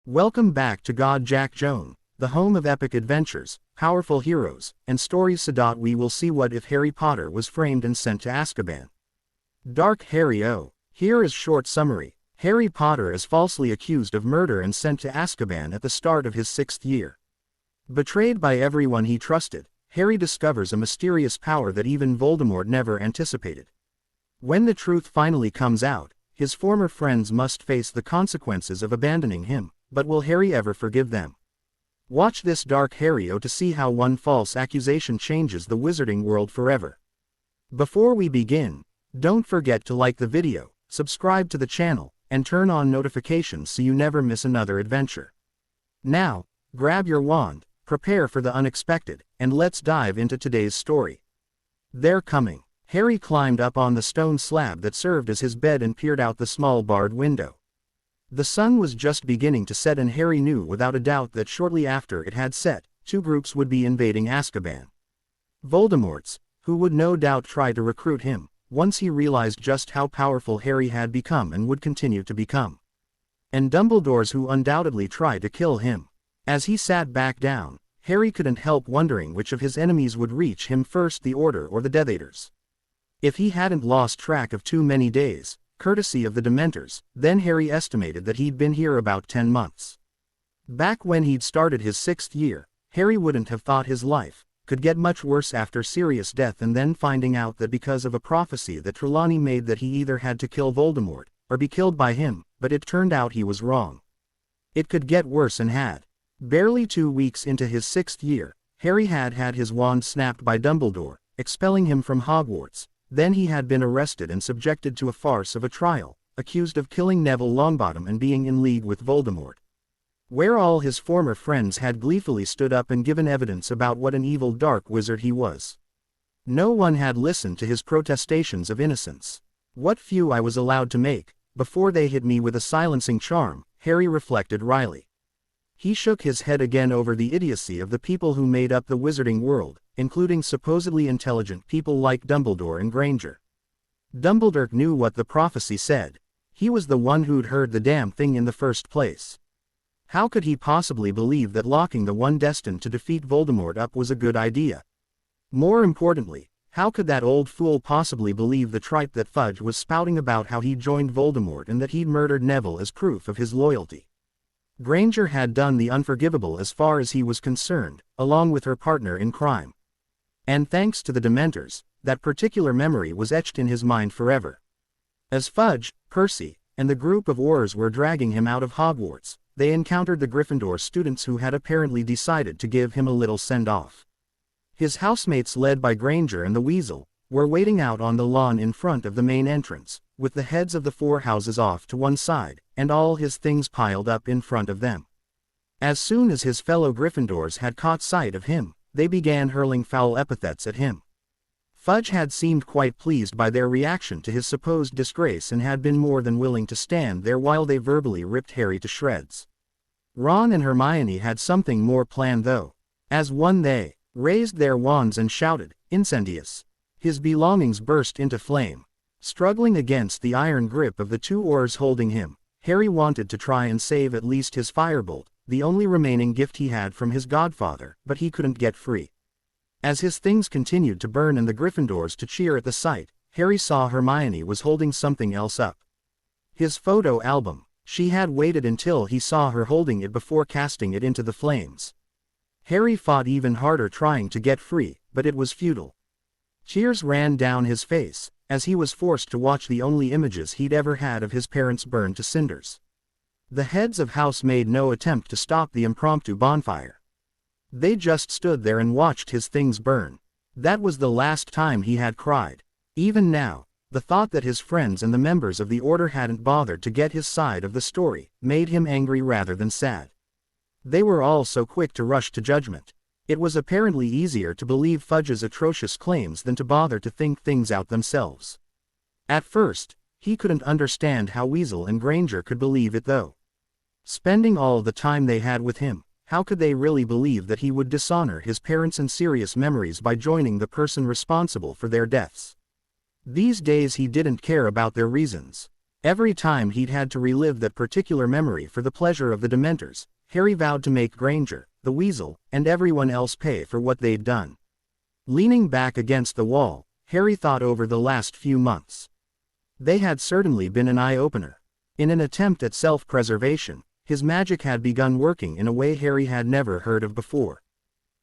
Welcome back to God Jack Joan, the home of epic adventures, powerful heroes, and stories. We will see what if Harry Potter was framed and sent to Azkaban. Dark Harry O. Here is short summary. Harry Potter is falsely accused of murder and sent to Azkaban at the start of his 6th year. Betrayed by everyone he trusted, Harry discovers a mysterious power that even Voldemort never anticipated. When the truth finally comes out, his former friends must face the consequences of abandoning him, but will Harry ever forgive them? Watch this Dark Harry O to see how one false accusation changes the wizarding world forever. Before we begin, don't forget to like the video, subscribe to the channel, and turn on notifications so you never miss another adventure. Now, grab your wand, prepare for the unexpected, and let's dive into today's story. They're coming. Harry climbed up on the stone slab that served as his bed and peered out the small barred window. The sun was just beginning to set, and Harry knew without a doubt that shortly after it had set, two groups would be invading Azkaban. Voldemort's, who would no doubt try to recruit him, once he realized just how powerful Harry had become and would continue to become. And Dumbledore's, who undoubtedly tried to kill him. As he sat back down, Harry couldn't help wondering which of his enemies would reach him first, the Order or the Death Eaters. If he hadn't lost track of too many days, courtesy of the Dementors, then Harry estimated that he'd been here about 10 months. Back when he'd started his 6th year, Harry wouldn't have thought his life could get much worse after Sirius' death, and then finding out that because of a prophecy that Trelawney made that he either had to kill Voldemort or be killed by him, but it turned out he was wrong. It could get worse and had. Barely 2 weeks into his 6th year, Harry had had his wand snapped by Dumbledore, expelling him from Hogwarts. Then he had been arrested and subjected to a farce of a trial, accused of killing Neville Longbottom and being in league with Voldemort. Where all his former friends had gleefully stood up and given evidence about what an evil dark wizard he was. No one had listened to his protestations of innocence. What few I was allowed to make, before they hit me with a silencing charm, Harry reflected wryly. He shook his head again over the idiocy of the people who made up the wizarding world, including supposedly intelligent people like Dumbledore and Granger. Dumbledore knew what the prophecy said. He was the one who'd heard the damn thing in the first place. How could he possibly believe that locking the one destined to defeat Voldemort up was a good idea? More importantly, how could that old fool possibly believe the tripe that Fudge was spouting about how he'd joined Voldemort and that he'd murdered Neville as proof of his loyalty? Granger had done the unforgivable as far as he was concerned, along with her partner in crime. And thanks to the Dementors, that particular memory was etched in his mind forever. As Fudge, Percy, and the group of Aurors were dragging him out of Hogwarts, they encountered the Gryffindor students who had apparently decided to give him a little send-off. His housemates, led by Granger and the Weasel, were waiting out on the lawn in front of the main entrance, with the heads of the 4 houses off to one side, and all his things piled up in front of them. As soon as his fellow Gryffindors had caught sight of him, they began hurling foul epithets at him. Fudge had seemed quite pleased by their reaction to his supposed disgrace and had been more than willing to stand there while they verbally ripped Harry to shreds. Ron and Hermione had something more planned though. As one they raised their wands and shouted, "Incendious!" His belongings burst into flame. Struggling against the iron grip of the 2 Aurors holding him, Harry wanted to try and save at least his firebolt, the only remaining gift he had from his godfather, but he couldn't get free. As his things continued to burn and the Gryffindors to cheer at the sight, Harry saw Hermione was holding something else up. His photo album. She had waited until he saw her holding it before casting it into the flames. Harry fought even harder trying to get free, but it was futile. Tears ran down his face, as he was forced to watch the only images he'd ever had of his parents burned to cinders. The heads of house made no attempt to stop the impromptu bonfire. They just stood there and watched his things burn. That was the last time he had cried. Even now, the thought that his friends and the members of the Order hadn't bothered to get his side of the story made him angry rather than sad. They were all so quick to rush to judgment. It was apparently easier to believe Fudge's atrocious claims than to bother to think things out themselves. At first, he couldn't understand how Weasel and Granger could believe it though. Spending all the time they had with him, how could they really believe that he would dishonor his parents and Sirius' memories by joining the person responsible for their deaths? These days he didn't care about their reasons. Every time he'd had to relive that particular memory for the pleasure of the Dementors, Harry vowed to make Granger, the Weasel, and everyone else pay for what they'd done. Leaning back against the wall, Harry thought over the last few months. They had certainly been an eye-opener. In an attempt at self-preservation, his magic had begun working in a way Harry had never heard of before.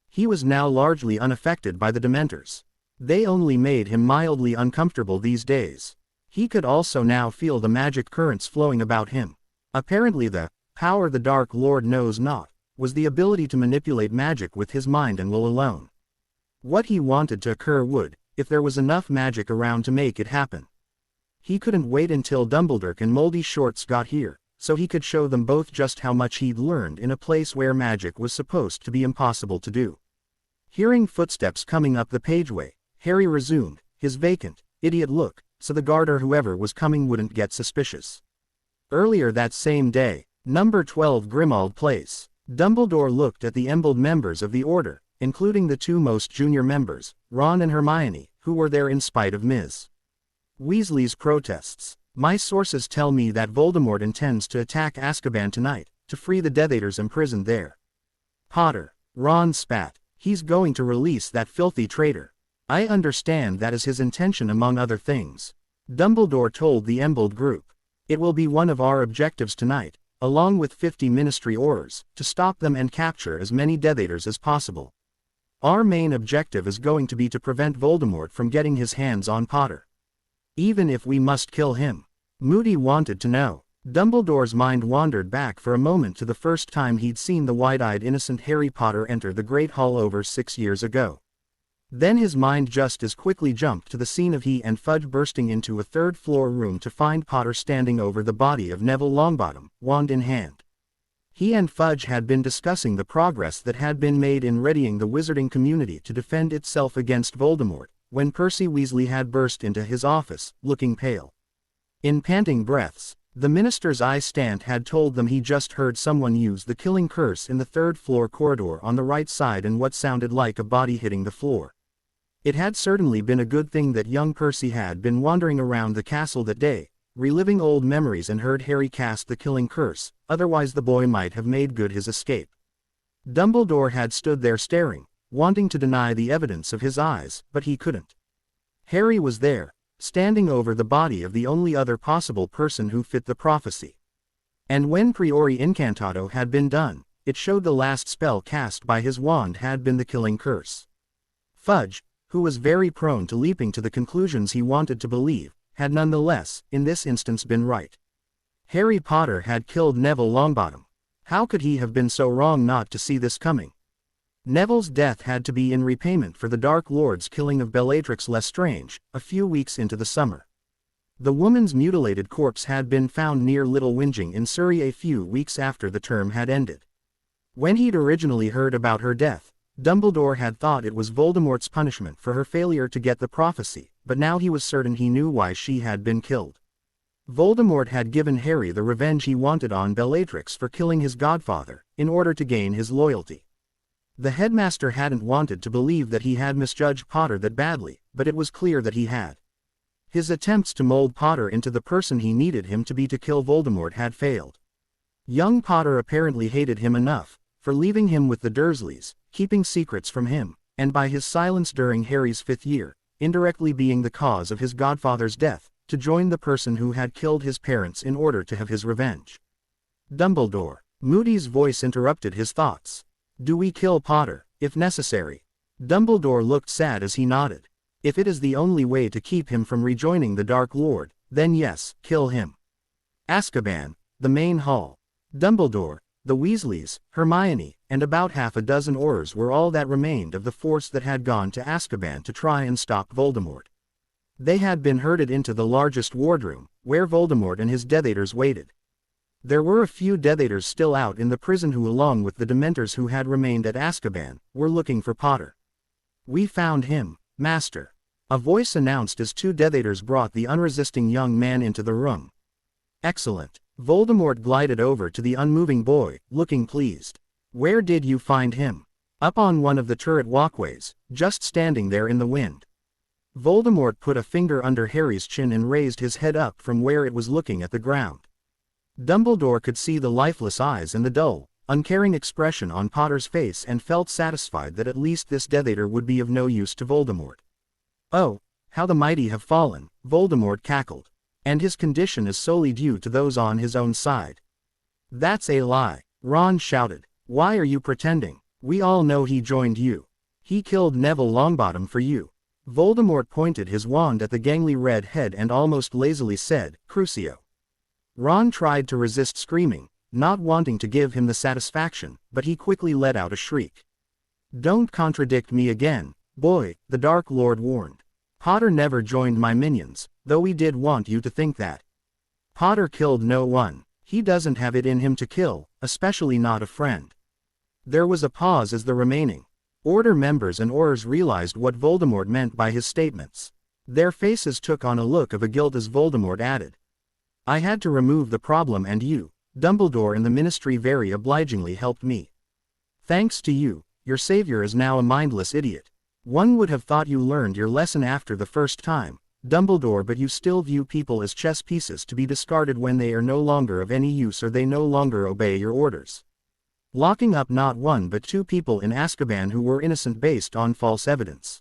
He was now largely unaffected by the Dementors. They only made him mildly uncomfortable these days. He could also now feel the magic currents flowing about him. Apparently the power the Dark Lord knows not was the ability to manipulate magic with his mind and will alone. What he wanted to occur would, if there was enough magic around to make it happen. He couldn't wait until Dumbledore and Moldy Shorts got here, so he could show them both just how much he'd learned in a place where magic was supposed to be impossible to do. Hearing footsteps coming up the pageway, Harry resumed his vacant, idiot look, so the guard or whoever was coming wouldn't get suspicious. Earlier that same day, number 12 Grimmauld Place, Dumbledore looked at the embled members of the Order, including the two most junior members, Ron and Hermione, who were there in spite of Ms. Weasley's protests. My sources tell me that Voldemort intends to attack Azkaban tonight, to free the Death Eaters imprisoned there. Potter. Ron spat. He's going to release that filthy traitor. I understand that is his intention among other things. Dumbledore told the embled group. It will be one of our objectives tonight, along with 50 Ministry Aurors, to stop them and capture as many Death Eaters as possible. Our main objective is going to be to prevent Voldemort from getting his hands on Potter. Even if we must kill him. Moody wanted to know. Dumbledore's mind wandered back for a moment to the first time he'd seen the wide-eyed innocent Harry Potter enter the Great Hall over 6 years ago. Then his mind just as quickly jumped to the scene of he and Fudge bursting into a third-floor room to find Potter standing over the body of Neville Longbottom, wand in hand. He and Fudge had been discussing the progress that had been made in readying the wizarding community to defend itself against Voldemort, when Percy Weasley had burst into his office, looking pale. In panting breaths, the minister's eye-stand had told them he just heard someone use the killing curse in the third-floor corridor on the right side and what sounded like a body hitting the floor. It had certainly been a good thing that young Percy had been wandering around the castle that day, reliving old memories and heard Harry cast the killing curse, otherwise the boy might have made good his escape. Dumbledore had stood there staring, wanting to deny the evidence of his eyes, but he couldn't. Harry was there, standing over the body of the only other possible person who fit the prophecy. And when Priori Incantato had been done, it showed the last spell cast by his wand had been the killing curse. Fudge, who was very prone to leaping to the conclusions he wanted to believe, had nonetheless, in this instance been right. Harry Potter had killed Neville Longbottom. How could he have been so wrong not to see this coming? Neville's death had to be in repayment for the Dark Lord's killing of Bellatrix Lestrange, a few weeks into the summer. The woman's mutilated corpse had been found near Little Whinging in Surrey a few weeks after the term had ended. When he'd originally heard about her death, Dumbledore had thought it was Voldemort's punishment for her failure to get the prophecy, but now he was certain he knew why she had been killed. Voldemort had given Harry the revenge he wanted on Bellatrix for killing his godfather, in order to gain his loyalty. The headmaster hadn't wanted to believe that he had misjudged Potter that badly, but it was clear that he had. His attempts to mold Potter into the person he needed him to be to kill Voldemort had failed. Young Potter apparently hated him enough, for leaving him with the Dursleys, keeping secrets from him, and by his silence during Harry's 5th year, indirectly being the cause of his godfather's death, to join the person who had killed his parents in order to have his revenge. Dumbledore. Moody's voice interrupted his thoughts. Do we kill Potter, if necessary? Dumbledore looked sad as he nodded. If it is the only way to keep him from rejoining the Dark Lord, then yes, kill him. Azkaban, the main hall. Dumbledore, the Weasleys, Hermione, and about half a dozen Aurors were all that remained of the force that had gone to Azkaban to try and stop Voldemort. They had been herded into the largest wardroom, where Voldemort and his Death Eaters waited. There were a few Death Eaters still out in the prison who, along with the Dementors who had remained at Azkaban, were looking for Potter. We found him, Master. A voice announced as 2 Death Eaters brought the unresisting young man into the room. Excellent. Voldemort glided over to the unmoving boy, looking pleased. Where did you find him? Up on one of the turret walkways, just standing there in the wind. Voldemort put a finger under Harry's chin and raised his head up from where it was looking at the ground. Dumbledore could see the lifeless eyes and the dull, uncaring expression on Potter's face and felt satisfied that at least this Death Eater would be of no use to Voldemort. "Oh, how the mighty have fallen," Voldemort cackled. "And his condition is solely due to those on his own side." "That's a lie," Ron shouted. "Why are you pretending? We all know he joined you. He killed Neville Longbottom for you." Voldemort pointed his wand at the gangly red head and almost lazily said, "Crucio." Ron tried to resist screaming, not wanting to give him the satisfaction, but he quickly let out a shriek. "Don't contradict me again, boy," the Dark Lord warned. "Potter never joined my minions, though we did want you to think that. Potter killed no one. He doesn't have it in him to kill, especially not a friend." There was a pause as the remaining Order members and Aurors realized what Voldemort meant by his statements. Their faces took on a look of guilt as Voldemort added, "I had to remove the problem and you, Dumbledore and the Ministry very obligingly helped me. Thanks to you, your savior is now a mindless idiot. One would have thought you learned your lesson after the first time, Dumbledore, but you still view people as chess pieces to be discarded when they are no longer of any use or they no longer obey your orders. Locking up not one but two people in Azkaban who were innocent based on false evidence.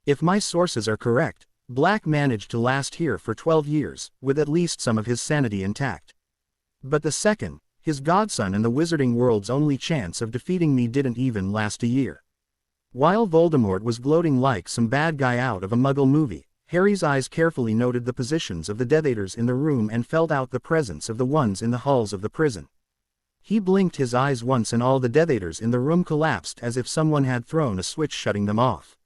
If my sources are correct, Black managed to last here for 12 years, with at least some of his sanity intact. But the second, his godson and the Wizarding World's only chance of defeating me didn't even last a year." While Voldemort was gloating like some bad guy out of a Muggle movie, Harry's eyes carefully noted the positions of the Death Eaters in the room and felt out the presence of the ones in the halls of the prison. He blinked his eyes once and all the Death Eaters in the room collapsed as if someone had thrown a switch shutting them off.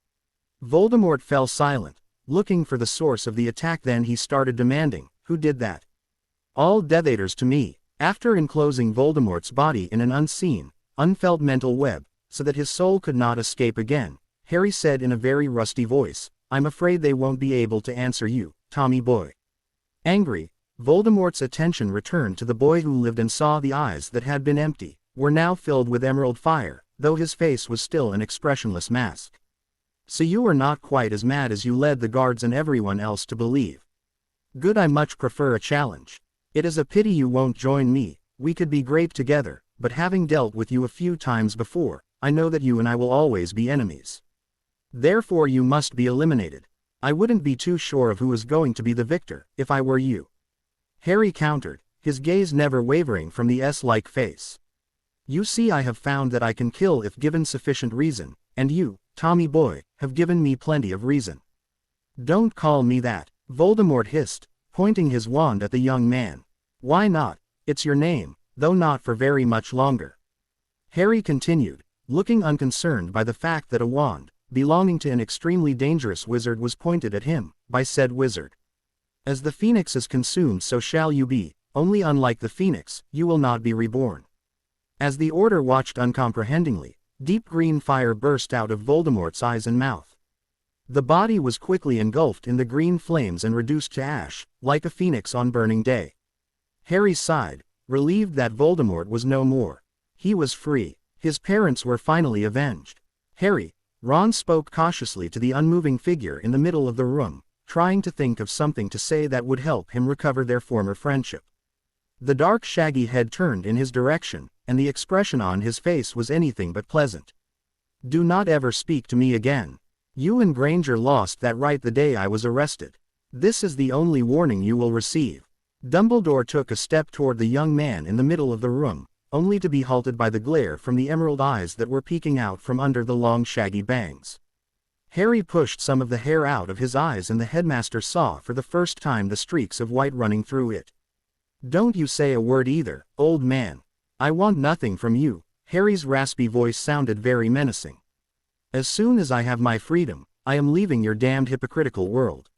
Voldemort fell silent, looking for the source of the attack. Then he started demanding, "Who did that? All Death Eaters to me." After enclosing Voldemort's body in an unseen, unfelt mental web, so that his soul could not escape again, Harry said in a very rusty voice, "I'm afraid they won't be able to answer you, Tommy boy." Angry, Voldemort's attention returned to the boy who lived and saw the eyes that had been empty, were now filled with emerald fire, though his face was still an expressionless mask. "So you are not quite as mad as you led the guards and everyone else to believe. Good, I much prefer a challenge. It is a pity you won't join me. We could be great together, but having dealt with you a few times before, I know that you and I will always be enemies. Therefore you must be eliminated. I wouldn't be too sure of who is going to be the victor, if I were you." Harry countered, his gaze never wavering from the S-like face. "You see, I have found that I can kill if given sufficient reason, and you, Tommy boy, have given me plenty of reason." "Don't call me that," Voldemort hissed, pointing his wand at the young man. "Why not? It's your name, though not for very much longer." Harry continued, looking unconcerned by the fact that a wand, belonging to an extremely dangerous wizard, was pointed at him, by said wizard. "As the phoenix is consumed so shall you be, only unlike the phoenix, you will not be reborn." As the Order watched uncomprehendingly, deep green fire burst out of Voldemort's eyes and mouth. The body was quickly engulfed in the green flames and reduced to ash, like a phoenix on burning day. Harry sighed, relieved that Voldemort was no more. He was free. His parents were finally avenged. "Harry," Ron spoke cautiously to the unmoving figure in the middle of the room, trying to think of something to say that would help him recover their former friendship. The dark shaggy head turned in his direction, and the expression on his face was anything but pleasant. "Do not ever speak to me again. You and Granger lost that right the day I was arrested. This is the only warning you will receive." Dumbledore took a step toward the young man in the middle of the room, only to be halted by the glare from the emerald eyes that were peeking out from under the long shaggy bangs. Harry pushed some of the hair out of his eyes and the headmaster saw for the first time the streaks of white running through it. "Don't you say a word either, old man. I want nothing from you." Harry's raspy voice sounded very menacing. "As soon as I have my freedom, I am leaving your damned hypocritical world."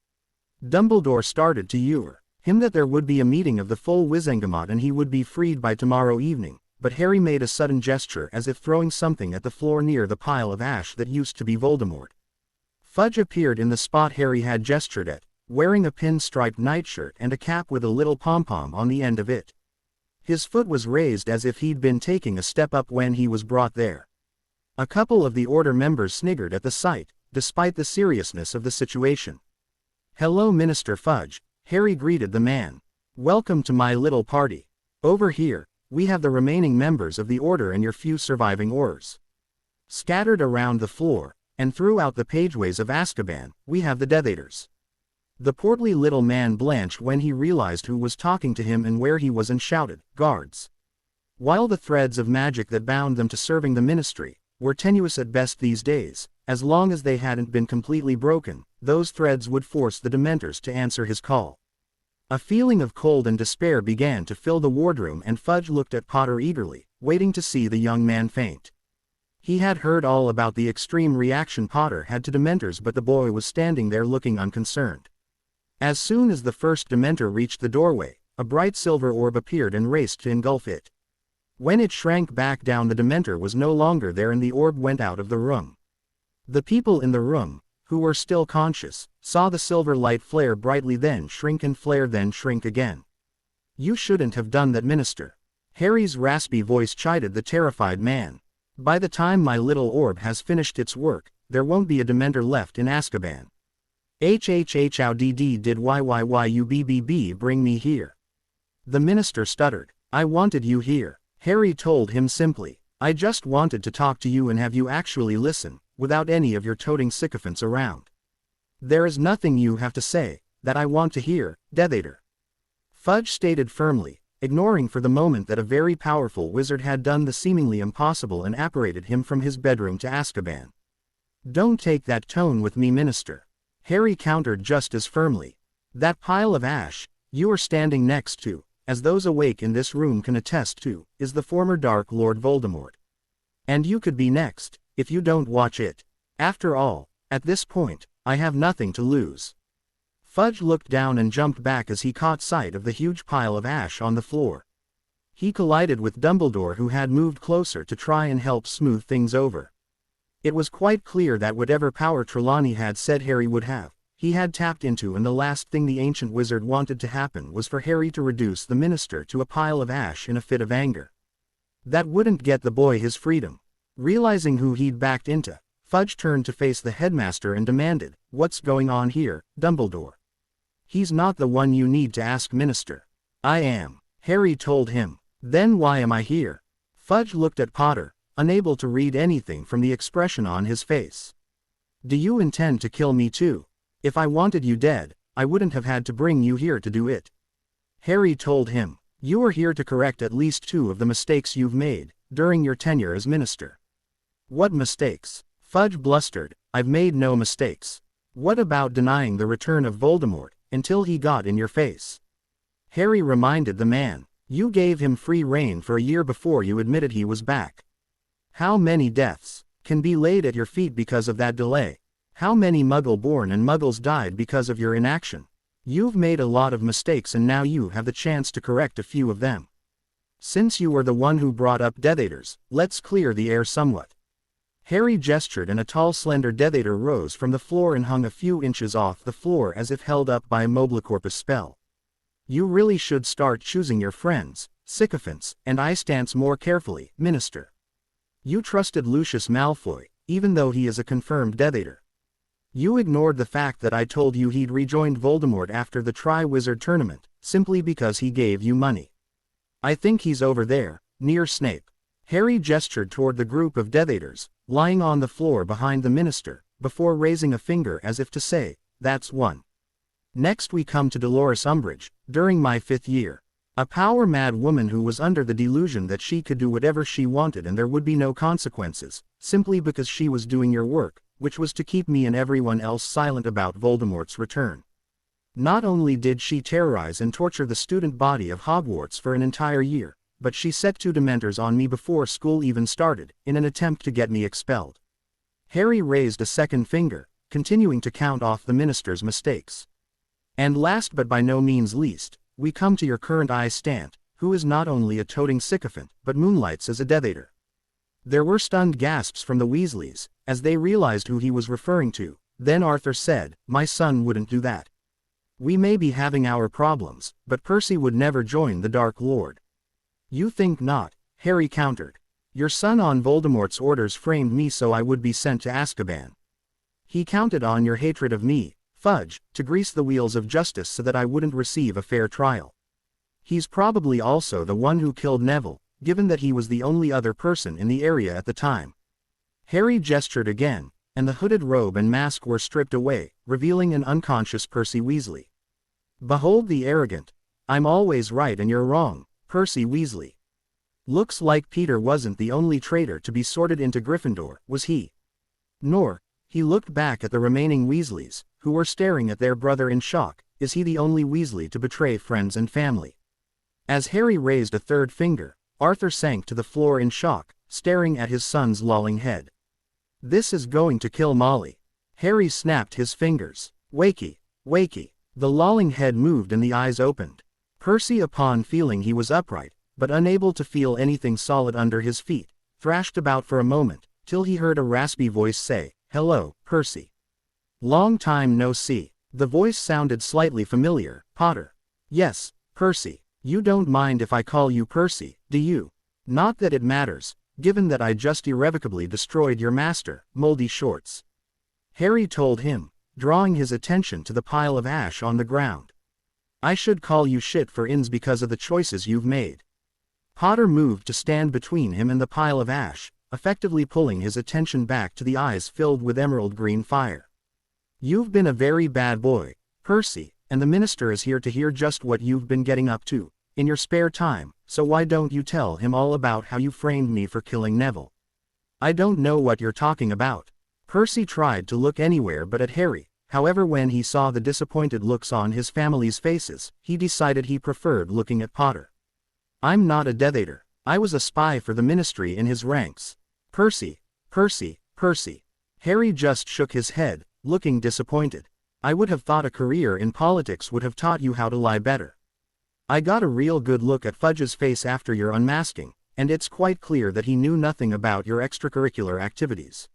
Dumbledore started to assure him that there would be a meeting of the full Wizengamot and he would be freed by tomorrow evening, but Harry made a sudden gesture as if throwing something at the floor near the pile of ash that used to be Voldemort. Fudge appeared in the spot Harry had gestured at, wearing a pin-striped nightshirt and a cap with a little pom-pom on the end of it. His foot was raised as if he'd been taking a step up when he was brought there. A couple of the Order members sniggered at the sight, despite the seriousness of the situation. "Hello, Minister Fudge," Harry greeted the man. "Welcome to my little party. Over here, we have the remaining members of the Order and your few surviving Aurors. Scattered around the floor, and throughout the pageways of Azkaban, we have the Death Eaters." The portly little man blanched when he realized who was talking to him and where he was and shouted, "Guards!" While the threads of magic that bound them to serving the ministry were tenuous at best these days, as long as they hadn't been completely broken, those threads would force the Dementors to answer his call. A feeling of cold and despair began to fill the wardroom, and Fudge looked at Potter eagerly, waiting to see the young man faint. He had heard all about the extreme reaction Potter had to Dementors, but the boy was standing there looking unconcerned. As soon as the first Dementor reached the doorway, a bright silver orb appeared and raced to engulf it. When it shrank back down, the Dementor was no longer there and the orb went out of the room. The people in the room, who were still conscious, saw the silver light flare brightly, then shrink and flare, then shrink again. "You shouldn't have done that, Minister." Harry's raspy voice chided the terrified man. "By the time my little orb has finished its work, there won't be a Dementor left in Azkaban. How did you bring me here?" The minister stuttered. "I wanted you here," Harry told him simply. "I just wanted to talk to you and have you actually listen, without any of your toting sycophants around. There is nothing you have to say that I want to hear, Death Eater," Fudge stated firmly, ignoring for the moment that a very powerful wizard had done the seemingly impossible and apparated him from his bedroom to Azkaban. "Don't take that tone with me, Minister," Harry countered just as firmly. "That pile of ash you are standing next to, as those awake in this room can attest to, is the former Dark Lord Voldemort. And you could be next, if you don't watch it. After all, at this point, I have nothing to lose." Fudge looked down and jumped back as he caught sight of the huge pile of ash on the floor. He collided with Dumbledore, who had moved closer to try and help smooth things over. It was quite clear that whatever power Trelawney had said Harry would have, he had tapped into, and the last thing the ancient wizard wanted to happen was for Harry to reduce the minister to a pile of ash in a fit of anger. That wouldn't get the boy his freedom. Realizing who he'd backed into, Fudge turned to face the headmaster and demanded, "What's going on here, Dumbledore?" "He's not the one you need to ask, Minister." "I am," Harry told him. "Then why am I here?" Fudge looked at Potter, unable to read anything from the expression on his face. "Do you intend to kill me too? If I wanted you dead, I wouldn't have had to bring you here to do it." Harry told him, "You are here to correct at least 2 of the mistakes you've made during your tenure as minister." "What mistakes?" Fudge blustered. "I've made no mistakes." "What about denying the return of Voldemort until he got in your face?" Harry reminded the man. "You gave him free rein for a year before you admitted he was back. How many deaths can be laid at your feet because of that delay? How many Muggle-born and Muggles died because of your inaction? You've made a lot of mistakes and now you have the chance to correct a few of them. Since you were the one who brought up Death Eaters, let's clear the air somewhat." Harry gestured and a tall slender Death Eater rose from the floor and hung a few inches off the floor as if held up by a Mobilicorpus spell. "You really should start choosing your friends, sycophants, and eye stance more carefully, Minister. You trusted Lucius Malfoy, even though he is a confirmed Death Eater. You ignored the fact that I told you he'd rejoined Voldemort after the Tri-Wizard tournament, simply because he gave you money. I think he's over there, near Snape." Harry gestured toward the group of Death Eaters, lying on the floor behind the minister, before raising a finger as if to say, "That's one." "Next we come to Dolores Umbridge, during my 5th year. A power-mad woman who was under the delusion that she could do whatever she wanted and there would be no consequences, simply because she was doing your work, which was to keep me and everyone else silent about Voldemort's return. Not only did she terrorize and torture the student body of Hogwarts for an entire year, but she set 2 Dementors on me before school even started, in an attempt to get me expelled." Harry raised a second finger, continuing to count off the minister's mistakes. "And last but by no means least, we come to your current eye stant, who is not only a toting sycophant, but moonlights as a Death Eater." There were stunned gasps from the Weasleys, as they realized who he was referring to. Then Arthur said, "My son wouldn't do that. We may be having our problems, but Percy would never join the Dark Lord." "You think not," Harry countered. "Your son on Voldemort's orders framed me so I would be sent to Azkaban." He counted on your hatred of me, Fudge, to grease the wheels of justice so that I wouldn't receive a fair trial. He's probably also the one who killed Neville, given that he was the only other person in the area at the time. Harry gestured again, and the hooded robe and mask were stripped away, revealing an unconscious Percy Weasley. Behold the arrogant, I'm always right and you're wrong, Percy Weasley. Looks like Peter wasn't the only traitor to be sorted into Gryffindor, was he? Nor, he looked back at the remaining Weasleys, who were staring at their brother in shock, is he the only Weasley to betray friends and family? As Harry raised a third finger, Arthur sank to the floor in shock, staring at his son's lolling head. This is going to kill Molly. Harry snapped his fingers. Wakey, wakey. The lolling head moved and the eyes opened. Percy, upon feeling he was upright, but unable to feel anything solid under his feet, thrashed about for a moment, till he heard a raspy voice say, "Hello, Percy. Long time no see." The voice sounded slightly familiar. Potter. Yes, Percy. You don't mind if I call you Percy, do you? Not that it matters, given that I just irrevocably destroyed your master, Moldy Shorts. Harry told him, drawing his attention to the pile of ash on the ground. I should call you shit for ins because of the choices you've made. Potter moved to stand between him and the pile of ash, effectively pulling his attention back to the eyes filled with emerald green fire. You've been a very bad boy, Percy, and the minister is here to hear just what you've been getting up to in your spare time, so why don't you tell him all about how you framed me for killing Neville? I don't know what you're talking about. Percy tried to look anywhere but at Harry, however when he saw the disappointed looks on his family's faces, he decided he preferred looking at Potter. I'm not a Death Eater. I was a spy for the ministry in his ranks. Percy. Harry just shook his head, looking disappointed. I would have thought a career in politics would have taught you how to lie better. I got a real good look at Fudge's face after your unmasking, and it's quite clear that he knew nothing about your extracurricular activities.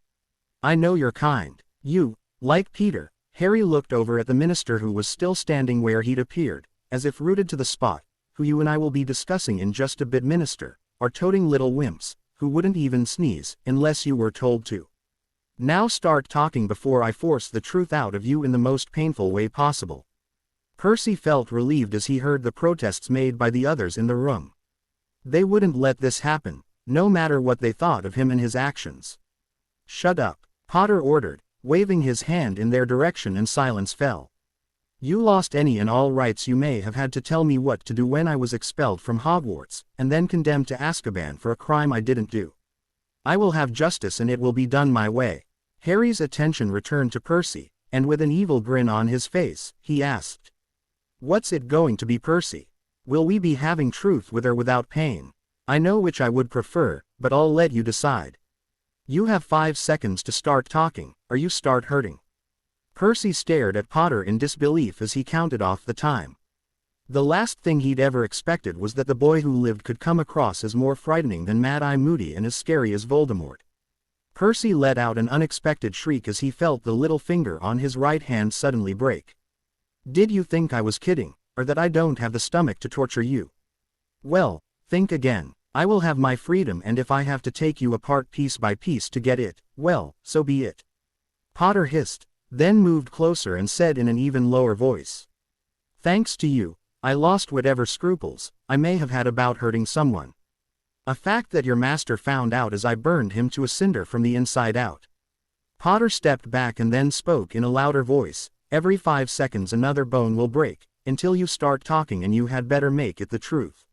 I know your kind. You, like Peter. Harry looked over at the minister who was still standing where he'd appeared, as if rooted to the spot, who you and I will be discussing in just a bit. Minister, are toting little wimps, who wouldn't even sneeze, unless you were told to. Now start talking before I force the truth out of you in the most painful way possible. Percy felt relieved as he heard the protests made by the others in the room. They wouldn't let this happen, no matter what they thought of him and his actions. Shut up, Potter ordered, waving his hand in their direction, and silence fell. You lost any and all rights you may have had to tell me what to do when I was expelled from Hogwarts, and then condemned to Azkaban for a crime I didn't do. I will have justice and it will be done my way. Harry's attention returned to Percy, and with an evil grin on his face, he asked. What's it going to be, Percy? Will we be having truth with or without pain? I know which I would prefer, but I'll let you decide. You have 5 seconds to start talking, or you start hurting. Percy stared at Potter in disbelief as he counted off the time. The last thing he'd ever expected was that the boy who lived could come across as more frightening than Mad-Eye Moody and as scary as Voldemort. Percy let out an unexpected shriek as he felt the little finger on his right hand suddenly break. Did you think I was kidding, or that I don't have the stomach to torture you? Well, think again. I will have my freedom, and if I have to take you apart piece by piece to get it, well, so be it. Potter hissed, then moved closer and said in an even lower voice. Thanks to you, I lost whatever scruples I may have had about hurting someone. A fact that your master found out as I burned him to a cinder from the inside out. Potter stepped back and then spoke in a louder voice. Every 5 seconds another bone will break, until you start talking, and you had better make it the truth.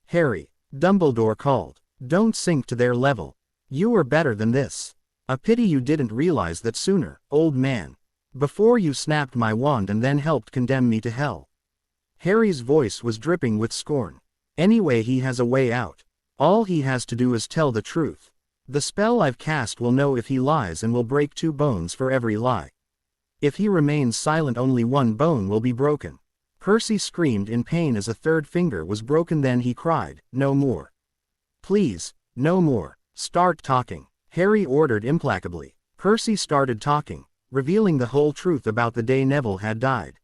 Harry, Dumbledore called. Don't sink to their level. You are better than this. A pity you didn't realize that sooner, old man. Before you snapped my wand and then helped condemn me to hell. Harry's voice was dripping with scorn. Anyway, he has a way out. All he has to do is tell the truth. The spell I've cast will know if he lies and will break 2 bones for every lie. If he remains silent, only 1 bone will be broken. Percy screamed in pain as a 3rd finger was broken. Then he cried, no more. Please, no more. Start talking, Harry ordered implacably. Percy started talking, revealing the whole truth about the day Neville had died.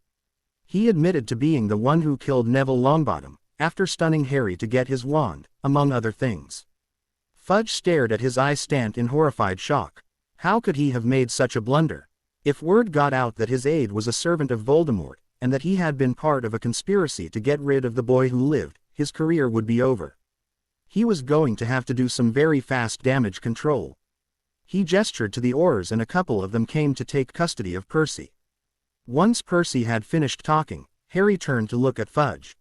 He admitted to being the one who killed Neville Longbottom, after stunning Harry to get his wand, among other things. Fudge stared at his eye stant in horrified shock. How could he have made such a blunder? If word got out that his aide was a servant of Voldemort, and that he had been part of a conspiracy to get rid of the boy who lived, his career would be over. He was going to have to do some very fast damage control. He gestured to the Aurors and a couple of them came to take custody of Percy. Once Percy had finished talking, Harry turned to look at Fudge.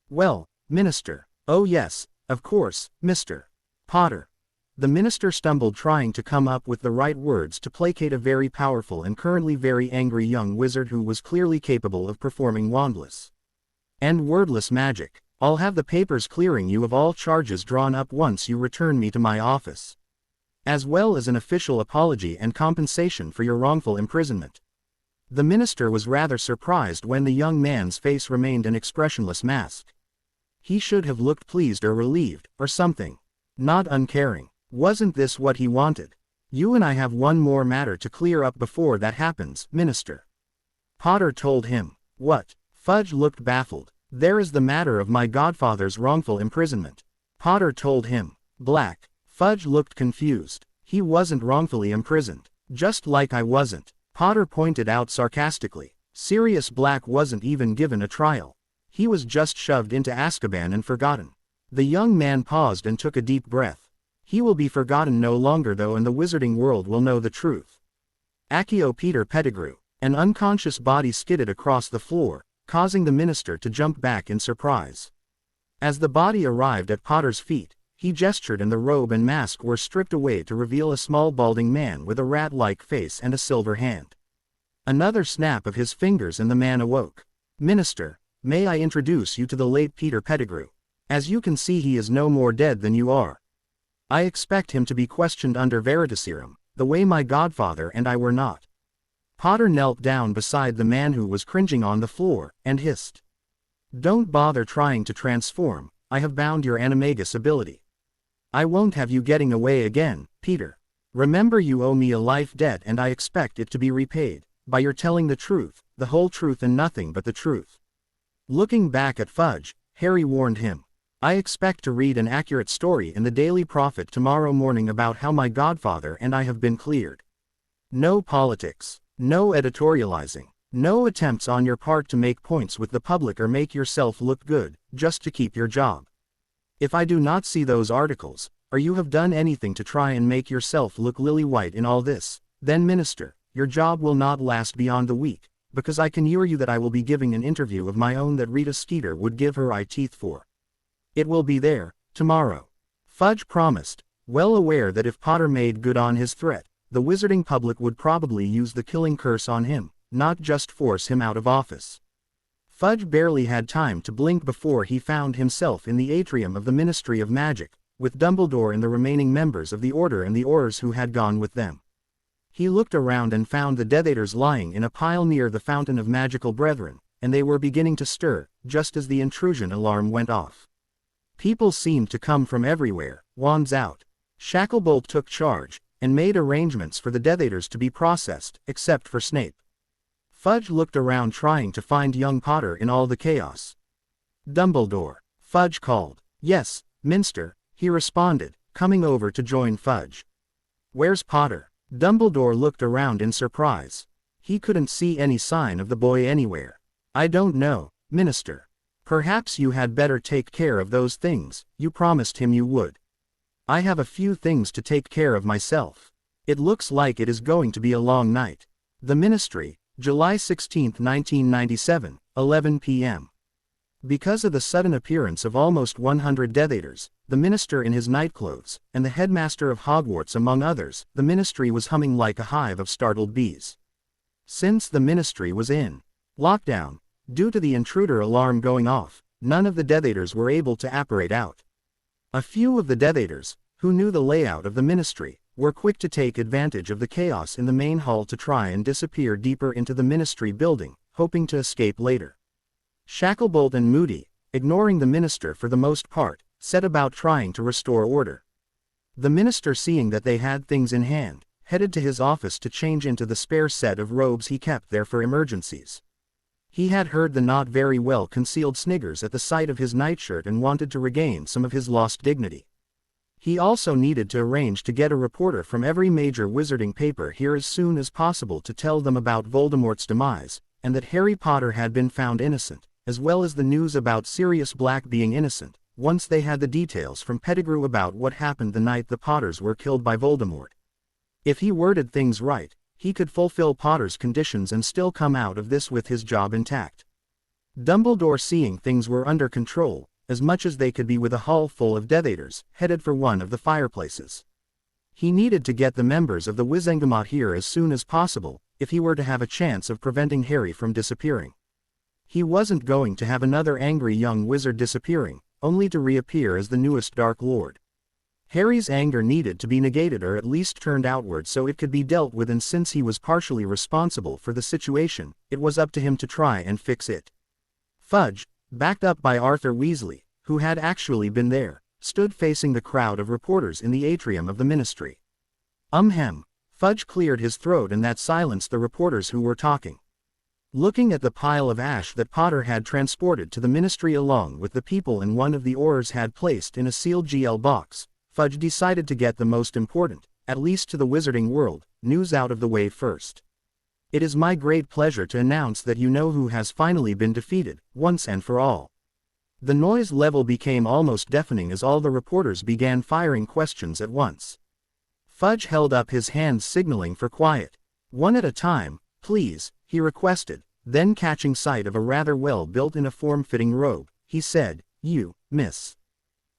"Well, Minister." "Oh yes, of course, Mr. Potter." The minister stumbled trying to come up with the right words to placate a very powerful and currently very angry young wizard who was clearly capable of performing wandless and wordless magic. "I'll have the papers clearing you of all charges drawn up once you return me to my office, as well as an official apology and compensation for your wrongful imprisonment." The minister was rather surprised when the young man's face remained an expressionless mask. He should have looked pleased or relieved, or something. Not uncaring. Wasn't this what he wanted? "You and I have one more matter to clear up before that happens, Minister," Potter told him. "What?" Fudge looked baffled. "There is the matter of my godfather's wrongful imprisonment," Potter told him. "Black." Fudge looked confused. "He wasn't wrongfully imprisoned. Just like I wasn't," Potter pointed out sarcastically. "Sirius Black wasn't even given a trial. He was just shoved into Azkaban and forgotten." The young man paused and took a deep breath. "He will be forgotten no longer though, and the wizarding world will know the truth." Accio Peter Pettigrew. An unconscious body skidded across the floor, causing the minister to jump back in surprise. As the body arrived at Potter's feet, he gestured and the robe and mask were stripped away to reveal a small balding man with a rat-like face and a silver hand. Another snap of his fingers and the man awoke. "Minister, may I introduce you to the late Peter Pettigrew? As you can see, he is no more dead than you are. I expect him to be questioned under veritaserum, the way my godfather and I were not." Potter knelt down beside the man who was cringing on the floor, and hissed. "Don't bother trying to transform, I have bound your animagus ability. I won't have you getting away again, Peter. Remember, you owe me a life debt and I expect it to be repaid, by your telling the truth, the whole truth and nothing but the truth." Looking back at Fudge, Harry warned him. "I expect to read an accurate story in the Daily Prophet tomorrow morning about how my godfather and I have been cleared. No politics, no editorializing, no attempts on your part to make points with the public or make yourself look good, just to keep your job. If I do not see those articles, or you have done anything to try and make yourself look lily-white in all this, then Minister, your job will not last beyond a week, because I can assure you that I will be giving an interview of my own that Rita Skeeter would give her eye teeth for. It will be there, tomorrow." Fudge promised, well aware that if Potter made good on his threat, the wizarding public would probably use the killing curse on him, not just force him out of office. Fudge barely had time to blink before he found himself in the atrium of the Ministry of Magic, with Dumbledore and the remaining members of the Order and the Aurors who had gone with them. He looked around and found the Death Eaters lying in a pile near the Fountain of Magical Brethren, and they were beginning to stir, just as the intrusion alarm went off. People seemed to come from everywhere, wands out. Shacklebolt took charge, and made arrangements for the Death Eaters to be processed, except for Snape. Fudge looked around trying to find young Potter in all the chaos. "Dumbledore," Fudge called. "Yes, Minster," he responded, coming over to join Fudge. "Where's Potter?" Dumbledore looked around in surprise. He couldn't see any sign of the boy anywhere. "I don't know, Minister. Perhaps you had better take care of those things you promised him you would." "I have a few things to take care of myself. It looks like it is going to be a long night." The Ministry, July 16, 1997, 11 p.m. Because of the sudden appearance of almost 100 Death Eaters, the minister in his nightclothes, and the headmaster of Hogwarts among others, the Ministry was humming like a hive of startled bees. Since the Ministry was in lockdown, due to the intruder alarm going off, none of the Death Eaters were able to apparate out. A few of the Death Eaters, who knew the layout of the Ministry, were quick to take advantage of the chaos in the main hall to try and disappear deeper into the Ministry building, hoping to escape later. Shacklebolt and Moody, ignoring the minister for the most part, set about trying to restore order. The minister, seeing that they had things in hand, headed to his office to change into the spare set of robes he kept there for emergencies. He had heard the not very well concealed sniggers at the sight of his nightshirt and wanted to regain some of his lost dignity. He also needed to arrange to get a reporter from every major wizarding paper here as soon as possible to tell them about Voldemort's demise, and that Harry Potter had been found innocent, as well as the news about Sirius Black being innocent, once they had the details from Pettigrew about what happened the night the Potters were killed by Voldemort. If he worded things right, he could fulfill Potter's conditions and still come out of this with his job intact. Dumbledore, seeing things were under control, as much as they could be with a hull full of Death Eaters, headed for one of the fireplaces. He needed to get the members of the Wizengamot here as soon as possible, if he were to have a chance of preventing Harry from disappearing. He wasn't going to have another angry young wizard disappearing, only to reappear as the newest Dark Lord. Harry's anger needed to be negated or at least turned outward so it could be dealt with, and since he was partially responsible for the situation, it was up to him to try and fix it. Fudge, backed up by Arthur Weasley, who had actually been there, stood facing the crowd of reporters in the atrium of the Ministry. Hem. Fudge cleared his throat, and that silenced the reporters who were talking. Looking at the pile of ash that Potter had transported to the Ministry along with the people in one of the Aurors had placed in a sealed GL box, Fudge decided to get the most important, at least to the wizarding world, news out of the way first. It is my great pleasure to announce that you know who has finally been defeated, once and for all. The noise level became almost deafening as all the reporters began firing questions at once. Fudge held up his hands signaling for quiet. One at a time, please, he requested, then catching sight of a rather well-built in a form-fitting robe, he said, "You, miss."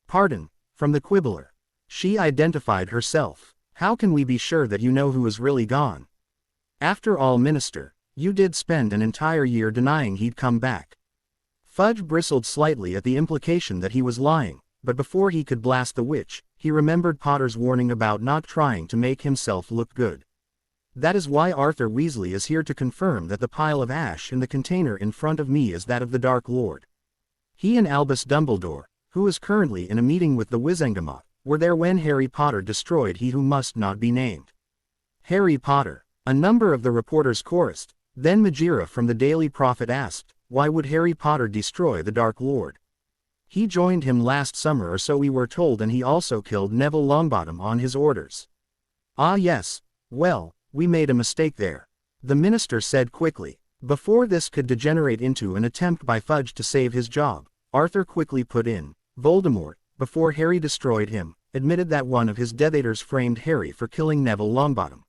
"Pardon," from the Quibbler. She identified herself. "How can we be sure that you know who is really gone? After all, Minister, you did spend an entire year denying he'd come back." Fudge bristled slightly at the implication that he was lying, but before he could blast the witch, he remembered Potter's warning about not trying to make himself look good. "That is why Arthur Weasley is here to confirm that the pile of ash in the container in front of me is that of the Dark Lord. He and Albus Dumbledore, who is currently in a meeting with the Wizengamot, were there when Harry Potter destroyed he who must not be named." "Harry Potter," a number of the reporters chorused. Then Majira from the Daily Prophet asked, "Why would Harry Potter destroy the Dark Lord? He joined him last summer or so, we were told, and he also killed Neville Longbottom on his orders." "Ah yes, well, we made a mistake there," the minister said quickly. Before this could degenerate into an attempt by Fudge to save his job, Arthur quickly put in, "Voldemort, before Harry destroyed him, admitted that one of his Death Eaters framed Harry for killing Neville Longbottom."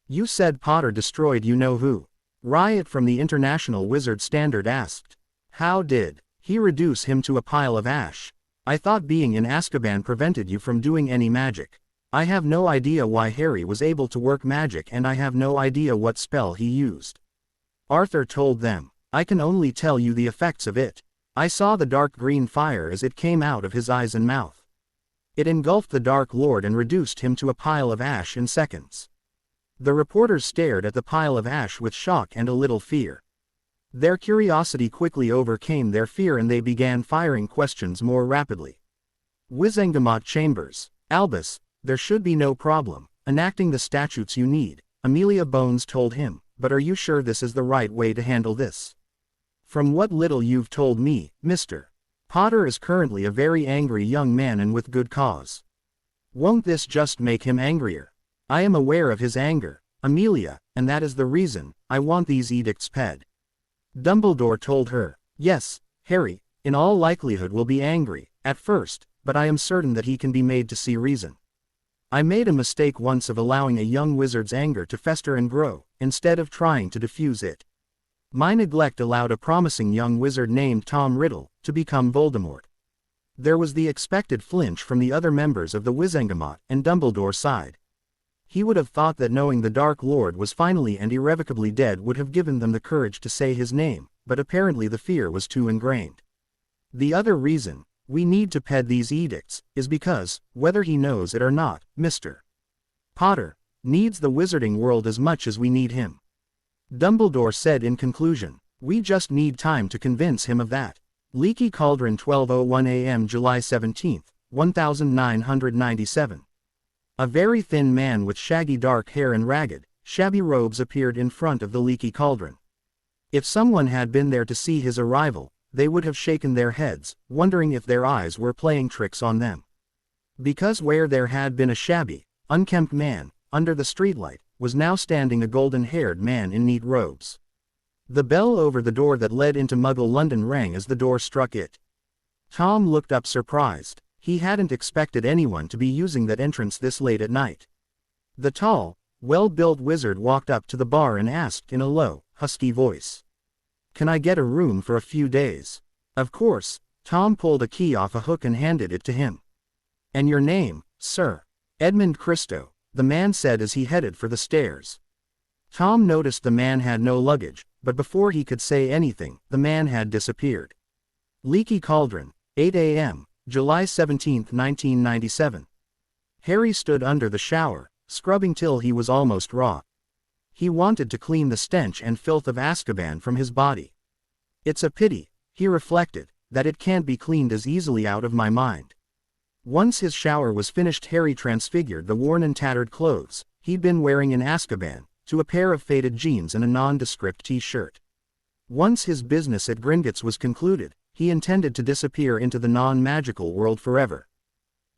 "You said Potter destroyed you know who?" Riot from the International Wizard Standard asked. "How did he reduce him to a pile of ash? I thought being in Azkaban prevented you from doing any magic. I have no idea why Harry was able to work magic, and I have no idea what spell he used." Arthur told them, "I can only tell you the effects of it. I saw the dark green fire as it came out of his eyes and mouth. It engulfed the Dark Lord and reduced him to a pile of ash in seconds." The reporters stared at the pile of ash with shock and a little fear. Their curiosity quickly overcame their fear and they began firing questions more rapidly. "Wizengamot Chambers, Albus, there should be no problem enacting the statutes you need," Amelia Bones told him, "but are you sure this is the right way to handle this? From what little you've told me, Mr. Potter is currently a very angry young man, and with good cause. Won't this just make him angrier? I am aware of his anger, Amelia, and that is the reason I want these edicts paid." Dumbledore told her, "Yes, Harry, in all likelihood will be angry, at first, but I am certain that he can be made to see reason. I made a mistake once of allowing a young wizard's anger to fester and grow, instead of trying to diffuse it. My neglect allowed a promising young wizard named Tom Riddle to become Voldemort." There was the expected flinch from the other members of the Wizengamot, and Dumbledore sighed. He would have thought that knowing the Dark Lord was finally and irrevocably dead would have given them the courage to say his name, but apparently the fear was too ingrained. "The other reason we need to ped these edicts is because, whether he knows it or not, Mr. Potter needs the wizarding world as much as we need him." Dumbledore said in conclusion, "We just need time to convince him of that." Leaky Cauldron, 12:01 a.m. July 17, 1997. A very thin man with shaggy dark hair and ragged, shabby robes appeared in front of the Leaky Cauldron. If someone had been there to see his arrival, they would have shaken their heads, wondering if their eyes were playing tricks on them. Because where there had been a shabby, unkempt man, under the streetlight, was now standing a golden-haired man in neat robes. The bell over the door that led into Muggle London rang as the door struck it. Tom looked up surprised. He hadn't expected anyone to be using that entrance this late at night. The tall, well-built wizard walked up to the bar and asked in a low, husky voice, "Can I get a room for a few days?" Of course, Tom pulled a key off a hook and handed it to him. "And your name, sir?" "Edmund Cristo," the man said as he headed for the stairs. Tom noticed the man had no luggage, but before he could say anything, the man had disappeared. Leaky Cauldron, 8 a.m., July 17, 1997. Harry stood under the shower, scrubbing till he was almost raw. He wanted to clean the stench and filth of Azkaban from his body. "It's a pity," he reflected, "that it can't be cleaned as easily out of my mind." Once his shower was finished, Harry transfigured the worn and tattered clothes he'd been wearing in Azkaban to a pair of faded jeans and a nondescript t-shirt. Once his business at Gringotts was concluded, he intended to disappear into the non-magical world forever.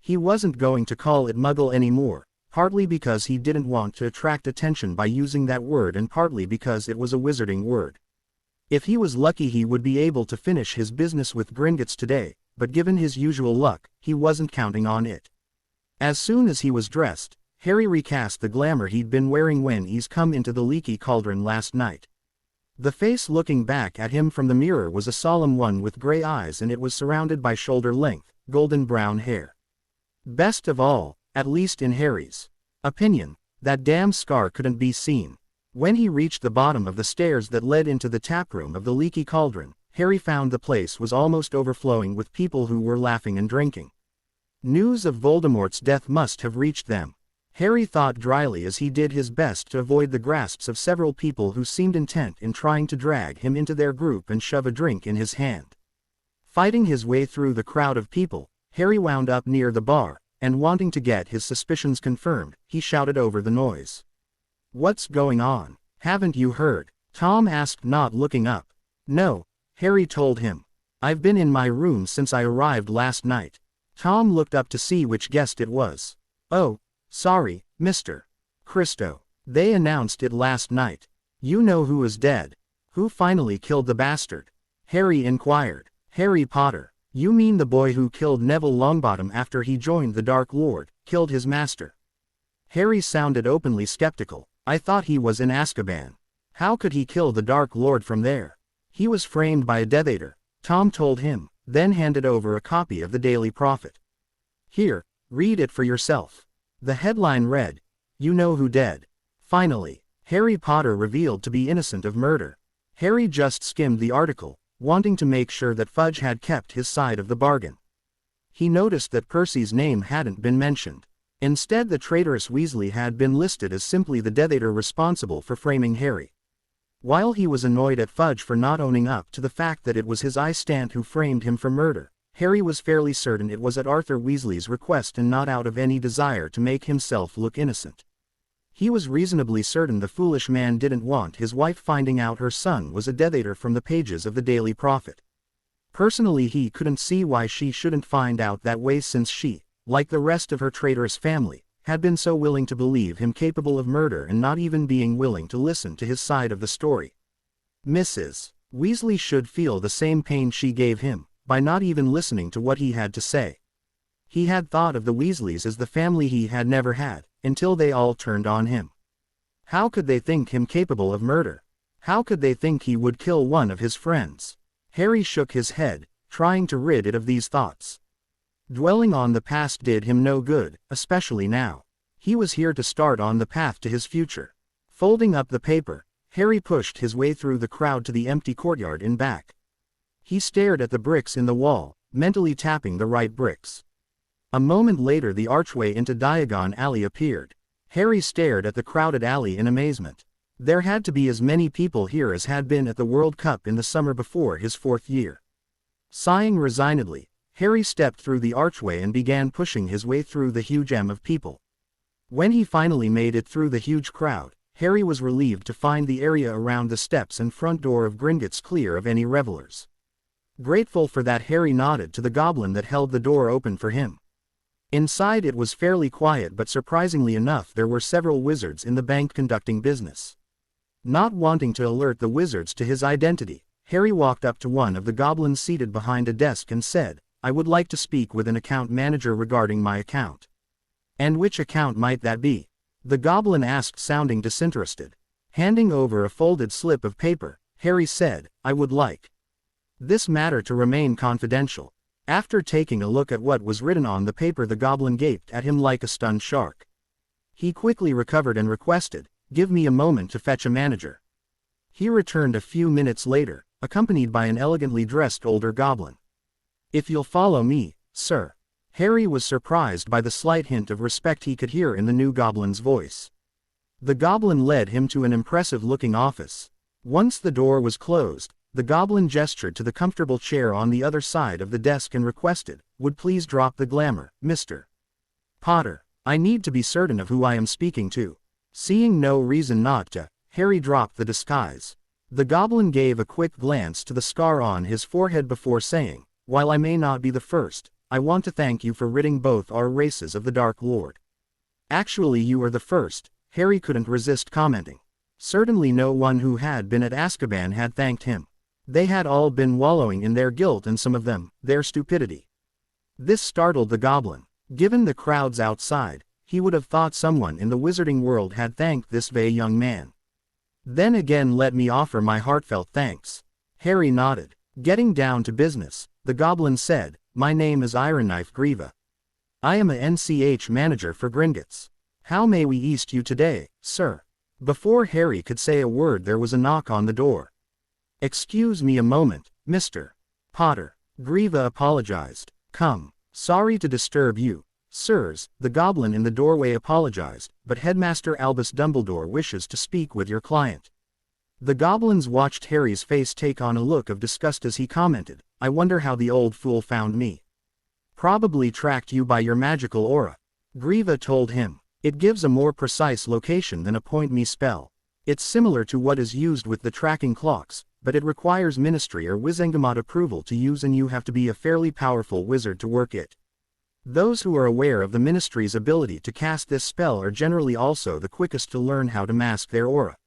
He wasn't going to call it Muggle anymore, partly because he didn't want to attract attention by using that word and partly because it was a wizarding word. If he was lucky he would be able to finish his business with Gringotts today, but given his usual luck, he wasn't counting on it. As soon as he was dressed, Harry recast the glamour he'd been wearing when he's come into the Leaky Cauldron last night. The face looking back at him from the mirror was a solemn one with gray eyes, and it was surrounded by shoulder-length, golden brown hair. Best of all, at least in Harry's opinion, that damn scar couldn't be seen. When he reached the bottom of the stairs that led into the taproom of the Leaky Cauldron, Harry found the place was almost overflowing with people who were laughing and drinking. News of Voldemort's death must have reached them. Harry thought dryly as he did his best to avoid the grasps of several people who seemed intent in trying to drag him into their group and shove a drink in his hand. Fighting his way through the crowd of people, Harry wound up near the bar, and wanting to get his suspicions confirmed, he shouted over the noise. "What's going on? Haven't you heard?" Tom asked, not looking up. "No," Harry told him. "I've been in my room since I arrived last night." Tom looked up to see which guest it was. "Oh, sorry, Mr. Cristo. They announced it last night." "You know who is dead? Who finally killed the bastard?" Harry inquired. "Harry Potter. You mean the boy who killed Neville Longbottom after he joined the Dark Lord, killed his master?" Harry sounded openly skeptical. "I thought he was in Azkaban. How could he kill the Dark Lord from there?" "He was framed by a Death Eater," Tom told him, then handed over a copy of the Daily Prophet. "Here, read it for yourself." The headline read, "You know who dead. Finally, Harry Potter revealed to be innocent of murder." Harry just skimmed the article, wanting to make sure that Fudge had kept his side of the bargain. He noticed that Percy's name hadn't been mentioned. Instead, the traitorous Weasley had been listed as simply the Death Eater responsible for framing Harry. While he was annoyed at Fudge for not owning up to the fact that it was his eye-stant who framed him for murder, Harry was fairly certain it was at Arthur Weasley's request and not out of any desire to make himself look innocent. He was reasonably certain the foolish man didn't want his wife finding out her son was a Death Eater from the pages of the Daily Prophet. Personally, he couldn't see why she shouldn't find out that way, since she, like the rest of her traitorous family, had been so willing to believe him capable of murder and not even being willing to listen to his side of the story. Mrs. Weasley should feel the same pain she gave him, by not even listening to what he had to say. He had thought of the Weasleys as the family he had never had, until they all turned on him. How could they think him capable of murder? How could they think he would kill one of his friends? Harry shook his head, trying to rid it of these thoughts. Dwelling on the past did him no good, especially now. He was here to start on the path to his future. Folding up the paper, Harry pushed his way through the crowd to the empty courtyard in back. He stared at the bricks in the wall, mentally tapping the right bricks. A moment later, the archway into Diagon Alley appeared. Harry stared at the crowded alley in amazement. There had to be as many people here as had been at the World Cup in the summer before his 4th year. Sighing resignedly, Harry stepped through the archway and began pushing his way through the huge M of people. When he finally made it through the huge crowd, Harry was relieved to find the area around the steps and front door of Gringotts clear of any revelers. Grateful for that, Harry nodded to the goblin that held the door open for him. Inside it was fairly quiet, but surprisingly enough there were several wizards in the bank conducting business. Not wanting to alert the wizards to his identity, Harry walked up to one of the goblins seated behind a desk and said, "I would like to speak with an account manager regarding my account." "And which account might that be?" the goblin asked, sounding disinterested. Handing over a folded slip of paper, Harry said, "I would like this matter to remain confidential." After taking a look at what was written on the paper, the goblin gaped at him like a stunned shark. He quickly recovered and requested, "Give me a moment to fetch a manager." He returned a few minutes later, accompanied by an elegantly dressed older goblin. "If you'll follow me, sir." Harry was surprised by the slight hint of respect he could hear in the new goblin's voice. The goblin led him to an impressive-looking office. Once the door was closed, the goblin gestured to the comfortable chair on the other side of the desk and requested, "Would please drop the glamour, Mr. Potter. I need to be certain of who I am speaking to." Seeing no reason not to, Harry dropped the disguise. The goblin gave a quick glance to the scar on his forehead before saying, "While I may not be the first, I want to thank you for ridding both our races of the Dark Lord." "Actually, you are the first," Harry couldn't resist commenting. Certainly no one who had been at Azkaban had thanked him. They had all been wallowing in their guilt, and some of them, their stupidity. This startled the goblin. Given the crowds outside, he would have thought someone in the wizarding world had thanked this vague young man. "Then again, let me offer my heartfelt thanks." Harry nodded. Getting down to business, the goblin said, "My name is Ironknife Grieva. I am a NCH manager for Gringotts. How may we assist you today, sir?" Before Harry could say a word, there was a knock on the door. "Excuse me a moment, Mr. Potter," Grieva apologized. "Come. Sorry to disturb you, sirs," the goblin in the doorway apologized, "but Headmaster Albus Dumbledore wishes to speak with your client." The goblins watched Harry's face take on a look of disgust as he commented, "I wonder how the old fool found me." "Probably tracked you by your magical aura," Grieva told him. "It gives a more precise location than a point me spell. It's similar to what is used with the tracking clocks, but it requires Ministry or Wizengamot approval to use, and you have to be a fairly powerful wizard to work it. Those who are aware of the Ministry's ability to cast this spell are generally also the quickest to learn how to mask their aura.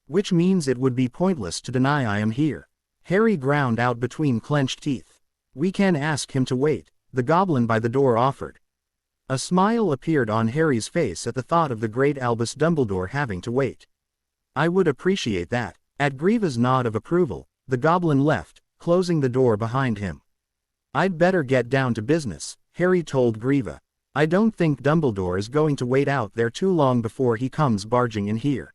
Which means it would be pointless to deny I am here." Harry ground out between clenched teeth. "We can ask him to wait," the goblin by the door offered. A smile appeared on Harry's face at the thought of the great Albus Dumbledore having to wait. "I would appreciate that." At Grieva's nod of approval, the goblin left, closing the door behind him. "I'd better get down to business," Harry told Grieva. "I don't think Dumbledore is going to wait out there too long before he comes barging in here.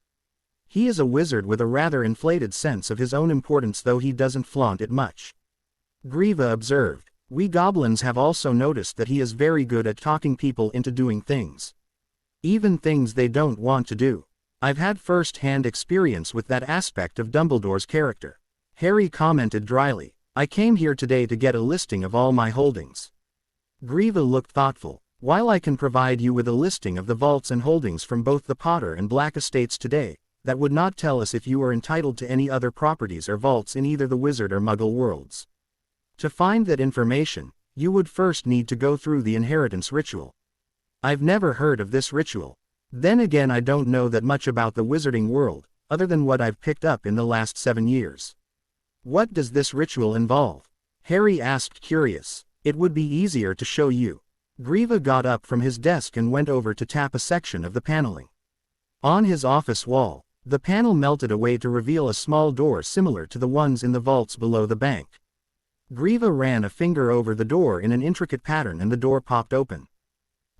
He is a wizard with a rather inflated sense of his own importance, though he doesn't flaunt it much." Grieva observed, "We goblins have also noticed that he is very good at talking people into doing things. Even things they don't want to do. I've had first-hand experience with that aspect of Dumbledore's character." Harry commented dryly, "I came here today to get a listing of all my holdings." Grieva looked thoughtful. "While I can provide you with a listing of the vaults and holdings from both the Potter and Black estates today, that would not tell us if you are entitled to any other properties or vaults in either the Wizard or Muggle worlds. To find that information, you would first need to go through the inheritance ritual." "I've never heard of this ritual. Then again, I don't know that much about the wizarding world, other than what I've picked up in the last 7 years. What does this ritual involve?" Harry asked, curious. "It would be easier to show you." Grieva got up from his desk and went over to tap a section of the paneling. On his office wall, the panel melted away to reveal a small door similar to the ones in the vaults below the bank. Grieva ran a finger over the door in an intricate pattern and the door popped open.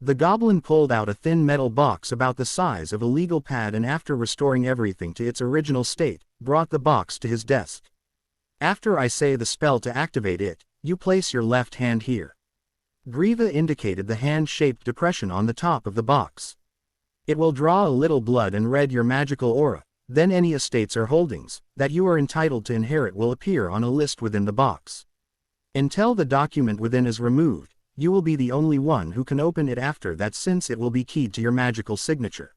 The goblin pulled out a thin metal box about the size of a legal pad and, after restoring everything to its original state, brought the box to his desk. "After I say the spell to activate it, you place your left hand here." Grieva indicated the hand-shaped depression on the top of the box. "It will draw a little blood and read your magical aura, then any estates or holdings that you are entitled to inherit will appear on a list within the box. Until the document within is removed, you will be the only one who can open it after that, since it will be keyed to your magical signature."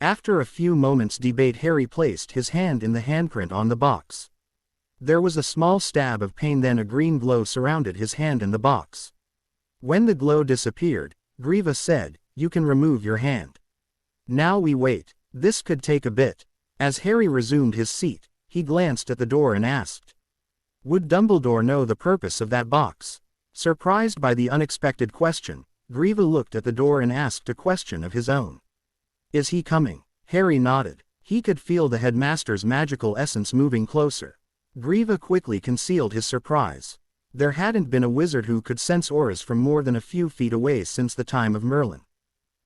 After a few moments' debate, Harry placed his hand in the handprint on the box. There was a small stab of pain, then a green glow surrounded his hand and the box. When the glow disappeared, Griva said, "You can remove your hand. Now we wait. This could take a bit." As Harry resumed his seat, he glanced at the door and asked, "Would Dumbledore know the purpose of that box?" Surprised by the unexpected question, Griva looked at the door and asked a question of his own. "Is he coming?" Harry nodded. He could feel the headmaster's magical essence moving closer. Griva quickly concealed his surprise. There hadn't been a wizard who could sense auras from more than a few feet away since the time of Merlin.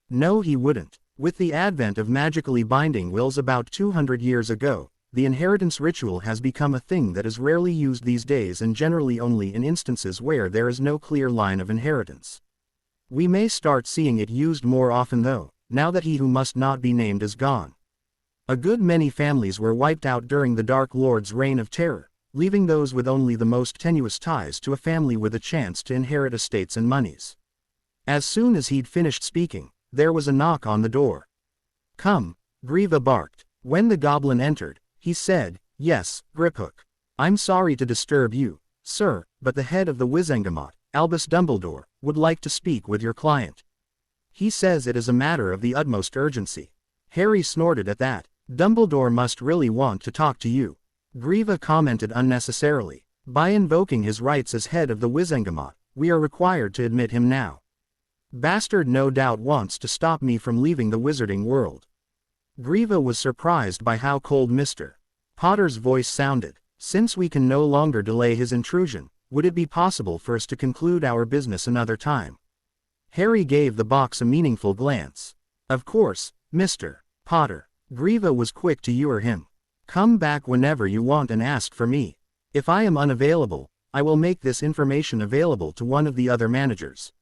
No, he wouldn't. With the advent of magically binding wills about 200 years ago, the inheritance ritual has become a thing that is rarely used these days and generally only in instances where there is no clear line of inheritance. We may start seeing it used more often though, now that he who must not be named is gone. A good many families were wiped out during the Dark Lord's reign of terror, leaving those with only the most tenuous ties to a family with a chance to inherit estates and monies. As soon as he'd finished speaking, there was a knock on the door. "Come," Griva barked. When the goblin entered, he said, "Yes, Griphook. I'm sorry to disturb you, sir, but the head of the Wizengamot, Albus Dumbledore, would like to speak with your client. He says it is a matter of the utmost urgency." Harry snorted at that. "Dumbledore must really want to talk to you," Griva commented unnecessarily. "By invoking his rights as head of the Wizengamot, we are required to admit him now. Bastard no doubt wants to stop me from leaving the wizarding world." Griva was surprised by how cold Mr. Potter's voice sounded. "Since we can no longer delay his intrusion, would it be possible for us to conclude our business another time?" Harry gave the box a meaningful glance. "Of course, Mr. Potter." Griva was quick to lure him. "Come back whenever you want and ask for me. If I am unavailable, I will make this information available to one of the other managers.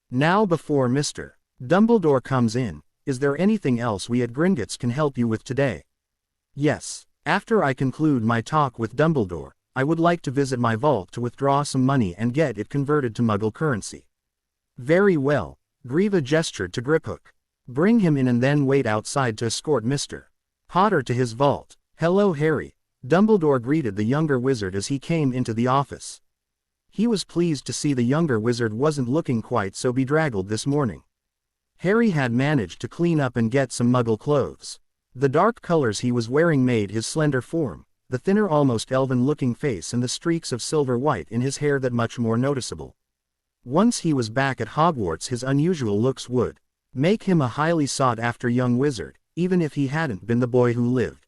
Now before Mr. Dumbledore comes in, is there anything else we at Gringotts can help you with today?" "Yes. After I conclude my talk with Dumbledore, I would like to visit my vault to withdraw some money and get it converted to Muggle currency." "Very well." Griva gestured to Griphook. "Bring him in and then wait outside to escort Mr. Potter to his vault." "Hello, Harry," Dumbledore greeted the younger wizard as he came into the office. He was pleased to see the younger wizard wasn't looking quite so bedraggled this morning. Harry had managed to clean up and get some Muggle clothes. The dark colors he was wearing made his slender form, the thinner almost elven-looking face and the streaks of silver white in his hair that much more noticeable. Once he was back at Hogwarts, his unusual looks would make him a highly sought-after young wizard, even if he hadn't been the boy who lived.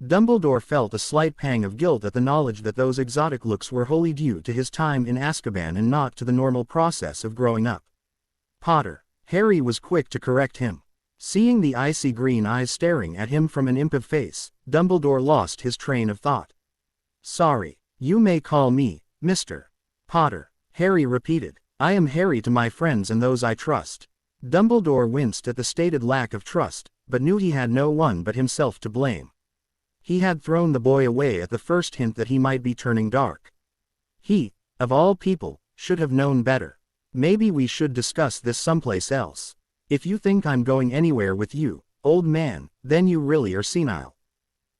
Dumbledore felt a slight pang of guilt at the knowledge that those exotic looks were wholly due to his time in Azkaban and not to the normal process of growing up. "Potter." Harry was quick to correct him. Seeing the icy green eyes staring at him from an impish face, Dumbledore lost his train of thought. "Sorry. You may call me Mr. Potter," Harry repeated. "I am Harry to my friends and those I trust." Dumbledore winced at the stated lack of trust, but knew he had no one but himself to blame. He had thrown the boy away at the first hint that he might be turning dark. He, of all people, should have known better. "Maybe we should discuss this someplace else. If you think I'm going anywhere with you, old man, then you really are senile,"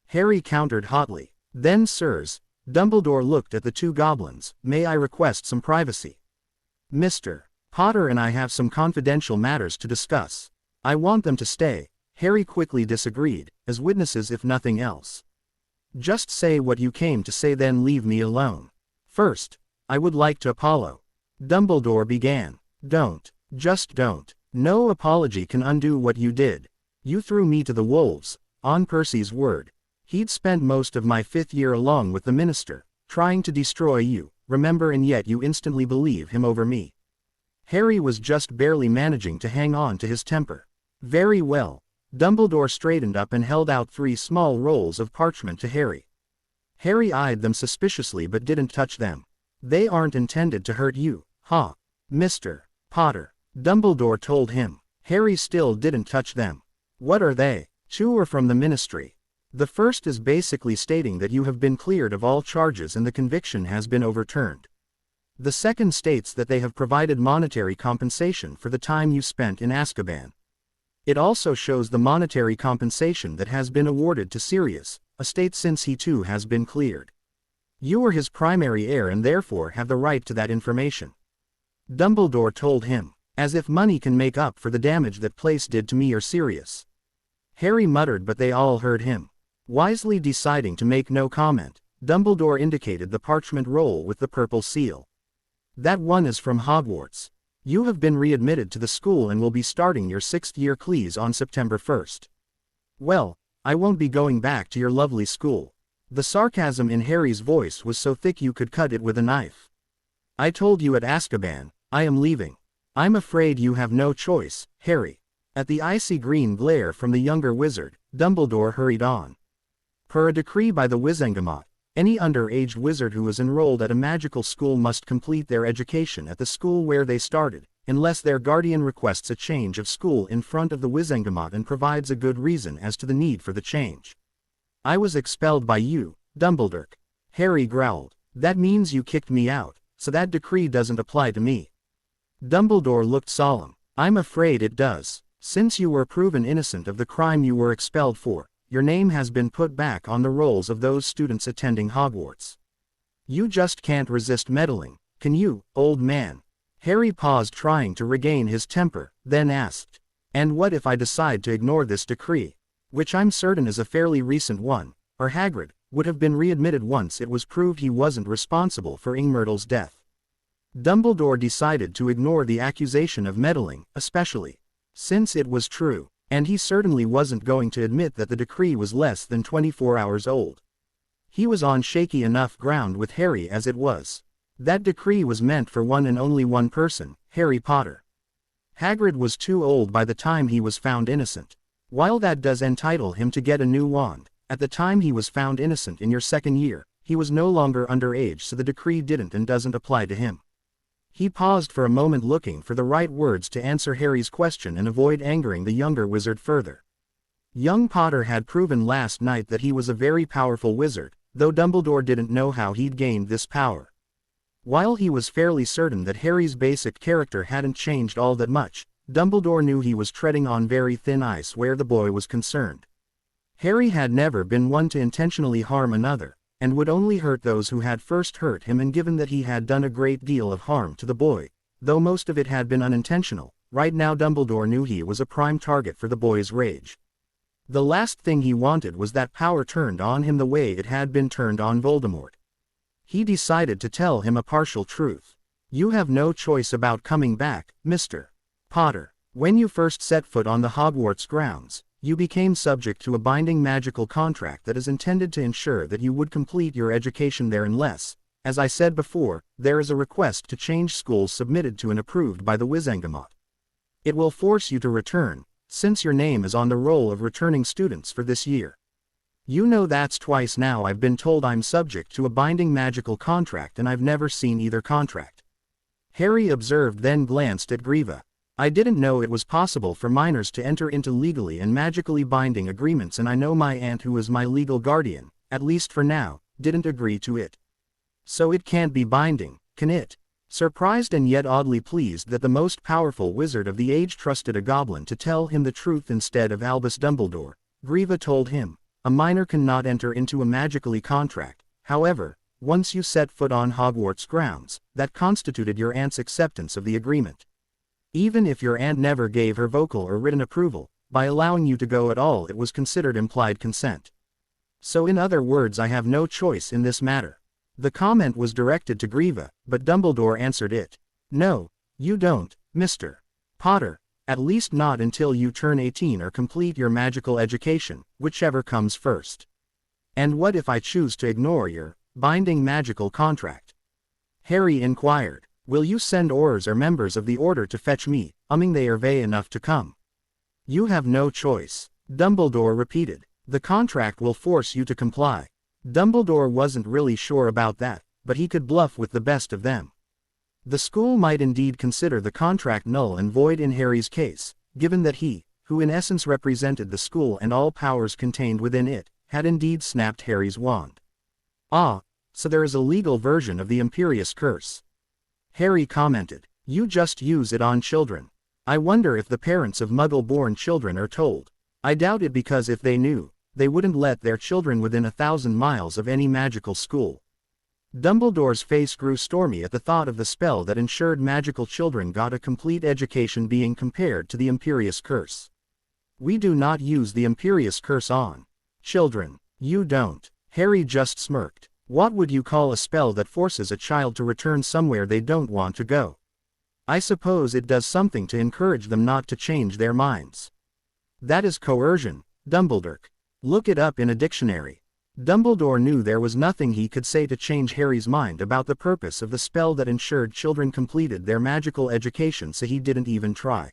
Harry countered hotly. "Then sirs," Dumbledore looked at the two goblins, "may I request some privacy? Mr. Potter and I have some confidential matters to discuss." "I want them to stay," Harry quickly disagreed, "as witnesses if nothing else. Just say what you came to say, then leave me alone." "First, I would like to apologize," Dumbledore began. Just don't. No apology can undo what you did. You threw me to the wolves, on Percy's word. He'd spent most of my 5th year along with the minister, trying to destroy you, remember, and yet you instantly believe him over me." Harry was just barely managing to hang on to his temper. "Very well." Dumbledore straightened up and held out 3 small rolls of parchment to Harry. Harry eyed them suspiciously but didn't touch them. "They aren't intended to hurt you, huh, Mr. Potter?" Dumbledore told him. Harry still didn't touch them. "What are they?" "2 are from the ministry. The first is basically stating that you have been cleared of all charges and the conviction has been overturned. The second states that they have provided monetary compensation for the time you spent in Azkaban. It also shows the monetary compensation that has been awarded to Sirius, a state since he too has been cleared. You are his primary heir and therefore have the right to that information," Dumbledore told him. As if money can make up for the damage that place did to me or Sirius. Harry muttered, but they all heard him. Wisely deciding to make no comment, Dumbledore indicated the parchment roll with the purple seal. That one is from Hogwarts. You have been readmitted to the school and will be starting your 6th year class on September 1st. Well, I won't be going back to your lovely school. The sarcasm in Harry's voice was so thick you could cut it with a knife. I told you at Azkaban, I am leaving. I'm afraid you have no choice, Harry. At the icy green glare from the younger wizard, Dumbledore hurried on. Per a decree by the Wizengamot, any underage wizard who is enrolled at a magical school must complete their education at the school where they started, unless their guardian requests a change of school in front of the Wizengamot and provides a good reason as to the need for the change. I was expelled by you, Dumbledore. Harry growled. That means you kicked me out, so that decree doesn't apply to me. Dumbledore looked solemn. I'm afraid it does. Since you were proven innocent of the crime you were expelled for, your name has been put back on the rolls of those students attending Hogwarts. You just can't resist meddling, can you, old man? Harry paused, trying to regain his temper, then asked, and what if I decide to ignore this decree, which I'm certain is a fairly recent one, or Hagrid would have been readmitted once it was proved he wasn't responsible for Ingmyrtle's death. Dumbledore decided to ignore the accusation of meddling, especially since it was true, and he certainly wasn't going to admit that the decree was less than 24 hours old. He was on shaky enough ground with Harry as it was. That decree was meant for one and only one person, Harry Potter. Hagrid was too old by the time he was found innocent. While that does entitle him to get a new wand, at the time he was found innocent in your 2nd year, he was no longer underage, so the decree didn't and doesn't apply to him. He paused for a moment, looking for the right words to answer Harry's question and avoid angering the younger wizard further. Young Potter had proven last night that he was a very powerful wizard, though Dumbledore didn't know how he'd gained this power. While he was fairly certain that Harry's basic character hadn't changed all that much, Dumbledore knew he was treading on very thin ice where the boy was concerned. Harry had never been one to intentionally harm another, and would only hurt those who had first hurt him, and given that he had done a great deal of harm to the boy, though most of it had been unintentional, right now Dumbledore knew he was a prime target for the boy's rage. The last thing he wanted was that power turned on him the way it had been turned on Voldemort. He decided to tell him a partial truth. You have no choice about coming back, Mr. Potter. When you first set foot on the Hogwarts grounds, you became subject to a binding magical contract that is intended to ensure that you would complete your education there unless, as I said before, there is a request to change schools submitted to and approved by the Wizengamot. It will force you to return, since your name is on the roll of returning students for this year. You know that's twice now I've been told I'm subject to a binding magical contract, and I've never seen either contract. Harry observed, then glanced at Griva. I didn't know it was possible for minors to enter into legally and magically binding agreements, and I know my aunt, who is my legal guardian, at least for now, didn't agree to it. So it can't be binding, can it? Surprised and yet oddly pleased that the most powerful wizard of the age trusted a goblin to tell him the truth instead of Albus Dumbledore, Griva told him, a minor cannot enter into a magically contract. However, once you set foot on Hogwarts grounds, that constituted your aunt's acceptance of the agreement. Even if your aunt never gave her vocal or written approval, by allowing you to go at all it was considered implied consent. So in other words, I have no choice in this matter. The comment was directed to Griva, but Dumbledore answered it. No, you don't, Mr. Potter, at least not until you turn 18 or complete your magical education, whichever comes first. And what if I choose to ignore your binding magical contract? Harry inquired. Will you send Aurors or members of the Order to fetch me, they are vague enough to come? You have no choice, Dumbledore repeated. The contract will force you to comply. Dumbledore wasn't really sure about that, but he could bluff with the best of them. The school might indeed consider the contract null and void in Harry's case, given that he, who in essence represented the school and all powers contained within it, had indeed snapped Harry's wand. Ah, so there is a legal version of the Imperious Curse. Harry commented. You just use it on children. I wonder if the parents of Muggle-born children are told. I doubt it, because if they knew, they wouldn't let their children within 1,000 miles of any magical school. Dumbledore's face grew stormy at the thought of the spell that ensured magical children got a complete education being compared to the Imperious Curse. We do not use the Imperious Curse on children. You don't. Harry just smirked. What would you call a spell that forces a child to return somewhere they don't want to go? I suppose it does something to encourage them not to change their minds. That is coercion, Dumbledore. Look it up in a dictionary. Dumbledore knew there was nothing he could say to change Harry's mind about the purpose of the spell that ensured children completed their magical education, so he didn't even try.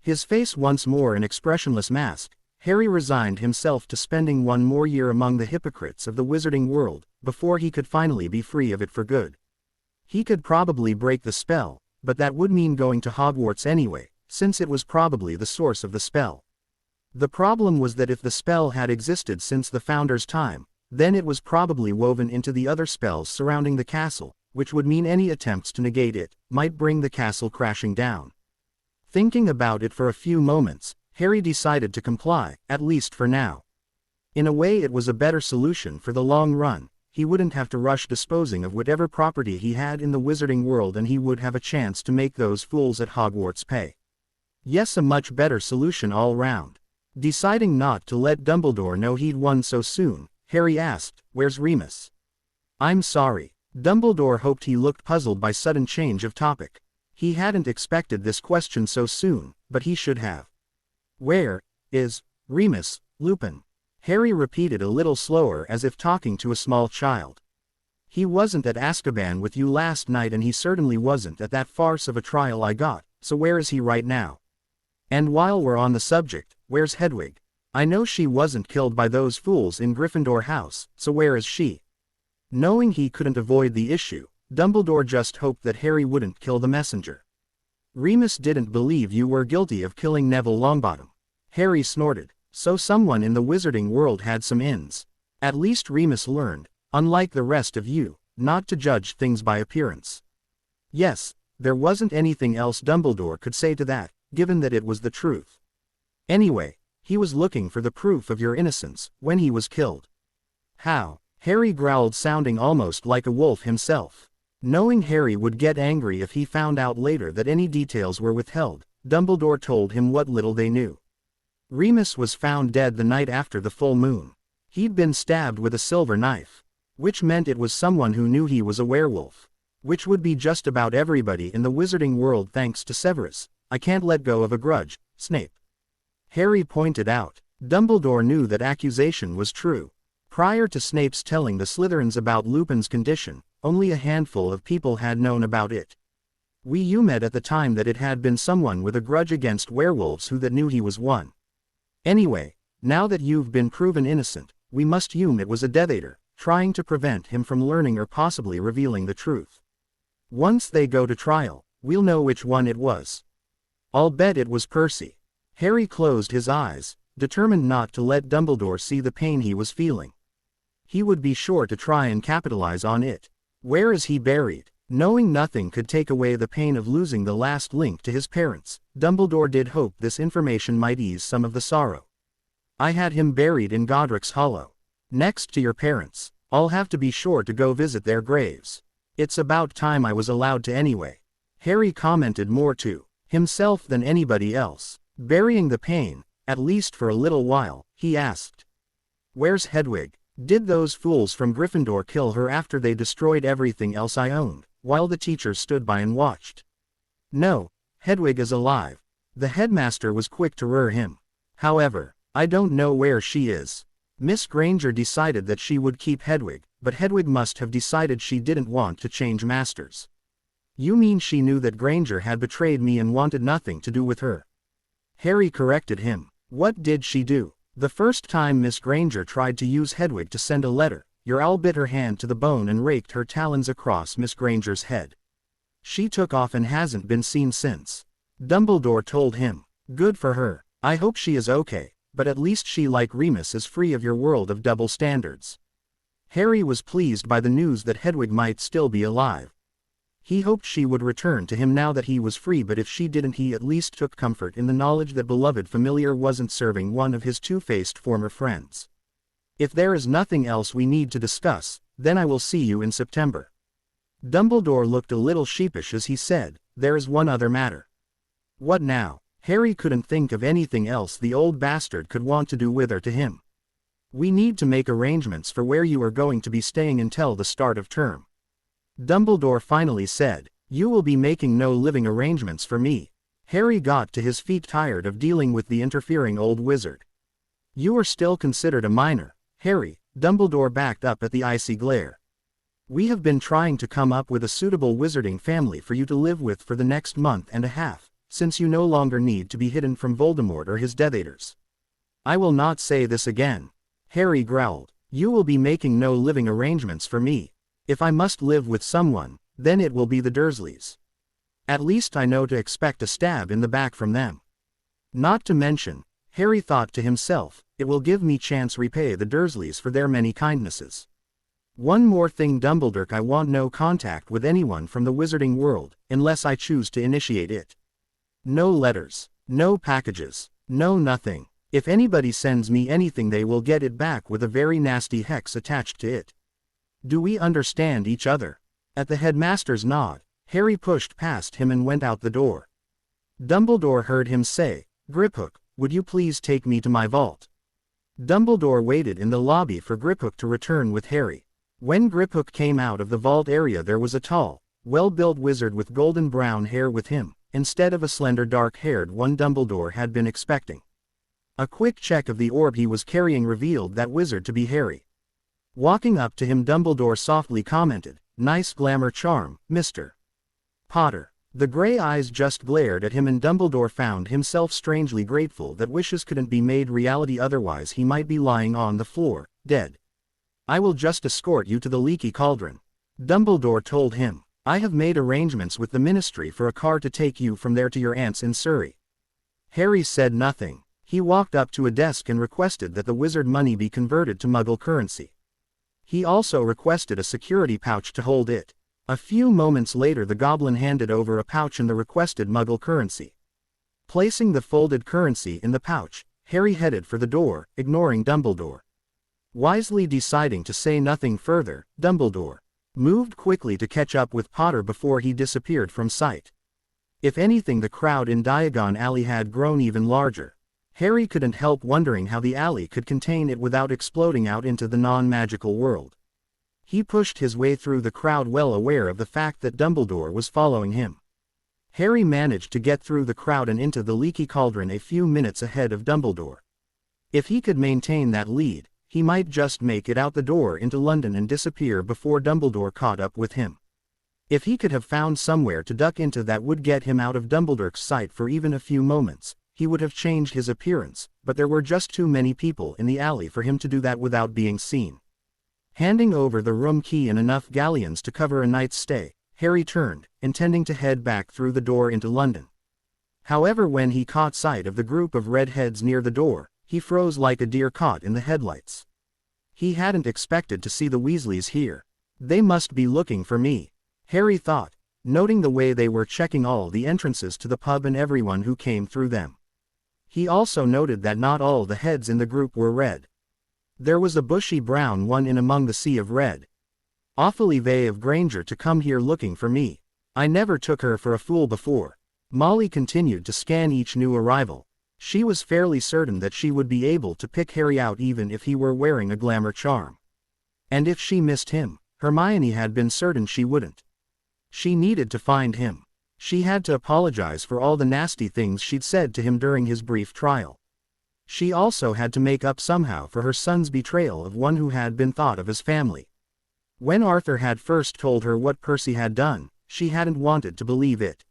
His face once more an expressionless mask, Harry resigned himself to spending one more year among the hypocrites of the wizarding world, before he could finally be free of it for good. He could probably break the spell, but that would mean going to Hogwarts anyway, since it was probably the source of the spell. The problem was that if the spell had existed since the Founder's time, then it was probably woven into the other spells surrounding the castle, which would mean any attempts to negate it might bring the castle crashing down. Thinking about it for a few moments, Harry decided to comply, at least for now. In a way it was a better solution for the long run. He wouldn't have to rush disposing of whatever property he had in the wizarding world, and he would have a chance to make those fools at Hogwarts pay. Yes, a much better solution all round. Deciding not to let Dumbledore know he'd won so soon, Harry asked, "Where's Remus?" "I'm sorry." Dumbledore hoped he looked puzzled by sudden change of topic. He hadn't expected this question so soon, but he should have. "Where is Remus Lupin?" Harry repeated a little slower, as if talking to a small child. "He wasn't at Azkaban with you last night, and he certainly wasn't at that farce of a trial I got, so where is he right now? And while we're on the subject, where's Hedwig? I know she wasn't killed by those fools in Gryffindor House, so where is she?" Knowing he couldn't avoid the issue, Dumbledore just hoped that Harry wouldn't kill the messenger. "Remus didn't believe you were guilty of killing Neville Longbottom." Harry snorted. So someone in the wizarding world had some ins. At least Remus learned, unlike the rest of you, not to judge things by appearance. Yes, there wasn't anything else Dumbledore could say to that, given that it was the truth. Anyway, he was looking for the proof of your innocence when he was killed. "How?" Harry growled, sounding almost like a wolf himself. Knowing Harry would get angry if he found out later that any details were withheld, Dumbledore told him what little they knew. Remus was found dead the night after the full moon. He'd been stabbed with a silver knife. Which meant it was someone who knew he was a werewolf. Which would be just about everybody in the wizarding world, thanks to Severus. "I can't let go of a grudge, Snape," Harry pointed out. Dumbledore knew that accusation was true. Prior to Snape's telling the Slytherins about Lupin's condition, only a handful of people had known about it. We assumed at the time that it had been someone with a grudge against werewolves who that knew he was one. Anyway, now that you've been proven innocent, we must assume it was a Death Eater, trying to prevent him from learning or possibly revealing the truth. Once they go to trial, we'll know which one it was. I'll bet it was Percy. Harry closed his eyes, determined not to let Dumbledore see the pain he was feeling. He would be sure to try and capitalize on it. Where is he buried? Knowing nothing could take away the pain of losing the last link to his parents, Dumbledore did hope this information might ease some of the sorrow. "I had him buried in Godric's Hollow. Next to your parents. I'll have to be sure to go visit their graves. It's about time I was allowed to anyway." Harry commented more to himself than anybody else. Burying the pain, at least for a little while, he asked. "Where's Hedwig? Did those fools from Gryffindor kill her after they destroyed everything else I owned?" While the teachers stood by and watched. "No, Hedwig is alive." The headmaster was quick to rear him. "However, I don't know where she is. Miss Granger decided that she would keep Hedwig, but Hedwig must have decided she didn't want to change masters." "You mean she knew that Granger had betrayed me and wanted nothing to do with her?" Harry corrected him. "What did she do? The first time Miss Granger tried to use Hedwig to send a letter, your owl bit her hand to the bone and raked her talons across Miss Granger's head. She took off and hasn't been seen since." Dumbledore told him. "Good for her. I hope she is okay, but at least she, like Remus, is free of your world of double standards." Harry was pleased by the news that Hedwig might still be alive. He hoped she would return to him now that he was free, but if she didn't, he at least took comfort in the knowledge that beloved familiar wasn't serving one of his two-faced former friends. "If there is nothing else we need to discuss, then I will see you in September. Dumbledore looked a little sheepish as he said, there is one other matter. What now? Harry couldn't think of anything else the old bastard could want to do with or to him. We need to make arrangements for where you are going to be staying until the start of term. Dumbledore finally said, you will be making no living arrangements for me. Harry got to his feet, tired of dealing with the interfering old wizard. You are still considered a minor, Harry. Dumbledore backed up at the icy glare. We have been trying to come up with a suitable wizarding family for you to live with for the next month and a half, since you no longer need to be hidden from Voldemort or his Death Eaters. I will not say this again. Harry growled. You will be making no living arrangements for me. If I must live with someone, then it will be the Dursleys. At least I know to expect a stab in the back from them. Not to mention, Harry thought to himself, it will give me chance repay the Dursleys for their many kindnesses. One more thing, Dumbledore, I want no contact with anyone from the wizarding world, unless I choose to initiate it. No letters, no packages, no nothing. If anybody sends me anything, they will get it back with a very nasty hex attached to it. Do we understand each other? At the headmaster's nod, Harry pushed past him and went out the door. Dumbledore heard him say, Griphook, would you please take me to my vault? Dumbledore waited in the lobby for Griphook to return with Harry. When Griphook came out of the vault area, there was a tall, well-built wizard with golden brown hair with him, instead of a slender dark-haired one Dumbledore had been expecting. A quick check of the orb he was carrying revealed that wizard to be Harry. Walking up to him, Dumbledore softly commented, nice glamour charm, Mr. Potter. The gray eyes just glared at him, and Dumbledore found himself strangely grateful that wishes couldn't be made reality, otherwise he might be lying on the floor, dead. I will just escort you to the Leaky Cauldron. Dumbledore told him. I have made arrangements with the Ministry for a car to take you from there to your aunt's in Surrey. Harry said nothing. He walked up to a desk and requested that the wizard money be converted to Muggle currency. He also requested a security pouch to hold it. A few moments later, the goblin handed over a pouch and the requested Muggle currency. Placing the folded currency in the pouch, Harry headed for the door, ignoring Dumbledore. Wisely deciding to say nothing further, Dumbledore moved quickly to catch up with Potter before he disappeared from sight. If anything, the crowd in Diagon Alley had grown even larger. Harry couldn't help wondering how the alley could contain it without exploding out into the non-magical world. He pushed his way through the crowd, well aware of the fact that Dumbledore was following him. Harry managed to get through the crowd and into the Leaky Cauldron a few minutes ahead of Dumbledore. If he could maintain that lead, he might just make it out the door into London and disappear before Dumbledore caught up with him. If he could have found somewhere to duck into that would get him out of Dumbledore's sight for even a few moments, he would have changed his appearance, but there were just too many people in the alley for him to do that without being seen. Handing over the room key and enough galleons to cover a night's stay, Harry turned, intending to head back through the door into London. However, when he caught sight of the group of redheads near the door, he froze like a deer caught in the headlights. He hadn't expected to see the Weasleys here. They must be looking for me, Harry thought, noting the way they were checking all the entrances to the pub and everyone who came through them. He also noted that not all the heads in the group were red. There was a bushy brown one in among the sea of red. Awfully vae of Granger to come here looking for me. I never took her for a fool before. Molly continued to scan each new arrival. She was fairly certain that she would be able to pick Harry out even if he were wearing a glamour charm. And if she missed him, Hermione had been certain she wouldn't. She needed to find him. She had to apologize for all the nasty things she'd said to him during his brief trial. She also had to make up somehow for her son's betrayal of one who had been thought of as family. When Arthur had first told her what Percy had done, she hadn't wanted to believe it.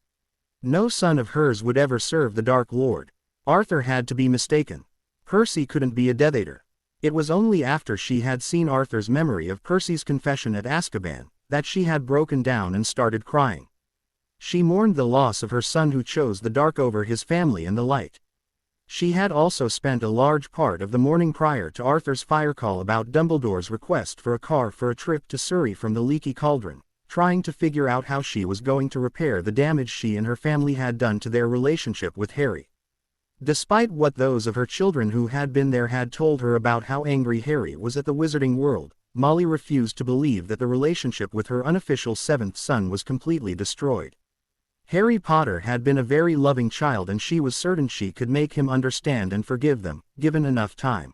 No son of hers would ever serve the Dark Lord. Arthur had to be mistaken. Percy couldn't be a Death Eater. It was only after she had seen Arthur's memory of Percy's confession at Azkaban that she had broken down and started crying. She mourned the loss of her son who chose the dark over his family and the light. She had also spent a large part of the morning prior to Arthur's fire call about Dumbledore's request for a car for a trip to Surrey from the Leaky Cauldron, trying to figure out how she was going to repair the damage she and her family had done to their relationship with Harry. Despite what those of her children who had been there had told her about how angry Harry was at the Wizarding World, Molly refused to believe that the relationship with her unofficial seventh son was completely destroyed. Harry Potter had been a very loving child and she was certain she could make him understand and forgive them, given enough time.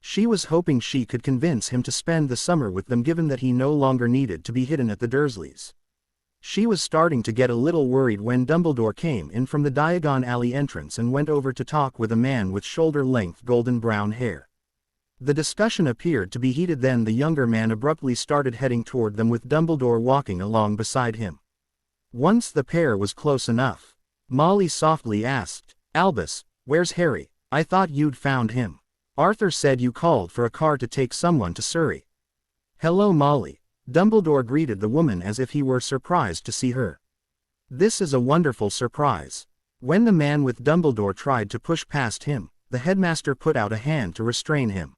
She was hoping she could convince him to spend the summer with them given that he no longer needed to be hidden at the Dursleys. She was starting to get a little worried when Dumbledore came in from the Diagon Alley entrance and went over to talk with a man with shoulder-length golden brown hair. The discussion appeared to be heated. Then the younger man abruptly started heading toward them with Dumbledore walking along beside him. Once the pair was close enough, Molly softly asked, "Albus, where's Harry? I thought you'd found him. Arthur said you called for a car to take someone to Surrey." "Hello, Molly." Dumbledore greeted the woman as if he were surprised to see her. "This is a wonderful surprise." When the man with Dumbledore tried to push past him, the headmaster put out a hand to restrain him.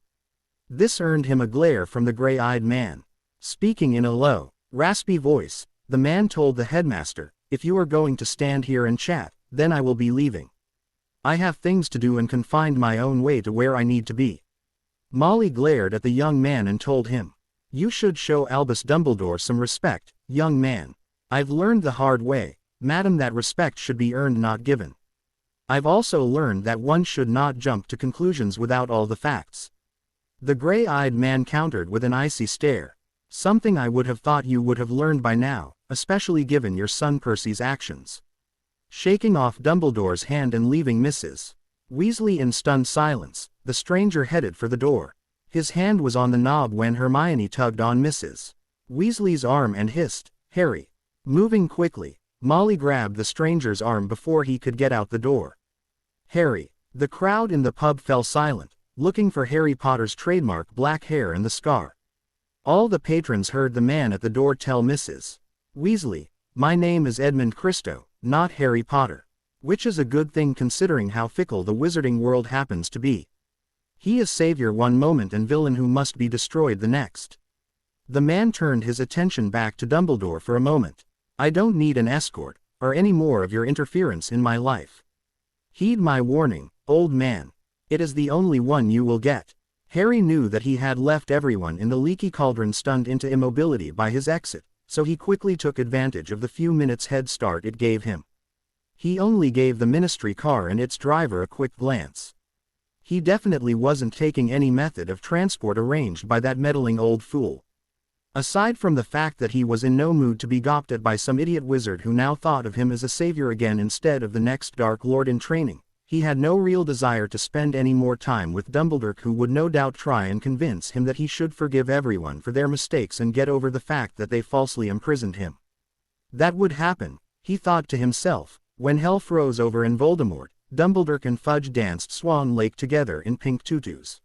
This earned him a glare from the gray-eyed man. Speaking in a low, raspy voice, the man told the headmaster, "If you are going to stand here and chat, then I will be leaving. I have things to do and can find my own way to where I need to be." Molly glared at the young man and told him, "You should show Albus Dumbledore some respect, young man. I've learned the hard way, madam, that respect should be earned, not given. I've also learned that one should not jump to conclusions without all the facts." The gray-eyed man countered with an icy stare. "Something I would have thought you would have learned by now, especially given your son Percy's actions." Shaking off Dumbledore's hand and leaving Mrs. Weasley in stunned silence, the stranger headed for the door. His hand was on the knob when Hermione tugged on Mrs. Weasley's arm and hissed, "Harry." Moving quickly, Molly grabbed the stranger's arm before he could get out the door. "Harry." The crowd in the pub fell silent, looking for Harry Potter's trademark black hair and the scar. All the patrons heard the man at the door tell Mrs. Weasley, "My name is Edmund Cristo, not Harry Potter." Which is a good thing considering how fickle the wizarding world happens to be. He is savior one moment and villain who must be destroyed the next. The man turned his attention back to Dumbledore for a moment. "I don't need an escort, or any more of your interference in my life. Heed my warning, old man. It is the only one you will get." Harry knew that he had left everyone in the Leaky Cauldron stunned into immobility by his exit, so he quickly took advantage of the few minutes head start it gave him. He only gave the ministry car and its driver a quick glance. He definitely wasn't taking any method of transport arranged by that meddling old fool. Aside from the fact that he was in no mood to be gawped at by some idiot wizard who now thought of him as a savior again instead of the next Dark Lord in training, he had no real desire to spend any more time with Dumbledore, who would no doubt try and convince him that he should forgive everyone for their mistakes and get over the fact that they falsely imprisoned him. That would happen, he thought to himself, when hell froze over and Voldemort, Dumbledore and Fudge danced Swan Lake together in pink tutus.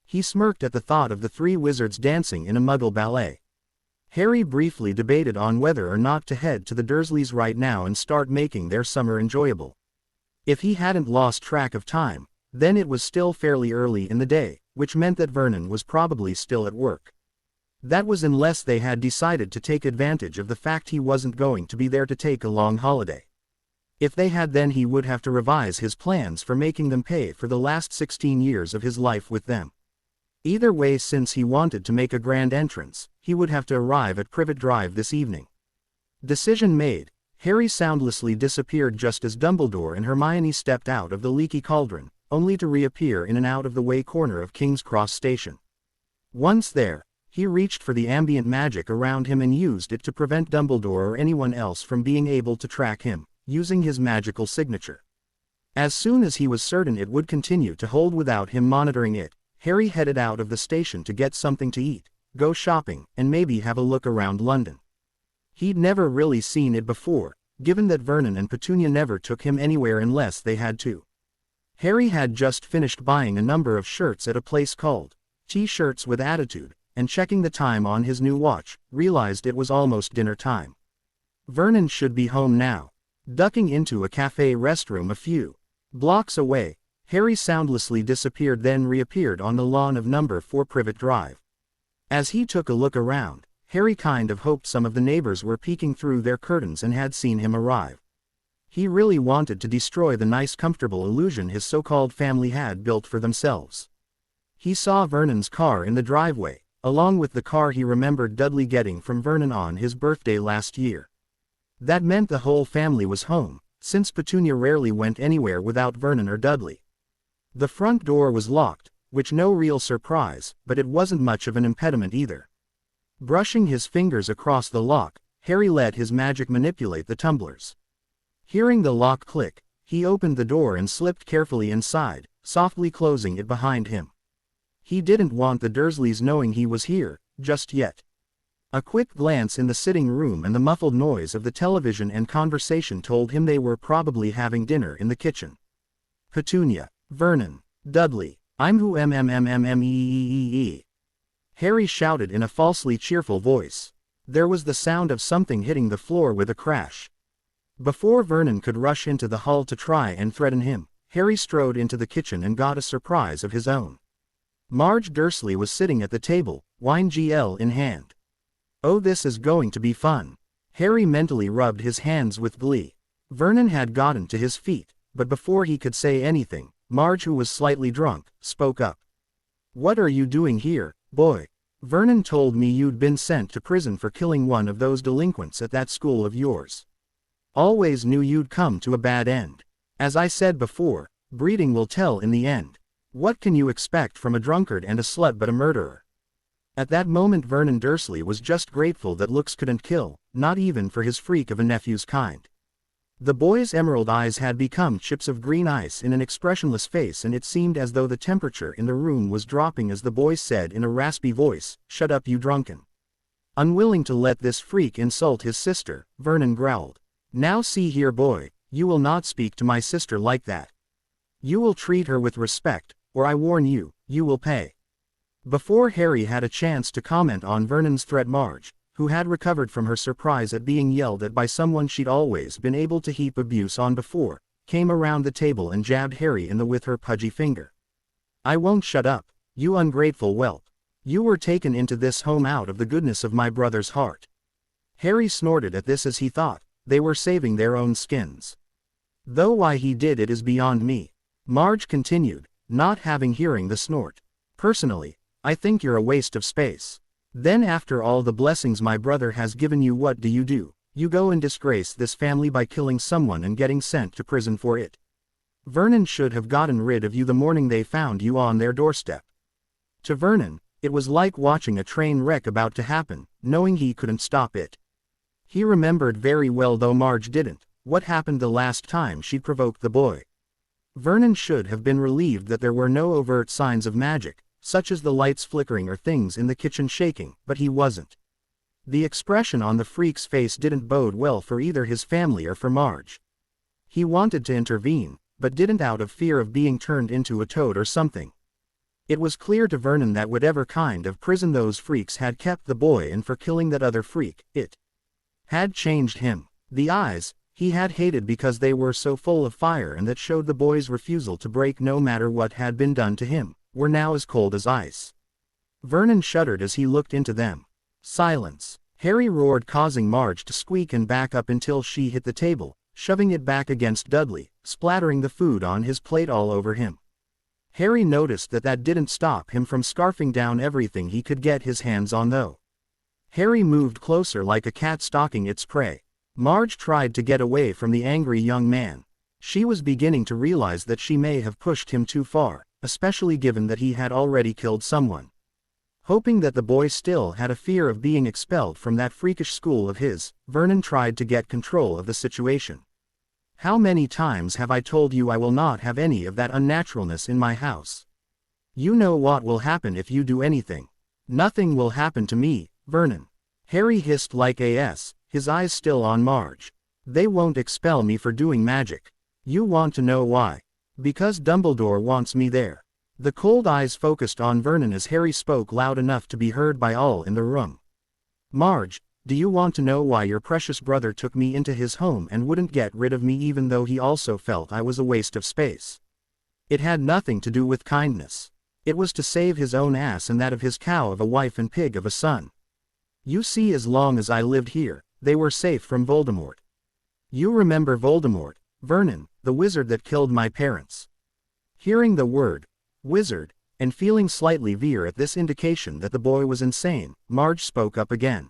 He smirked at the thought of the three wizards dancing in a Muggle ballet. Harry briefly debated on whether or not to head to the Dursleys right now and start making their summer enjoyable. If he hadn't lost track of time, then it was still fairly early in the day, which meant that Vernon was probably still at work. That was unless they had decided to take advantage of the fact he wasn't going to be there to take a long holiday. If they had, then he would have to revise his plans for making them pay for the last 16 years of his life with them. Either way, since he wanted to make a grand entrance, he would have to arrive at Privet Drive this evening. Decision made, Harry soundlessly disappeared just as Dumbledore and Hermione stepped out of the Leaky Cauldron, only to reappear in an out-of-the-way corner of King's Cross Station. Once there, he reached for the ambient magic around him and used it to prevent Dumbledore or anyone else from being able to track him, using his magical signature. As soon as he was certain it would continue to hold without him monitoring it, Harry headed out of the station to get something to eat, go shopping, and maybe have a look around London. He'd never really seen it before, given that Vernon and Petunia never took him anywhere unless they had to. Harry had just finished buying a number of shirts at a place called T-Shirts with Attitude, and checking the time on his new watch, realized it was almost dinner time. Vernon should be home now. Ducking into a cafe restroom a few blocks away, Harry soundlessly disappeared, then reappeared on the lawn of number 4 Privet Drive. As he took a look around, Harry kind of hoped some of the neighbors were peeking through their curtains and had seen him arrive. He really wanted to destroy the nice comfortable illusion his so-called family had built for themselves. He saw Vernon's car in the driveway, along with the car he remembered Dudley getting from Vernon on his birthday last year. That meant the whole family was home, since Petunia rarely went anywhere without Vernon or Dudley. The front door was locked, which no real surprise, but it wasn't much of an impediment either. Brushing his fingers across the lock, Harry let his magic manipulate the tumblers. Hearing the lock click, he opened the door and slipped carefully inside, softly closing it behind him. He didn't want the Dursleys knowing he was here, just yet. A quick glance in the sitting room and the muffled noise of the television and conversation told him they were probably having dinner in the kitchen. Petunia, Vernon, Dudley, I'm who mmmmmmee. Harry shouted in a falsely cheerful voice. There was the sound of something hitting the floor with a crash. Before Vernon could rush into the hall to try and threaten him, Harry strode into the kitchen and got a surprise of his own. Marge Dursley was sitting at the table, wine GL in hand. Oh, this is going to be fun. Harry mentally rubbed his hands with glee. Vernon had gotten to his feet, but before he could say anything, Marge, who was slightly drunk, spoke up. What are you doing here, boy? Vernon told me you'd been sent to prison for killing one of those delinquents at that school of yours. Always knew you'd come to a bad end. As I said before, breeding will tell in the end. What can you expect from a drunkard and a slut but a murderer? At that moment Vernon Dursley was just grateful that looks couldn't kill, not even for his freak of a nephew's kind. The boy's emerald eyes had become chips of green ice in an expressionless face, and it seemed as though the temperature in the room was dropping as the boy said in a raspy voice, "Shut up, you drunken." Unwilling to let this freak insult his sister, Vernon growled. Now see here, boy, you will not speak to my sister like that. You will treat her with respect, or I warn you, you will pay. Before Harry had a chance to comment on Vernon's threat, Marge, who had recovered from her surprise at being yelled at by someone she'd always been able to heap abuse on before, came around the table and jabbed Harry in the with her pudgy finger. I won't shut up, you ungrateful whelp. You were taken into this home out of the goodness of my brother's heart. Harry snorted at this as he thought, they were saving their own skins. Though why he did it is beyond me. Marge continued, not having hearing the snort. Personally, I think you're a waste of space. Then after all the blessings my brother has given you, what do? You go and disgrace this family by killing someone and getting sent to prison for it. Vernon should have gotten rid of you the morning they found you on their doorstep. To Vernon, it was like watching a train wreck about to happen, knowing he couldn't stop it. He remembered very well, though Marge didn't, what happened the last time she provoked the boy. Vernon should have been relieved that there were no overt signs of magic, such as the lights flickering or things in the kitchen shaking, but he wasn't. The expression on the freak's face didn't bode well for either his family or for Marge. He wanted to intervene, but didn't out of fear of being turned into a toad or something. It was clear to Vernon that whatever kind of prison those freaks had kept the boy in for killing that other freak, it had changed him. The eyes he had hated because they were so full of fire and that showed the boy's refusal to break no matter what had been done to him, were now as cold as ice. Vernon shuddered as he looked into them. Silence, Harry roared, causing Marge to squeak and back up until she hit the table, shoving it back against Dudley, splattering the food on his plate all over him. Harry noticed that didn't stop him from scarfing down everything he could get his hands on, though. Harry moved closer like a cat stalking its prey. Marge tried to get away from the angry young man. She was beginning to realize that she may have pushed him too far, especially given that he had already killed someone. Hoping that the boy still had a fear of being expelled from that freakish school of his, Vernon tried to get control of the situation. How many times have I told you I will not have any of that unnaturalness in my house? You know what will happen if you do anything. Nothing will happen to me, Vernon. Harry hissed like his eyes still on Marge. They won't expel me for doing magic. You want to know why? Because Dumbledore wants me there. The cold eyes focused on Vernon as Harry spoke loud enough to be heard by all in the room. Marge, do you want to know why your precious brother took me into his home and wouldn't get rid of me even though he also felt I was a waste of space? It had nothing to do with kindness. It was to save his own ass and that of his cow of a wife and pig of a son. You see, as long as I lived here, they were safe from Voldemort. You remember Voldemort, Vernon, the wizard that killed my parents. Hearing the word wizard and feeling slightly veer at this indication that the boy was insane, Marge spoke up again.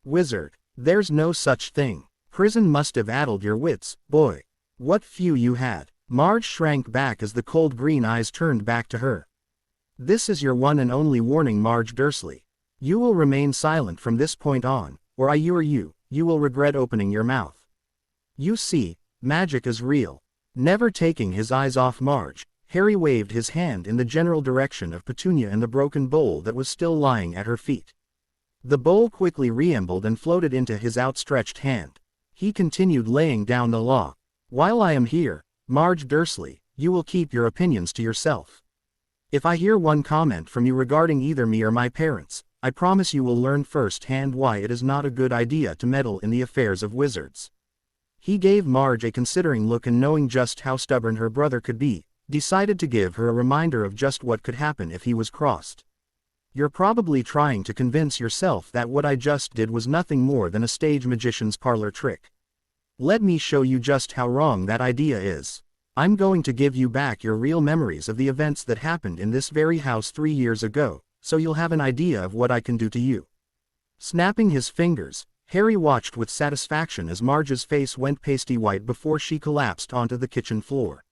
Wizard, there's no such thing. Prison must have addled your wits, boy. What few you had. Marge shrank back as the cold green eyes turned back to her. This is your one and only warning, Marge Dursley. You will remain silent from this point on, or you will regret opening your mouth. You see, magic is real. Never taking his eyes off Marge, Harry waved his hand in the general direction of Petunia and the broken bowl that was still lying at her feet. The bowl quickly reambled and floated into his outstretched hand. He continued laying down the law. While I am here, Marge Dursley, you will keep your opinions to yourself. If I hear one comment from you regarding either me or my parents, I promise you will learn firsthand why it is not a good idea to meddle in the affairs of wizards. He gave Marge a considering look and, knowing just how stubborn her brother could be, decided to give her a reminder of just what could happen if he was crossed. You're probably trying to convince yourself that what I just did was nothing more than a stage magician's parlor trick. Let me show you just how wrong that idea is. I'm going to give you back your real memories of the events that happened in this very house 3 years ago, so you'll have an idea of what I can do to you. Snapping his fingers, Harry watched with satisfaction as Marge's face went pasty white before she collapsed onto the kitchen floor.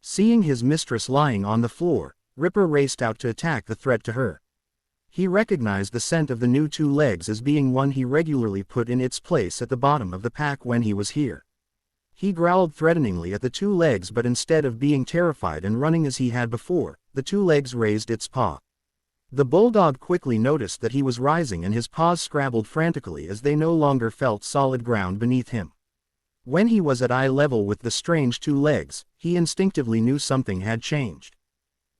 Seeing his mistress lying on the floor, Ripper raced out to attack the threat to her. He recognized the scent of the new 2 legs as being one he regularly put in its place at the bottom of the pack when he was here. He growled threateningly at the 2 legs, but instead of being terrified and running as he had before, the 2 legs raised its paw. The bulldog quickly noticed that he was rising and his paws scrabbled frantically as they no longer felt solid ground beneath him. When he was at eye level with the strange 2 legs, he instinctively knew something had changed.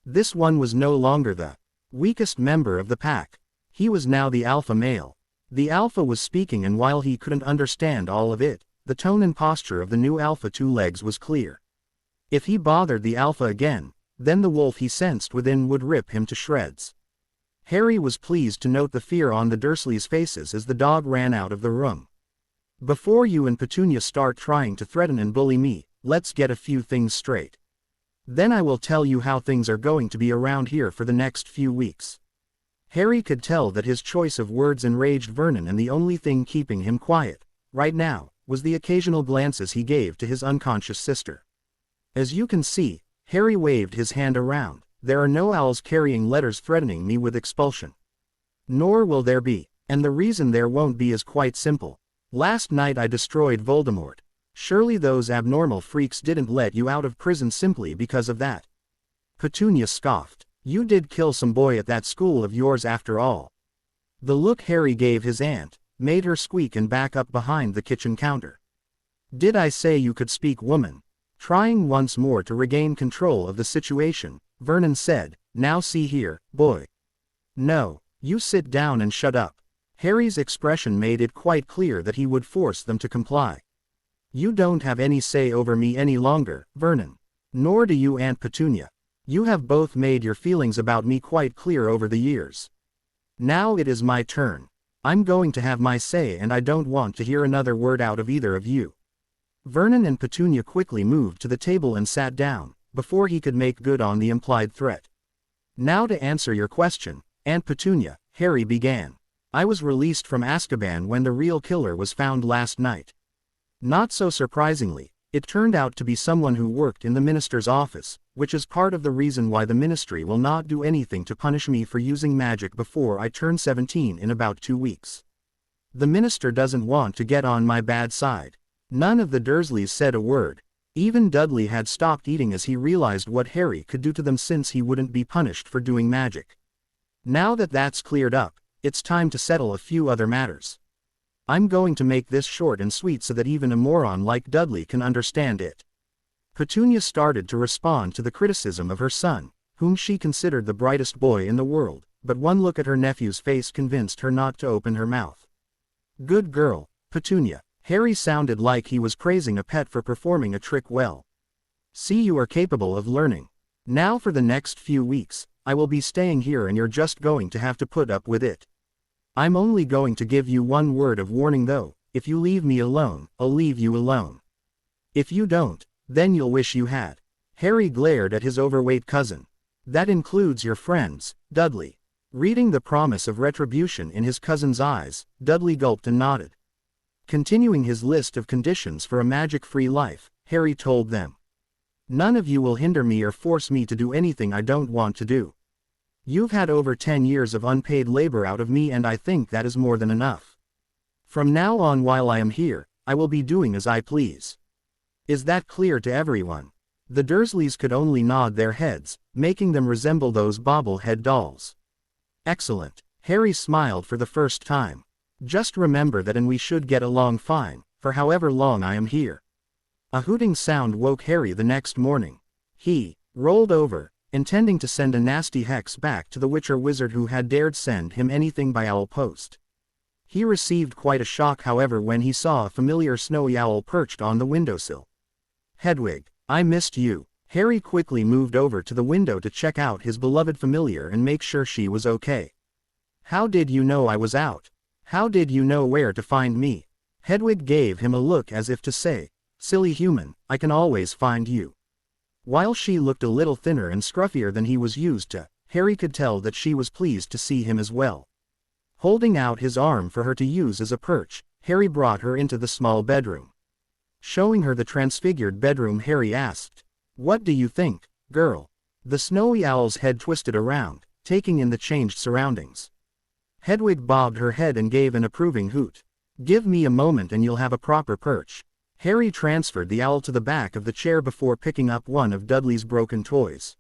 This one was no longer the weakest member of the pack. He was now the alpha male. The alpha was speaking, and while he couldn't understand all of it, the tone and posture of the new alpha 2 legs was clear. If he bothered the alpha again, then the wolf he sensed within would rip him to shreds. Harry was pleased to note the fear on the Dursleys' faces as the dog ran out of the room. Before you and Petunia start trying to threaten and bully me, let's get a few things straight. Then I will tell you how things are going to be around here for the next few weeks. Harry could tell that his choice of words enraged Vernon, and the only thing keeping him quiet, right now, was the occasional glances he gave to his unconscious sister. As you can see, Harry waved his hand around, there are no owls carrying letters threatening me with expulsion. Nor will there be, and the reason there won't be is quite simple. Last night I destroyed Voldemort. Surely those abnormal freaks didn't let you out of prison simply because of that. Petunia scoffed. You did kill some boy at that school of yours after all. The look Harry gave his aunt made her squeak and back up behind the kitchen counter. Did I say you could speak, woman? Trying once more to regain control of the situation, Vernon said, now see here, boy. No, you sit down and shut up. Harry's expression made it quite clear that he would force them to comply. You don't have any say over me any longer, Vernon. Nor do you, Aunt Petunia. You have both made your feelings about me quite clear over the years. Now it is my turn. I'm going to have my say, and I don't want to hear another word out of either of you. Vernon and Petunia quickly moved to the table and sat down, before he could make good on the implied threat. Now to answer your question, Aunt Petunia, Harry began. I was released from Azkaban when the real killer was found last night. Not so surprisingly, it turned out to be someone who worked in the minister's office, which is part of the reason why the ministry will not do anything to punish me for using magic before I turn 17 in about 2 weeks. The minister doesn't want to get on my bad side. None of the Dursleys said a word. Even Dudley had stopped eating as he realized what Harry could do to them since he wouldn't be punished for doing magic. Now that that's cleared up, it's time to settle a few other matters. I'm going to make this short and sweet so that even a moron like Dudley can understand it. Petunia started to respond to the criticism of her son, whom she considered the brightest boy in the world, but one look at her nephew's face convinced her not to open her mouth. Good girl, Petunia. Harry sounded like he was praising a pet for performing a trick well. See, you are capable of learning. Now for the next few weeks, I will be staying here and you're just going to have to put up with it. I'm only going to give you one word of warning though, if you leave me alone, I'll leave you alone. If you don't, then you'll wish you had. Harry glared at his overweight cousin. That includes your friends, Dudley. Reading the promise of retribution in his cousin's eyes, Dudley gulped and nodded. Continuing his list of conditions for a magic-free life, Harry told them. None of you will hinder me or force me to do anything I don't want to do. You've had over 10 years of unpaid labor out of me, and I think that is more than enough. From now on, while I am here, I will be doing as I please. Is that clear to everyone? The Dursleys could only nod their heads, making them resemble those bobblehead dolls. Excellent. Harry smiled for the first time. Just remember that, and we should get along fine, for however long I am here. A hooting sound woke Harry the next morning. He rolled over, intending to send a nasty hex back to the Witcher wizard who had dared send him anything by owl post. He received quite a shock, however, when he saw a familiar snowy owl perched on the windowsill. Hedwig, I missed you. Harry quickly moved over to the window to check out his beloved familiar and make sure she was okay. How did you know I was out? How did you know where to find me? Hedwig gave him a look as if to say, silly human, I can always find you. While she looked a little thinner and scruffier than he was used to, Harry could tell that she was pleased to see him as well. Holding out his arm for her to use as a perch, Harry brought her into the small bedroom. Showing her the transfigured bedroom, Harry asked, What do you think, girl? The snowy owl's head twisted around, taking in the changed surroundings. Hedwig bobbed her head and gave an approving hoot. Give me a moment and you'll have a proper perch. Harry transferred the owl to the back of the chair before picking up one of Dudley's broken toys.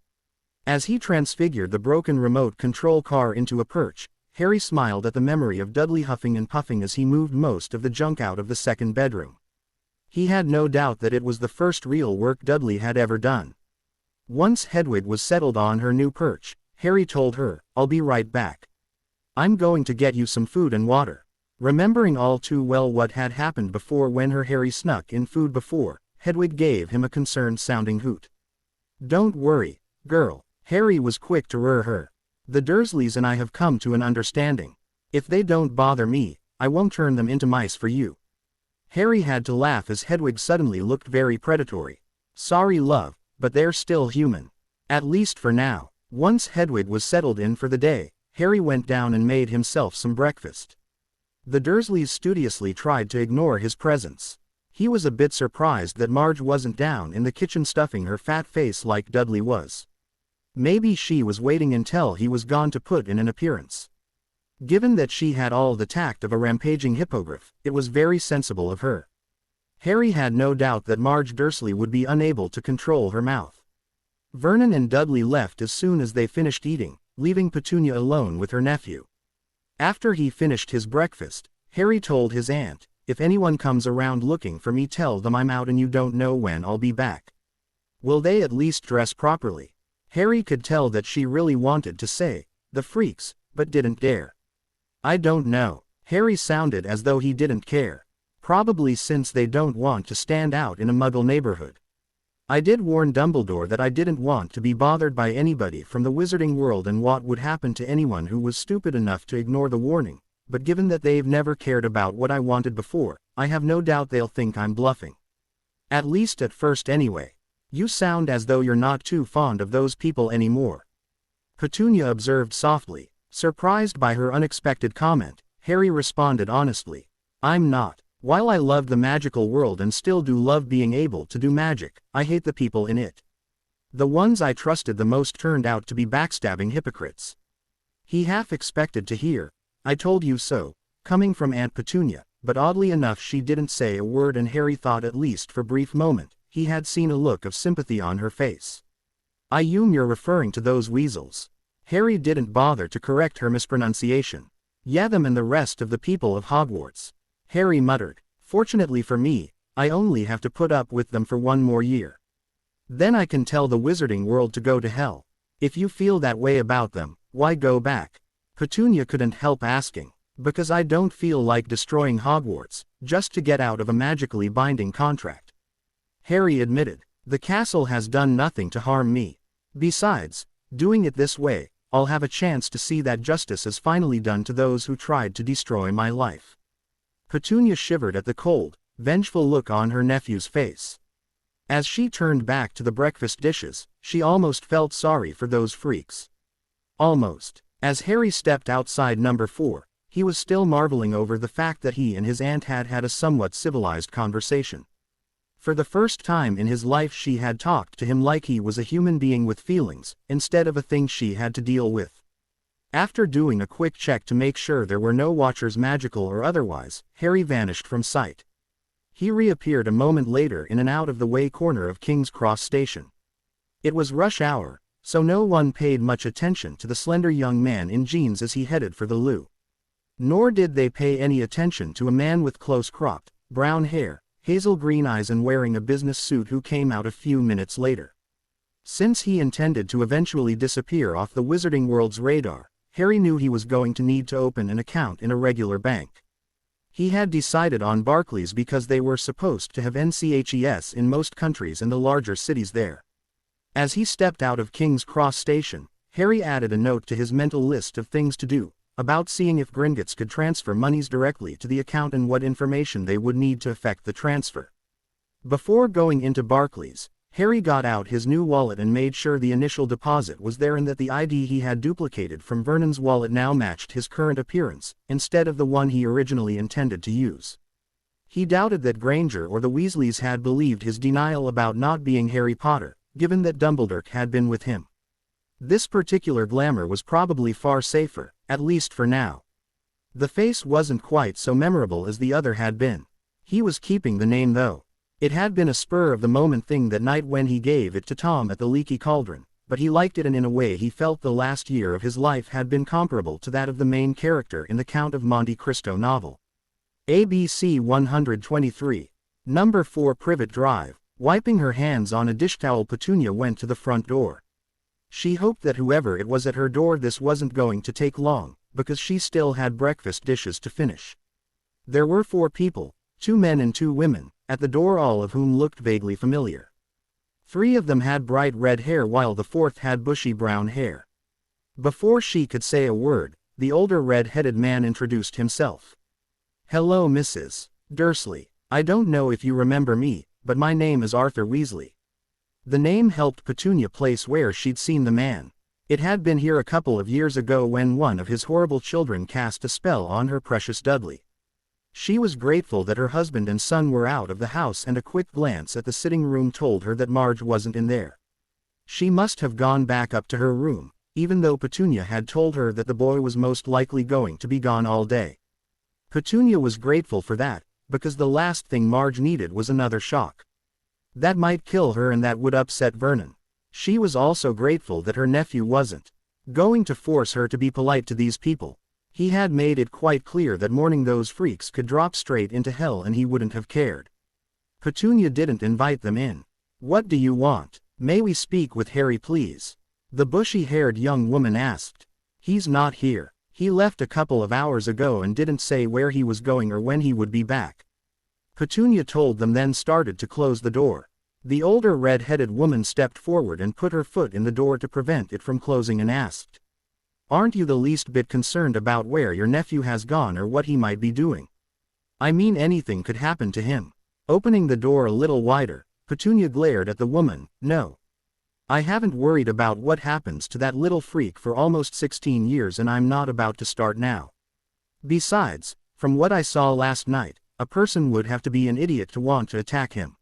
As he transfigured the broken remote control car into a perch, Harry smiled at the memory of Dudley huffing and puffing as he moved most of the junk out of the second bedroom. He had no doubt that it was the first real work Dudley had ever done. Once Hedwig was settled on her new perch, Harry told her, I'll be right back. I'm going to get you some food and water. Remembering all too well what had happened before when Harry snuck in food before, Hedwig gave him a concerned-sounding hoot. Don't worry, girl. Harry was quick to rear her. The Dursleys and I have come to an understanding. If they don't bother me, I won't turn them into mice for you. Harry had to laugh as Hedwig suddenly looked very predatory. Sorry, love, but they're still human. At least for now. Once Hedwig was settled in for the day, Harry went down and made himself some breakfast. The Dursleys studiously tried to ignore his presence. He was a bit surprised that Marge wasn't down in the kitchen stuffing her fat face like Dudley was. Maybe she was waiting until he was gone to put in an appearance. Given that she had all the tact of a rampaging hippogriff, it was very sensible of her. Harry had no doubt that Marge Dursley would be unable to control her mouth. Vernon and Dudley left as soon as they finished eating, leaving Petunia alone with her nephew. After he finished his breakfast, Harry told his aunt, If anyone comes around looking for me, tell them I'm out and you don't know when I'll be back. Will they at least dress properly? Harry could tell that she really wanted to say, the freaks, but didn't dare. I don't know. Harry sounded as though he didn't care. Probably since they don't want to stand out in a Muggle neighborhood. I did warn Dumbledore that I didn't want to be bothered by anybody from the wizarding world and what would happen to anyone who was stupid enough to ignore the warning, but given that they've never cared about what I wanted before, I have no doubt they'll think I'm bluffing. At least at first anyway. You sound as though you're not too fond of those people anymore. Petunia observed softly. Surprised by her unexpected comment, Harry responded honestly. I'm not. While I love the magical world and still do love being able to do magic, I hate the people in it. The ones I trusted the most turned out to be backstabbing hypocrites. He half expected to hear, I told you so, coming from Aunt Petunia, but oddly enough she didn't say a word, and Harry thought, at least for a brief moment, he had seen a look of sympathy on her face. I assume you're referring to those weasels. Harry didn't bother to correct her mispronunciation. Yeah, them and the rest of the people of Hogwarts. Harry muttered. Fortunately for me, I only have to put up with them for 1 more year. Then I can tell the wizarding world to go to hell. If you feel that way about them, why go back? Petunia couldn't help asking. Because I don't feel like destroying Hogwarts, just to get out of a magically binding contract. Harry admitted. The castle has done nothing to harm me. Besides, doing it this way, I'll have a chance to see that justice is finally done to those who tried to destroy my life. Petunia shivered at the cold, vengeful look on her nephew's face. As she turned back to the breakfast dishes, she almost felt sorry for those freaks. Almost. As Harry stepped outside number 4, he was still marveling over the fact that he and his aunt had had a somewhat civilized conversation. For the first time in his life she had talked to him like he was a human being with feelings, instead of a thing she had to deal with. After doing a quick check to make sure there were no watchers, magical or otherwise, Harry vanished from sight. He reappeared a moment later in an out-of-the-way corner of King's Cross Station. It was rush hour, so no one paid much attention to the slender young man in jeans as he headed for the loo. Nor did they pay any attention to a man with close-cropped, brown hair, hazel green eyes and wearing a business suit who came out a few minutes later. Since he intended to eventually disappear off the Wizarding World's radar, Harry knew he was going to need to open an account in a regular bank. He had decided on Barclays because they were supposed to have NCHES in most countries and the larger cities there. As he stepped out of King's Cross Station, Harry added a note to his mental list of things to do, about seeing if Gringotts could transfer monies directly to the account and what information they would need to effect the transfer. Before going into Barclays, Harry got out his new wallet and made sure the initial deposit was there and that the ID he had duplicated from Vernon's wallet now matched his current appearance, instead of the one he originally intended to use. He doubted that Granger or the Weasleys had believed his denial about not being Harry Potter, given that Dumbledore had been with him. This particular glamour was probably far safer, at least for now. The face wasn't quite so memorable as the other had been. He was keeping the name though. It had been a spur-of-the-moment thing that night when he gave it to Tom at the Leaky Cauldron, but he liked it and in a way he felt the last year of his life had been comparable to that of the main character in the Count of Monte Cristo novel. ABC 123. Number 4 Privet Drive. Wiping her hands on a dish towel, Petunia went to the front door. She hoped that whoever it was at her door this wasn't going to take long, because she still had breakfast dishes to finish. There were 4 people, 2 men and 2 women, at the door, all of whom looked vaguely familiar. 3 of them had bright red hair while the 4th had bushy brown hair. Before she could say a word, the older red-headed man introduced himself. "Hello, Mrs. Dursley. I don't know if you remember me, but my name is Arthur Weasley." The name helped Petunia place where she'd seen the man. It had been here a couple of years ago when one of his horrible children cast a spell on her precious Dudley. She was grateful that her husband and son were out of the house, and a quick glance at the sitting room told her that Marge wasn't in there. She must have gone back up to her room, even though Petunia had told her that the boy was most likely going to be gone all day. Petunia was grateful for that, because the last thing Marge needed was another shock. That might kill her and that would upset Vernon. She was also grateful that her nephew wasn't going to force her to be polite to these people. He had made it quite clear that mourning those freaks could drop straight into hell and he wouldn't have cared. Petunia didn't invite them in. "What do you want? May we speak with Harry, please?" the bushy-haired young woman asked. "He's not here. He left a couple of hours ago and didn't say where he was going or when he would be back." Petunia told them, then started to close the door. The older red-headed woman stepped forward and put her foot in the door to prevent it from closing and asked, "Aren't you the least bit concerned about where your nephew has gone or what he might be doing? I mean, anything could happen to him." Opening the door a little wider, Petunia glared at the woman. "No. I haven't worried about what happens to that little freak for almost 16 years and I'm not about to start now. Besides, from what I saw last night, a person would have to be an idiot to want to attack him.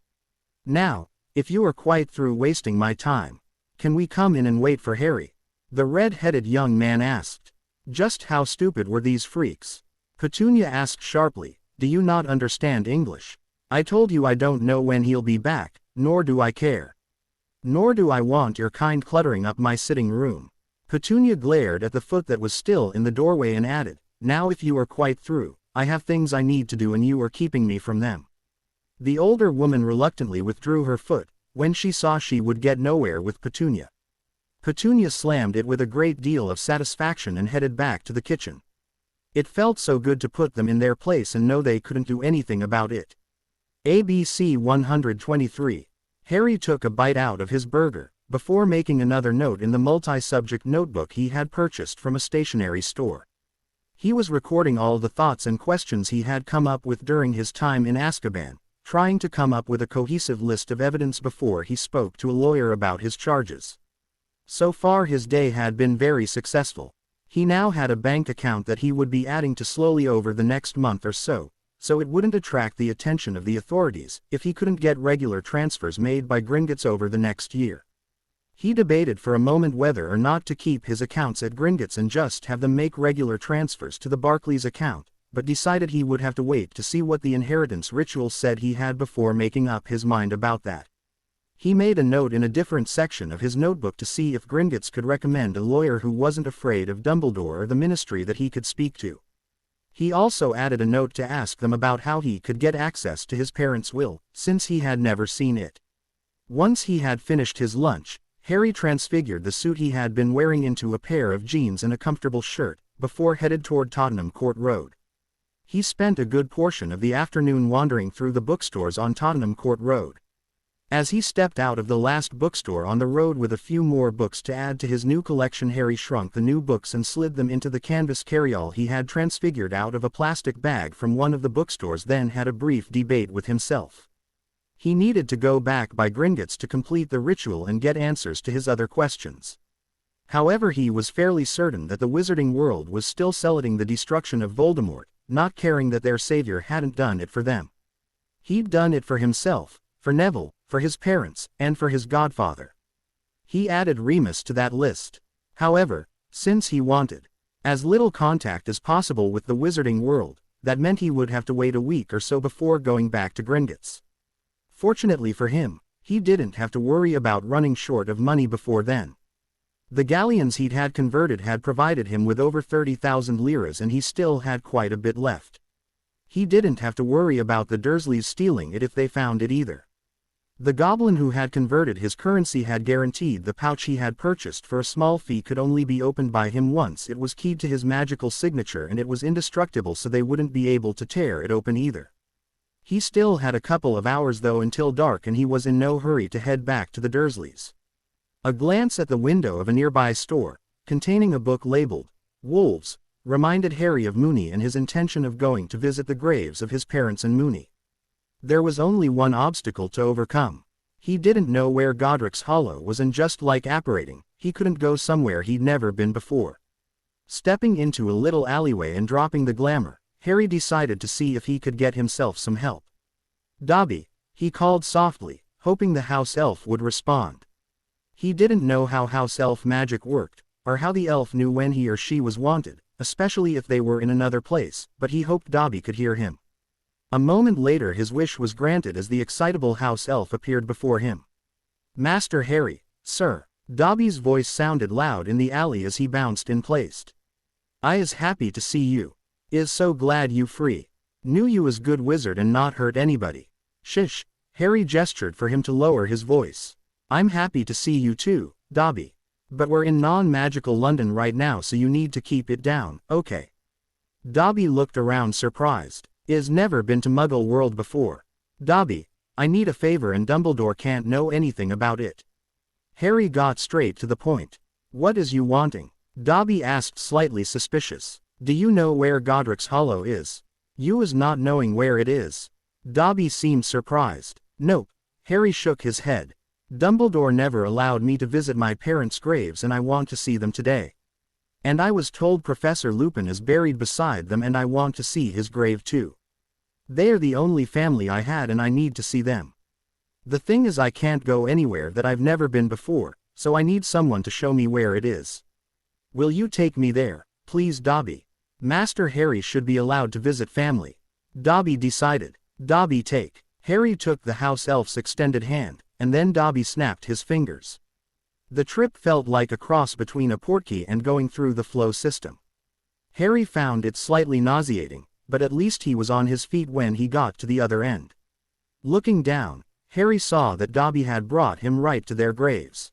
Now, if you are quite through wasting my time, can we come in and wait for Harry?" the red-headed young man asked. "Just how stupid were these freaks?" Petunia asked sharply. "Do you not understand English? I told you I don't know when he'll be back, nor do I care. Nor do I want your kind cluttering up my sitting room." Petunia glared at the foot that was still in the doorway and added, "Now if you are quite through, I have things I need to do and you are keeping me from them." The older woman reluctantly withdrew her foot, when she saw she would get nowhere with Petunia. Petunia slammed it with a great deal of satisfaction and headed back to the kitchen. It felt so good to put them in their place and know they couldn't do anything about it. ABC 123. Harry took a bite out of his burger, before making another note in the multi-subject notebook he had purchased from a stationery store. He was recording all the thoughts and questions he had come up with during his time in Azkaban, trying to come up with a cohesive list of evidence before he spoke to a lawyer about his charges. So far his day had been very successful. He now had a bank account that he would be adding to slowly over the next month or so it wouldn't attract the attention of the authorities if he couldn't get regular transfers made by Gringotts over the next year. He debated for a moment whether or not to keep his accounts at Gringotts and just have them make regular transfers to the Barclays account, but decided he would have to wait to see what the inheritance ritual said he had before making up his mind about that. He made a note in a different section of his notebook to see if Gringotts could recommend a lawyer who wasn't afraid of Dumbledore or the Ministry that he could speak to. He also added a note to ask them about how he could get access to his parents' will, since he had never seen it. Once he had finished his lunch, Harry transfigured the suit he had been wearing into a pair of jeans and a comfortable shirt, before headed toward Tottenham Court Road. He spent a good portion of the afternoon wandering through the bookstores on Tottenham Court Road. As he stepped out of the last bookstore on the road with a few more books to add to his new collection, Harry shrunk the new books and slid them into the canvas carryall he had transfigured out of a plastic bag from one of the bookstores, then had a brief debate with himself. He needed to go back by Gringotts to complete the ritual and get answers to his other questions. However, he was fairly certain that the wizarding world was still celebrating the destruction of Voldemort, not caring that their savior hadn't done it for them. He'd done it for himself, for Neville, for his parents, and for his godfather. He added Remus to that list. However, since he wanted as little contact as possible with the wizarding world, that meant he would have to wait a week or so before going back to Gringotts. Fortunately for him, he didn't have to worry about running short of money before then. The galleons he'd had converted had provided him with over 30,000 liras, and he still had quite a bit left. He didn't have to worry about the Dursleys stealing it if they found it either. The goblin who had converted his currency had guaranteed the pouch he had purchased for a small fee could only be opened by him once it was keyed to his magical signature, and it was indestructible, so they wouldn't be able to tear it open either. He still had a couple of hours though until dark, and he was in no hurry to head back to the Dursleys. A glance at the window of a nearby store, containing a book labeled Wolves, reminded Harry of Moony and his intention of going to visit the graves of his parents and Moony. There was only one obstacle to overcome. He didn't know where Godric's Hollow was, and just like apparating, he couldn't go somewhere he'd never been before. Stepping into a little alleyway and dropping the glamour, Harry decided to see if he could get himself some help. "Dobby," he called softly, hoping the house elf would respond. He didn't know how house elf magic worked, or how the elf knew when he or she was wanted, especially if they were in another place, but he hoped Dobby could hear him. A moment later his wish was granted as the excitable house elf appeared before him. "Master Harry, sir." Dobby's voice sounded loud in the alley as he bounced in place. "I is happy to see you. Is so glad you free. Knew you was good wizard and not hurt anybody." "Shish." Harry gestured for him to lower his voice. "I'm happy to see you too, Dobby. But we're in non-magical London right now, so you need to keep it down, okay?" Dobby looked around surprised. "Is never been to Muggle world before. Dobby, I need a favor and Dumbledore can't know anything about it." Harry got straight to the point. "What is you wanting?" Dobby asked, slightly suspicious. "Do you know where Godric's Hollow is?" "You is not knowing where it is." Dobby seemed surprised. "Nope." Harry shook his head. "Dumbledore never allowed me to visit my parents' graves, and I want to see them today. And I was told Professor Lupin is buried beside them, and I want to see his grave too. They are the only family I had, and I need to see them. The thing is, I can't go anywhere that I've never been before, so I need someone to show me where it is. Will you take me there, please, Dobby? Master Harry should be allowed to visit family." Dobby decided. "Dobby, take." Harry took the house elf's extended hand, and then Dobby snapped his fingers. The trip felt like a cross between a portkey and going through the flow system. Harry found it slightly nauseating, but at least he was on his feet when he got to the other end. Looking down, Harry saw that Dobby had brought him right to their graves.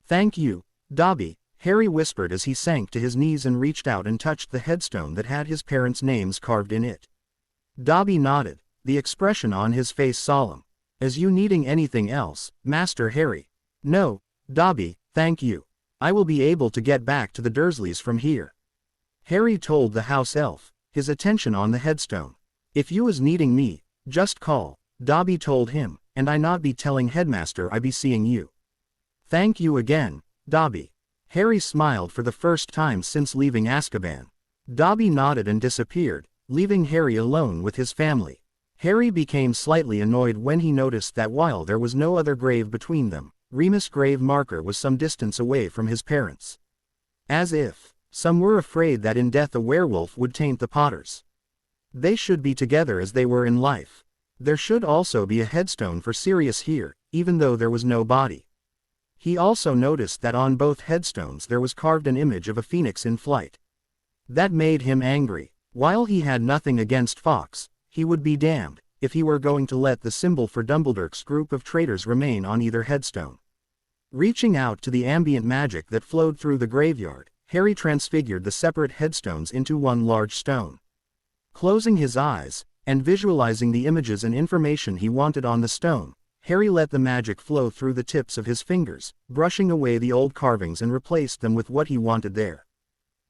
"Thank you, Dobby," Harry whispered as he sank to his knees and reached out and touched the headstone that had his parents' names carved in it. Dobby nodded, the expression on his face solemn. "Is you needing anything else, Master Harry?" "No, Dobby, thank you. I will be able to get back to the Dursleys from here," Harry told the house elf, his attention on the headstone. "If you is needing me, just call. Dobby told him, and I not be telling headmaster I be seeing you. Thank you again, Dobby. Harry smiled for the first time since leaving Azkaban. Dobby nodded and disappeared, leaving Harry alone with his family. Harry became slightly annoyed when he noticed that while there was no other grave between them, Remus' grave marker was some distance away from his parents. As if some were afraid that in death a werewolf would taint the Potters. They should be together as they were in life. There should also be a headstone for Sirius here, even though there was no body. He also noticed that on both headstones there was carved an image of a phoenix in flight. That made him angry. While he had nothing against Fawkes, he would be damned if he were going to let the symbol for Dumbledore's group of traitors remain on either headstone. Reaching out to the ambient magic that flowed through the graveyard, Harry transfigured the separate headstones into one large stone. Closing his eyes, and visualizing the images and information he wanted on the stone, Harry let the magic flow through the tips of his fingers, brushing away the old carvings and replaced them with what he wanted there.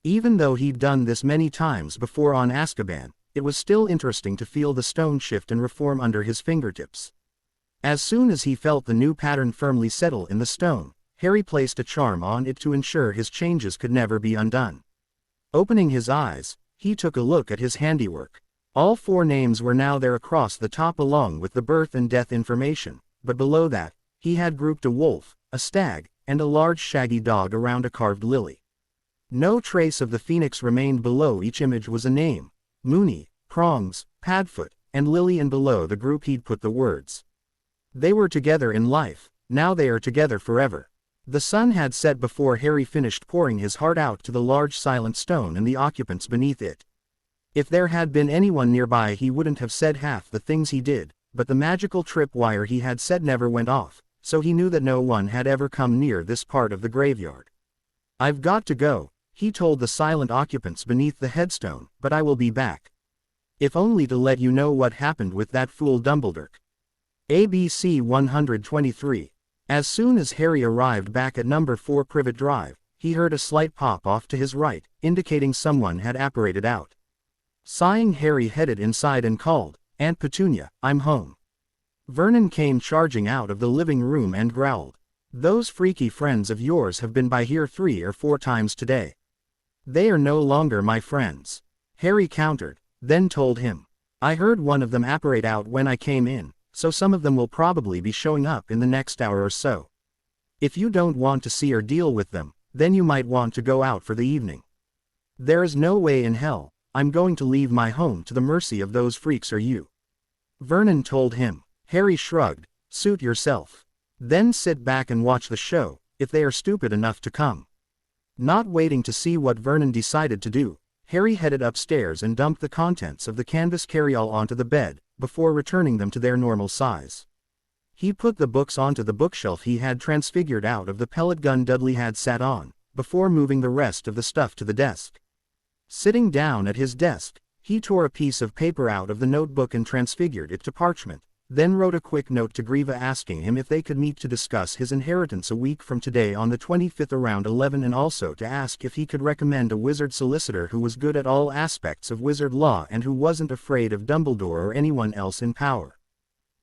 Even though he'd done this many times before on Azkaban, it was still interesting to feel the stone shift and reform under his fingertips. As soon as he felt the new pattern firmly settle in the stone, Harry placed a charm on it to ensure his changes could never be undone. Opening his eyes, he took a look at his handiwork. All 4 names were now there across the top along with the birth and death information, but below that, he had grouped a wolf, a stag, and a large shaggy dog around a carved lily. No trace of the phoenix remained below each image was a name: Moony, Prongs, Padfoot, and Lily, and below the group he'd put the words. They were together in life, now they are together forever. The sun had set before Harry finished pouring his heart out to the large silent stone and the occupants beneath it. If there had been anyone nearby he wouldn't have said half the things he did, but the magical tripwire he had set never went off, so he knew that no one had ever come near this part of the graveyard. I've got to go, he told the silent occupants beneath the headstone, but I will be back. If only to let you know what happened with that fool Dumbledore. ABC 123. As soon as Harry arrived back at number 4 Privet Drive, he heard a slight pop off to his right, indicating someone had apparated out. Sighing, Harry headed inside and called, "Aunt Petunia, I'm home." Vernon came charging out of the living room and growled, "Those freaky friends of yours have been by here 3 or 4 times today." "They are no longer my friends," Harry countered, then told him, "I heard one of them apparate out when I came in, so some of them will probably be showing up in the next hour or so. If you don't want to see or deal with them, then you might want to go out for the evening. There is no way in hell I'm going to leave my home to the mercy of those freaks or you." Vernon told him. Harry shrugged, "Suit yourself. Then sit back and watch the show, if they are stupid enough to come." Not waiting to see what Vernon decided to do, Harry headed upstairs and dumped the contents of the canvas carryall onto the bed, before returning them to their normal size. He put the books onto the bookshelf he had transfigured out of the pellet gun Dudley had sat on, before moving the rest of the stuff to the desk. Sitting down at his desk, he tore a piece of paper out of the notebook and transfigured it to parchment, then wrote a quick note to Greva asking him if they could meet to discuss his inheritance a week from today on the 25th around 11, and also to ask if he could recommend a wizard solicitor who was good at all aspects of wizard law and who wasn't afraid of Dumbledore or anyone else in power.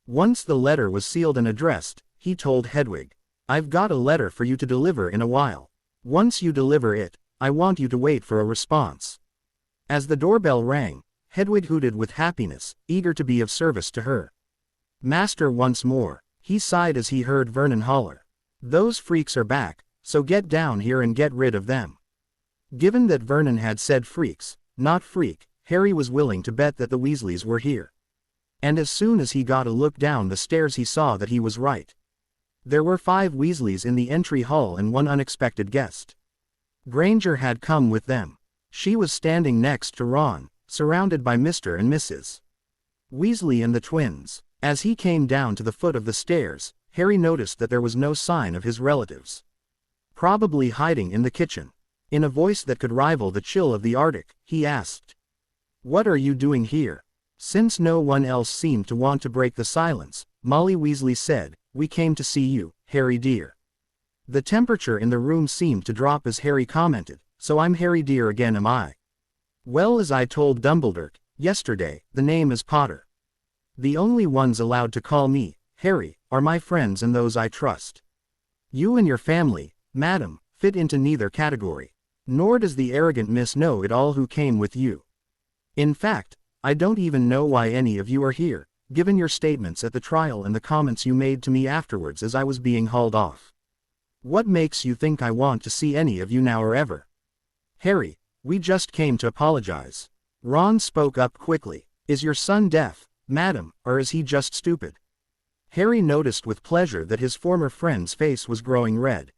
Once the letter was sealed and addressed, he told Hedwig, "I've got a letter for you to deliver in a while. Once you deliver it, I want you to wait for a response." As the doorbell rang, Hedwig hooted with happiness, eager to be of service to her master once more. He sighed as he heard Vernon holler, "Those freaks are back, so get down here and get rid of them." Given that Vernon had said freaks, not freak, Harry was willing to bet that the Weasleys were here. And as soon as he got a look down the stairs he saw that he was right. There were 5 Weasleys in the entry hall and one unexpected guest. Granger had come with them. She was standing next to Ron, surrounded by Mr. and Mrs. Weasley and the twins. As he came down to the foot of the stairs, Harry noticed that there was no sign of his relatives. Probably hiding in the kitchen. In a voice that could rival the chill of the Arctic, he asked, "What are you doing here?" Since no one else seemed to want to break the silence, Molly Weasley said, "We came to see you, Harry dear." The temperature in the room seemed to drop as Harry commented, "So I'm Harry dear again, am I? Well, as I told Dumbledore yesterday, the name is Potter." The only ones allowed to call me Harry are my friends and those I trust. You and your family, madam, fit into neither category. Nor does the arrogant Miss Know-it-all who came with you. In fact, I don't even know why any of you are here, given your statements at the trial and the comments you made to me afterwards as I was being hauled off. What makes you think I want to see any of you now or ever? Harry, we just came to apologize. Ron spoke up quickly. Is your son deaf, madam, or is he just stupid? Harry noticed with pleasure that his former friend's face was growing red.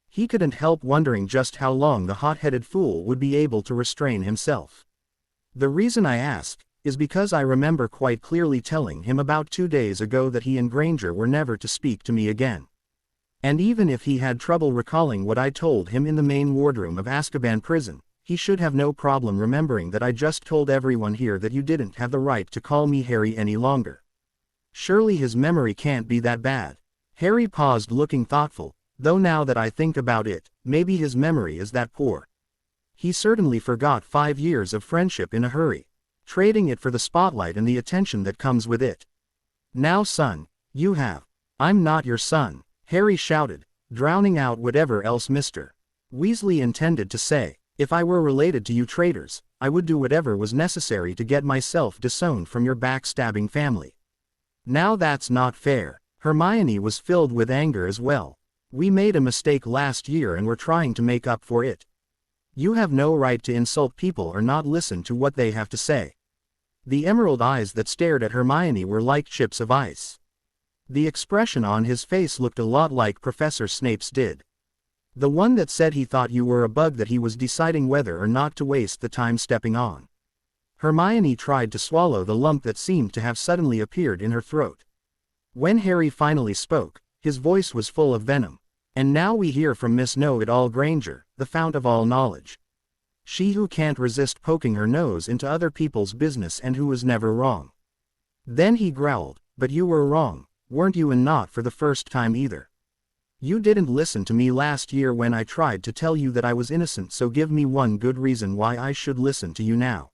He couldn't help wondering just how long the hot-headed fool would be able to restrain himself. The reason I ask is because I remember quite clearly telling him about 2 days ago that he and Granger were never to speak to me again. And even if he had trouble recalling what I told him in the main wardroom of Azkaban prison, he should have no problem remembering that I just told everyone here that you didn't have the right to call me Harry any longer. Surely his memory can't be that bad. Harry paused, looking thoughtful, though now that I think about it, maybe his memory is that poor. He certainly forgot 5 years of friendship in a hurry, trading it for the spotlight and the attention that comes with it. Now son, you have. I'm not your son, Harry shouted, drowning out whatever else Mr. Weasley intended to say. If I were related to you traitors, I would do whatever was necessary to get myself disowned from your backstabbing family. Now that's not fair. Hermione was filled with anger as well. We made a mistake last year and we're trying to make up for it. You have no right to insult people or not listen to what they have to say. The emerald eyes that stared at Hermione were like chips of ice. The expression on his face looked a lot like Professor Snape's did. The one that said he thought you were a bug that he was deciding whether or not to waste the time stepping on. Hermione tried to swallow the lump that seemed to have suddenly appeared in her throat. When Harry finally spoke, his voice was full of venom. And now we hear from Miss Know-it-all Granger, the fount of all knowledge. She who can't resist poking her nose into other people's business and who was never wrong. Then he growled, but you were wrong, weren't you, and not for the first time either. You didn't listen to me last year when I tried to tell you that I was innocent, so give me one good reason why I should listen to you now.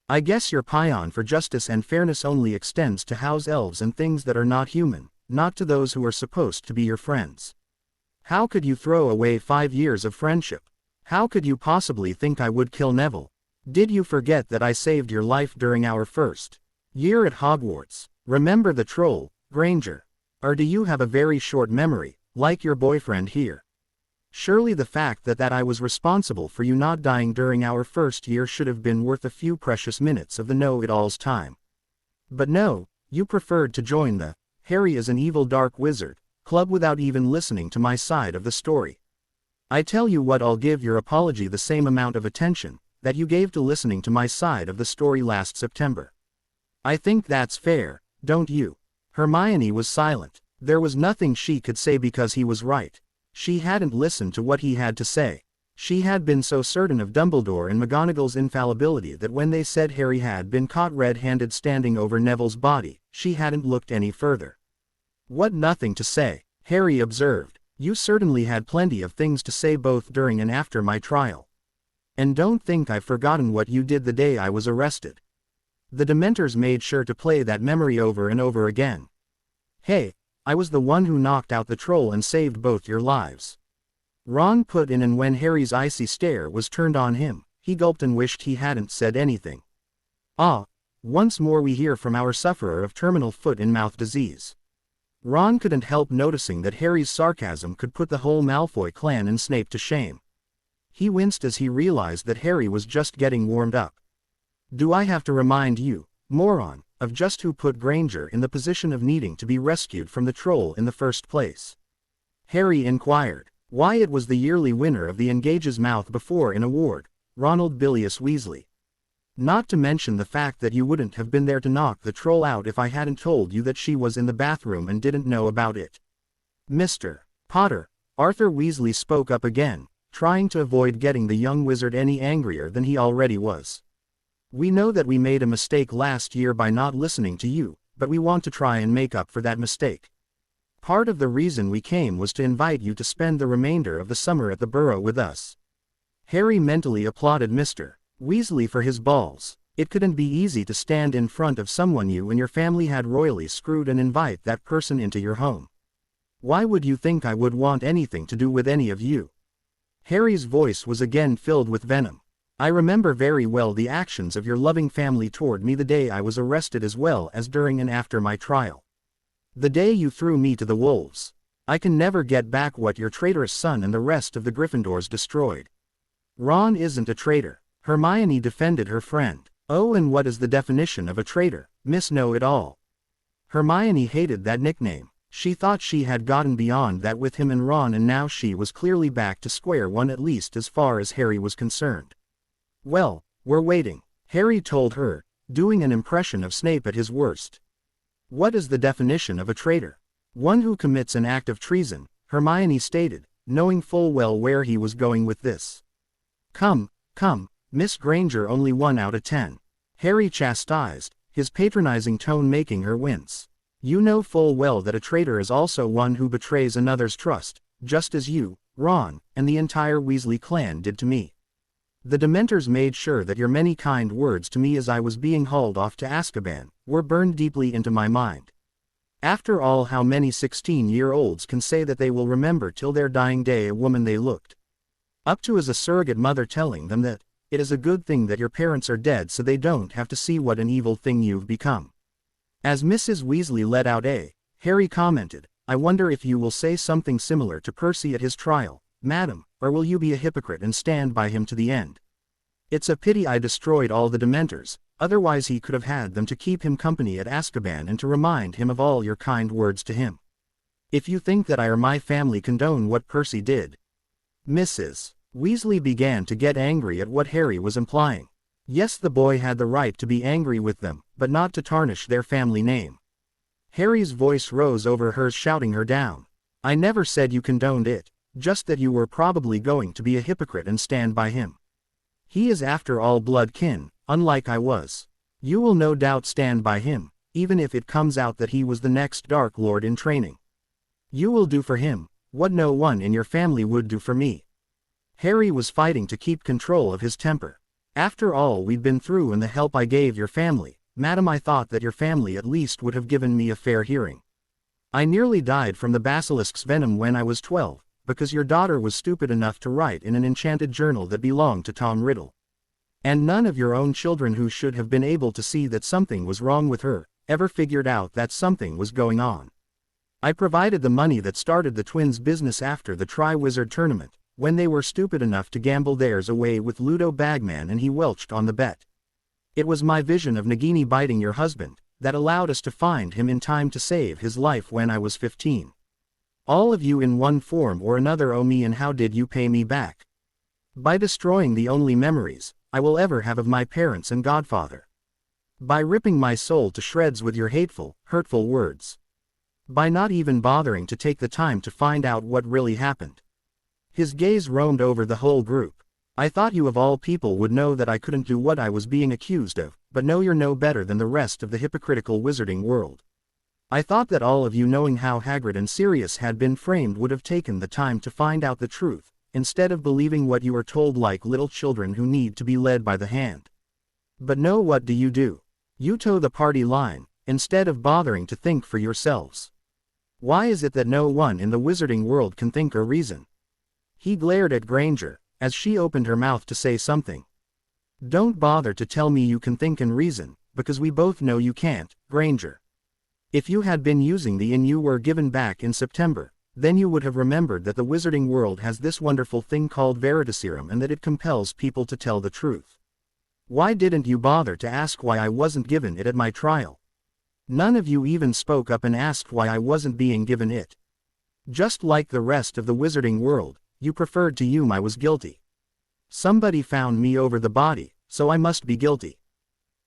I guess your paean for justice and fairness only extends to house elves and things that are not human, not to those who are supposed to be your friends. How could you throw away 5 years of friendship? How could you possibly think I would kill Neville? Did you forget that I saved your life during our first year at Hogwarts? Remember the troll, Granger? Or do you have a very short memory, like your boyfriend here? Surely the fact that I was responsible for you not dying during our first year should have been worth a few precious minutes of the know-it-all's time. But no, you preferred to join the Harry is an evil dark wizard club without even listening to my side of the story. I tell you what, I'll give your apology the same amount of attention that you gave to listening to my side of the story last September. I think that's fair, don't you? Hermione was silent. There was nothing she could say because he was right. She hadn't listened to what he had to say. She had been so certain of Dumbledore and McGonagall's infallibility that when they said Harry had been caught red-handed standing over Neville's body, she hadn't looked any further. What, nothing to say? Harry observed. You certainly had plenty of things to say both during and after my trial. And don't think I've forgotten what you did the day I was arrested. The Dementors made sure to play that memory over and over again. Hey, I was the one who knocked out the troll and saved both your lives. Ron put in, and when Harry's icy stare was turned on him, he gulped and wished he hadn't said anything. Ah, once more we hear from our sufferer of terminal foot-and-mouth disease. Ron couldn't help noticing that Harry's sarcasm could put the whole Malfoy clan and Snape to shame. He winced as he realized that Harry was just getting warmed up. Do I have to remind you, moron, of just who put Granger in the position of needing to be rescued from the troll in the first place? Harry inquired. Why, it was the yearly winner of the Engage's Mouth Before an award, Ronald Bilious Weasley. Not to mention the fact that you wouldn't have been there to knock the troll out if I hadn't told you that she was in the bathroom and didn't know about it. Mr. Potter, Arthur Weasley spoke up again, trying to avoid getting the young wizard any angrier than he already was. We know that we made a mistake last year by not listening to you, but we want to try and make up for that mistake. Part of the reason we came was to invite you to spend the remainder of the summer at the Burrow with us. Harry mentally applauded Mr. Weasley for his balls. It couldn't be easy to stand in front of someone you and your family had royally screwed and invite that person into your home. Why would you think I would want anything to do with any of you? Harry's voice was again filled with venom. I remember very well the actions of your loving family toward me the day I was arrested as well as during and after my trial. The day you threw me to the wolves. I can never get back what your traitorous son and the rest of the Gryffindors destroyed. Ron isn't a traitor. Hermione defended her friend. Oh, and what is the definition of a traitor, Miss Know-It-All? Hermione hated that nickname. She thought she had gotten beyond that with him and Ron, and now she was clearly back to square one, at least as far as Harry was concerned. Well, we're waiting, Harry told her, doing an impression of Snape at his worst. What is the definition of a traitor? One who commits an act of treason, Hermione stated, knowing full well where he was going with this. Come, Miss Granger, only 1 out of 10. Harry chastised, his patronizing tone making her wince. You know full well that a traitor is also one who betrays another's trust, just as you, Ron, and the entire Weasley clan did to me. The Dementors made sure that your many kind words to me as I was being hauled off to Azkaban were burned deeply into my mind. After all, how many 16-year-olds can say that they will remember till their dying day a woman they looked up to as a surrogate mother telling them that it is a good thing that your parents are dead so they don't have to see what an evil thing you've become. As Mrs. Weasley let out Harry commented, I wonder if you will say something similar to Percy at his trial, madam, or will you be a hypocrite and stand by him to the end? It's a pity I destroyed all the Dementors, otherwise he could have had them to keep him company at Azkaban and to remind him of all your kind words to him. If you think that I or my family condone what Percy did. Mrs. Weasley began to get angry at what Harry was implying. Yes, the boy had the right to be angry with them, but not to tarnish their famly name. Harry's voice rose over hers, shouting her down. I never said you condoned it, just that you were probably going to be a hypocrite and stand by him. He is after all blood kin, unlike I was. You will no doubt stand by him, even if it comes out that he was the next Dark Lord in training. You will do for him what no one in your family would do for me. Harry was fighting to keep control of his temper. After all we'd been through and the help I gave your family, madam, I thought that your family at least would have given me a fair hearing. I nearly died from the basilisk's venom when I was 12, because your daughter was stupid enough to write in an enchanted journal that belonged to Tom Riddle. And none of your own children who should have been able to see that something was wrong with her, ever figured out that something was going on. I provided the money that started the twins' business after the Triwizard Tournament, when they were stupid enough to gamble theirs away with Ludo Bagman and he welched on the bet. It was my vision of Nagini biting your husband that allowed us to find him in time to save his life when I was 15. All of you in one form or another owe me, and how did you pay me back? By destroying the only memories I will ever have of my parents and godfather. By ripping my soul to shreds with your hateful, hurtful words. By not even bothering to take the time to find out what really happened. His gaze roamed over the whole group. I thought you of all people would know that I couldn't do what I was being accused of, but no, you're no better than the rest of the hypocritical wizarding world. I thought that all of you, knowing how Hagrid and Sirius had been framed, would have taken the time to find out the truth, instead of believing what you are told like little children who need to be led by the hand. But no, what do? You toe the party line, instead of bothering to think for yourselves. Why is it that no one in the wizarding world can think or reason? He glared at Granger, as she opened her mouth to say something. Don't bother to tell me you can think and reason, because we both know you can't, Granger. If you had been using the inn you were given back in September, then you would have remembered that the wizarding world has this wonderful thing called Veritaserum and that it compels people to tell the truth. Why didn't you bother to ask why I wasn't given it at my trial? None of you even spoke up and asked why I wasn't being given it. Just like the rest of the wizarding world, you preferred to assume I was guilty. Somebody found me over the body, so I must be guilty.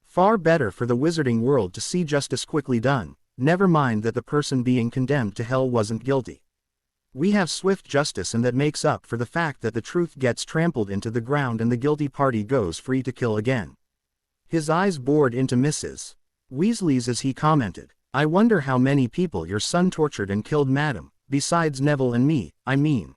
Far better for the wizarding world to see justice quickly done, never mind that the person being condemned to hell wasn't guilty. We have swift justice, and that makes up for the fact that the truth gets trampled into the ground and the guilty party goes free to kill again. His eyes bored into Mrs. Weasley's as he commented, I wonder how many people your son tortured and killed, madam, besides Neville and me, I mean.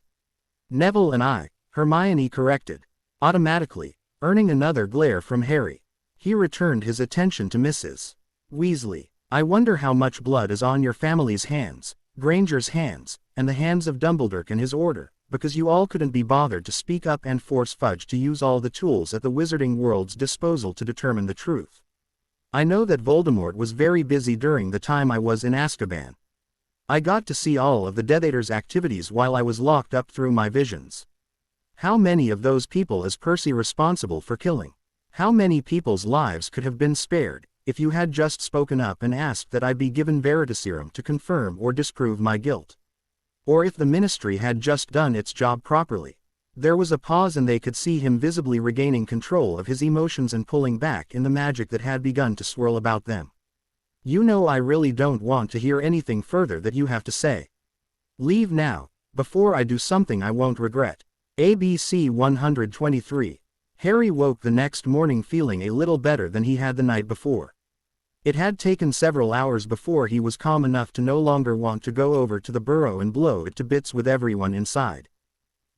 Neville and I, Hermione corrected, automatically, earning another glare from Harry. He returned his attention to Mrs. Weasley. "I wonder how much blood is on your family's hands, Granger's hands, and the hands of Dumbledore and his order, because you all couldn't be bothered to speak up and force Fudge to use all the tools at the wizarding world's disposal to determine the truth. I know that Voldemort was very busy during the time I was in Azkaban. I got to see all of the Death Eater's activities while I was locked up through my visions. How many of those people is Percy responsible for killing? How many people's lives could have been spared if you had just spoken up and asked that I be given Veritaserum to confirm or disprove my guilt? Or if the ministry had just done its job properly?" There was a pause and they could see him visibly regaining control of his emotions and pulling back in the magic that had begun to swirl about them. "You know I really don't want to hear anything further that you have to say. Leave now, before I do something I won't regret." ABC 123. Harry woke the next morning feeling a little better than he had the night before. It had taken several hours before he was calm enough to no longer want to go over to the burrow and blow it to bits with everyone inside.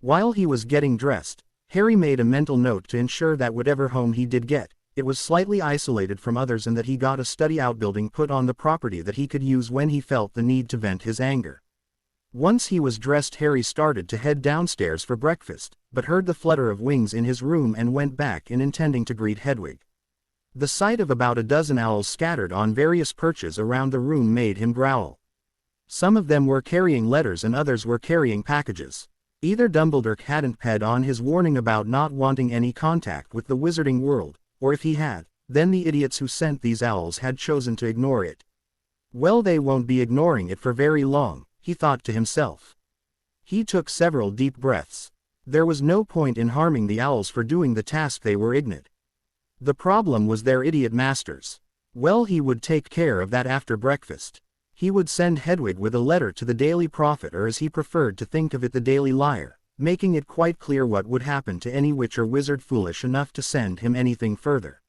While he was getting dressed, Harry made a mental note to ensure that whatever home he did get, it was slightly isolated from others and that he got a study outbuilding put on the property that he could use when he felt the need to vent his anger. Once he was dressed, Harry started to head downstairs for breakfast, but heard the flutter of wings in his room and went back in intending to greet Hedwig. The sight of about a dozen owls scattered on various perches around the room made him growl. Some of them were carrying letters and others were carrying packages. Either Dumbledore hadn't paid on his warning about not wanting any contact with the wizarding world, or if he had, then the idiots who sent these owls had chosen to ignore it. "Well, they won't be ignoring it for very long," he thought to himself. He took several deep breaths. There was no point in harming the owls for doing the task they were ignored. The problem was their idiot masters. Well, he would take care of that after breakfast. He would send Hedwig with a letter to the Daily Prophet, or as he preferred to think of it, the Daily Liar, making it quite clear what would happen to any witch or wizard foolish enough to send him anything further.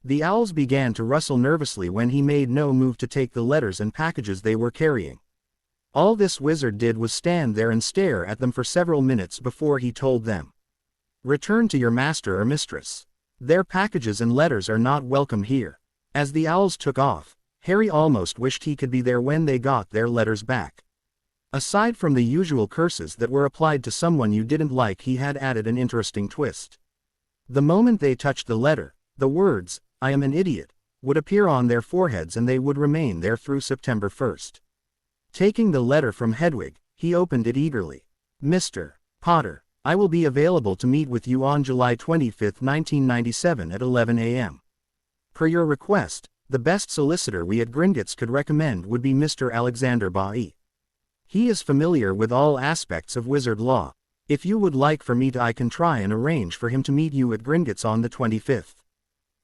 The owls began to rustle nervously when he made no move to take the letters and packages they were carrying. All this wizard did was stand there and stare at them for several minutes before he told them, "Return to your master or mistress. Their packages and letters are not welcome here." As the owls took off, Harry almost wished he could be there when they got their letters back. Aside from the usual curses that were applied to someone you didn't like, he had added an interesting twist. The moment they touched the letter, the words, "I am an idiot," would appear on their foreheads and they would remain there through September 1st. Taking the letter from Hedwig, he opened it eagerly. "Mr. Potter, I will be available to meet with you on July 25, 1997 at 11 a.m. Per your request, the best solicitor we at Gringotts could recommend would be Mr. Alexander Bailly. He is familiar with all aspects of wizard law. If you would like for me to, I can try and arrange for him to meet you at Gringotts on the 25th.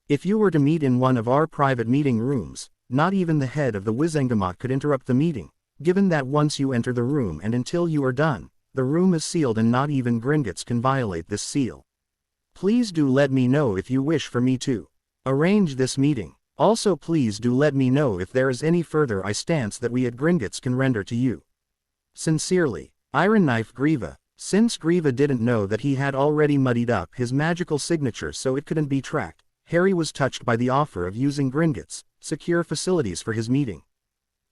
If you were to meet in one of our private meeting rooms, not even the head of the Wizengamot could interrupt the meeting, given that once you enter the room and until you are done, the room is sealed and not even Gringotts can violate this seal. Please do let me know if you wish for me to arrange this meeting. Also please do let me know if there is any further assistance that we at Gringotts can render to you. Sincerely, Iron Knife Griva." Since Griva didn't know that he had already muddied up his magical signature so it couldn't be tracked, Harry was touched by the offer of using Gringotts' secure facilities for his meeting.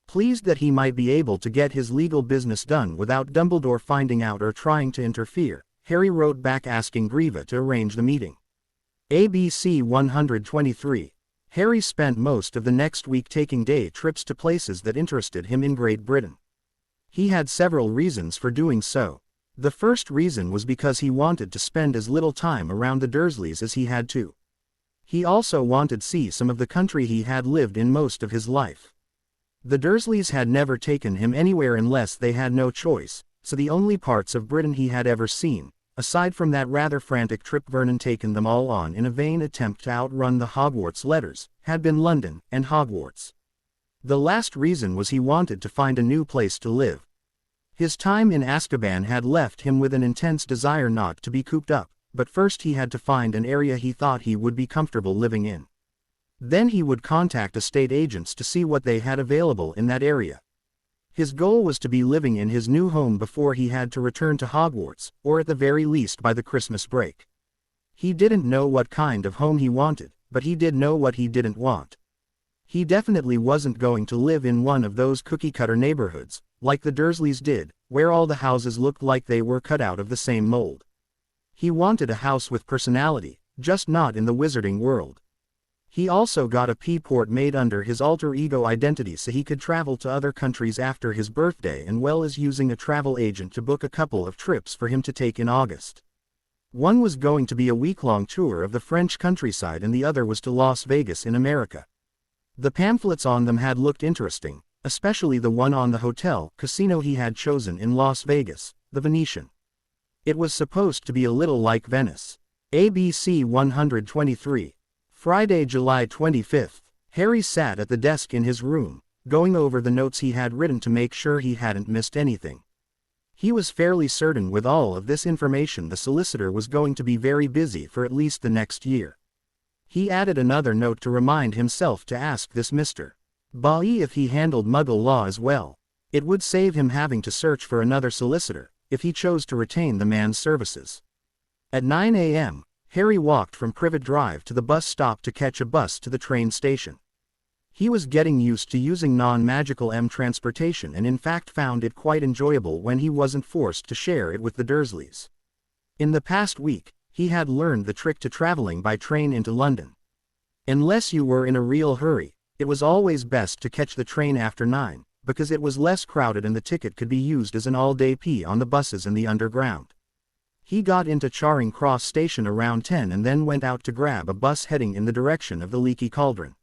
Pleased that he might be able to get his legal business done without Dumbledore finding out or trying to interfere, Harry wrote back asking Griva to arrange the meeting. ABC 123. Harry spent most of the next week taking day trips to places that interested him in Great Britain. He had several reasons for doing so. The first reason was because he wanted to spend as little time around the Dursleys as he had to. He also wanted to see some of the country he had lived in most of his life. The Dursleys had never taken him anywhere unless they had no choice, so the only parts of Britain he had ever seen, aside from that rather frantic trip Vernon taken them all on in a vain attempt to outrun the Hogwarts letters, had been London and Hogwarts. The last reason was he wanted to find a new place to live. His time in Azkaban had left him with an intense desire not to be cooped up, but first he had to find an area he thought he would be comfortable living in. Then he would contact estate agents to see what they had available in that area. His goal was to be living in his new home before he had to return to Hogwarts, or at the very least by the Christmas break. He didn't know what kind of home he wanted, but he did know what he didn't want. He definitely wasn't going to live in one of those cookie-cutter neighborhoods, like the Dursleys did, where all the houses looked like they were cut out of the same mold. He wanted a house with personality, just not in the wizarding world. He also got a P-port made under his alter ego identity so he could travel to other countries after his birthday, and well as using a travel agent to book a couple of trips for him to take in August. One was going to be a week-long tour of the French countryside and the other was to Las Vegas in America. The pamphlets on them had looked interesting, especially the one on the hotel casino he had chosen in Las Vegas, the Venetian. It was supposed to be a little like Venice. ABC 123. Friday, July 25th. Harry sat at the desk in his room, going over the notes he had written to make sure he hadn't missed anything. He was fairly certain with all of this information the solicitor was going to be very busy for at least the next year. He added another note to remind himself to ask this Mr. Bailly if he handled Muggle law as well. It would save him having to search for another solicitor, if he chose to retain the man's services. At 9 a.m., Harry walked from Privet Drive to the bus stop to catch a bus to the train station. He was getting used to using non-magical transportation and in fact found it quite enjoyable when he wasn't forced to share it with the Dursleys. In the past week, he had learned the trick to traveling by train into London. Unless you were in a real hurry, it was always best to catch the train after 9, because it was less crowded and the ticket could be used as an all-day pee on the buses in the underground. He got into Charing Cross station around 10 and then went out to grab a bus heading in the direction of the Leaky Cauldron.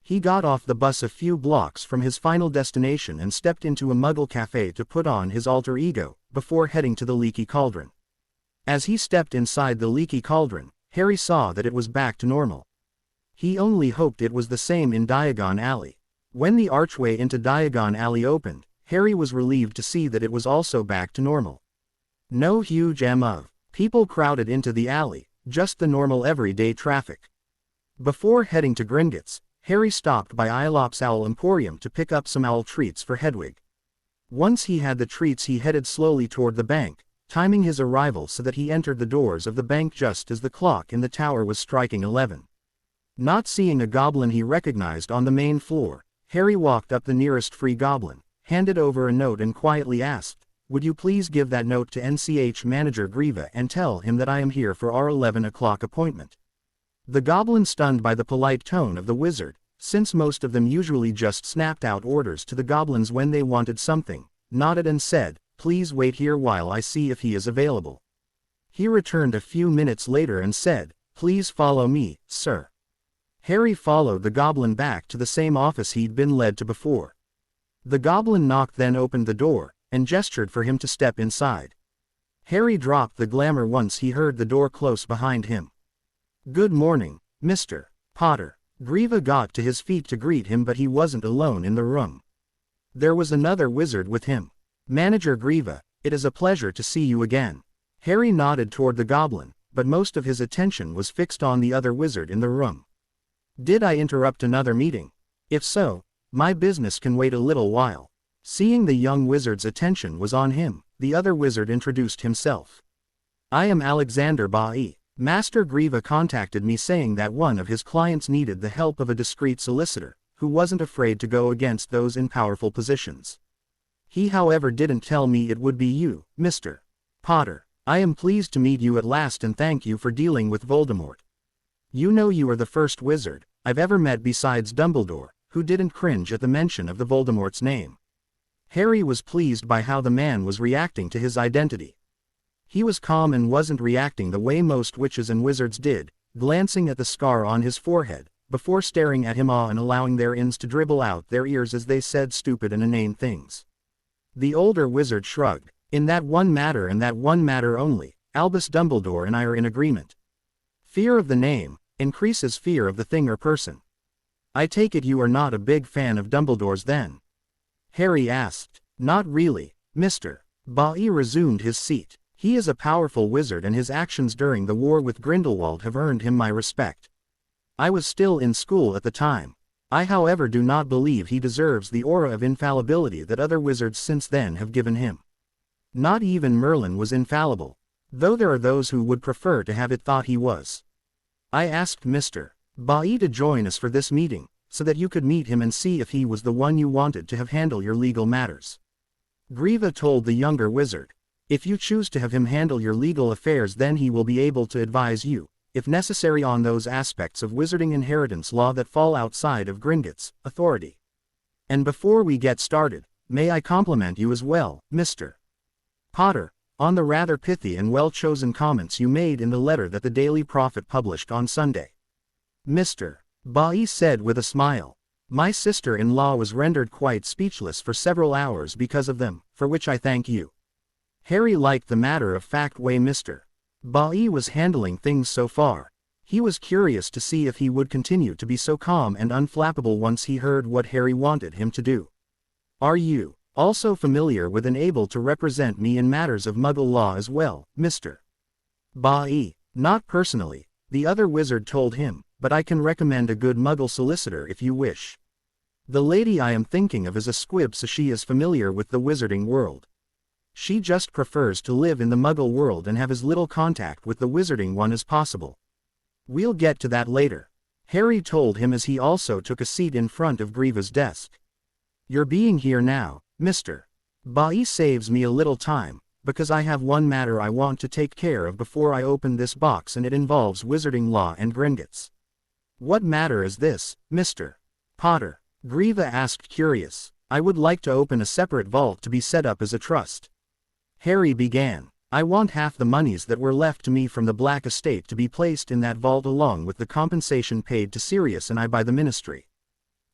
He got off the bus a few blocks from his final destination and stepped into a Muggle cafe to put on his alter ego, before heading to the Leaky Cauldron. As he stepped inside the Leaky Cauldron, Harry saw that it was back to normal. He only hoped it was the same in Diagon Alley. When the archway into Diagon Alley opened, Harry was relieved to see that it was also back to normal. No huge of people crowded into the alley, just the normal everyday traffic. Before heading to Gringotts, Harry stopped by Aelop's Owl Emporium to pick up some owl treats for Hedwig. Once he had the treats he headed slowly toward the bank, timing his arrival so that he entered the doors of the bank just as the clock in the tower was striking 11. Not seeing a goblin he recognized on the main floor, Harry walked up the nearest free goblin, handed over a note and quietly asked, "Would you please give that note to NCH Manager Grieva and tell him that I am here for our 11 o'clock appointment?" The goblin, stunned by the polite tone of the wizard, since most of them usually just snapped out orders to the goblins when they wanted something, nodded and said, "Please wait here while I see if he is available." He returned a few minutes later and said, "Please follow me, sir." Harry followed the goblin back to the same office he'd been led to before. The goblin knocked, then opened the door, and gestured for him to step inside. Harry dropped the glamour once he heard the door close behind him. "Good morning, Mr. Potter." Grieva got to his feet to greet him, but he wasn't alone in the room. There was another wizard with him. "Manager Grieva, it is a pleasure to see you again." Harry nodded toward the goblin, but most of his attention was fixed on the other wizard in the room. "Did I interrupt another meeting? If so, my business can wait a little while." Seeing the young wizard's attention was on him, the other wizard introduced himself. "I am Alexander Bailly. Master Grieva contacted me saying that one of his clients needed the help of a discreet solicitor, who wasn't afraid to go against those in powerful positions. He however didn't tell me it would be you, Mr. Potter. I am pleased to meet you at last and thank you for dealing with Voldemort. You know you are the first wizard I've ever met besides Dumbledore, who didn't cringe at the mention of the Voldemort's name." Harry was pleased by how the man was reacting to his identity. He was calm and wasn't reacting the way most witches and wizards did, glancing at the scar on his forehead, before staring at him and allowing their ins to dribble out their ears as they said stupid and inane things. The older wizard shrugged. "In that one matter and that one matter only, Albus Dumbledore and I are in agreement. Fear of the name increases fear of the thing or person." "I take it you are not a big fan of Dumbledore's then?" Harry asked. "Not really, Mr. Bailly resumed his seat. He is a powerful wizard and his actions during the war with Grindelwald have earned him my respect. I was still in school at the time. I however do not believe he deserves the aura of infallibility that other wizards since then have given him. Not even Merlin was infallible, though there are those who would prefer to have it thought he was." I asked Mr. Bai to join us for this meeting, so that you could meet him and see if he was the one you wanted to have handle your legal matters. Griva told the younger wizard. If you choose to have him handle your legal affairs, then he will be able to advise you, if necessary, on those aspects of wizarding inheritance law that fall outside of Gringotts' authority. And before we get started, may I compliment you as well, Mr. Potter, on the rather pithy and well-chosen comments you made in the letter that the Daily Prophet published on Sunday. Mr. Bai said with a smile. My sister-in-law was rendered quite speechless for several hours because of them, for which I thank you. Harry liked the matter-of-fact way Mr. Bai was handling things so far. He was curious to see if he would continue to be so calm and unflappable once he heard what Harry wanted him to do. Are you also familiar with and able to represent me in matters of Muggle law as well, Mr. Bai? Not personally, the other wizard told him, but I can recommend a good Muggle solicitor if you wish. The lady I am thinking of is a squib, so she is familiar with the wizarding world. She just prefers to live in the Muggle world and have as little contact with the wizarding one as possible. We'll get to that later, Harry told him as he also took a seat in front of Griva's desk. Your being here now, Mr. Bai, saves me a little time, because I have one matter I want to take care of before I open this box, and it involves wizarding law and Gringotts. What matter is this, Mr. Potter? Griva asked, curious. I would like to open a separate vault to be set up as a trust. Harry began. I want half the monies that were left to me from the Black Estate to be placed in that vault along with the compensation paid to Sirius and I by the Ministry.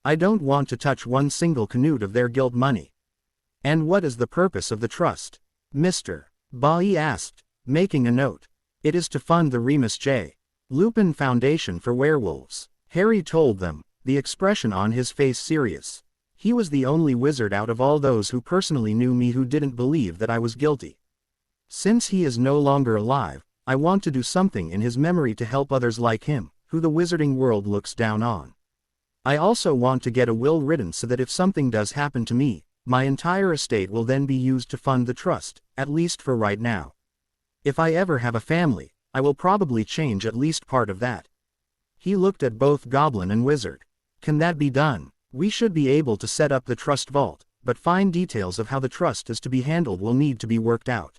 I don't want to touch one single canute of their guild money. And what is the purpose of the trust? Mr. Bai asked, making a note. It is to fund the Remus J. Lupin Foundation for Werewolves, Harry told them, the expression on his face serious. He was the only wizard out of all those who personally knew me who didn't believe that I was guilty. Since he is no longer alive, I want to do something in his memory to help others like him, who the wizarding world looks down on. I also want to get a will written so that if something does happen to me, my entire estate will then be used to fund the trust, at least for right now. If I ever have a family, I will probably change at least part of that. He looked at both Goblin and Wizard. Can that be done? We should be able to set up the trust vault, but fine details of how the trust is to be handled will need to be worked out.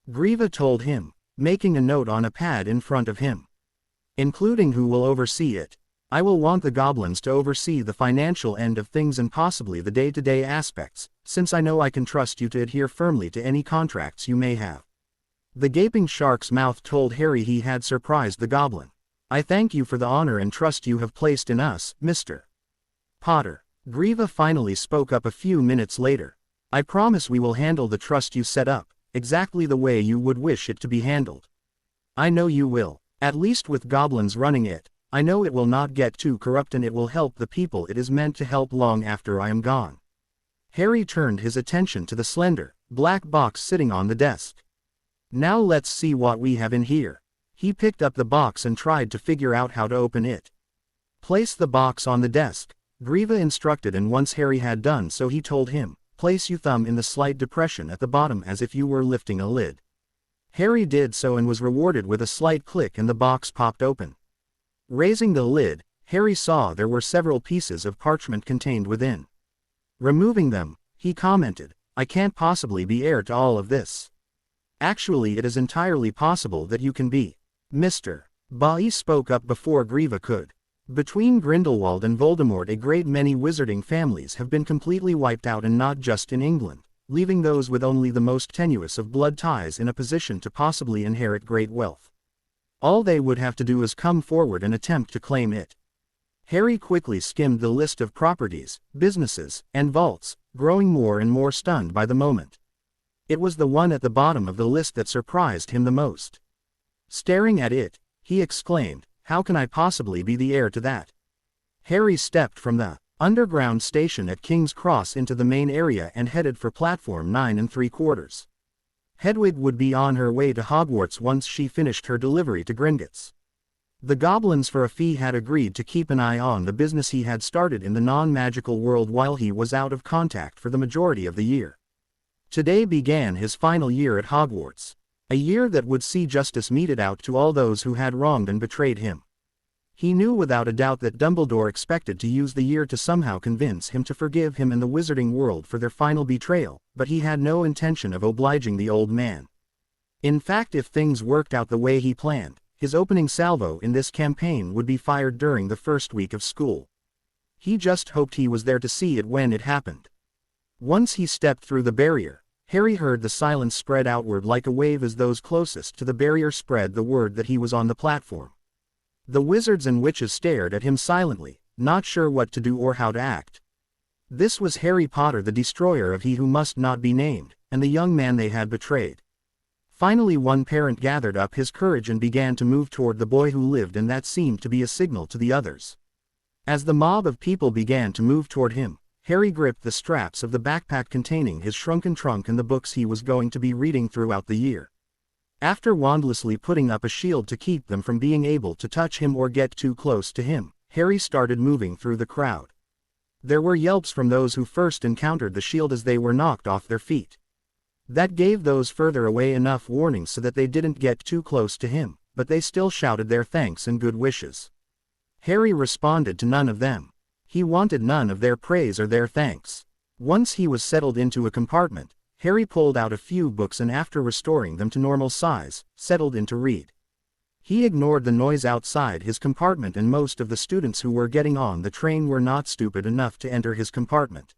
Griva told him, making a note on a pad in front of him. Including who will oversee it. I will want the goblins to oversee the financial end of things and possibly the day-to-day aspects, since I know I can trust you to adhere firmly to any contracts you may have. The gaping shark's mouth told Harry he had surprised the goblin. I thank you for the honor and trust you have placed in us, Mr. Potter. Griva finally spoke up a few minutes later. I promise we will handle the trust you set up, exactly the way you would wish it to be handled. I know you will, at least with goblins running it. I know it will not get too corrupt and it will help the people it is meant to help long after I am gone. Harry turned his attention to the slender, black box sitting on the desk. Now let's see what we have in here. He picked up the box and tried to figure out how to open it. Place the box on the desk, Griva instructed, and once Harry had done so he told him, place your thumb in the slight depression at the bottom as if you were lifting a lid. Harry did so and was rewarded with a slight click and the box popped open. Raising the lid, Harry saw there were several pieces of parchment contained within. Removing them, he commented, I can't possibly be heir to all of this. Actually, it is entirely possible that you can be. Mr. Bai spoke up before Griva could. Between Grindelwald and Voldemort, a great many wizarding families have been completely wiped out, and not just in England, leaving those with only the most tenuous of blood ties in a position to possibly inherit great wealth. All they would have to do is come forward and attempt to claim it. Harry quickly skimmed the list of properties, businesses, and vaults, growing more and more stunned by the moment. It was the one at the bottom of the list that surprised him the most. Staring at it, he exclaimed, how can I possibly be the heir to that? Harry stepped from the underground station at King's Cross into the main area and headed for platform 9 3/4. Hedwig would be on her way to Hogwarts once she finished her delivery to Gringotts. The goblins for a fee had agreed to keep an eye on the business he had started in the non-magical world while he was out of contact for the majority of the year. Today began his final year at Hogwarts. A year that would see justice meted out to all those who had wronged and betrayed him. He knew without a doubt that Dumbledore expected to use the year to somehow convince him to forgive him and the Wizarding world for their final betrayal, but he had no intention of obliging the old man. In fact, if things worked out the way he planned, his opening salvo in this campaign would be fired during the first week of school. He just hoped he was there to see it when it happened. Once he stepped through the barrier, Harry heard the silence spread outward like a wave as those closest to the barrier spread the word that he was on the platform. The wizards and witches stared at him silently, not sure what to do or how to act. This was Harry Potter, the destroyer of He Who Must Not Be Named, and the young man they had betrayed. Finally, one parent gathered up his courage and began to move toward the boy who lived, and that seemed to be a signal to the others. As the mob of people began to move toward him, Harry gripped the straps of the backpack containing his shrunken trunk and the books he was going to be reading throughout the year. After wandlessly putting up a shield to keep them from being able to touch him or get too close to him, Harry started moving through the crowd. There were yelps from those who first encountered the shield as they were knocked off their feet. That gave those further away enough warning so that they didn't get too close to him, but they still shouted their thanks and good wishes. Harry responded to none of them. He wanted none of their praise or their thanks. Once he was settled into a compartment, Harry pulled out a few books and, after restoring them to normal size, settled in to read. He ignored the noise outside his compartment, and most of the students who were getting on the train were not stupid enough to enter his compartment.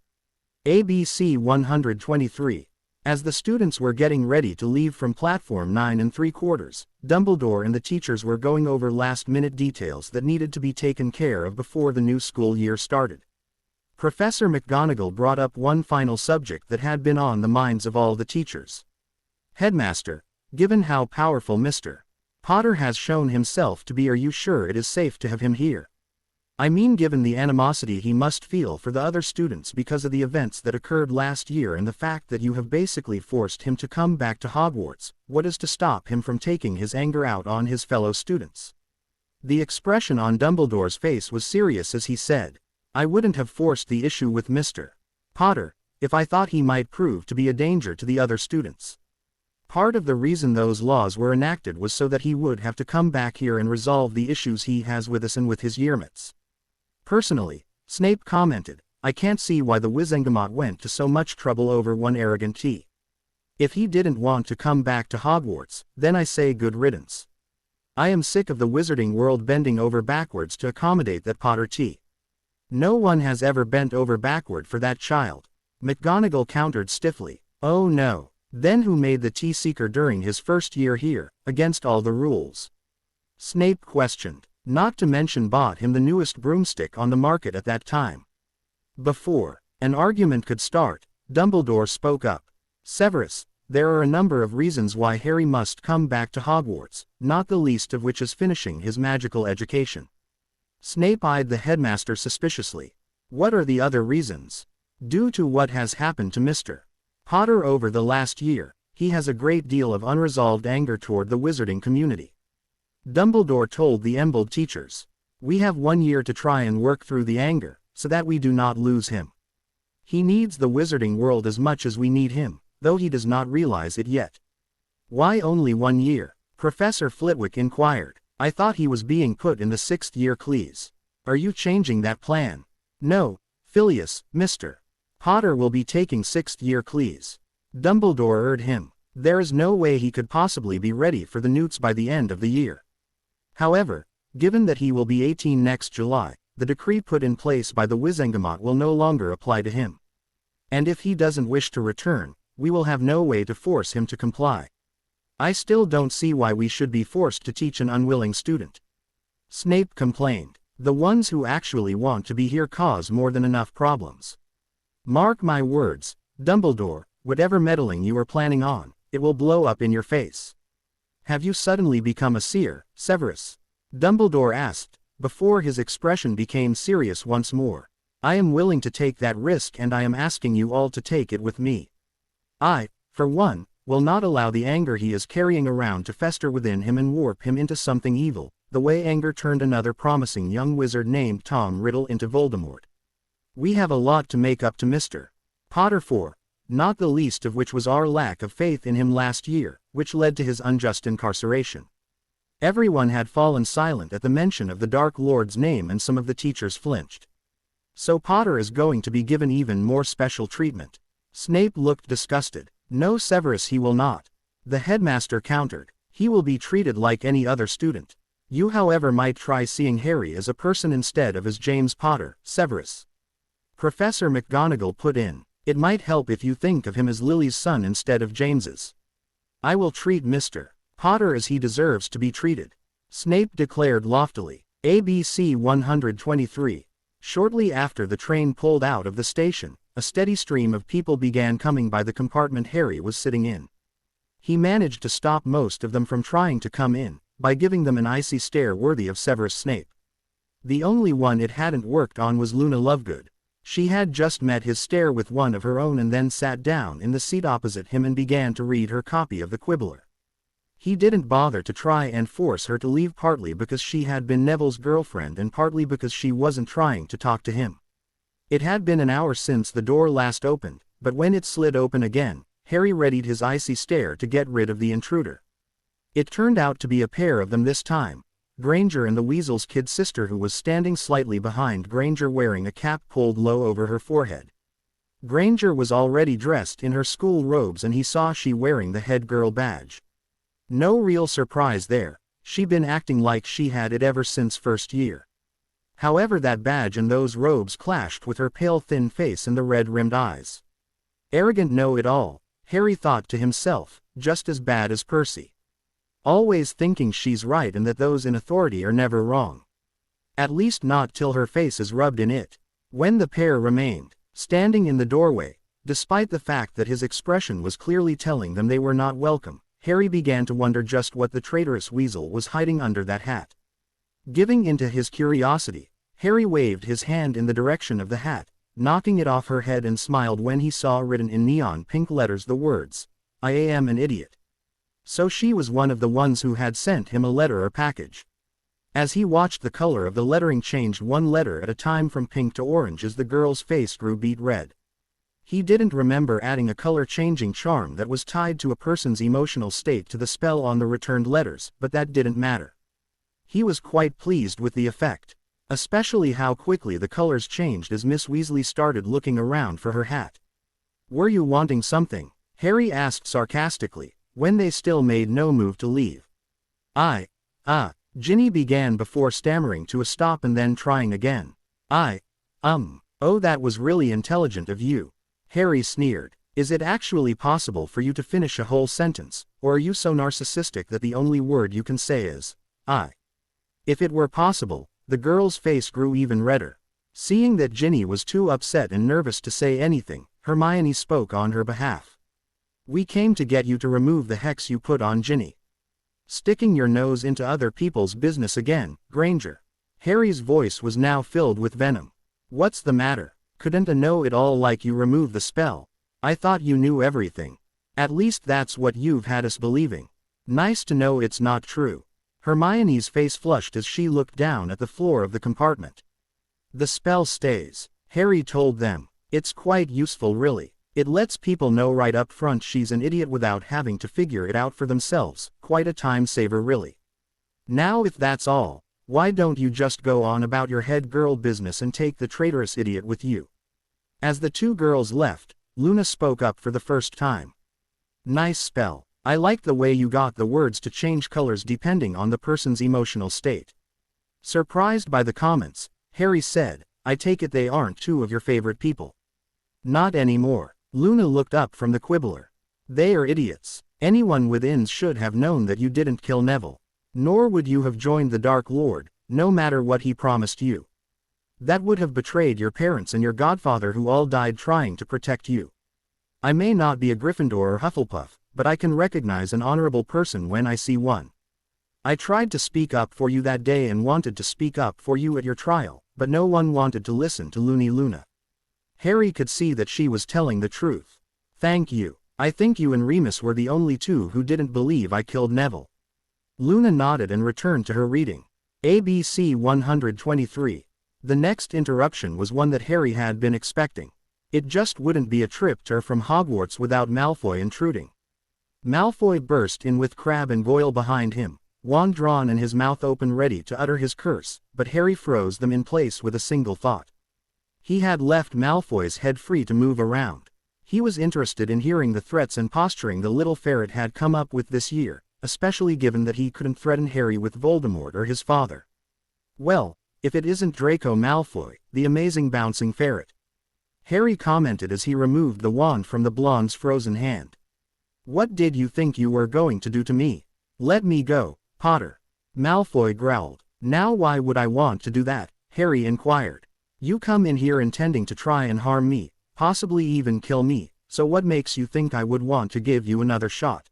ABC 123. As the students were getting ready to leave from platform 9 3/4, Dumbledore and the teachers were going over last-minute details that needed to be taken care of before the new school year started. Professor McGonagall brought up one final subject that had been on the minds of all the teachers. "Headmaster, given how powerful Mr. Potter has shown himself to be, are you sure it is safe to have him here? I mean, given the animosity he must feel for the other students because of the events that occurred last year and the fact that you have basically forced him to come back to Hogwarts, what is to stop him from taking his anger out on his fellow students?" The expression on Dumbledore's face was serious as he said, "I wouldn't have forced the issue with Mr. Potter if I thought he might prove to be a danger to the other students. Part of the reason those laws were enacted was so that he would have to come back here and resolve the issues he has with us and with his yearmates." Personally, Snape commented, "I can't see why the Wizengamot went to so much trouble over one arrogant T. If he didn't want to come back to Hogwarts, then I say good riddance. I am sick of the Wizarding world bending over backwards to accommodate that Potter T. No one has ever bent over backward for that child." McGonagall countered stiffly, "Oh no. Then who made the Tea-Seeker during his first year here, against all the rules?" Snape questioned. "Not to mention bought him the newest broomstick on the market at that time." Before an argument could start, Dumbledore spoke up. "Severus, there are a number of reasons why Harry must come back to Hogwarts, not the least of which is finishing his magical education." Snape eyed the headmaster suspiciously. "What are the other reasons?" "Due to what has happened to Mr. Potter over the last year, he has a great deal of unresolved anger toward the Wizarding community." Dumbledore told the emboldened teachers, "We have 1 year to try and work through the anger, so that we do not lose him. He needs the Wizarding world as much as we need him, though he does not realize it yet." "Why only 1 year?" Professor Flitwick inquired. "I thought he was being put in the 6th year Cleese. Are you changing that plan?" "No, Phileas, Mr. Potter will be taking 6th year Cleese." Dumbledore urged him. "There is no way he could possibly be ready for the Newts by the end of the year. However, given that he will be 18 next July, the decree put in place by the Wizengamot will no longer apply to him. And if he doesn't wish to return, we will have no way to force him to comply. I still don't see why we should be forced to teach an unwilling student." Snape complained. "The ones who actually want to be here cause more than enough problems. Mark my words, Dumbledore, whatever meddling you are planning on, it will blow up in your face." "Have you suddenly become a seer, Severus?" Dumbledore asked, before his expression became serious once more. "I am willing to take that risk, and I am asking you all to take it with me. I, for one, will not allow the anger he is carrying around to fester within him and warp him into something evil, the way anger turned another promising young wizard named Tom Riddle into Voldemort. We have a lot to make up to Mr. Potter for, not the least of which was our lack of faith in him last year, which led to his unjust incarceration. Everyone had fallen silent at the mention of the Dark Lord's name, and some of the teachers flinched. So Potter is going to be given even more special treatment. Snape looked disgusted. No, Severus, he will not. The headmaster countered. He will be treated like any other student. You, however, might try seeing Harry as a person instead of as James Potter, Severus. Professor McGonagall put in. It might help if you think of him as Lily's son instead of James's. I will treat Mr. Potter as he deserves to be treated, Snape declared loftily. ABC 123. Shortly after the train pulled out of the station, a steady stream of people began coming by the compartment Harry was sitting in. He managed to stop most of them from trying to come in, by giving them an icy stare worthy of Severus Snape. The only one it hadn't worked on was Luna Lovegood. She had just met his stare with one of her own and then sat down in the seat opposite him and began to read her copy of the Quibbler. He didn't bother to try and force her to leave, partly because she had been Neville's girlfriend and partly because she wasn't trying to talk to him. It had been an hour since the door last opened, but when it slid open again, Harry readied his icy stare to get rid of the intruder. It turned out to be a pair of them this time, Granger and the Weasel's kid sister, who was standing slightly behind Granger wearing a cap pulled low over her forehead. Granger was already dressed in her school robes and he saw she wearing the head girl badge. No real surprise there, she'd been acting like she had it ever since first year. However, that badge and those robes clashed with her pale thin face and the red-rimmed eyes. Arrogant know-it-all, Harry thought to himself, just as bad as Percy. Always thinking she's right and that those in authority are never wrong. At least not till her face is rubbed in it. When the pair remained standing in the doorway, despite the fact that his expression was clearly telling them they were not welcome, Harry began to wonder just what the traitorous Weasel was hiding under that hat. Giving into his curiosity, Harry waved his hand in the direction of the hat, knocking it off her head, and smiled when he saw written in neon pink letters the words, "I am an idiot." So she was one of the ones who had sent him a letter or package. As he watched, the color of the lettering changed one letter at a time from pink to orange as the girl's face grew beet red. He didn't remember adding a color-changing charm that was tied to a person's emotional state to the spell on the returned letters, but that didn't matter. He was quite pleased with the effect, especially how quickly the colors changed as Miss Weasley started looking around for her hat. "Were you wanting something?" Harry asked sarcastically, when they still made no move to leave. Ginny began before stammering to a stop and then trying again. Oh, that was really intelligent of you," Harry sneered. "Is it actually possible for you to finish a whole sentence, or are you so narcissistic that the only word you can say is, I?" If it were possible, the girl's face grew even redder. Seeing that Ginny was too upset and nervous to say anything, Hermione spoke on her behalf. "We came to get you to remove the hex you put on Ginny. Sticking your nose into other people's business again, Granger." Harry's voice was now filled with venom. "What's the matter? Couldn't a know-it-all like you remove the spell? I thought you knew everything. At least that's what you've had us believing. Nice to know it's not true." Hermione's face flushed as she looked down at the floor of the compartment. "The spell stays," Harry told them. "It's quite useful, really. It lets people know right up front she's an idiot without having to figure it out for themselves. Quite a time saver, really. Now, if that's all, why don't you just go on about your head girl business and take the traitorous idiot with you?" As the two girls left, Luna spoke up for the first time. "Nice spell. I like the way you got the words to change colors depending on the person's emotional state." Surprised by the comments, Harry said, "I take it they aren't two of your favorite people." "Not anymore." Luna looked up from the Quibbler. "They are idiots. Anyone within should have known that you didn't kill Neville. Nor would you have joined the Dark Lord, no matter what he promised you. That would have betrayed your parents and your godfather, who all died trying to protect you. I may not be a Gryffindor or Hufflepuff, but I can recognize an honorable person when I see one. I tried to speak up for you that day and wanted to speak up for you at your trial, but no one wanted to listen to Loony Luna." Harry could see that she was telling the truth. "Thank you. I think you and Remus were the only two who didn't believe I killed Neville." Luna nodded and returned to her reading. ABC 123. The next interruption was one that Harry had been expecting. It just wouldn't be a trip to or from Hogwarts without Malfoy intruding. Malfoy burst in with Crabbe and Goyle behind him, wand drawn and his mouth open ready to utter his curse, but Harry froze them in place with a single thought. He had left Malfoy's head free to move around. He was interested in hearing the threats and posturing the little ferret had come up with this year, especially given that he couldn't threaten Harry with Voldemort or his father. Well, if it isn't Draco Malfoy, the amazing bouncing ferret. Harry commented as he removed the wand from the blonde's frozen hand. What did you think you were going to do to me? Let me go, Potter. Malfoy growled. Now why would I want to do that? Harry inquired. You come in here intending to try and harm me, possibly even kill me, so what makes you think I would want to give you another shot?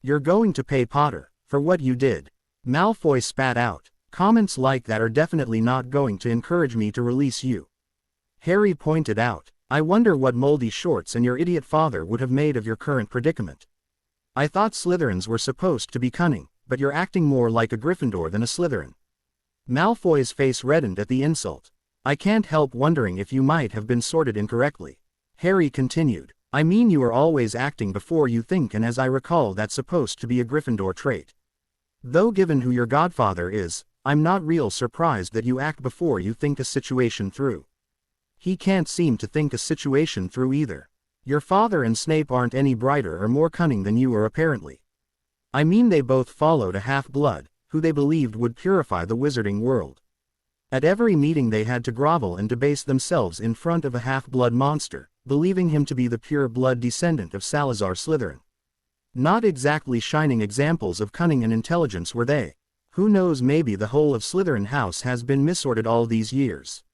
You're going to pay, Potter, for what you did. Malfoy spat out. Comments like that are definitely not going to encourage me to release you. Harry pointed out. I wonder what Moldy Shorts and your idiot father would have made of your current predicament. I thought Slytherins were supposed to be cunning, but you're acting more like a Gryffindor than a Slytherin. Malfoy's face reddened at the insult. I can't help wondering if you might have been sorted incorrectly. Harry continued. I mean, you are always acting before you think, and as I recall, that's supposed to be a Gryffindor trait. Though given who your godfather is, I'm not real surprised that you act before you think a situation through. He can't seem to think a situation through either. Your father and Snape aren't any brighter or more cunning than you are apparently. I mean, they both followed a half-blood, who they believed would purify the wizarding world. At every meeting they had to grovel and debase themselves in front of a half-blood monster, believing him to be the pure-blood descendant of Salazar Slytherin. Not exactly shining examples of cunning and intelligence were they. Who knows, maybe the whole of Slytherin house has been misordered all these years.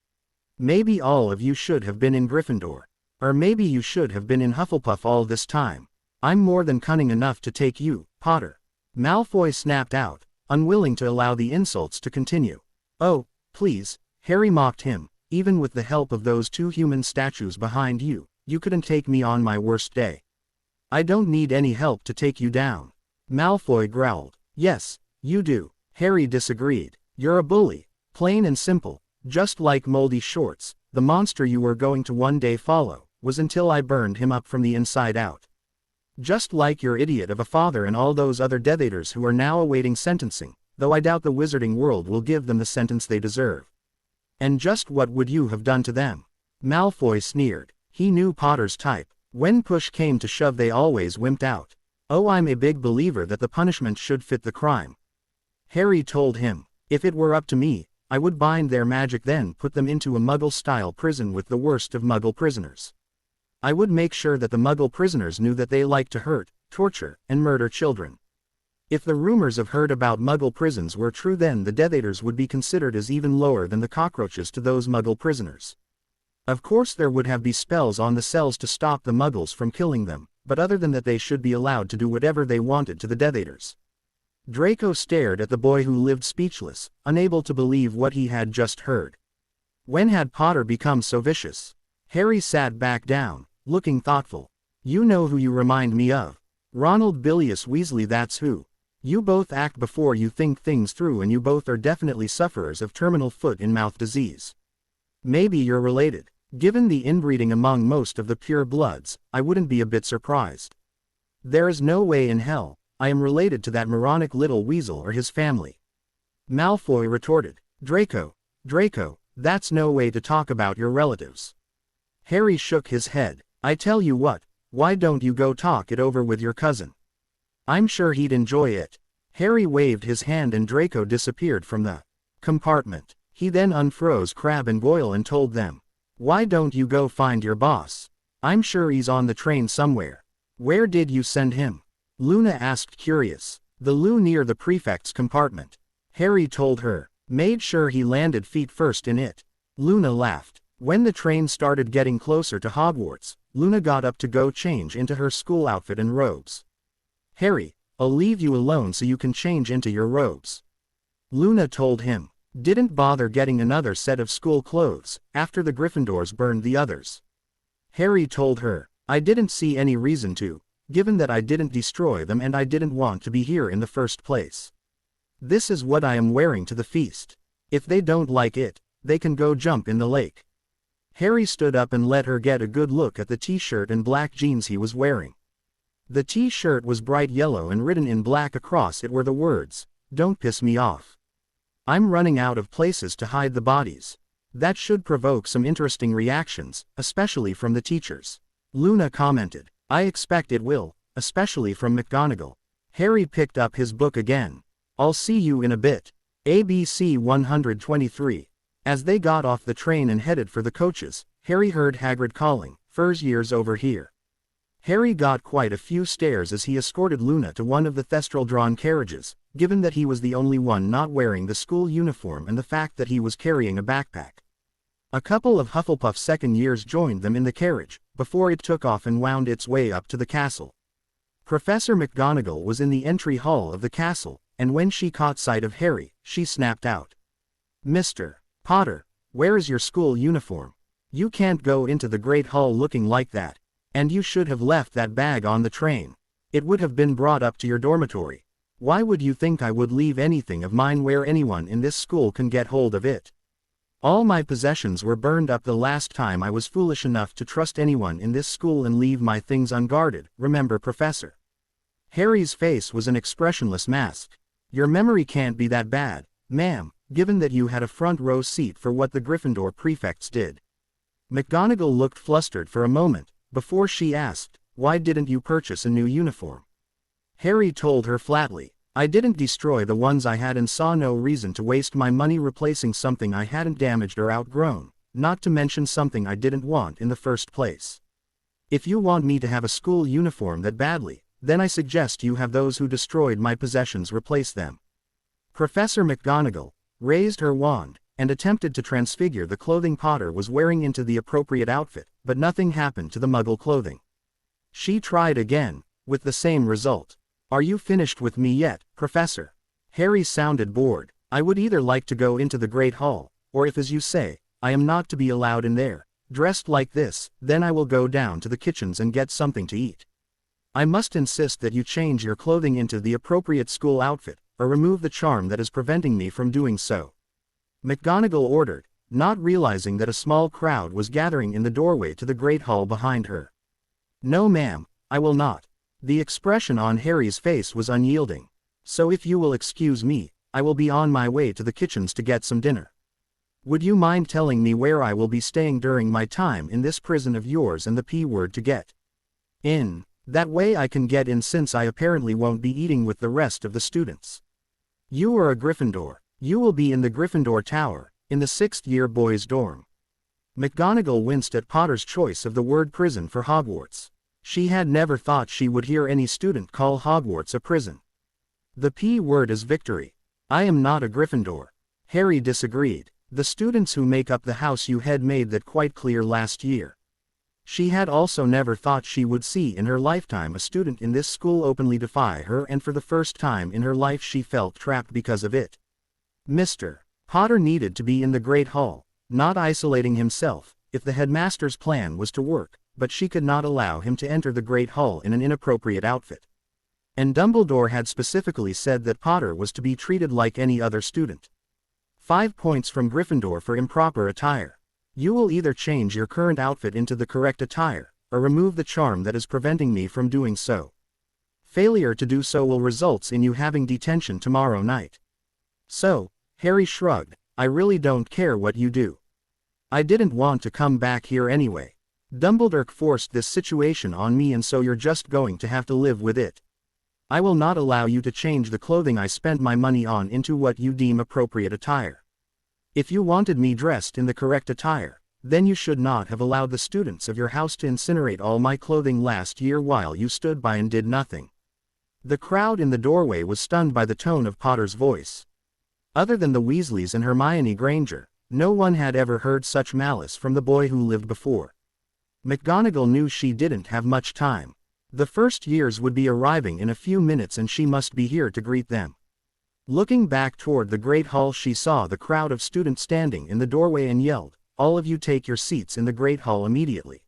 Maybe all of you should have been in Gryffindor. Or maybe you should have been in Hufflepuff all this time. I'm more than cunning enough to take you, Potter. Malfoy snapped out, unwilling to allow the insults to continue. Oh, please, Harry mocked him, even with the help of those two human statues behind you, you couldn't take me on my worst day. I don't need any help to take you down. Malfoy growled. Yes, you do. Harry disagreed. You're a bully, plain and simple. Just like Moldy Shorts, the monster you were going to one day follow, was until I burned him up from the inside out. Just like your idiot of a father and all those other Death Eaters who are now awaiting sentencing, though I doubt the wizarding world will give them the sentence they deserve. And just what would you have done to them? Malfoy sneered. He knew Potter's type. When push came to shove, they always wimped out. Oh, I'm a big believer that the punishment should fit the crime. Harry told him. If it were up to me, I would bind their magic, then put them into a Muggle-style prison with the worst of Muggle prisoners. I would make sure that the Muggle prisoners knew that they like to hurt, torture, and murder children. If the rumors I've heard about Muggle prisons were true, then the Death Eaters would be considered as even lower than the cockroaches to those Muggle prisoners. Of course there would have be spells on the cells to stop the Muggles from killing them, but other than that they should be allowed to do whatever they wanted to the Death Eaters. Draco stared at the boy who lived speechless, unable to believe what he had just heard. When had Potter become so vicious? Harry sat back down, looking thoughtful. You know who you remind me of. Ronald Bilious Weasley, that's who. You both act before you think things through, and you both are definitely sufferers of terminal foot-and-mouth disease. Maybe you're related. Given the inbreeding among most of the pure bloods, I wouldn't be a bit surprised. There is no way in hell I am related to that moronic little weasel or his family. Malfoy retorted. Draco, that's no way to talk about your relatives. Harry shook his head. I tell you what, why don't you go talk it over with your cousin? I'm sure he'd enjoy it. Harry waved his hand and Draco disappeared from the compartment. He then unfroze Crabbe and Goyle and told them. Why don't you go find your boss? I'm sure he's on the train somewhere. Where did you send him? Luna asked, curious. The loo near the prefect's compartment. Harry told her. Made sure he landed feet first in it. Luna laughed. When the train started getting closer to Hogwarts, Luna got up to go change into her school outfit and robes. Harry, I'll leave you alone so you can change into your robes. Luna told him. Didn't bother getting another set of school clothes, after the Gryffindors burned the others. Harry told her. I didn't see any reason to, given that I didn't destroy them and I didn't want to be here in the first place. This is what I am wearing to the feast. If they don't like it, they can go jump in the lake. Harry stood up and let her get a good look at the t-shirt and black jeans he was wearing. The t-shirt was bright yellow and written in black across it were the words, don't piss me off. I'm running out of places to hide the bodies. That should provoke some interesting reactions, especially from the teachers. Luna commented. I expect it will, especially from McGonagall. Harry picked up his book again. I'll see you in a bit. ABC 123. As they got off the train and headed for the coaches, Harry heard Hagrid calling, "First years over here." Harry got quite a few stares as he escorted Luna to one of the Thestral-drawn carriages, given that he was the only one not wearing the school uniform and the fact that he was carrying a backpack. A couple of Hufflepuff second years joined them in the carriage, before it took off and wound its way up to the castle. Professor McGonagall was in the entry hall of the castle, and when she caught sight of Harry, she snapped out. "Mr. Potter, where is your school uniform? You can't go into the Great Hall looking like that. And you should have left that bag on the train. It would have been brought up to your dormitory. Why would you think I would leave anything of mine where anyone in this school can get hold of it? All my possessions were burned up the last time I was foolish enough to trust anyone in this school and leave my things unguarded, remember, Professor?" Harry's face was an expressionless mask. "Your memory can't be that bad, ma'am, given that you had a front row seat for what the Gryffindor prefects did." McGonagall looked flustered for a moment, before she asked, "Why didn't you purchase a new uniform?" Harry told her flatly, "I didn't destroy the ones I had and saw no reason to waste my money replacing something I hadn't damaged or outgrown, not to mention something I didn't want in the first place. If you want me to have a school uniform that badly, then I suggest you have those who destroyed my possessions replace them." Professor McGonagall raised her wand and attempted to transfigure the clothing Potter was wearing into the appropriate outfit, but nothing happened to the Muggle clothing. She tried again, with the same result. "Are you finished with me yet, Professor?" Harry sounded bored. "I would either like to go into the Great Hall, or if, as you say, I am not to be allowed in there, dressed like this, then I will go down to the kitchens and get something to eat. I must insist that you change your clothing into the appropriate school outfit, or remove the charm that is preventing me from doing so," McGonagall ordered, not realizing that a small crowd was gathering in the doorway to the Great Hall behind her. "No ma'am, I will not." The expression on Harry's face was unyielding. "So if you will excuse me, I will be on my way to the kitchens to get some dinner. Would you mind telling me where I will be staying during my time in this prison of yours and the P-word to get in? That way I can get in since I apparently won't be eating with the rest of the students. You are a Gryffindor. You will be in the Gryffindor Tower, in the 6th-year boys' dorm." McGonagall winced at Potter's choice of the word prison for Hogwarts. She had never thought she would hear any student call Hogwarts a prison. "The P-word is victory. I am not a Gryffindor." Harry disagreed. "The students who make up the house you had made that quite clear last year." She had also never thought she would see in her lifetime a student in this school openly defy her, and for the first time in her life she felt trapped because of it. Mr. Potter needed to be in the Great Hall, not isolating himself, if the headmaster's plan was to work, but she could not allow him to enter the Great Hall in an inappropriate outfit. And Dumbledore had specifically said that Potter was to be treated like any other student. 5 points from Gryffindor for improper attire. You will either change your current outfit into the correct attire, or remove the charm that is preventing me from doing so. Failure to do so will result in you having detention tomorrow night. So, Harry shrugged, "I really don't care what you do. I didn't want to come back here anyway. Dumbledore forced this situation on me, and so you're just going to have to live with it. I will not allow you to change the clothing I spent my money on into what you deem appropriate attire. If you wanted me dressed in the correct attire, then you should not have allowed the students of your house to incinerate all my clothing last year while you stood by and did nothing." The crowd in the doorway was stunned by the tone of Potter's voice. Other than the Weasleys and Hermione Granger, no one had ever heard such malice from the boy who lived before. McGonagall knew she didn't have much time. The first years would be arriving in a few minutes and she must be here to greet them. Looking back toward the Great Hall, she saw the crowd of students standing in the doorway and yelled, "All of you take your seats in the Great Hall immediately."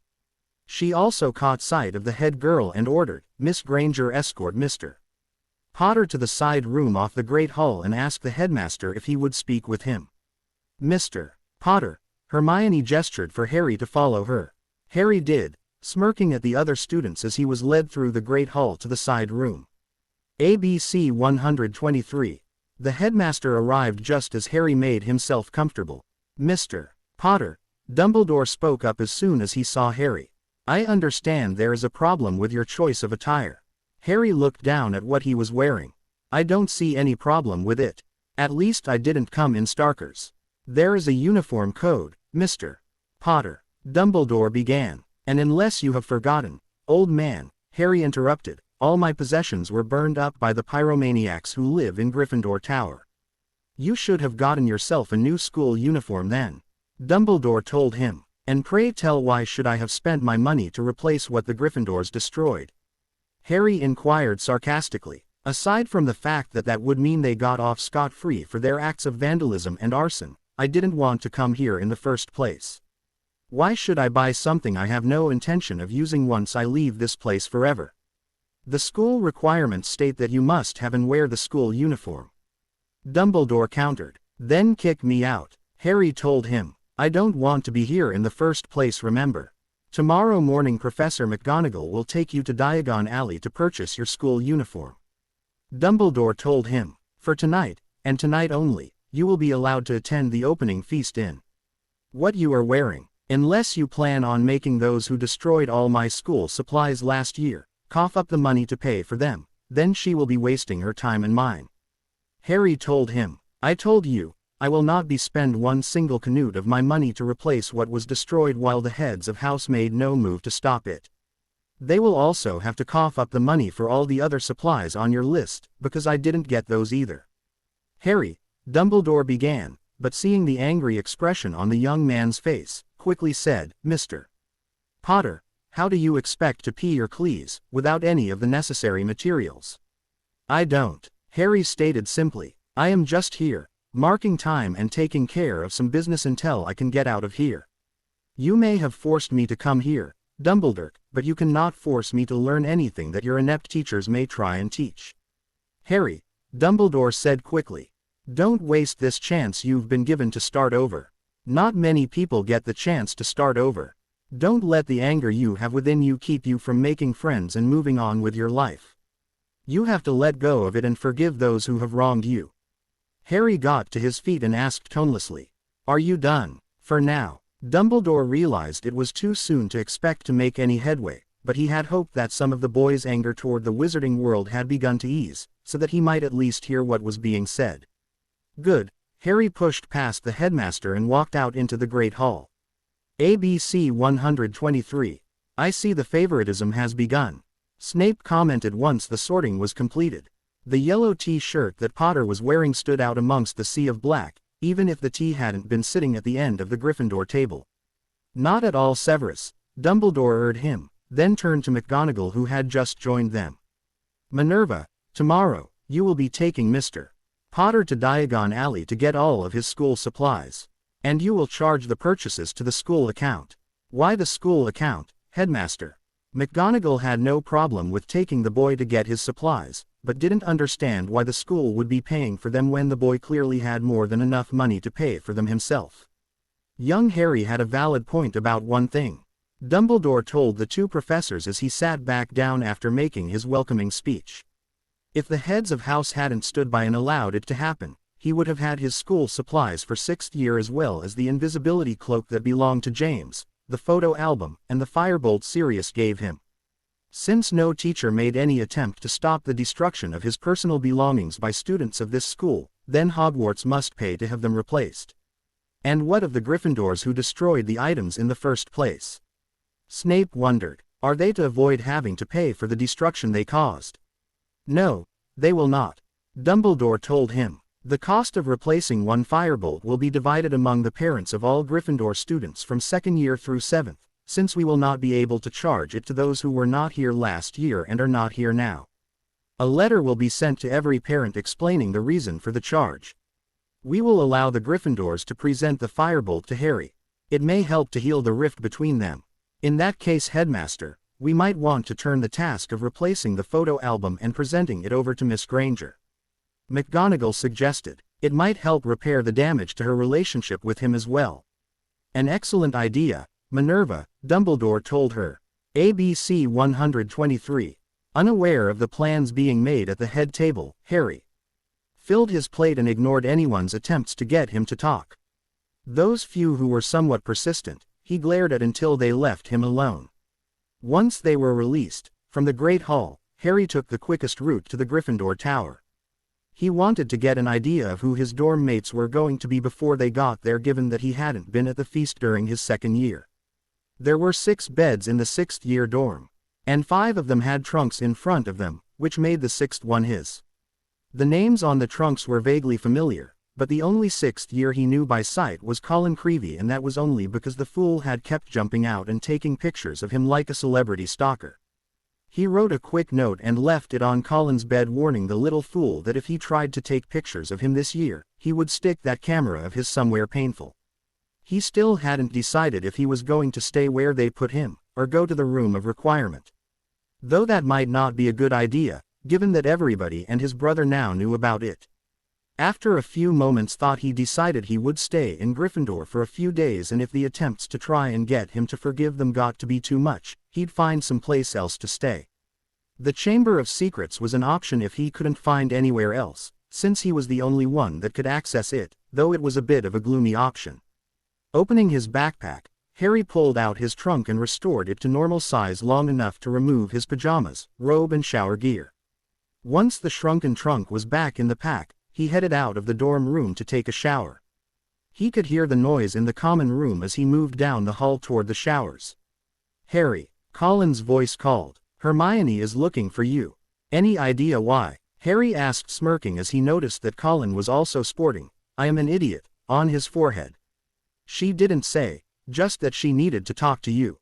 She also caught sight of the head girl and ordered, "Miss Granger, escort Mr. Potter to the side room off the Great Hall and ask the headmaster if he would speak with him." "Mr. Potter." Hermione gestured for Harry to follow her. Harry did, smirking at the other students as he was led through the Great Hall to the side room. ABC 123. The headmaster arrived just as Harry made himself comfortable. "Mr. Potter," Dumbledore spoke up as soon as he saw Harry. "I understand there is a problem with your choice of attire." Harry looked down at what he was wearing. "I don't see any problem with it. At least I didn't come in Starkers." "There is a uniform code, Mr. Potter," Dumbledore began. "And unless you have forgotten, old man," Harry interrupted, "all my possessions were burned up by the pyromaniacs who live in Gryffindor Tower. You should have gotten yourself a new school uniform then," Dumbledore told him. "And pray tell, why should I have spent my money to replace what the Gryffindors destroyed?" Harry inquired sarcastically. "Aside from the fact that that would mean they got off scot-free for their acts of vandalism and arson, I didn't want to come here in the first place. Why should I buy something I have no intention of using once I leave this place forever? The school requirements state that you must have and wear the school uniform," Dumbledore countered. "Then kick me out," Harry told him. "I don't want to be here in the first place, remember. Tomorrow morning Professor McGonagall will take you to Diagon Alley to purchase your school uniform," Dumbledore told him. "For tonight, and tonight only, you will be allowed to attend the opening feast in what you are wearing. Unless you plan on making those who destroyed all my school supplies last year cough up the money to pay for them, then she will be wasting her time and mine," Harry told him. "I told you, I will not be spend one single canute of my money to replace what was destroyed while the heads of house made no move to stop it. They will also have to cough up the money for all the other supplies on your list, because I didn't get those either." "Harry," Dumbledore began, but seeing the angry expression on the young man's face, quickly said, "Mr. Potter, how do you expect to pee or please, without any of the necessary materials?" "I don't," Harry stated simply. "I am just here, marking time and taking care of some business until I can get out of here. You may have forced me to come here, Dumbledore, but you cannot force me to learn anything that your inept teachers may try and teach." "Harry," Dumbledore said quickly, "don't waste this chance you've been given to start over. Not many people get the chance to start over. Don't let the anger you have within you keep you from making friends and moving on with your life. You have to let go of it and forgive those who have wronged you." Harry got to his feet and asked tonelessly, "Are you done, for now?" Dumbledore realized it was too soon to expect to make any headway, but he had hoped that some of the boy's anger toward the wizarding world had begun to ease, so that he might at least hear what was being said. "Good." Harry pushed past the headmaster and walked out into the Great Hall. ABC 123. "I see the favoritism has begun," Snape commented once the sorting was completed. The yellow T-shirt that Potter was wearing stood out amongst the sea of black, even if the T hadn't been sitting at the end of the Gryffindor table. "Not at all, Severus," Dumbledore urged him, then turned to McGonagall, who had just joined them. "Minerva, tomorrow, you will be taking Mr. Potter to Diagon Alley to get all of his school supplies. And you will charge the purchases to the school account." "Why the school account, headmaster?" McGonagall had no problem with taking the boy to get his supplies, but didn't understand why the school would be paying for them when the boy clearly had more than enough money to pay for them himself. Young Harry had a valid point about one thing. Dumbledore told the two professors as he sat back down after making his welcoming speech. If the heads of house hadn't stood by and allowed it to happen, he would have had his school supplies for 6th year, as well as the invisibility cloak that belonged to James, the photo album, and the firebolt Sirius gave him. Since no teacher made any attempt to stop the destruction of his personal belongings by students of this school, then Hogwarts must pay to have them replaced. And what of the Gryffindors who destroyed the items in the first place? Snape wondered. Are they to avoid having to pay for the destruction they caused? No, they will not. Dumbledore told him. The cost of replacing one firebolt will be divided among the parents of all Gryffindor students from 2nd year through 7th, since we will not be able to charge it to those who were not here last year and are not here now. A letter will be sent to every parent explaining the reason for the charge. We will allow the Gryffindors to present the firebolt to Harry. It may help to heal the rift between them. In that case, headmaster, we might want to turn the task of replacing the photo album and presenting it over to Miss Granger. McGonagall suggested. It might help repair the damage to her relationship with him as well. An excellent idea, Minerva, Dumbledore told her. ABC 123. Unaware of the plans being made at the head table, Harry filled his plate and ignored anyone's attempts to get him to talk. Those few who were somewhat persistent, he glared at until they left him alone. Once they were released from the Great Hall, Harry took the quickest route to the Gryffindor Tower. He wanted to get an idea of who his dorm mates were going to be before they got there, given that he hadn't been at the feast during his second year. There were 6 beds in the 6th-year dorm, and 5 of them had trunks in front of them, which made the 6th one his. The names on the trunks were vaguely familiar, but the only 6th year he knew by sight was Colin Creevey, and that was only because the fool had kept jumping out and taking pictures of him like a celebrity stalker. He wrote a quick note and left it on Colin's bed, warning the little fool that if he tried to take pictures of him this year, he would stick that camera of his somewhere painful. He still hadn't decided if he was going to stay where they put him, or go to the room of requirement. Though that might not be a good idea, given that everybody and his brother now knew about it. After a few moments' thought, he decided he would stay in Gryffindor for a few days, and if the attempts to try and get him to forgive them got to be too much, he'd find someplace else to stay. The Chamber of Secrets was an option if he couldn't find anywhere else, since he was the only one that could access it, though it was a bit of a gloomy option. Opening his backpack, Harry pulled out his trunk and restored it to normal size long enough to remove his pajamas, robe and shower gear. Once the shrunken trunk was back in the pack, he headed out of the dorm room to take a shower. He could hear the noise in the common room as he moved down the hall toward the showers. "Harry," Colin's voice called, "Hermione is looking for you." "Any idea why?" Harry asked, smirking as he noticed that Colin was also sporting "I am an idiot" on his forehead. "She didn't say, just that she needed to talk to you."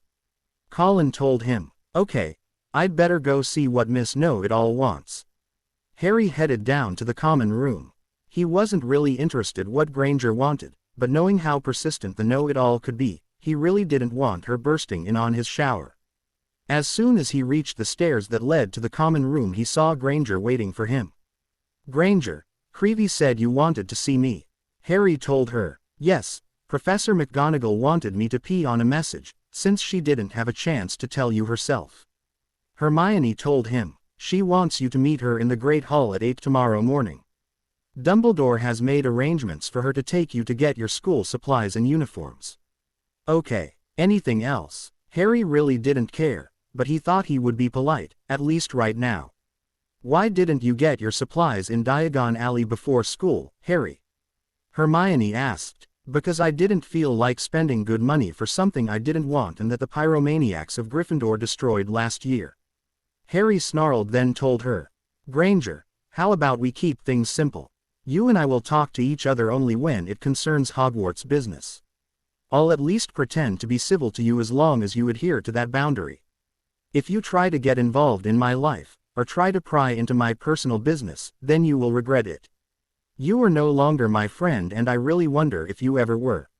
Colin told him. "Okay, I'd better go see what Miss Know-It-All wants." Harry headed down to the common room. He wasn't really interested what Granger wanted, but knowing how persistent the Know-It-All could be, he really didn't want her bursting in on his shower. As soon as he reached the stairs that led to the common room, he saw Granger waiting for him. "Granger, Creevey said you wanted to see me." Harry told her. "Yes, Professor McGonagall wanted me to pee on a message, since she didn't have a chance to tell you herself." Hermione told him. "She wants you to meet her in the Great Hall at 8 tomorrow morning. Dumbledore has made arrangements for her to take you to get your school supplies and uniforms." "Okay, anything else?" Harry really didn't care, but he thought he would be polite, at least right now. "Why didn't you get your supplies in Diagon Alley before school, Harry?" Hermione asked. "Because I didn't feel like spending good money for something I didn't want and that the pyromaniacs of Gryffindor destroyed last year." Harry snarled, then told her. "Granger, how about we keep things simple? You and I will talk to each other only when it concerns Hogwarts business. I'll at least pretend to be civil to you as long as you adhere to that boundary. If you try to get involved in my life, or try to pry into my personal business, then you will regret it. You are no longer my friend, and I really wonder if you ever were.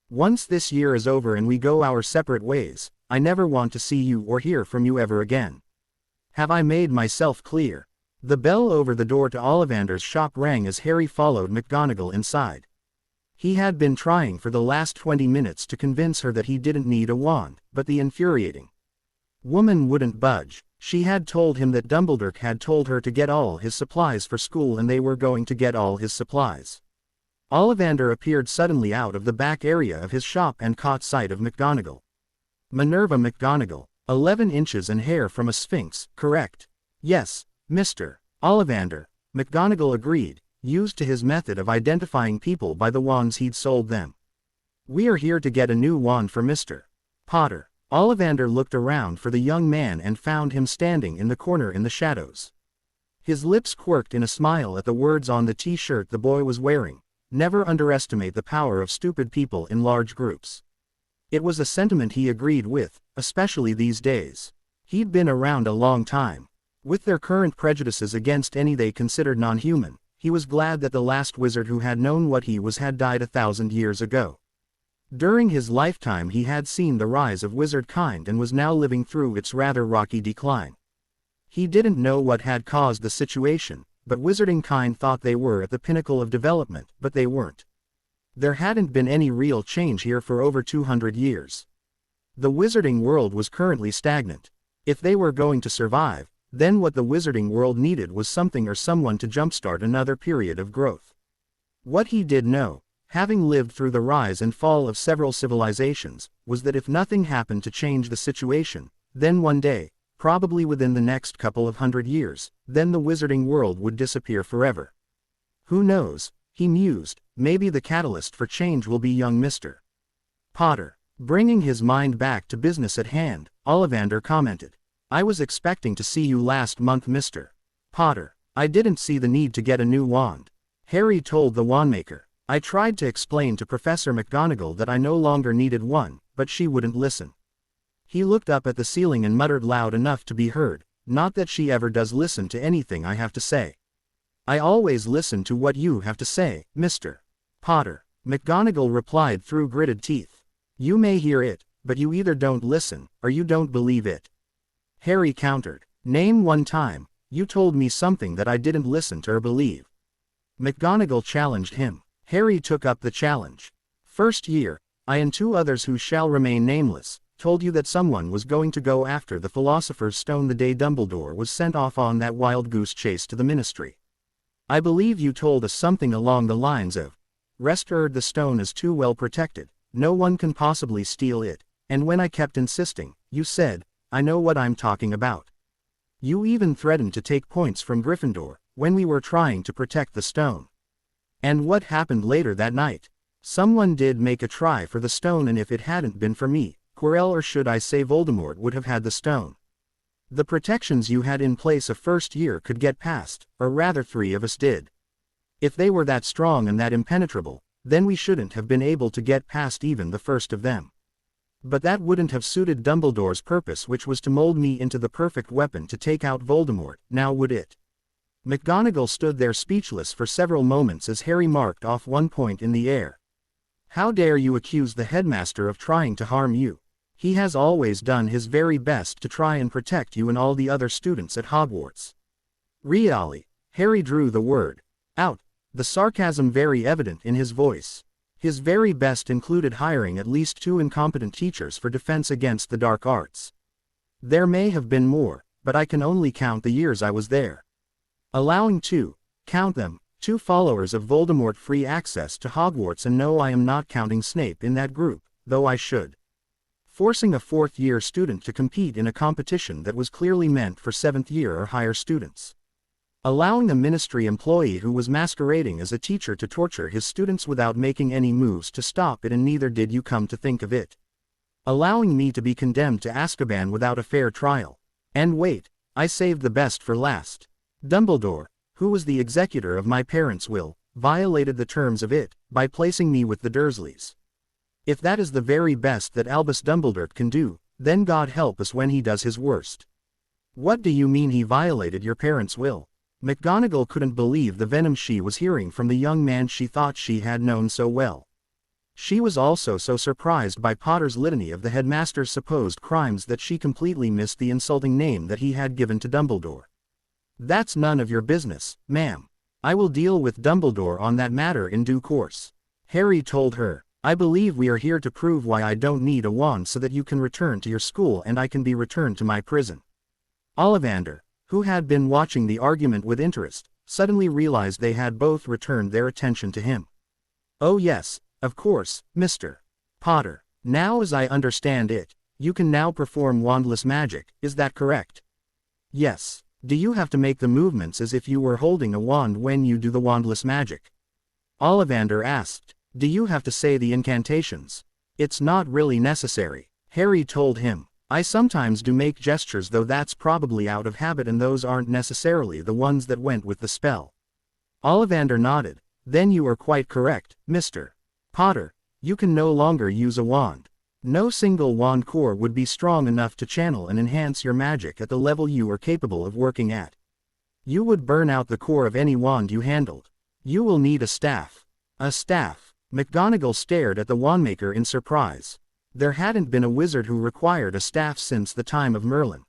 Once this year is over and we go our separate ways, I never want to see you or hear from you ever again. Have I made myself clear?" The bell over the door to Ollivander's shop rang as Harry followed McGonagall inside. He had been trying for the last 20 minutes to convince her that he didn't need a wand, but the infuriating woman wouldn't budge. She had told him that Dumbledore had told her to get all his supplies for school, and they were going to get all his supplies. Ollivander appeared suddenly out of the back area of his shop and caught sight of McGonagall. "Minerva McGonagall, 11 inches and hair from a sphinx, correct?" "Yes, Mr. Ollivander," McGonagall agreed, used to his method of identifying people by the wands he'd sold them. "We are here to get a new wand for Mr. Potter." Ollivander looked around for the young man and found him standing in the corner in the shadows. His lips quirked in a smile at the words on the t-shirt the boy was wearing. "Never underestimate the power of stupid people in large groups." It was a sentiment he agreed with, especially these days. He'd been around a long time. With their current prejudices against any they considered non-human, he was glad that the last wizard who had known what he was had died 1,000 years ago. During his lifetime he had seen the rise of wizard kind and was now living through its rather rocky decline. He didn't know what had caused the situation, but wizarding kind thought they were at the pinnacle of development, but they weren't. There hadn't been any real change here for over 200 years. The wizarding world was currently stagnant. If they were going to survive, Then what the wizarding world needed was something or someone to jumpstart another period of growth. What he did know, having lived through the rise and fall of several civilizations, was that if nothing happened to change the situation, then one day, probably within the next couple of 100 years, then the wizarding world would disappear forever. Who knows, he mused, maybe the catalyst for change will be young Mr. Potter. Bringing his mind back to business at hand, Ollivander commented. I was expecting to see you last month, Mr. Potter. I didn't see the need to get a new wand. Harry told the wandmaker. I tried to explain to Professor McGonagall that I no longer needed one, but she wouldn't listen. He looked up at the ceiling and muttered loud enough to be heard, not that she ever does listen to anything I have to say. I always listen to what you have to say, Mr. Potter. McGonagall replied through gritted teeth. You may hear it, but you either don't listen, or you don't believe it. Harry countered. Name one time, you told me something that I didn't listen to or believe. McGonagall challenged him. Harry took up the challenge. First year, I and 2 others who shall remain nameless, told you that someone was going to go after the Philosopher's Stone the day Dumbledore was sent off on that wild goose chase to the Ministry. I believe you told us something along the lines of, the stone is too well protected, no one can possibly steal it, and when I kept insisting, you said, I know what I'm talking about. You even threatened to take points from Gryffindor, when we were trying to protect the stone. And what happened later that night? Someone did make a try for the stone, and if it hadn't been for me, Quirrell, or should I say Voldemort, would have had the stone. The protections you had in place a first year could get past, or rather 3 of us did. If they were that strong and that impenetrable, then we shouldn't have been able to get past even the first of them. But that wouldn't have suited Dumbledore's purpose, which was to mold me into the perfect weapon to take out Voldemort, now would it? McGonagall stood there speechless for several moments as Harry marked off 1 point in the air. How dare you accuse the headmaster of trying to harm you? He has always done his very best to try and protect you and all the other students at Hogwarts. Really? Harry drew the word out, the sarcasm very evident in his voice. His very best included hiring at least 2 incompetent teachers for defense against the dark arts. There may have been more, but I can only count the years I was there. Allowing 2, count them, 2 followers of Voldemort free access to Hogwarts, and no, I am not counting Snape in that group, though I should. Forcing a 4th-year student to compete in a competition that was clearly meant for 7th-year or higher students. Allowing a ministry employee who was masquerading as a teacher to torture his students without making any moves to stop it, and neither did you come to think of it. Allowing me to be condemned to Azkaban without a fair trial. And wait, I saved the best for last. Dumbledore, who was the executor of my parents' will, violated the terms of it, by placing me with the Dursleys. If that is the very best that Albus Dumbledore can do, then God help us when he does his worst. What do you mean he violated your parents' will? McGonagall couldn't believe the venom she was hearing from the young man she thought she had known so well. She was also so surprised by Potter's litany of the headmaster's supposed crimes that she completely missed the insulting name that he had given to Dumbledore. That's none of your business, ma'am. I will deal with Dumbledore on that matter in due course. Harry told her, I believe we are here to prove why I don't need a wand, so that you can return to your school and I can be returned to my prison. Ollivander, who had been watching the argument with interest, suddenly realized they had both returned their attention to him. Oh yes, of course, Mr. Potter. Now as I understand it, you can now perform wandless magic, is that correct? Yes. Do you have to make the movements as if you were holding a wand when you do the wandless magic? Ollivander asked. Do you have to say the incantations? It's not really necessary, Harry told him. I sometimes do make gestures, though that's probably out of habit, and those aren't necessarily the ones that went with the spell. Ollivander nodded. Then you are quite correct, Mr. Potter. You can no longer use a wand. No single wand core would be strong enough to channel and enhance your magic at the level you are capable of working at. You would burn out the core of any wand you handled. You will need a staff. A staff? McGonagall stared at the wandmaker in surprise. There hadn't been a wizard who required a staff since the time of Merlin.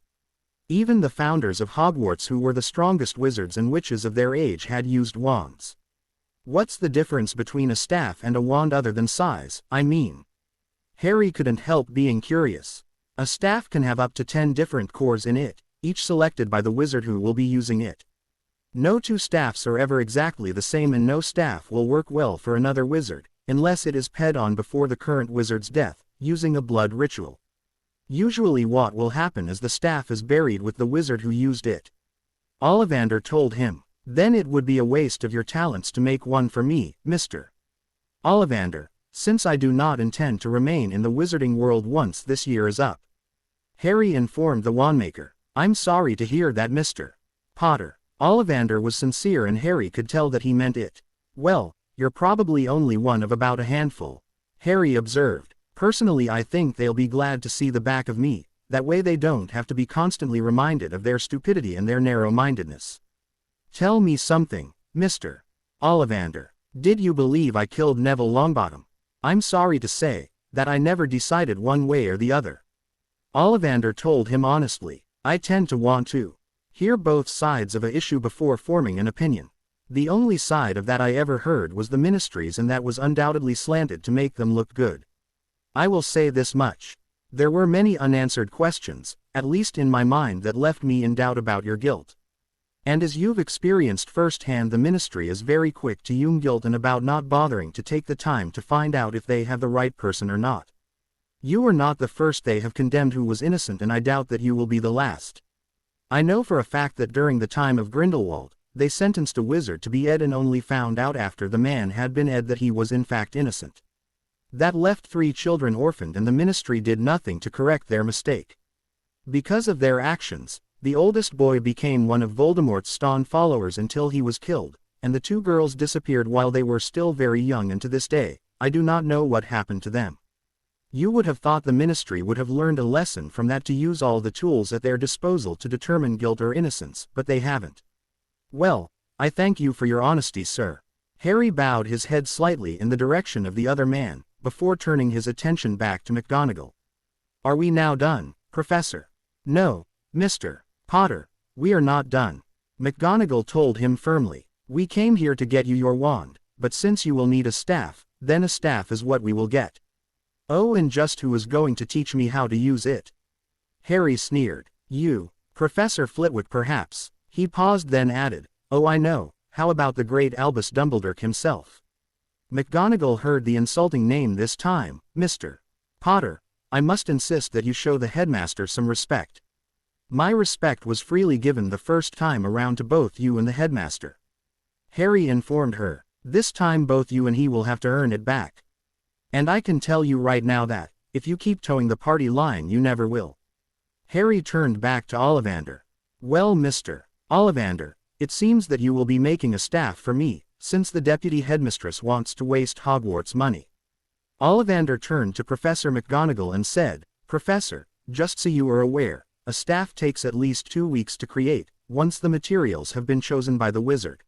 Even the founders of Hogwarts, who were the strongest wizards and witches of their age, had used wands. What's the difference between a staff and a wand other than size, I mean? Harry couldn't help being curious. A staff can have up to 10 different cores in it, each selected by the wizard who will be using it. No two staffs are ever exactly the same, and no staff will work well for another wizard, unless it is ped on before the current wizard's death, using a blood ritual. Usually what will happen is the staff is buried with the wizard who used it. Ollivander told him. Then it would be a waste of your talents to make one for me, Mr. Ollivander, since I do not intend to remain in the wizarding world once this year is up. Harry informed the wandmaker. I'm sorry to hear that, Mr. Potter. Ollivander was sincere and Harry could tell that he meant it. Well, you're probably only one of about a handful, Harry observed. Personally, I think they'll be glad to see the back of me, that way they don't have to be constantly reminded of their stupidity and their narrow-mindedness. Tell me something, Mr. Ollivander. Did you believe I killed Neville Longbottom? I'm sorry to say that I never decided one way or the other. Ollivander told him honestly. I tend to want to hear both sides of a issue before forming an opinion. The only side of that I ever heard was the Ministry's, and that was undoubtedly slanted to make them look good. I will say this much. There were many unanswered questions, at least in my mind, that left me in doubt about your guilt. And as you've experienced firsthand, the Ministry is very quick to assume guilt and about not bothering to take the time to find out if they have the right person or not. You are not the first they have condemned who was innocent, and I doubt that you will be the last. I know for a fact that during the time of Grindelwald, they sentenced a wizard to be ed and only found out after the man had been ed that he was in fact innocent. That left 3 children orphaned, and the Ministry did nothing to correct their mistake. Because of their actions, the oldest boy became one of Voldemort's staunch followers until he was killed, and the 2 girls disappeared while they were still very young, and to this day, I do not know what happened to them. You would have thought the Ministry would have learned a lesson from that to use all the tools at their disposal to determine guilt or innocence, but they haven't. Well, I thank you for your honesty, sir. Harry bowed his head slightly in the direction of the other man, before turning his attention back to McGonagall. Are we now done, Professor? No, Mr. Potter, we are not done. McGonagall told him firmly. We came here to get you your wand, but since you will need a staff, then a staff is what we will get. Oh, and just who is going to teach me how to use it? Harry sneered. You, Professor Flitwick perhaps. He paused, then added, oh, I know, how about the great Albus Dumbledore himself? McGonagall heard the insulting name this time. Mr. Potter, I must insist that you show the headmaster some respect. My respect was freely given the first time around to both you and the headmaster. Harry informed her. This time both you and he will have to earn it back. And I can tell you right now that, if you keep towing the party line, you never will. Harry turned back to Ollivander. Well, Mr. Ollivander, it seems that you will be making a staff for me, since the deputy headmistress wants to waste Hogwarts money. Ollivander turned to Professor McGonagall and said, Professor, just so you are aware, a staff takes at least 2 weeks to create, once the materials have been chosen by the wizard.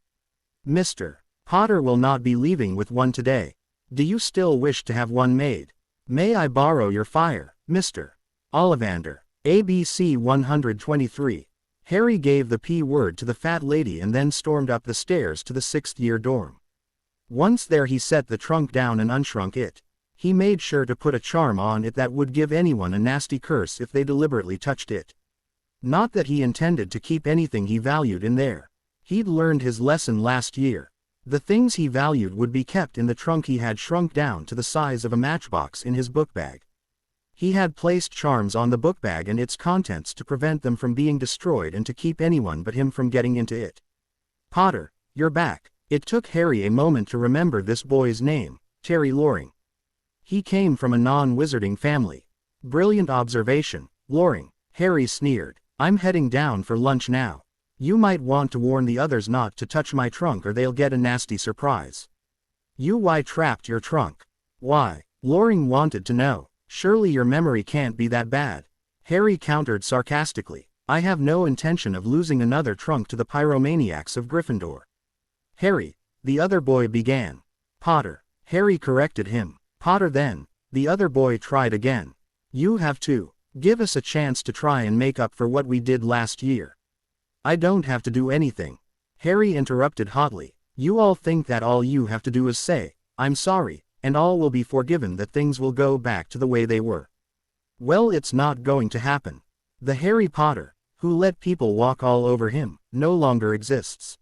Mr. Potter will not be leaving with one today. Do you still wish to have one made? May I borrow your fire, Mr. Ollivander? ABC 123. Harry gave the P word to the fat lady and then stormed up the stairs to the 6th year dorm. Once there, he set the trunk down and unshrunk it. He made sure to put a charm on it that would give anyone a nasty curse if they deliberately touched it. Not that he intended to keep anything he valued in there. He'd learned his lesson last year. The things he valued would be kept in the trunk he had shrunk down to the size of a matchbox in his book bag. He had placed charms on the book bag and its contents to prevent them from being destroyed and to keep anyone but him from getting into it. Potter, you're back. It took Harry a moment to remember this boy's name, Terry Loring. He came from a non-wizarding family. Brilliant observation, Loring, Harry sneered. I'm heading down for lunch now. You might want to warn the others not to touch my trunk or they'll get a nasty surprise. Why trapped your trunk? Why? Loring wanted to know. Surely your memory can't be that bad. Harry countered sarcastically. I have no intention of losing another trunk to the pyromaniacs of Gryffindor. Harry, the other boy began. Potter. Harry corrected him. Potter then. The other boy tried again. You have to. Give us a chance to try and make up for what we did last year. I don't have to do anything. Harry interrupted hotly. You all think that all you have to do is say, I'm sorry, and all will be forgiven, that things will go back to the way they were. Well, it's not going to happen. The Harry Potter, who let people walk all over him, no longer exists.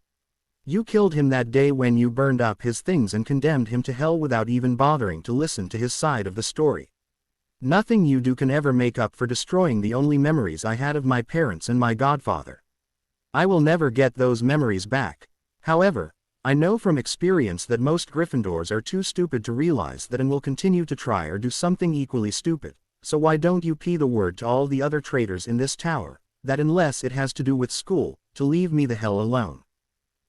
You killed him that day when you burned up his things and condemned him to hell without even bothering to listen to his side of the story. Nothing you do can ever make up for destroying the only memories I had of my parents and my godfather. I will never get those memories back. However, I know from experience that most Gryffindors are too stupid to realize that and will continue to try or do something equally stupid, so why don't you pay the word to all the other traitors in this tower, that unless it has to do with school, to leave me the hell alone.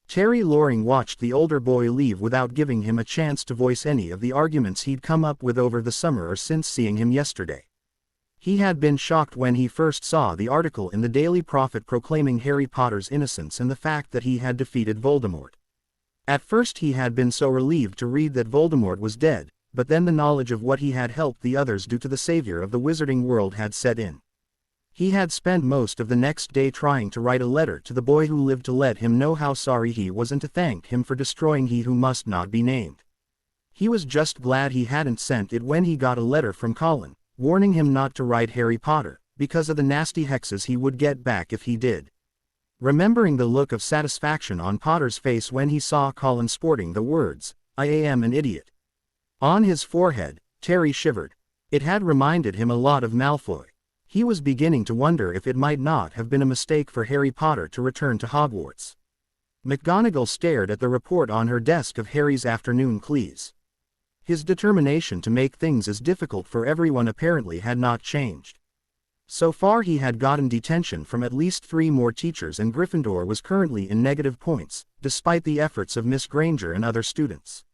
Terry Loring watched the older boy leave without giving him a chance to voice any of the arguments he'd come up with over the summer or since seeing him yesterday. He had been shocked when he first saw the article in the Daily Prophet proclaiming Harry Potter's innocence and the fact that he had defeated Voldemort. At first he had been so relieved to read that Voldemort was dead, but then the knowledge of what he had helped the others do to the savior of the wizarding world had set in. He had spent most of the next day trying to write a letter to the boy who lived to let him know how sorry he was and to thank him for destroying he who must not be named. He was just glad he hadn't sent it when he got a letter from Colin, warning him not to write Harry Potter, because of the nasty hexes he would get back if he did. Remembering the look of satisfaction on Potter's face when he saw Colin sporting the words, "I am an idiot," on his forehead, Terry shivered. It had reminded him a lot of Malfoy. He was beginning to wonder if it might not have been a mistake for Harry Potter to return to Hogwarts. McGonagall stared at the report on her desk of Harry's afternoon cleese. His determination to make things as difficult for everyone apparently had not changed. So far he had gotten detention from at least 3 more teachers and Gryffindor was currently in negative points, despite the efforts of Miss Granger and other students.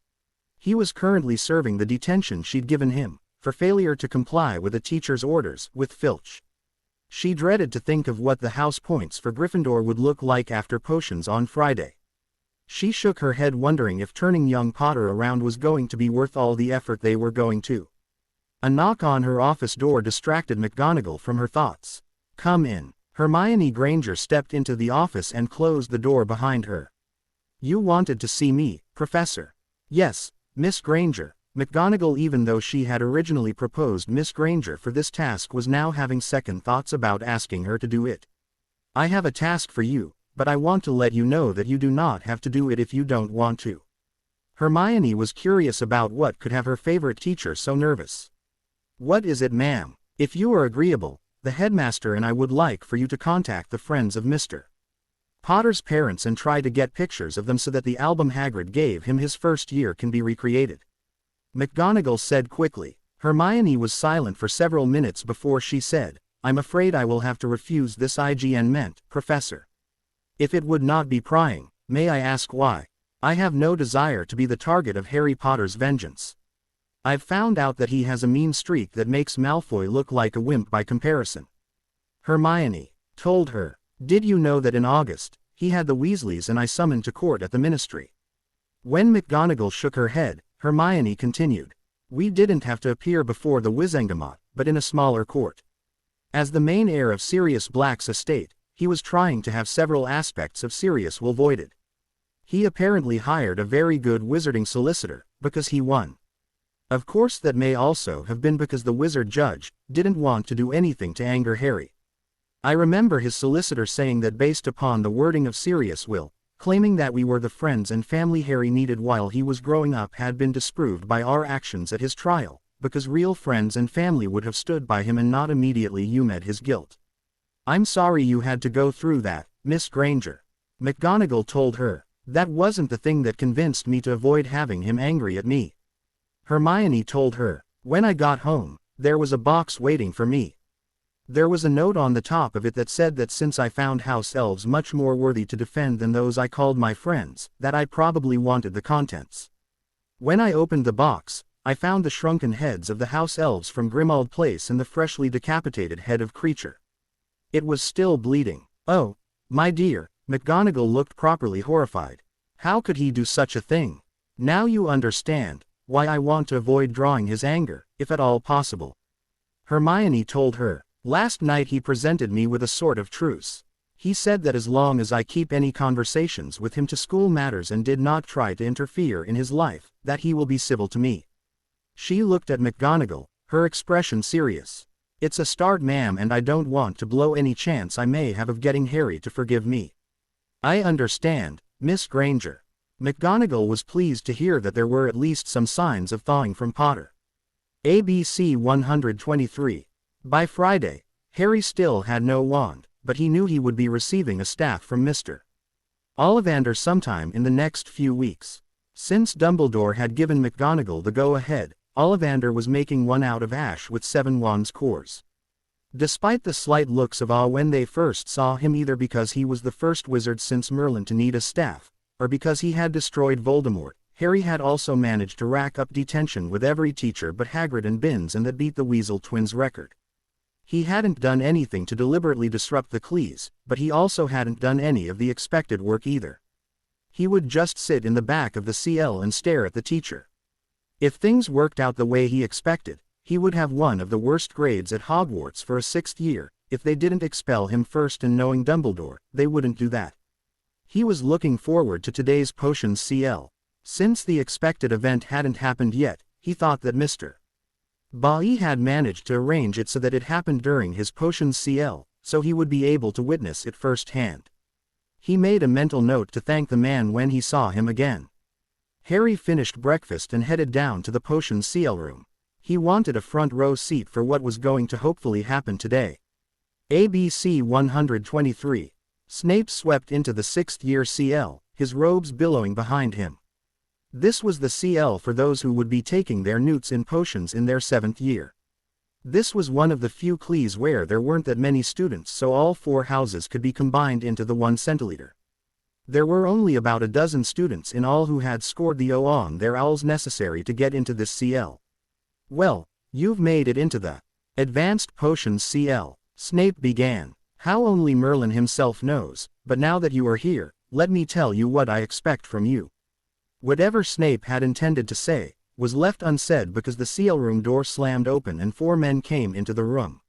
He was currently serving the detention she'd given him, for failure to comply with a teacher's orders, with Filch. She dreaded to think of what the house points for Gryffindor would look like after potions on Friday. She shook her head wondering if turning young Potter around was going to be worth all the effort they were going to. A knock on her office door distracted McGonagall from her thoughts. "Come in." Hermione Granger stepped into the office and closed the door behind her. "You wanted to see me, Professor?" "Yes, Miss Granger." McGonagall, even though she had originally proposed Miss Granger for this task, was now having second thoughts about asking her to do it. "I have a task for you, but I want to let you know that you do not have to do it if you don't want to." Hermione was curious about what could have her favorite teacher so nervous. "What is it, ma'am? If you are agreeable, the headmaster and I would like for you to contact the friends of Mr. Potter's parents and try to get pictures of them so that the album Hagrid gave him his first year can be recreated," McGonagall said quickly. Hermione was silent for several minutes before she said, "I'm afraid I will have to refuse this IGN meant, Professor. If it would not be prying, may I ask why? I have no desire to be the target of Harry Potter's vengeance. I've found out that he has a mean streak that makes Malfoy look like a wimp by comparison." Hermione told her, "Did you know that in August, he had the Weasleys and I summoned to court at the Ministry?" When McGonagall shook her head, Hermione continued, "We didn't have to appear before the Wizengamot, but in a smaller court. As the main heir of Sirius Black's estate, he was trying to have several aspects of Sirius Will voided. He apparently hired a very good wizarding solicitor, because he won. Of course that may also have been because the wizard judge didn't want to do anything to anger Harry. I remember his solicitor saying that based upon the wording of Sirius Will, claiming that we were the friends and family Harry needed while he was growing up had been disproved by our actions at his trial, because real friends and family would have stood by him and not immediately hummed his guilt. I'm sorry you had to go through that, Miss Granger." McGonagall told her, "That wasn't the thing that convinced me to avoid having him angry at me." Hermione told her, "When I got home, there was a box waiting for me. There was a note on the top of it that said that since I found house elves much more worthy to defend than those I called my friends, that I probably wanted the contents. When I opened the box, I found the shrunken heads of the house elves from Grimmauld Place and the freshly decapitated head of Creature. It was still bleeding." "Oh, my dear," McGonagall looked properly horrified. "How could he do such a thing? Now you understand why I want to avoid drawing his anger, if at all possible." Hermione told her, "Last night he presented me with a sort of truce. He said that as long as I keep any conversations with him to school matters and did not try to interfere in his life, that he will be civil to me." She looked at McGonagall, her expression serious. It's a start, ma'am, and I don't want to blow any chance I may have of getting Harry to forgive me." "I understand, Miss Granger." McGonagall was pleased to hear that there were at least some signs of thawing from Potter. ABC 123. By Friday, Harry still had no wand, but he knew he would be receiving a staff from Mr. Ollivander sometime in the next few weeks. Since Dumbledore had given McGonagall the go-ahead, Ollivander was making one out of ash with 7 wands cores. Despite the slight looks of awe when they first saw him, either because he was the first wizard since Merlin to need a staff, or because he had destroyed Voldemort, Harry had also managed to rack up detention with every teacher but Hagrid and Binns, and that beat the Weasley twins' record. He hadn't done anything to deliberately disrupt the Cleese, but he also hadn't done any of the expected work either. He would just sit in the back of the CL and stare at the teacher. If things worked out the way he expected, he would have one of the worst grades at Hogwarts for a 6th year. If they didn't expel him first, and knowing Dumbledore, they wouldn't do that. He was looking forward to today's potions CL. Since the expected event hadn't happened yet, he thought that Mr. Bailly had managed to arrange it so that it happened during his potions CL, so he would be able to witness it firsthand. He made a mental note to thank the man when he saw him again. Harry finished breakfast and headed down to the potions CL room. He wanted a front row seat for what was going to hopefully happen today. ABC 123. Snape swept into the 6th year CL, his robes billowing behind him. This was the CL for those who would be taking their newts in potions in their 7th year. This was one of the few Clees where there weren't that many students, so all 4 houses could be combined into the 1 centiliter. There were only about a dozen students in all who had scored the O on their owls necessary to get into this CL. "Well, you've made it into the Advanced Potions CL," Snape began. "How only Merlin himself knows, but now that you are here, let me tell you what I expect from you." Whatever Snape had intended to say was left unsaid because the CL room door slammed open and 4 men came into the room.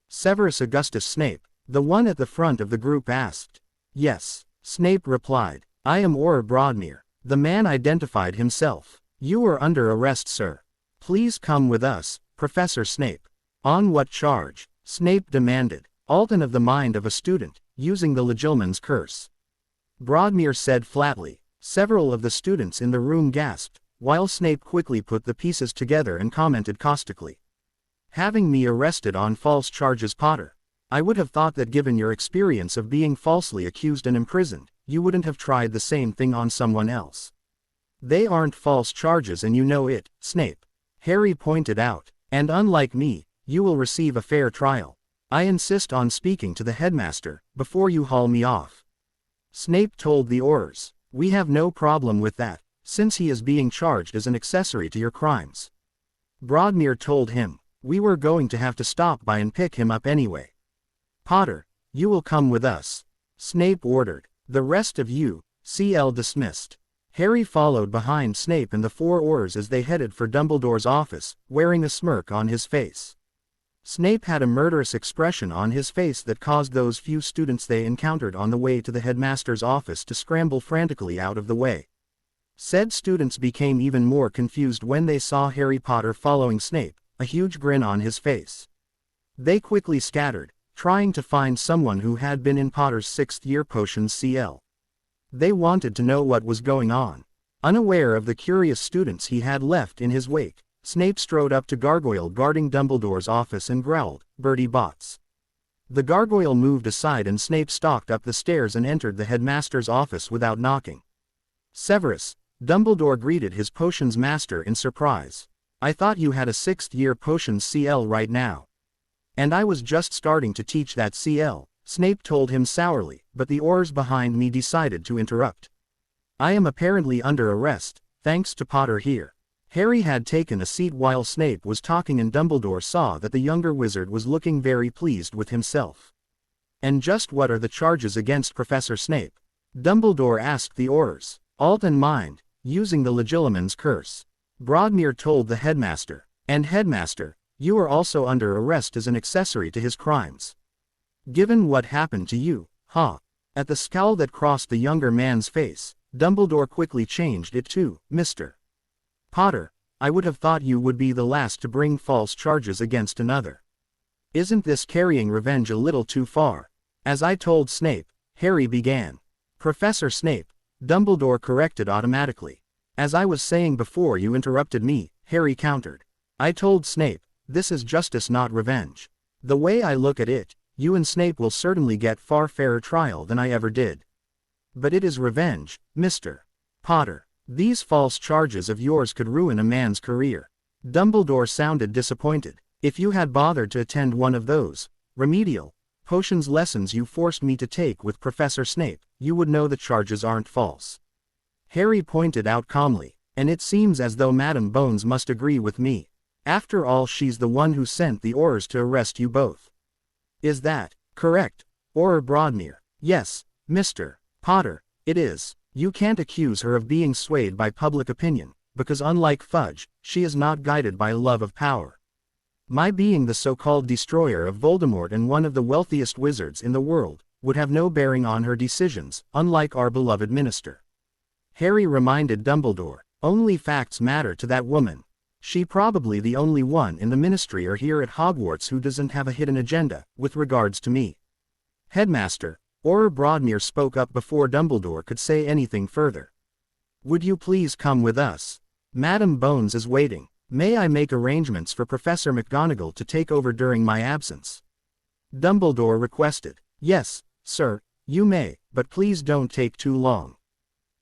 Severus Augustus Snape, the one at the front of the group, asked. "Yes," Snape replied. "I am Auror Broadmere." The man identified himself. "You are under arrest, sir. Please come with us, Professor Snape." "On what charge?" Snape demanded. "Alton of the mind of a student, using the Legilimens curse," Broadmere said flatly. Several of the students in the room gasped, while Snape quickly put the pieces together and commented caustically. "Having me arrested on false charges, Potter. I would have thought that given your experience of being falsely accused and imprisoned, you wouldn't have tried the same thing on someone else." "They aren't false charges and you know it, Snape," Harry pointed out. "And unlike me, you will receive a fair trial. I insist on speaking to the headmaster before you haul me off," Snape told the Aurors. "We have no problem with that, since he is being charged as an accessory to your crimes," Broadmere told him. "We were going to have to stop by and pick him up anyway." "Potter, you will come with us," Snape ordered. "The rest of you, CL dismissed." Harry followed behind Snape and the 4 Aurors as they headed for Dumbledore's office, wearing a smirk on his face. Snape had a murderous expression on his face that caused those few students they encountered on the way to the headmaster's office to scramble frantically out of the way. Said students became even more confused when they saw Harry Potter following Snape, a huge grin on his face. They quickly scattered, trying to find someone who had been in Potter's 6th year potions CL. They wanted to know what was going on. Unaware of the curious students he had left in his wake, Snape strode up to Gargoyle guarding Dumbledore's office and growled, "Bertie Botts." The gargoyle moved aside and Snape stalked up the stairs and entered the headmaster's office without knocking. "Severus," Dumbledore greeted his potions master in surprise. "I thought you had a 6th year potions CL right now." "And I was just starting to teach that CL," Snape told him sourly, "but the Aurors behind me decided to interrupt. I am apparently under arrest, thanks to Potter here." Harry had taken a seat while Snape was talking and Dumbledore saw that the younger wizard was looking very pleased with himself. "And just what are the charges against Professor Snape?" Dumbledore asked the Aurors. "Alton mind, using the Legilimens curse," Broadmere told the headmaster. "And headmaster, you are also under arrest as an accessory to his crimes. Given what happened to you, At the scowl that crossed the younger man's face, Dumbledore quickly changed it to, "Mr. Potter, I would have thought you would be the last to bring false charges against another." Isn't this carrying revenge a little too far? As I told Snape, Harry began. Professor Snape, Dumbledore corrected automatically. As I was saying before you interrupted me, Harry countered. I told Snape, this is justice not revenge. The way I look at it, you and Snape will certainly get far fairer trial than I ever did. But it is revenge, Mr. Potter. These false charges of yours could ruin a man's career. Dumbledore sounded disappointed. If you had bothered to attend one of those remedial potions lessons you forced me to take with Professor Snape, you would know the charges aren't false. Harry pointed out calmly, and it seems as though Madam Bones must agree with me. After all, she's the one who sent the Aurors to arrest you both. Is that correct, Auror Broadmere? Yes, Mr. Potter, it is. You can't accuse her of being swayed by public opinion, because unlike Fudge, she is not guided by a love of power. My being the so-called destroyer of Voldemort and one of the wealthiest wizards in the world, would have no bearing on her decisions, unlike our beloved minister. Harry reminded Dumbledore, only facts matter to that woman. She probably the only one in the ministry or here at Hogwarts who doesn't have a hidden agenda, with regards to me. Headmaster, Auror Broadmere spoke up before Dumbledore could say anything further. Would you please come with us? Madam Bones is waiting. May I make arrangements for Professor McGonagall to take over during my absence? Dumbledore requested. Yes, sir, you may, but please don't take too long.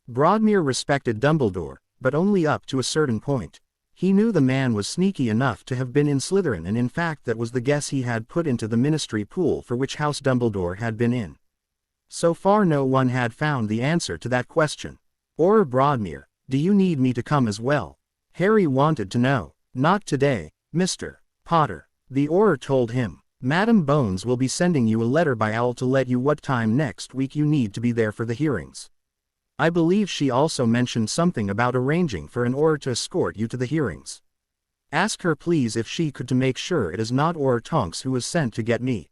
Broadmere respected Dumbledore, but only up to a certain point. He knew the man was sneaky enough to have been in Slytherin, and in fact that was the guess he had put into the ministry pool for which house Dumbledore had been in. So far no one had found the answer to that question. Auror Broadmere, do you need me to come as well? Harry wanted to know. Not today, Mr. Potter. The Auror told him. Madam Bones will be sending you a letter by owl to let you what time next week you need to be there for the hearings. I believe she also mentioned something about arranging for an Auror to escort you to the hearings. Ask her please if she could to make sure it is not Auror Tonks who was sent to get me.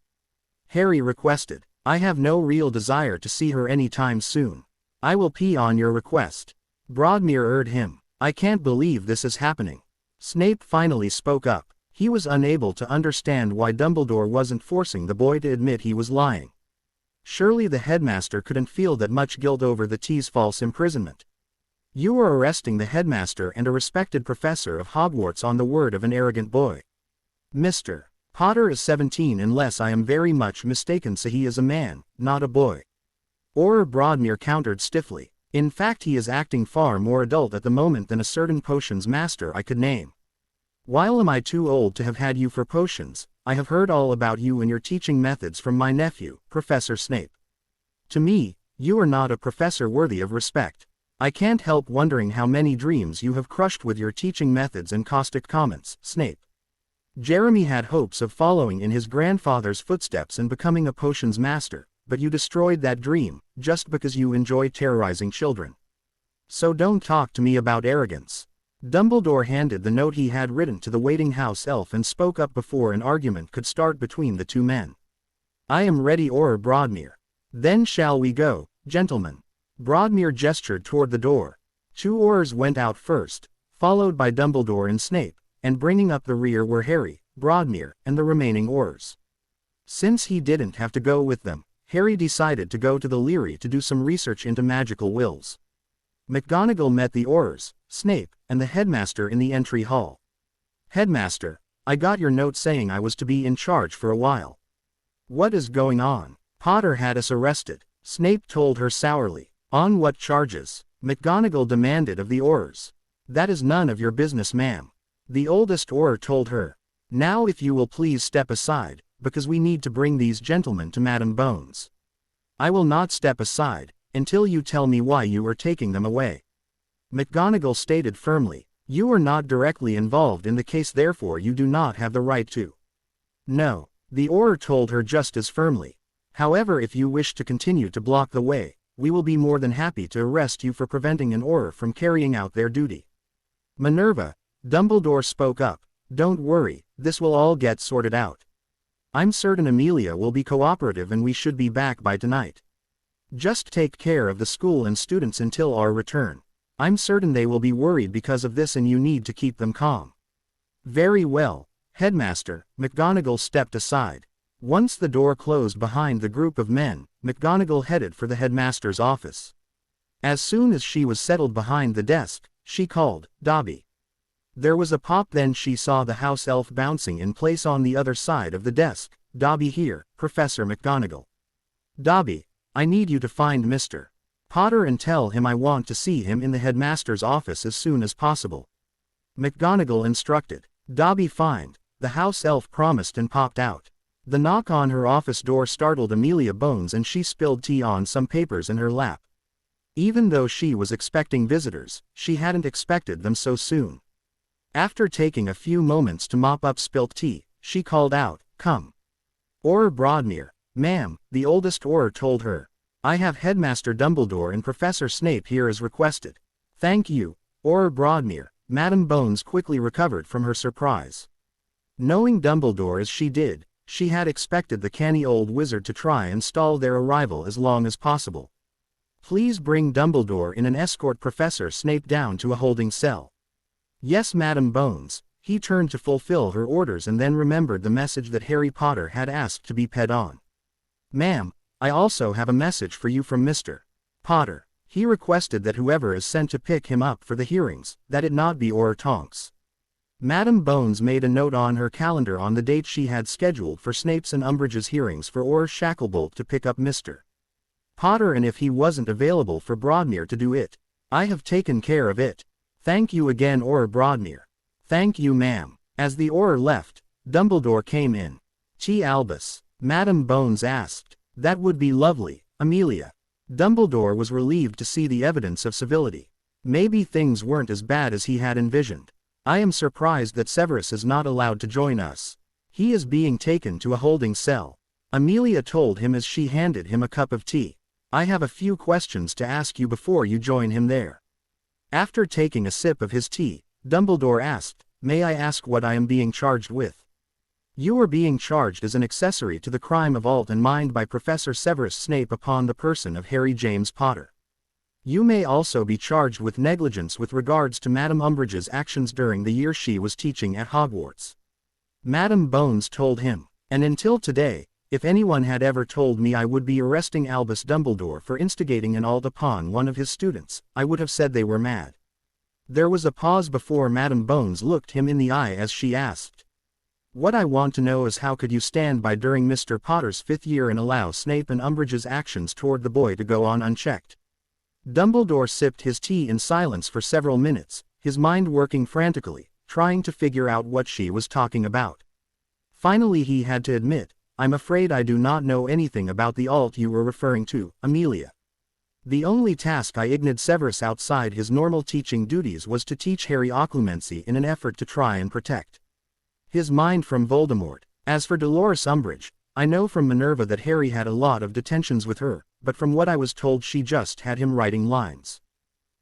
Harry requested. I have no real desire to see her any time soon. I will pee on your request. Broadmere urged him. I can't believe this is happening. Snape finally spoke up. He was unable to understand why Dumbledore wasn't forcing the boy to admit he was lying. Surely the headmaster couldn't feel that much guilt over the T's false imprisonment. You are arresting the headmaster and a respected professor of Hogwarts on the word of an arrogant boy. Mr. Potter is 17 unless I am very much mistaken, so he is a man, not a boy. Auror Broadmere countered stiffly. In fact he is acting far more adult at the moment than a certain potions master I could name. While am I too old to have had you for potions, I have heard all about you and your teaching methods from my nephew, Professor Snape. To me, you are not a professor worthy of respect. I can't help wondering how many dreams you have crushed with your teaching methods and caustic comments, Snape. Jeremy had hopes of following in his grandfather's footsteps and becoming a potions master, but you destroyed that dream, just because you enjoy terrorizing children. So don't talk to me about arrogance. Dumbledore handed the note he had written to the waiting house elf and spoke up before an argument could start between the two men. I am ready, Auror Broadmere. Then shall we go, gentlemen? Broadmere gestured toward the door. 2 Aurors went out first, followed by Dumbledore and Snape, and bringing up the rear were Harry, Broadmere, and the remaining Aurors. Since he didn't have to go with them, Harry decided to go to the Leary to do some research into magical wills. McGonagall met the Aurors, Snape, and the headmaster in the entry hall. Headmaster, I got your note saying I was to be in charge for a while. What is going on? Potter had us arrested, Snape told her sourly. On what charges? McGonagall demanded of the Aurors. That is none of your business, ma'am. The oldest Auror told her. Now if you will please step aside, because we need to bring these gentlemen to Madam Bones. I will not step aside, until you tell me why you are taking them away. McGonagall stated firmly, you are not directly involved in the case, therefore you do not have the right to. No, the Auror told her just as firmly. However, if you wish to continue to block the way, we will be more than happy to arrest you for preventing an Auror from carrying out their duty. Minerva, Dumbledore spoke up, don't worry, this will all get sorted out. I'm certain Amelia will be cooperative and we should be back by tonight. Just take care of the school and students until our return. I'm certain they will be worried because of this and you need to keep them calm. Very well, Headmaster, McGonagall stepped aside. Once the door closed behind the group of men, McGonagall headed for the headmaster's office. As soon as she was settled behind the desk, she called, "Dobby." There was a pop, then she saw the house elf bouncing in place on the other side of the desk. "Dobby here, Professor McGonagall." "Dobby, I need you to find Mr. Potter and tell him I want to see him in the headmaster's office as soon as possible," McGonagall instructed. "Dobby find," the house elf promised and popped out. The knock on her office door startled Amelia Bones and she spilled tea on some papers in her lap. Even though she was expecting visitors, she hadn't expected them so soon. After taking a few moments to mop up spilt tea, she called out, "Come." "Auror Broadmere, ma'am," the oldest Auror told her. "I have Headmaster Dumbledore and Professor Snape here as requested." "Thank you, Auror Broadmere." Madam Bones quickly recovered from her surprise. Knowing Dumbledore as she did, she had expected the canny old wizard to try and stall their arrival as long as possible. "Please bring Dumbledore in and escort Professor Snape down to a holding cell." "Yes, Madam Bones." He turned to fulfill her orders and then remembered the message that Harry Potter had asked to be ped on. "Ma'am, I also have a message for you from Mr. Potter. He requested that whoever is sent to pick him up for the hearings, that it not be Auror Tonks." Madam Bones made a note on her calendar on the date she had scheduled for Snape's and Umbridge's hearings for Auror Shacklebolt to pick up Mr. Potter, and if he wasn't available for Broadmere to do it. "I have taken care of it. Thank you again, Auror Broadmere." "Thank you, ma'am." As the Auror left, Dumbledore came in. "Tea, Albus?" Madam Bones asked. "That would be lovely, Amelia." Dumbledore was relieved to see the evidence of civility. Maybe things weren't as bad as he had envisioned. "I am surprised that Severus is not allowed to join us. He is being taken to a holding cell," Amelia told him as she handed him a cup of tea. "I have a few questions to ask you before you join him there." After taking a sip of his tea, Dumbledore asked, "May I ask what I am being charged with?" "You are being charged as an accessory to the crime of assault and mind by Professor Severus Snape upon the person of Harry James Potter. You may also be charged with negligence with regards to Madame Umbridge's actions during the year she was teaching at Hogwarts," Madam Bones told him. "And until today, if anyone had ever told me I would be arresting Albus Dumbledore for instigating an assault upon one of his students, I would have said they were mad." There was a pause before Madam Bones looked him in the eye as she asked, "What I want to know is how could you stand by during Mr. Potter's 5th year and allow Snape and Umbridge's actions toward the boy to go on unchecked?" Dumbledore sipped his tea in silence for several minutes, his mind working frantically, trying to figure out what she was talking about. Finally he had to admit, "I'm afraid I do not know anything about the assault you were referring to, Amelia. The only task I ignored Severus outside his normal teaching duties was to teach Harry occlumency in an effort to try and protect his mind from Voldemort. As for Dolores Umbridge, I know from Minerva that Harry had a lot of detentions with her, but from what I was told she just had him writing lines."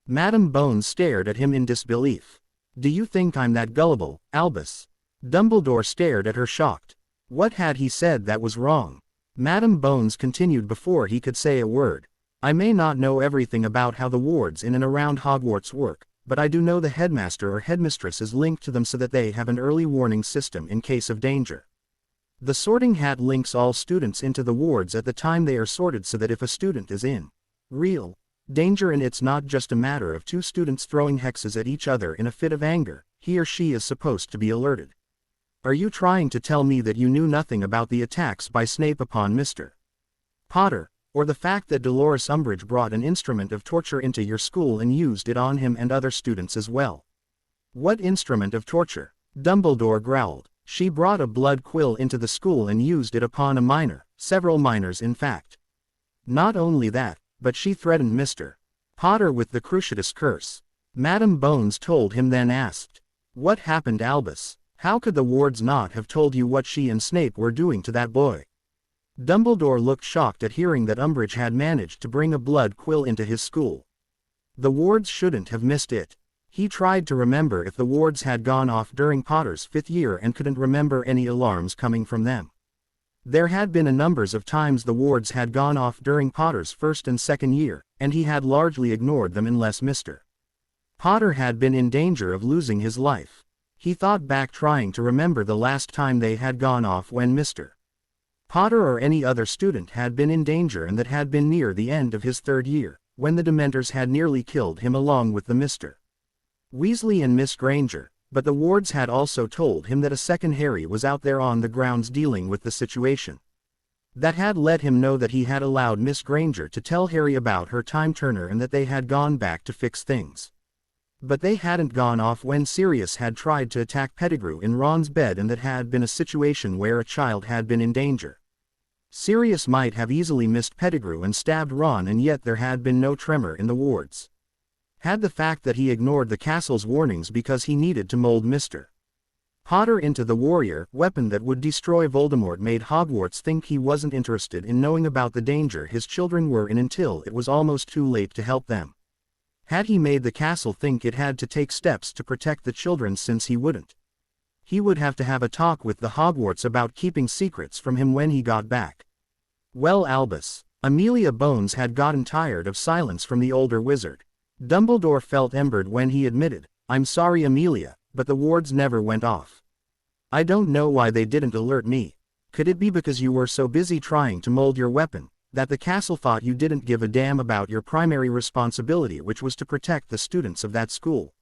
Madam Bones stared at him in disbelief. "Do you think I'm that gullible, Albus?" Dumbledore stared at her shocked. What had he said that was wrong? Madam Bones continued before he could say a word. "I may not know everything about how the wards in and around Hogwarts work, but I do know the headmaster or headmistress is linked to them so that they have an early warning system in case of danger. The sorting hat links all students into the wards at the time they are sorted so that if a student is in real danger and it's not just a matter of two students throwing hexes at each other in a fit of anger, he or she is supposed to be alerted." "Are you trying to tell me that you knew nothing about the attacks by Snape upon Mr. Potter, or the fact that Dolores Umbridge brought an instrument of torture into your school and used it on him and other students as well?" "What instrument of torture?" Dumbledore growled. "She brought a blood quill into the school and used it upon a minor, several minors in fact. Not only that, but she threatened Mr. Potter with the Cruciatus curse." Madam Bones told him, then asked, "What happened, Albus? How could the wards not have told you what she and Snape were doing to that boy?" Dumbledore looked shocked at hearing that Umbridge had managed to bring a blood quill into his school. The wards shouldn't have missed it. He tried to remember if the wards had gone off during Potter's 5th year and couldn't remember any alarms coming from them. There had been a numbers of times the wards had gone off during Potter's 1st and 2nd year, and he had largely ignored them unless Mr. Potter had been in danger of losing his life. He thought back trying to remember the last time they had gone off when Mr. Potter or any other student had been in danger, and that had been near the end of his 3rd year, when the Dementors had nearly killed him along with the Mr. Weasley and Miss Granger, but the wards had also told him that a second Harry was out there on the grounds dealing with the situation. That had let him know that he had allowed Miss Granger to tell Harry about her time turner and that they had gone back to fix things. But they hadn't gone off when Sirius had tried to attack Pettigrew in Ron's bed, and that had been a situation where a child had been in danger. Sirius might have easily missed Pettigrew and stabbed Ron, and yet there had been no tremor in the wards. Had the fact that he ignored the castle's warnings because he needed to mold Mr. Potter into the warrior weapon that would destroy Voldemort made Hogwarts think he wasn't interested in knowing about the danger his children were in until it was almost too late to help them. Had he made the castle think it had to take steps to protect the children, since he wouldn't? He would have to have a talk with the Hogwarts about keeping secrets from him when he got back. Well, Albus, Amelia Bones had gotten tired of silence from the older wizard. Dumbledore felt embered when he admitted, "I'm sorry, Amelia, but the wards never went off. I don't know why they didn't alert me. Could it be because you were so busy trying to mold your weapon, that the castle thought you didn't give a damn about your primary responsibility, which was to protect the students of that school?"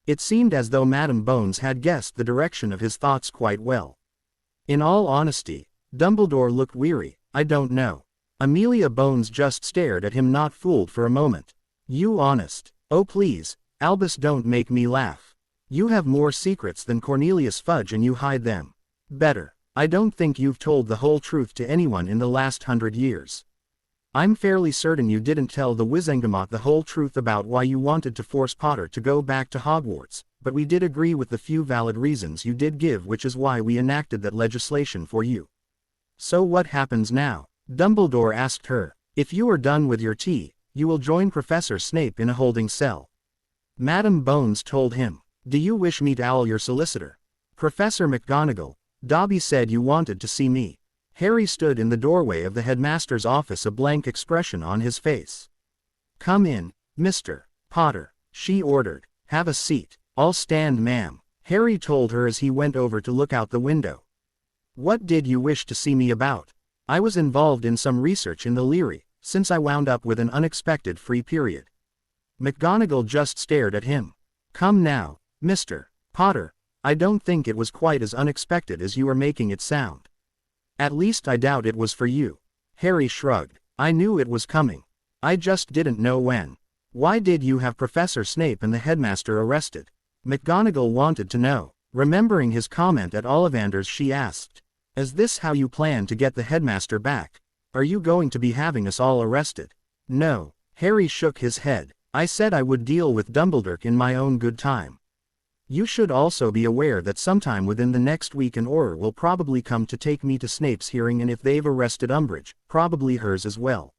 It seemed as though Madame Bones had guessed the direction of his thoughts quite well. In all honesty, Dumbledore looked weary. "I don't know." Amelia Bones just stared at him, not fooled for a moment. "You honest?" "Oh please, Albus, don't make me laugh. You have more secrets than Cornelius Fudge and you hide them. Better. I don't think you've told the whole truth to anyone in the last 100 years. I'm fairly certain you didn't tell the Wizengamot the whole truth about why you wanted to force Potter to go back to Hogwarts, but we did agree with the few valid reasons you did give, which is why we enacted that legislation for you." "So what happens now?" Dumbledore asked her. "If you are done with your tea, you will join Professor Snape in a holding cell." Madame Bones told him. "Do you wish me to owl your solicitor?" "Professor McGonagall, Dobby said you wanted to see me." Harry stood in the doorway of the headmaster's office, a blank expression on his face. "Come in, Mr. Potter," she ordered. "Have a seat." "I'll stand, ma'am," Harry told her as he went over to look out the window. "What did you wish to see me about?" "I was involved in some research in the Leary, since I wound up with an unexpected free period." McGonagall just stared at him. "Come now, Mr. Potter, I don't think it was quite as unexpected as you are making it sound. At least I doubt it was for you." Harry shrugged. "I knew it was coming. I just didn't know when." "Why did you have Professor Snape and the headmaster arrested?" McGonagall wanted to know. Remembering his comment at Ollivander's, she asked, "Is this how you plan to get the headmaster back? Are you going to be having us all arrested?" "No." Harry shook his head. "I said I would deal with Dumbledore in my own good time. You should also be aware that sometime within the next week an Auror will probably come to take me to Snape's hearing, and if they've arrested Umbridge, probably hers as well.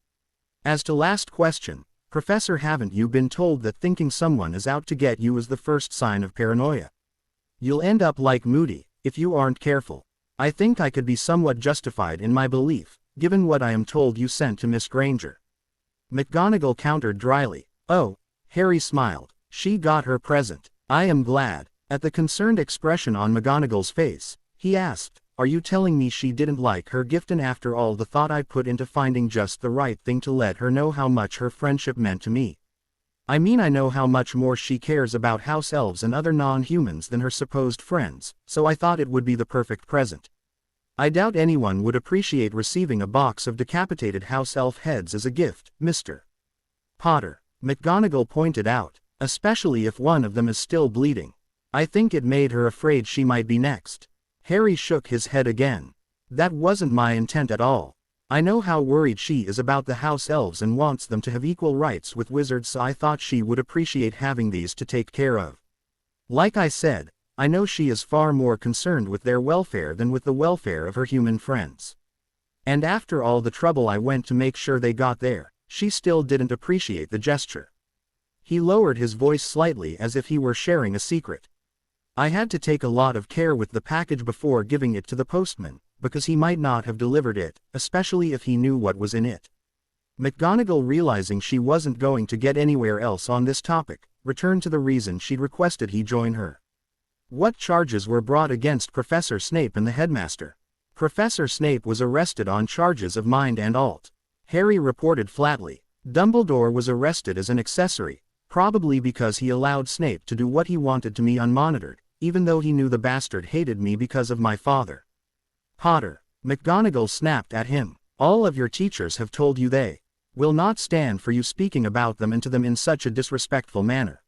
As to last question, Professor, haven't you been told that thinking someone is out to get you is the first sign of paranoia? You'll end up like Moody, if you aren't careful. I think I could be somewhat justified in my belief, given what I am told you sent to Miss Granger." McGonagall countered dryly. "Oh," Harry smiled. "She got her present. I am glad." At the concerned expression on McGonagall's face, he asked, "Are you telling me she didn't like her gift, and after all the thought I put into finding just the right thing to let her know how much her friendship meant to me? I mean, I know how much more she cares about house elves and other non-humans than her supposed friends, so I thought it would be the perfect present. I doubt anyone would appreciate receiving a box of decapitated house elf heads as a gift, Mr. Potter," McGonagall pointed out, "especially if one of them is still bleeding. I think it made her afraid she might be next." Harry shook his head again. "That wasn't my intent at all. I know how worried she is about the house elves and wants them to have equal rights with wizards, so I thought she would appreciate having these to take care of. Like I said, I know she is far more concerned with their welfare than with the welfare of her human friends. And after all the trouble I went to make sure they got there, she still didn't appreciate the gesture." He lowered his voice slightly as if he were sharing a secret. "I had to take a lot of care with the package before giving it to the postman, because he might not have delivered it, especially if he knew what was in it." McGonagall, realizing she wasn't going to get anywhere else on this topic, returned to the reason she'd requested he join her. What charges were brought against Professor Snape and the headmaster? Professor Snape was arrested on charges of mind and alt. Harry reported flatly. Dumbledore was arrested as an accessory, probably because he allowed Snape to do what he wanted to me unmonitored, even though he knew the bastard hated me because of my father. Potter. McGonagall snapped at him. All of your teachers have told you they will not stand for you speaking about them and to them in such a disrespectful manner.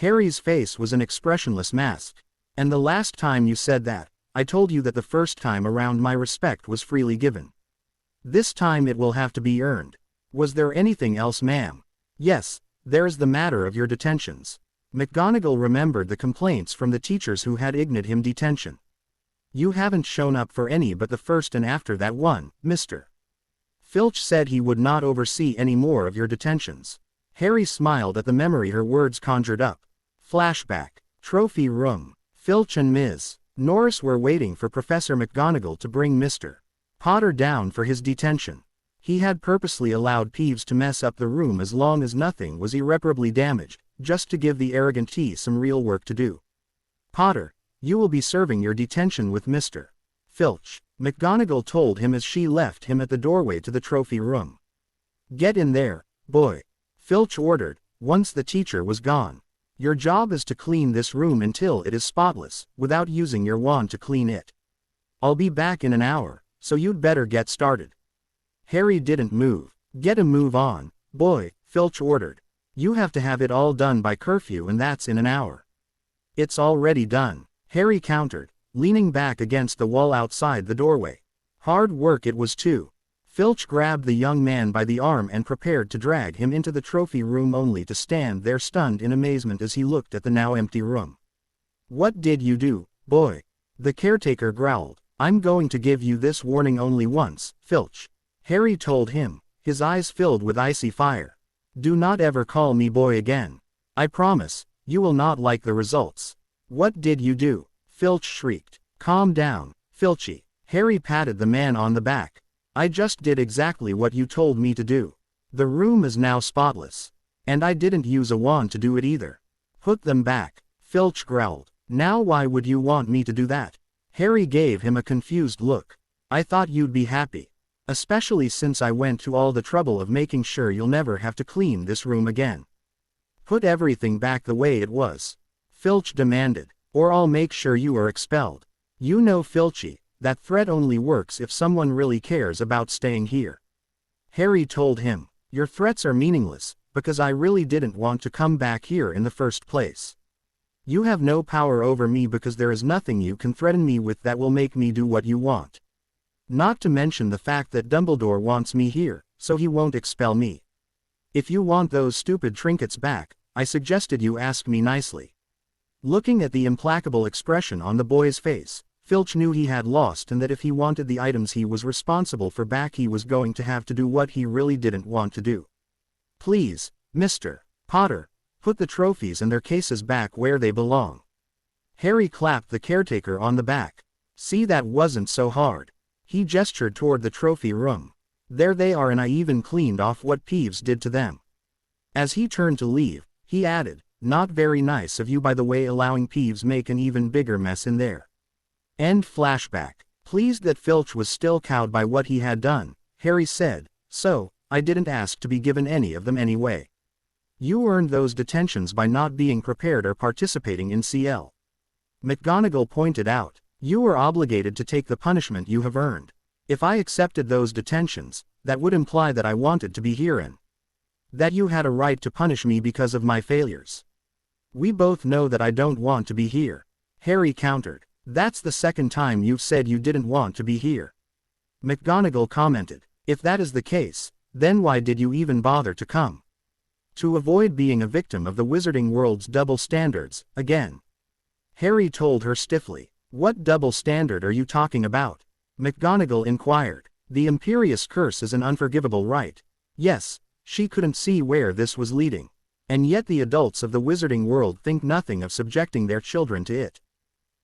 Harry's face was an expressionless mask. And the last time you said that, I told you that the first time around my respect was freely given. This time it will have to be earned. Was there anything else, ma'am? Yes, there's the matter of your detentions. McGonagall remembered the complaints from the teachers who had ignored him detention. You haven't shown up for any but the first and after that one, Mr. Filch said he would not oversee any more of your detentions. Harry smiled at the memory her words conjured up. Flashback. Trophy room. Filch and Ms. Norris were waiting for Professor McGonagall to bring Mr. Potter down for his detention. He had purposely allowed Peeves to mess up the room as long as nothing was irreparably damaged, just to give the arrogant T some real work to do. Potter, you will be serving your detention with Mr. Filch, McGonagall told him as she left him at the doorway to the trophy room. Get in there, boy, Filch ordered, once the teacher was gone. Your job is to clean this room until it is spotless, without using your wand to clean it. I'll be back in an hour, so you'd better get started. Harry didn't move. Get a move on, boy, Filch ordered. You have to have it all done by curfew and that's in an hour. It's already done, Harry countered, leaning back against the wall outside the doorway. Hard work it was too. Filch grabbed the young man by the arm and prepared to drag him into the trophy room only to stand there stunned in amazement as he looked at the now empty room. What did you do, boy? The caretaker growled. I'm going to give you this warning only once, Filch. Harry told him, his eyes filled with icy fire. Do not ever call me boy again. I promise, you will not like the results. What did you do? Filch shrieked. Calm down, Filchy. Harry patted the man on the back. I just did exactly what you told me to do. The room is now spotless. And I didn't use a wand to do it either. Put them back, Filch growled. Now why would you want me to do that? Harry gave him a confused look. I thought you'd be happy. Especially since I went to all the trouble of making sure you'll never have to clean this room again. Put everything back the way it was, Filch demanded, or I'll make sure you are expelled. You know, Filchy, that threat only works if someone really cares about staying here. Harry told him, your threats are meaningless, because I really didn't want to come back here in the first place. You have no power over me because there is nothing you can threaten me with that will make me do what you want. Not to mention the fact that Dumbledore wants me here, so he won't expel me. If you want those stupid trinkets back, I suggested you ask me nicely. Looking at the implacable expression on the boy's face, Filch knew he had lost and that if he wanted the items he was responsible for back he was going to have to do what he really didn't want to do. Please, Mr. Potter, put the trophies and their cases back where they belong. Harry clapped the caretaker on the back. See, that wasn't so hard. He gestured toward the trophy room. There they are, and I even cleaned off what Peeves did to them. As he turned to leave, he added, not very nice of you by the way, allowing Peeves make an even bigger mess in there. End flashback. Pleased that Filch was still cowed by what he had done, Harry said, so, I didn't ask to be given any of them anyway. You earned those detentions by not being prepared or participating in CL. McGonagall pointed out, you were obligated to take the punishment you have earned. If I accepted those detentions, that would imply that I wanted to be here and that you had a right to punish me because of my failures. We both know that I don't want to be here, Harry countered. That's the second time you've said you didn't want to be here. McGonagall commented, if that is the case, then why did you even bother to come? To avoid being a victim of the wizarding world's double standards, again. Harry told her stiffly. What double standard are you talking about? McGonagall inquired. The Imperious Curse is an unforgivable right. Yes, she couldn't see where this was leading. And yet the adults of the wizarding world think nothing of subjecting their children to it.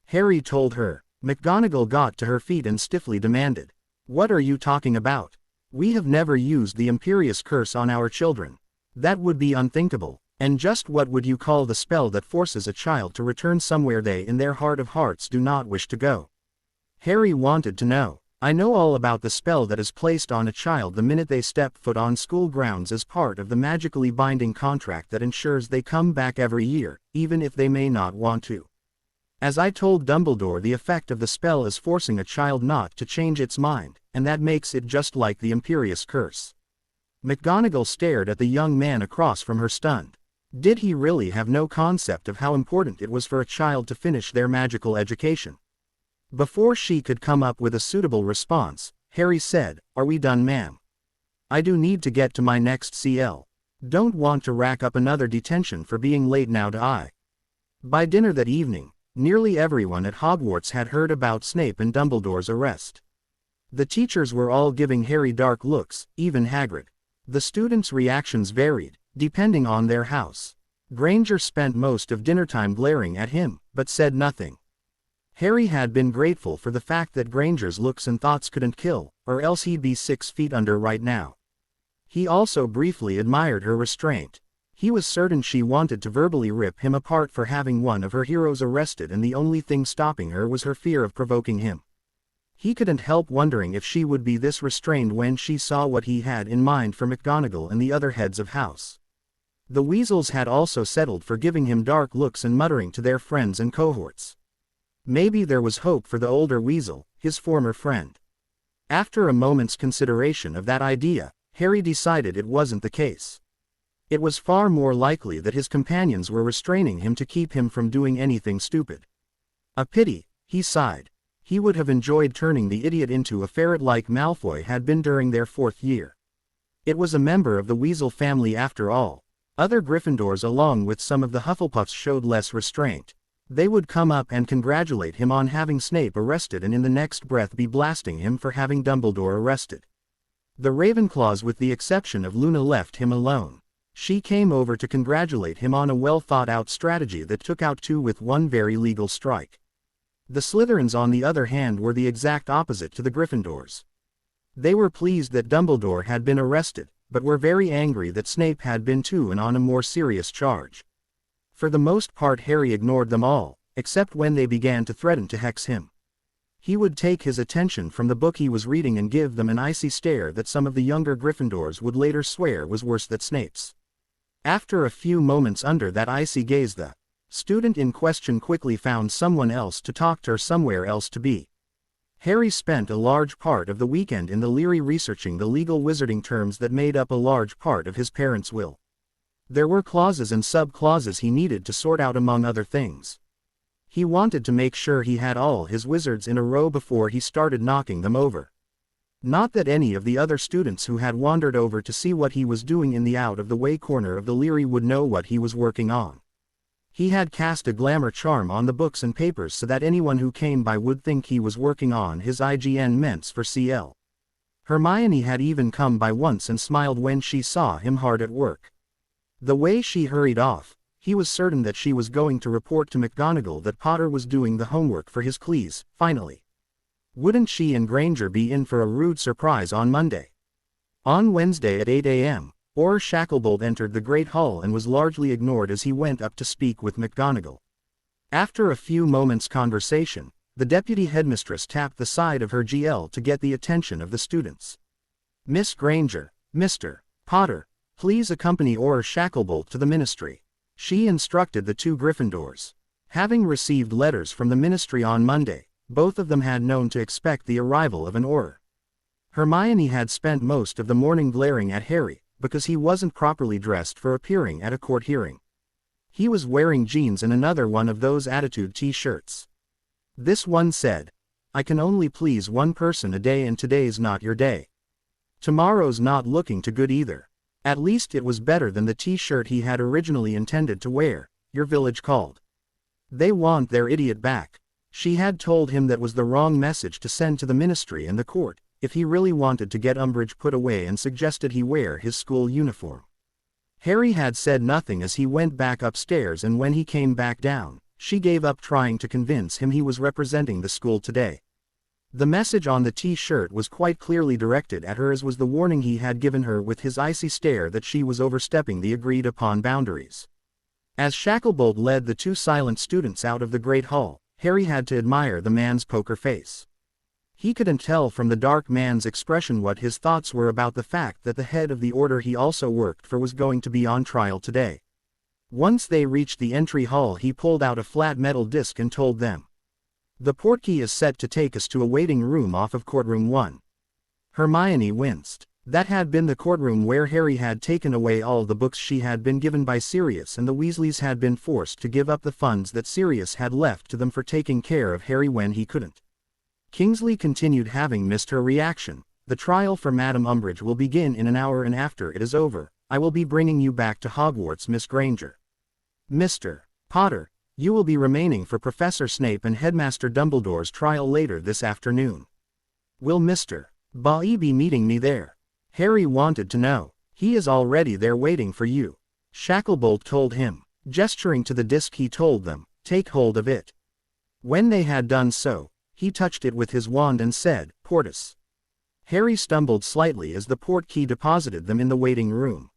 Harry told her. McGonagall got to her feet and stiffly demanded. What are you talking about? We have never used the Imperious Curse on our children. That would be unthinkable, And just what would you call the spell that forces a child to return somewhere they in their heart of hearts do not wish to go? Harry wanted to know. I know all about the spell that is placed on a child the minute they step foot on school grounds as part of the magically binding contract that ensures they come back every year, even if they may not want to. As I told Dumbledore, the effect of the spell is forcing a child not to change its mind, and that makes it just like the Imperious Curse. McGonagall stared at the young man across from her, stunned. Did he really have no concept of how important it was for a child to finish their magical education? Before she could come up with a suitable response, Harry said, "Are we done, ma'am? I do need to get to my next CL. Don't want to rack up another detention for being late now, do I?" By dinner that evening, nearly everyone at Hogwarts had heard about Snape and Dumbledore's arrest. The teachers were all giving Harry dark looks, even Hagrid. The students' reactions varied, depending on their house. Granger spent most of dinnertime glaring at him, but said nothing. Harry had been grateful for the fact that Granger's looks and thoughts couldn't kill, or else he'd be 6 feet under right now. He also briefly admired her restraint. He was certain she wanted to verbally rip him apart for having one of her heroes arrested, and the only thing stopping her was her fear of provoking him. He couldn't help wondering if she would be this restrained when she saw what he had in mind for McGonagall and the other heads of house. The Weasels had also settled for giving him dark looks and muttering to their friends and cohorts. Maybe there was hope for the older Weasel, his former friend. After a moment's consideration of that idea, Harry decided it wasn't the case. It was far more likely that his companions were restraining him to keep him from doing anything stupid. A pity, he sighed. He would have enjoyed turning the idiot into a ferret like Malfoy had been during their 4th year. It was a member of the Weasel family after all. Other Gryffindors along with some of the Hufflepuffs showed less restraint. They would come up and congratulate him on having Snape arrested and in the next breath be blasting him for having Dumbledore arrested. The Ravenclaws, with the exception of Luna, left him alone. She came over to congratulate him on a well-thought-out strategy that took out 2 with 1 very legal strike. The Slytherins, on the other hand, were the exact opposite to the Gryffindors. They were pleased that Dumbledore had been arrested, but were very angry that Snape had been too, and on a more serious charge. For the most part, Harry ignored them all, except when they began to threaten to hex him. He would take his attention from the book he was reading and give them an icy stare that some of the younger Gryffindors would later swear was worse than Snape's. After a few moments under that icy gaze, the student in question quickly found someone else to talk to or somewhere else to be. Harry spent a large part of the weekend in the Leary researching the legal wizarding terms that made up a large part of his parents' will. There were clauses and sub-clauses he needed to sort out, among other things. He wanted to make sure he had all his wizards in a row before he started knocking them over. Not that any of the other students who had wandered over to see what he was doing in the out-of-the-way corner of the Leary would know what he was working on. He had cast a glamour charm on the books and papers so that anyone who came by would think he was working on his IGN Ments for CL. Hermione had even come by once and smiled when she saw him hard at work. The way she hurried off, he was certain that she was going to report to McGonagall that Potter was doing the homework for his Cleese, finally. Wouldn't she and Granger be in for a rude surprise on Monday? On Wednesday at 8 a.m., Orr Shacklebolt entered the Great Hall and was largely ignored as he went up to speak with McGonagall. After a few moments' conversation, the deputy headmistress tapped the side of her GL to get the attention of the students. "Miss Granger, Mr. Potter, please accompany Orr Shacklebolt to the ministry," she instructed the 2 Gryffindors. Having received letters from the ministry on Monday, both of them had known to expect the arrival of an Orr. Hermione had spent most of the morning glaring at Harry, because he wasn't properly dressed for appearing at a court hearing. He was wearing jeans and another one of those attitude t-shirts. This one said, "I can only please one person a day and today's not your day. Tomorrow's not looking too good either." At least it was better than the t-shirt he had originally intended to wear. "Your village called. They want their idiot back." She had told him that was the wrong message to send to the ministry and the court, if he really wanted to get Umbridge put away, and suggested he wear his school uniform. Harry had said nothing as he went back upstairs, and when he came back down, she gave up trying to convince him he was representing the school today. The message on the t-shirt was quite clearly directed at her, as was the warning he had given her with his icy stare that she was overstepping the agreed-upon boundaries. As Shacklebolt led the two silent students out of the great hall, Harry had to admire the man's poker face. He couldn't tell from the dark man's expression what his thoughts were about the fact that the head of the order he also worked for was going to be on trial today. Once they reached the entry hall, he pulled out a flat metal disc and told them, "The portkey is set to take us to a waiting room off of courtroom 1. Hermione winced. That had been the courtroom where Harry had taken away all the books she had been given by Sirius, and the Weasleys had been forced to give up the funds that Sirius had left to them for taking care of Harry when he couldn't. Kingsley continued, having missed her reaction. "The trial for Madame Umbridge will begin in an hour, and after it is over, I will be bringing you back to Hogwarts, Miss Granger. Mr. Potter, you will be remaining for Professor Snape and Headmaster Dumbledore's trial later this afternoon. Will Mr. Bailey be meeting me there?" Harry wanted to know. "He is already there waiting for you," Shacklebolt told him. Gesturing to the disc, he told them, "Take hold of it." When they had done so, he touched it with his wand and said, "Portus." Harry stumbled slightly as the portkey deposited them in the waiting room.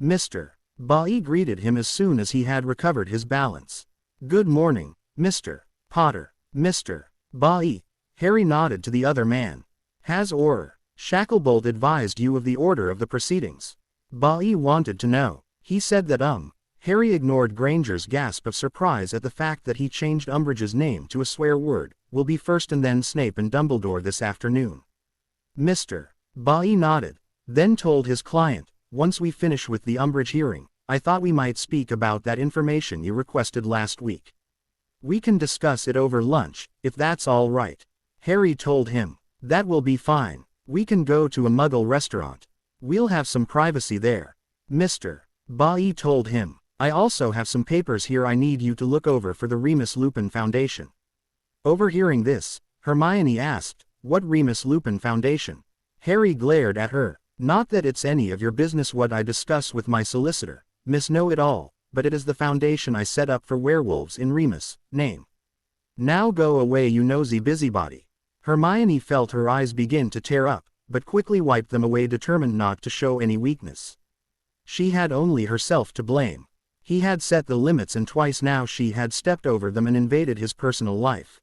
Mr. Bailey greeted him as soon as he had recovered his balance. "Good morning, Mr. Potter." "Mr. Bailey." Harry nodded to the other man. "Has Shacklebolt advised you of the order of the proceedings?" Bailey wanted to know. He said that Harry ignored Granger's gasp of surprise at the fact that he changed Umbridge's name to a swear word. "Will be first and then Snape and Dumbledore this afternoon." Mr. Bailey nodded, then told his client, "Once we finish with the Umbridge hearing, I thought we might speak about that information you requested last week. We can discuss it over lunch, if that's all right." Harry told him, "That will be fine. We can go to a Muggle restaurant. We'll have some privacy there." Mr. Bailey told him, "I also have some papers here I need you to look over for the Remus Lupin Foundation." Overhearing this, Hermione asked, "What Remus Lupin Foundation?" Harry glared at her. "Not that it's any of your business what I discuss with my solicitor, Miss Know-It-All, but it is the foundation I set up for werewolves in Remus' name. Now go away, you nosy busybody." Hermione felt her eyes begin to tear up, but quickly wiped them away, determined not to show any weakness. She had only herself to blame. He had set the limits, and twice now she had stepped over them and invaded his personal life.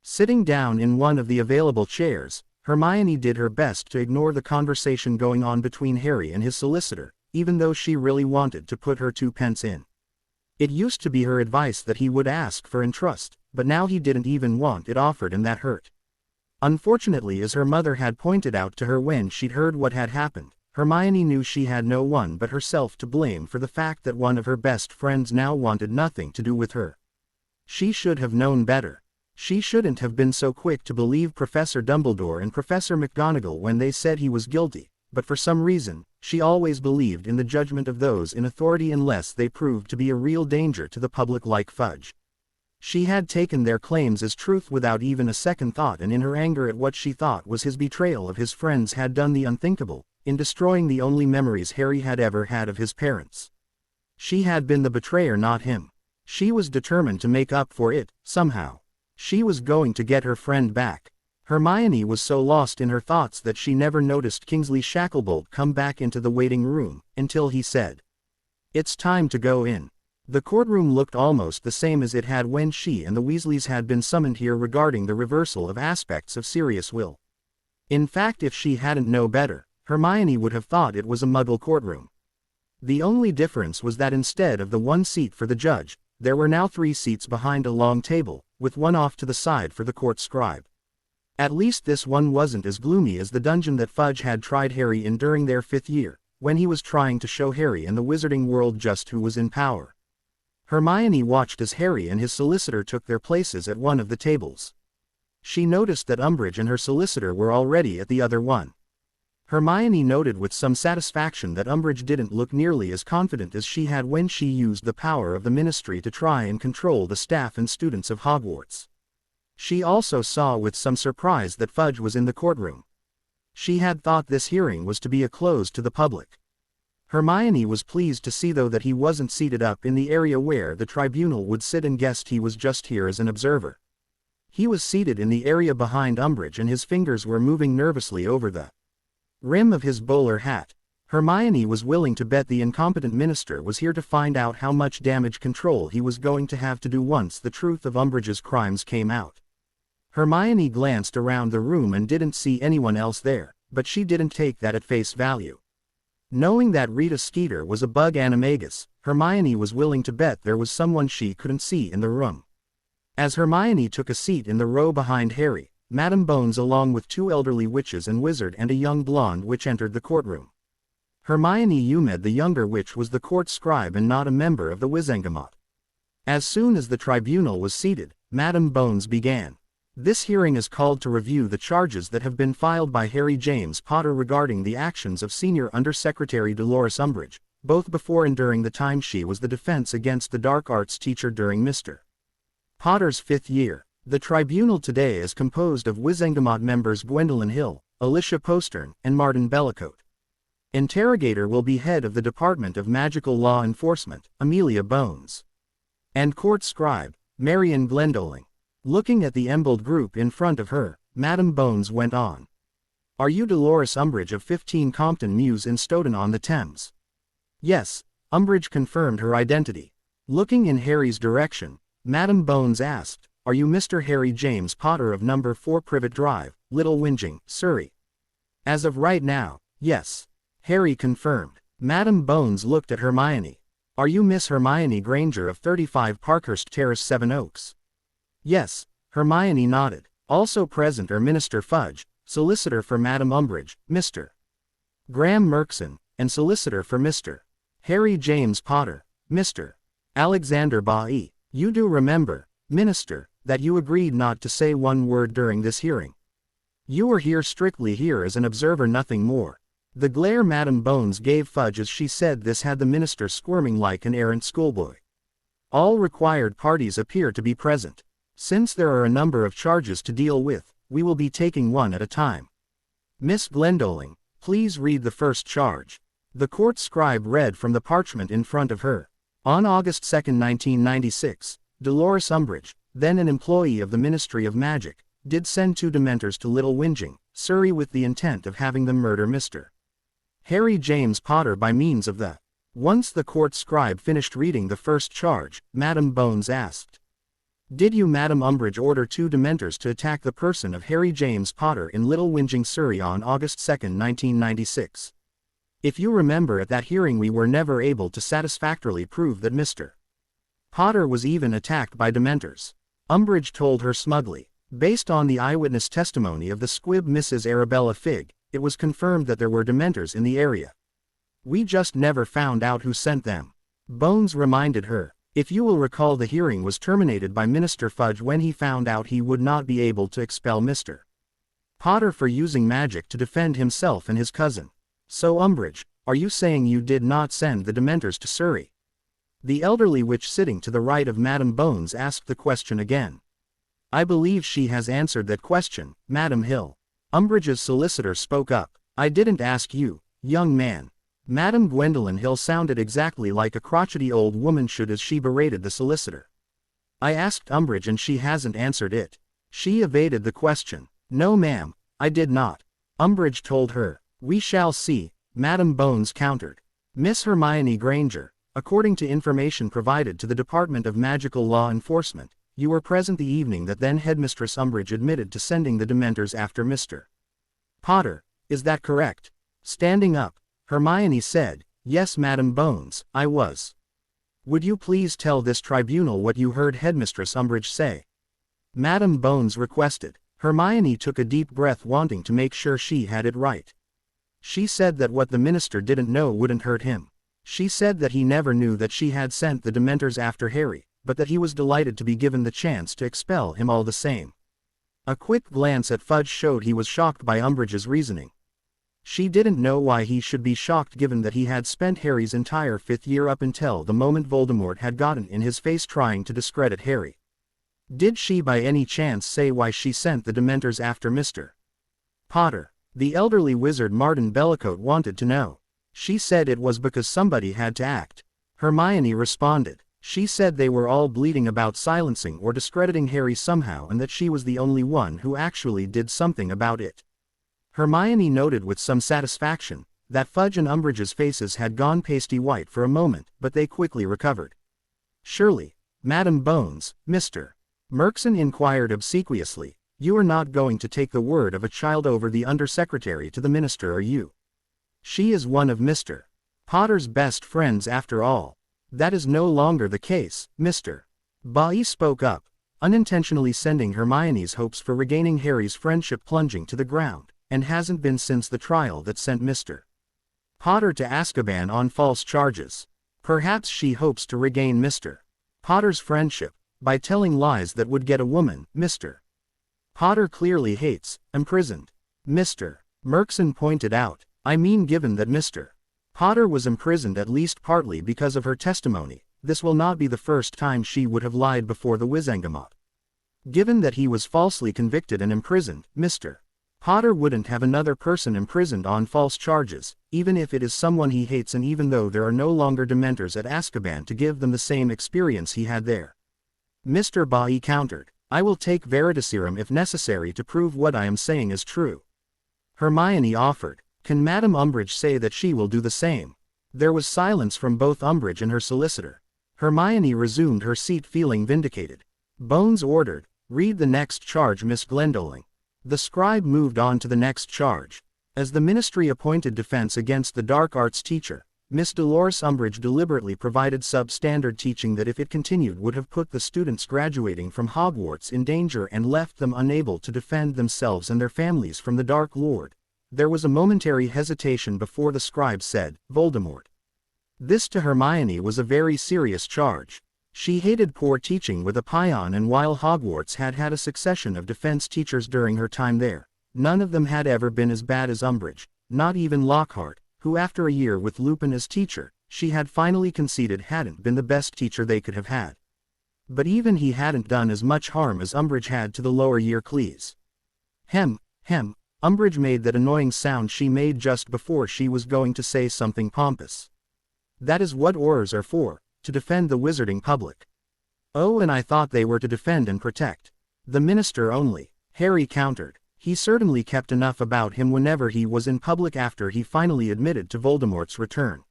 Sitting down in one of the available chairs, Hermione did her best to ignore the conversation going on between Harry and his solicitor, even though she really wanted to put her 2 pence in. It used to be her advice that he would ask for and trust, but now he didn't even want it offered, and that hurt. Unfortunately, as her mother had pointed out to her when she'd heard what had happened, Hermione knew she had no one but herself to blame for the fact that one of her best friends now wanted nothing to do with her. She should have known better. She shouldn't have been so quick to believe Professor Dumbledore and Professor McGonagall when they said he was guilty, but for some reason, she always believed in the judgment of those in authority unless they proved to be a real danger to the public, like Fudge. She had taken their claims as truth without even a second thought, and in her anger at what she thought was his betrayal of his friends had done the unthinkable, in destroying the only memories Harry had ever had of his parents. She had been the betrayer, not him. She was determined to make up for it, somehow. She was going to get her friend back. Hermione was so lost in her thoughts that she never noticed Kingsley Shacklebolt come back into the waiting room, until he said, "It's time to go in." The courtroom looked almost the same as it had when she and the Weasleys had been summoned here regarding the reversal of aspects of Sirius' will. In fact, if she hadn't known better, Hermione would have thought it was a Muggle courtroom. The only difference was that instead of the one seat for the judge, there were now 3 seats behind a long table, with one off to the side for the court scribe. At least this one wasn't as gloomy as the dungeon that Fudge had tried Harry in during their 5th year, when he was trying to show Harry and the wizarding world just who was in power. Hermione watched as Harry and his solicitor took their places at one of the tables. She noticed that Umbridge and her solicitor were already at the other one. Hermione noted with some satisfaction that Umbridge didn't look nearly as confident as she had when she used the power of the Ministry to try and control the staff and students of Hogwarts. She also saw with some surprise that Fudge was in the courtroom. She had thought this hearing was to be closed to the public. Hermione was pleased to see, though, that he wasn't seated up in the area where the tribunal would sit, and guessed he was just here as an observer. He was seated in the area behind Umbridge, and his fingers were moving nervously over the rim of his bowler hat. Hermione was willing to bet the incompetent minister was here to find out how much damage control he was going to have to do once the truth of Umbridge's crimes came out. Hermione glanced around the room and didn't see anyone else there, but she didn't take that at face value. Knowing that Rita Skeeter was a bug animagus, Hermione was willing to bet there was someone she couldn't see in the room. As Hermione took a seat in the row behind Harry, Madame Bones along with two elderly witches and wizard and a young blonde witch entered the courtroom. Hermione Umed, the younger witch, was the court scribe and not a member of the Wizengamot. As soon as the tribunal was seated, Madame Bones began. This hearing is called to review the charges that have been filed by Harry James Potter regarding the actions of Senior Undersecretary Dolores Umbridge, both before and during the time she was the defense against the dark arts teacher during Mr. Potter's 5th year. The tribunal today is composed of Wizengamot members Gwendolyn Hill, Alicia Postern, and Martin Bellicote. Interrogator will be head of the Department of Magical Law Enforcement, Amelia Bones. And court scribe, Marion Glendoling. Looking at the embled group in front of her, Madame Bones went on. Are you Dolores Umbridge of 15 Compton Mews in Stoughton-on-the-Thames? Yes, Umbridge confirmed her identity. Looking in Harry's direction, Madame Bones asked, Are you Mr. Harry James Potter of number 4 Privet Drive, Little Whinging, Surrey? As of right now, yes. Harry confirmed. Madame Bones looked at Hermione. Are you Miss Hermione Granger of 35 Parkhurst Terrace, Sevenoaks? Yes, Hermione nodded. Also present are Minister Fudge, solicitor for Madame Umbridge, Mr. Graham Merkson, and solicitor for Mr. Harry James Potter, Mr. Alexander Bailly. You do remember, Minister, that you agreed not to say one word during this hearing. You were here strictly here as an observer, nothing more. The glare Madame Bones gave Fudge as she said this had the minister squirming like an errant schoolboy. All required parties appear to be present. Since there are a number of charges to deal with, we will be taking one at a time. Miss Glendoling, please read the first charge. The court scribe read from the parchment in front of her. On August 2, 1996, Dolores Umbridge, then an employee of the Ministry of Magic, did send 2 Dementors to Little Whinging, Surrey with the intent of having them murder Mr. Harry James Potter by means of the. Once the court scribe finished reading the first charge, Madame Bones asked. Did you, Madame Umbridge, order 2 Dementors to attack the person of Harry James Potter in Little Whinging, Surrey on August 2, 1996? If you remember, at that hearing we were never able to satisfactorily prove that Mr. Potter was even attacked by Dementors. Umbridge told her smugly. Based on the eyewitness testimony of the squib Mrs. Arabella Figg, it was confirmed that there were Dementors in the area. We just never found out who sent them. Bones reminded her. If you will recall, the hearing was terminated by Minister Fudge when he found out he would not be able to expel Mr. Potter for using magic to defend himself and his cousin. So Umbridge, are you saying you did not send the Dementors to Surrey? The elderly witch sitting to the right of Madame Bones asked the question again. I believe she has answered that question, Madame Hill. Umbridge's solicitor spoke up. I didn't ask you, young man. Madame Gwendolyn Hill sounded exactly like a crotchety old woman should as she berated the solicitor. I asked Umbridge and she hasn't answered it. She evaded the question. No ma'am, I did not. Umbridge told her. We shall see, Madame Bones countered. Miss Hermione Granger, according to information provided to the Department of Magical Law Enforcement, you were present the evening that then Headmistress Umbridge admitted to sending the Dementors after Mr. Potter, is that correct? Standing up, Hermione said, Yes, Madame Bones, I was. Would you please tell this tribunal what you heard Headmistress Umbridge say? Madame Bones requested. Hermione took a deep breath, wanting to make sure she had it right. She said that what the minister didn't know wouldn't hurt him. She said that he never knew that she had sent the Dementors after Harry, but that he was delighted to be given the chance to expel him all the same. A quick glance at Fudge showed he was shocked by Umbridge's reasoning. She didn't know why he should be shocked given that he had spent Harry's entire 5th year up until the moment Voldemort had gotten in his face trying to discredit Harry. Did she by any chance say why she sent the Dementors after Mr. Potter? The elderly wizard Martin Bellicote wanted to know. She said it was because somebody had to act. Hermione responded. She said they were all bleating about silencing or discrediting Harry somehow and that she was the only one who actually did something about it. Hermione noted with some satisfaction, That Fudge and Umbridge's faces had gone pasty white for a moment, but they quickly recovered. Surely, Madam Bones, Mr. Murkson inquired obsequiously, you are not going to take the word of a child over the undersecretary to the minister, are you? She is one of Mr. Potter's best friends after all. That is no longer the case, Mr. Bailey spoke up, unintentionally sending Hermione's hopes for regaining Harry's friendship plunging to the ground, and hasn't been since the trial that sent Mr. Potter to Azkaban on false charges. Perhaps she hopes to regain Mr. Potter's friendship by telling lies that would get a woman Mr. Potter clearly hates, imprisoned. Mr. Murkson pointed out, I mean, given that Mr. Potter was imprisoned at least partly because of her testimony, this will not be the first time she would have lied before the Wizengamot. Given that he was falsely convicted and imprisoned, Mr. Potter wouldn't have another person imprisoned on false charges, even if it is someone he hates, and even though there are no longer Dementors at Azkaban to give them the same experience he had there. Mr. Bailey countered, I will take Veritaserum if necessary to prove what I am saying is true. Hermione offered, can Madame Umbridge say that she will do the same? There was silence from both Umbridge and her solicitor. Hermione resumed her seat feeling vindicated. Bones ordered, read the next charge, Miss Glendoling. The scribe moved on to the next charge. As the ministry appointed defense against the dark arts teacher, Miss Dolores Umbridge deliberately provided substandard teaching that if it continued would have put the students graduating from Hogwarts in danger and left them unable to defend themselves and their families from the Dark Lord. There was a momentary hesitation before the scribe said, Voldemort. This to Hermione was a very serious charge. She hated poor teaching with a paean, and while Hogwarts had had a succession of defense teachers during her time there, none of them had ever been as bad as Umbridge, not even Lockhart, who after a year with Lupin as teacher, she had finally conceded hadn't been the best teacher they could have had. But even he hadn't done as much harm as Umbridge had to the lower year Clees. Hem. Umbridge made that annoying sound she made just before she was going to say something pompous. That is what Aurors are for, to defend the wizarding public. Oh, and I thought they were to defend and protect the minister only, Harry countered. He certainly kept enough about him whenever he was in public after he finally admitted to Voldemort's return.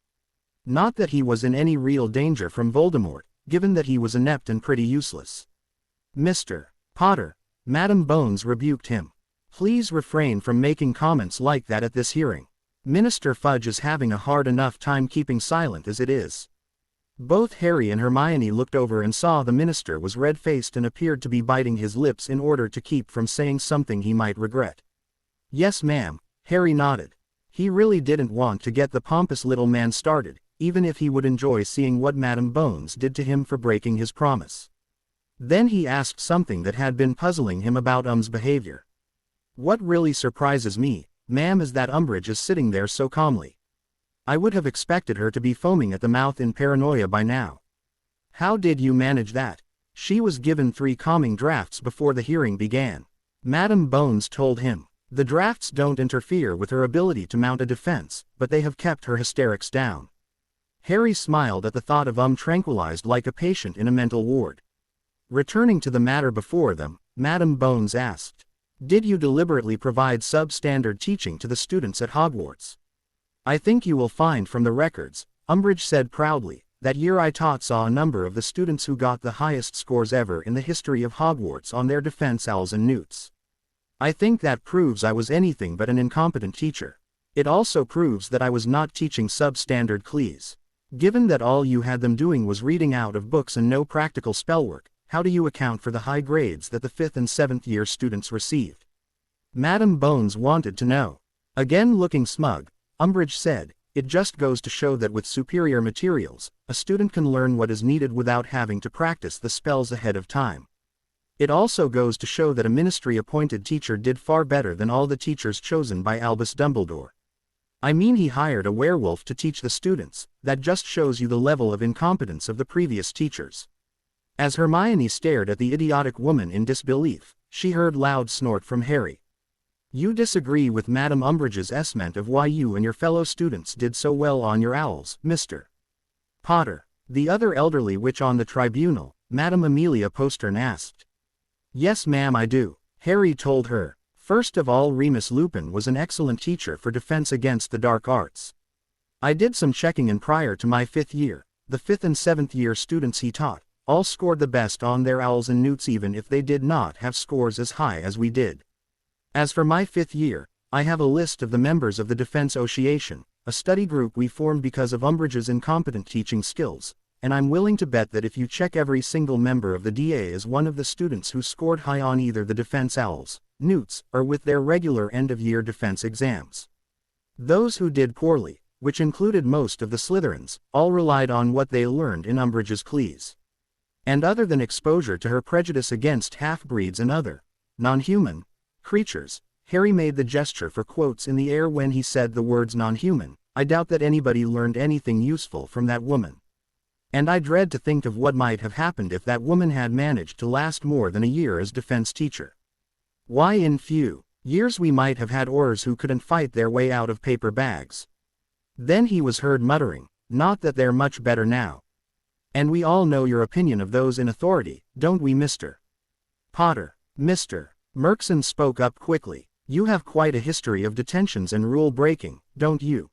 Not that he was in any real danger from Voldemort, given that he was inept and pretty useless. Mr. Potter, Madam Bones rebuked him. Please refrain from making comments like that at this hearing. Minister Fudge is having a hard enough time keeping silent as it is. Both Harry and Hermione looked over and saw the minister was red-faced and appeared to be biting his lips in order to keep from saying something he might regret. Yes, ma'am, Harry nodded. He really didn't want to get the pompous little man started, even if he would enjoy seeing what Madam Bones did to him for breaking his promise. Then he asked something that had been puzzling him about behavior. What really surprises me, ma'am, is that Umbridge is sitting there so calmly. I would have expected her to be foaming at the mouth in paranoia by now. How did you manage that? She was given 3 calming drafts before the hearing began. Madam Bones told him. The drafts don't interfere with her ability to mount a defense, but they have kept her hysterics down. Harry smiled at the thought of tranquilized like a patient in a mental ward. Returning to the matter before them, Madam Bones asked, did you deliberately provide substandard teaching to the students at Hogwarts? I think you will find from the records, Umbridge said proudly, that year I taught saw a number of the students who got the highest scores ever in the history of Hogwarts on their defense owls and newts. I think that proves I was anything but an incompetent teacher. It also proves that I was not teaching substandard Clees. Given that all you had them doing was reading out of books and no practical spellwork, how do you account for the high grades that the 5th and 7th year students received? Madam Bones wanted to know. Again looking smug, Umbridge said, it just goes to show that with superior materials, a student can learn what is needed without having to practice the spells ahead of time. It also goes to show that a ministry-appointed teacher did far better than all the teachers chosen by Albus Dumbledore. I mean, he hired a werewolf to teach the students. That just shows you the level of incompetence of the previous teachers. As Hermione stared at the idiotic woman in disbelief, she heard loud snort from Harry. You disagree with Madam Umbridge's estimate of why you and your fellow students did so well on your owls, Mr. Potter. The other elderly witch on the tribunal, Madam Amelia Postern asked. Yes, ma'am, I do, Harry told her. First of all, Remus Lupin was an excellent teacher for defense against the dark arts. I did some checking, and prior to my 5th year, the 5th and 7th year students he taught all scored the best on their owls and newts, even if they did not have scores as high as we did. As for my 5th year, I have a list of the members of the Defense Association, a study group we formed because of Umbridge's incompetent teaching skills, and I'm willing to bet that if you check every single member of the DA as one of the students who scored high on either the defense owls, newts, or with their regular end-of-year defense exams. Those who did poorly, which included most of the Slytherins, all relied on what they learned in Umbridge's classes. And other than exposure to her prejudice against half-breeds and other non-human creatures, Harry made the gesture for quotes in the air when he said the words non-human, I doubt that anybody learned anything useful from that woman. And I dread to think of what might have happened if that woman had managed to last more than a year as defense teacher. Why, in few years we might have had Aurors who couldn't fight their way out of paper bags. Then he was heard muttering, not that they're much better now. And we all know your opinion of those in authority, don't we, Mr. Potter? Mr. Merkson spoke up quickly. You have quite a history of detentions and rule-breaking, don't you?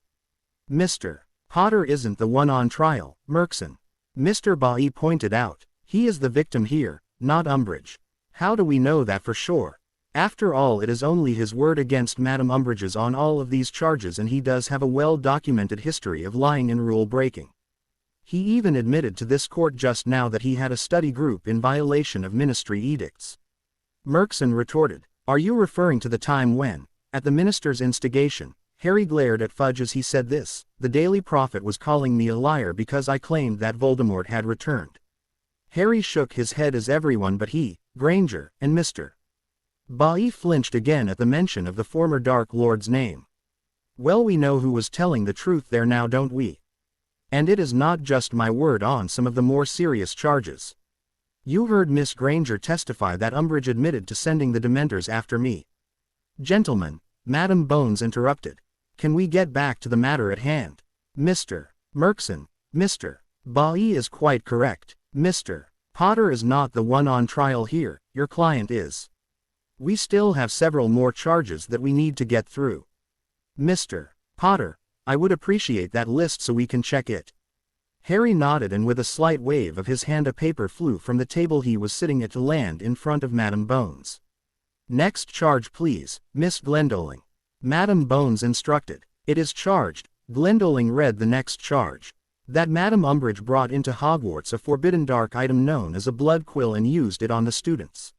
Mr. Potter isn't the one on trial, Merkson. Mr. Bailly pointed out. He is the victim here, not Umbridge. How do we know that for sure? After all, it is only his word against Madame Umbridge's on all of these charges, and he does have a well-documented history of lying and rule-breaking. He even admitted to this court just now that he had a study group in violation of ministry edicts. Merkson retorted, Are you referring to the time when, at the minister's instigation, Harry glared at Fudge as he said this, the Daily Prophet was calling me a liar because I claimed that Voldemort had returned? Harry shook his head as everyone but he, Granger, and Mr. Bailly flinched again at the mention of the former Dark Lord's name. Well, we know who was telling the truth there now, don't we? And it is not just my word on some of the more serious charges. You heard Miss Granger testify that Umbridge admitted to sending the Dementors after me. Gentlemen, Madam Bones interrupted. Can we get back to the matter at hand? Mr. Merkson, Mr. Bailly is quite correct. Mr. Potter is not the one on trial here, your client is. We still have several more charges that we need to get through. Mr. Potter, I would appreciate that list so we can check it. Harry nodded, and with a slight wave of his hand a paper flew from the table he was sitting at to land in front of Madam Bones. Next charge please, Miss Glendoling. Madam Bones instructed. It is charged, Glendoling read the next charge, that Madam Umbridge brought into Hogwarts a forbidden dark item known as a blood quill and used it on the students.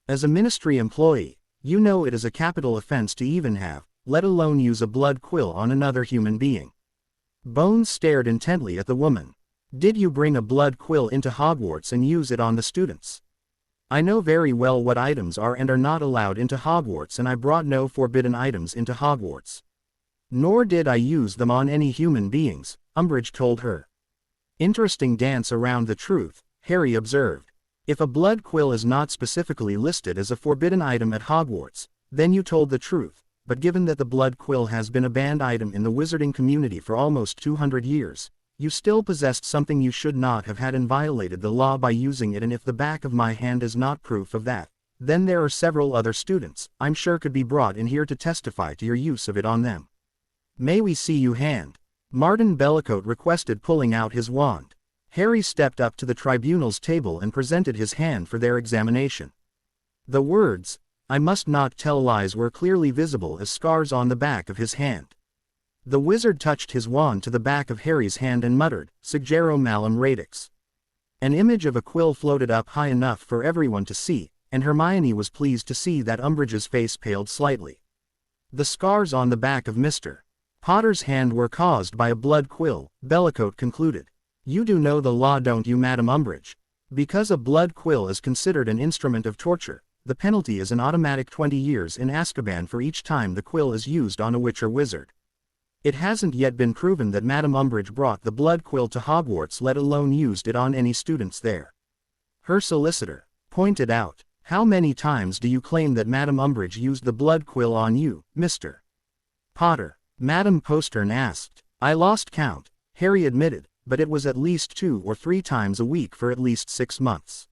As a ministry employee, you know it is a capital offense to even have, let alone use a blood quill on another human being. Bones stared intently at the woman. Did you bring a blood quill into Hogwarts and use it on the students? I know very well what items are and are not allowed into Hogwarts, and I brought no forbidden items into Hogwarts. Nor did I use them on any human beings, Umbridge told her. Interesting dance around the truth, Harry observed. If a blood quill is not specifically listed as a forbidden item at Hogwarts, then you told the truth, but given that the blood quill has been a banned item in the wizarding community for almost 200 years, you still possessed something you should not have had and violated the law by using it, and if the back of my hand is not proof of that, then there are several other students, I'm sure, could be brought in here to testify to your use of it on them. May we see you hand? Martin Bellicoat requested, pulling out his wand. Harry stepped up to the tribunal's table and presented his hand for their examination. The words, I must not tell lies, were clearly visible as scars on the back of his hand. The wizard touched his wand to the back of Harry's hand and muttered, Signero malum radix. An image of a quill floated up high enough for everyone to see, and Hermione was pleased to see that Umbridge's face paled slightly. The scars on the back of Mr. Potter's hand were caused by a blood quill, Bellicoat concluded. You do know the law, don't you, Madam Umbridge? Because a blood quill is considered an instrument of torture, the penalty is an automatic 20 years in Azkaban for each time the quill is used on a witch or wizard. It hasn't yet been proven that Madam Umbridge brought the blood quill to Hogwarts, let alone used it on any students there. Her solicitor pointed out, how many times do you claim that Madam Umbridge used the blood quill on you, Mr. Potter? Madame Postern asked. I lost count, Harry admitted, but it was at least 2 or 3 times a week for at least 6 months.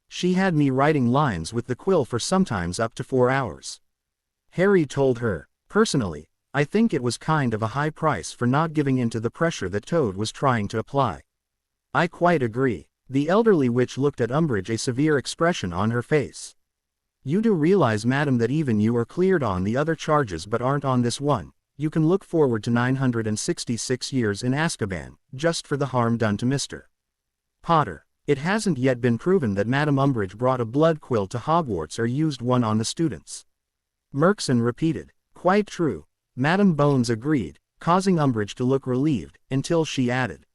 She had me writing lines with the quill for sometimes up to 4 hours. Harry told her. Personally, I think it was kind of a high price for not giving in to the pressure that Toad was trying to apply. I quite agree. The elderly witch looked at Umbridge, a severe expression on her face. You do realize, madam, that even you are cleared on the other charges but aren't on this one. You can look forward to 966 years in Azkaban, just for the harm done to Mr. Potter. It hasn't yet been proven that Madam Umbridge brought a blood quill to Hogwarts or used one on the students. Merkson repeated. Quite true. Madam Bones agreed, causing Umbridge to look relieved, until she added.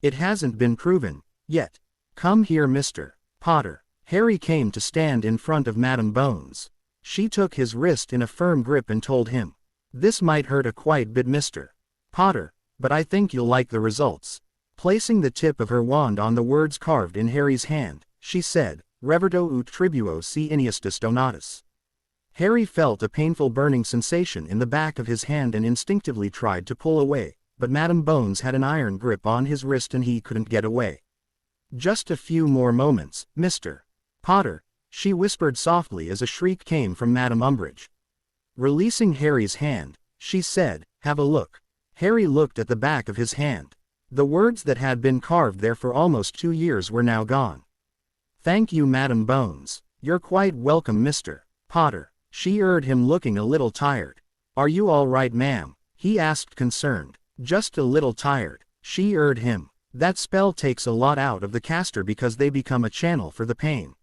It hasn't been proven, yet. Come here, Mr. Potter. Harry came to stand in front of Madam Bones. She took his wrist in a firm grip and told him. This might hurt a quite bit, Mr. Potter, but I think you'll like the results. Placing the tip of her wand on the words carved in Harry's hand, she said, Reverto ut tribuo si iniestus donatus. Harry felt a painful burning sensation in the back of his hand and instinctively tried to pull away, but Madam Bones had an iron grip on his wrist and he couldn't get away. Just a few more moments, Mr. Potter, she whispered softly as a shriek came from Madam Umbridge. Releasing Harry's hand, she said, Have a look. Harry looked at the back of his hand. The words that had been carved there for almost 2 years were now gone. Thank you, Madam Bones. You're quite welcome, Mr. Potter. She urged him, looking a little tired. Are you all right, ma'am? He asked, concerned. Just a little tired, she urged him. That spell takes a lot out of the caster because they become a channel for the pain.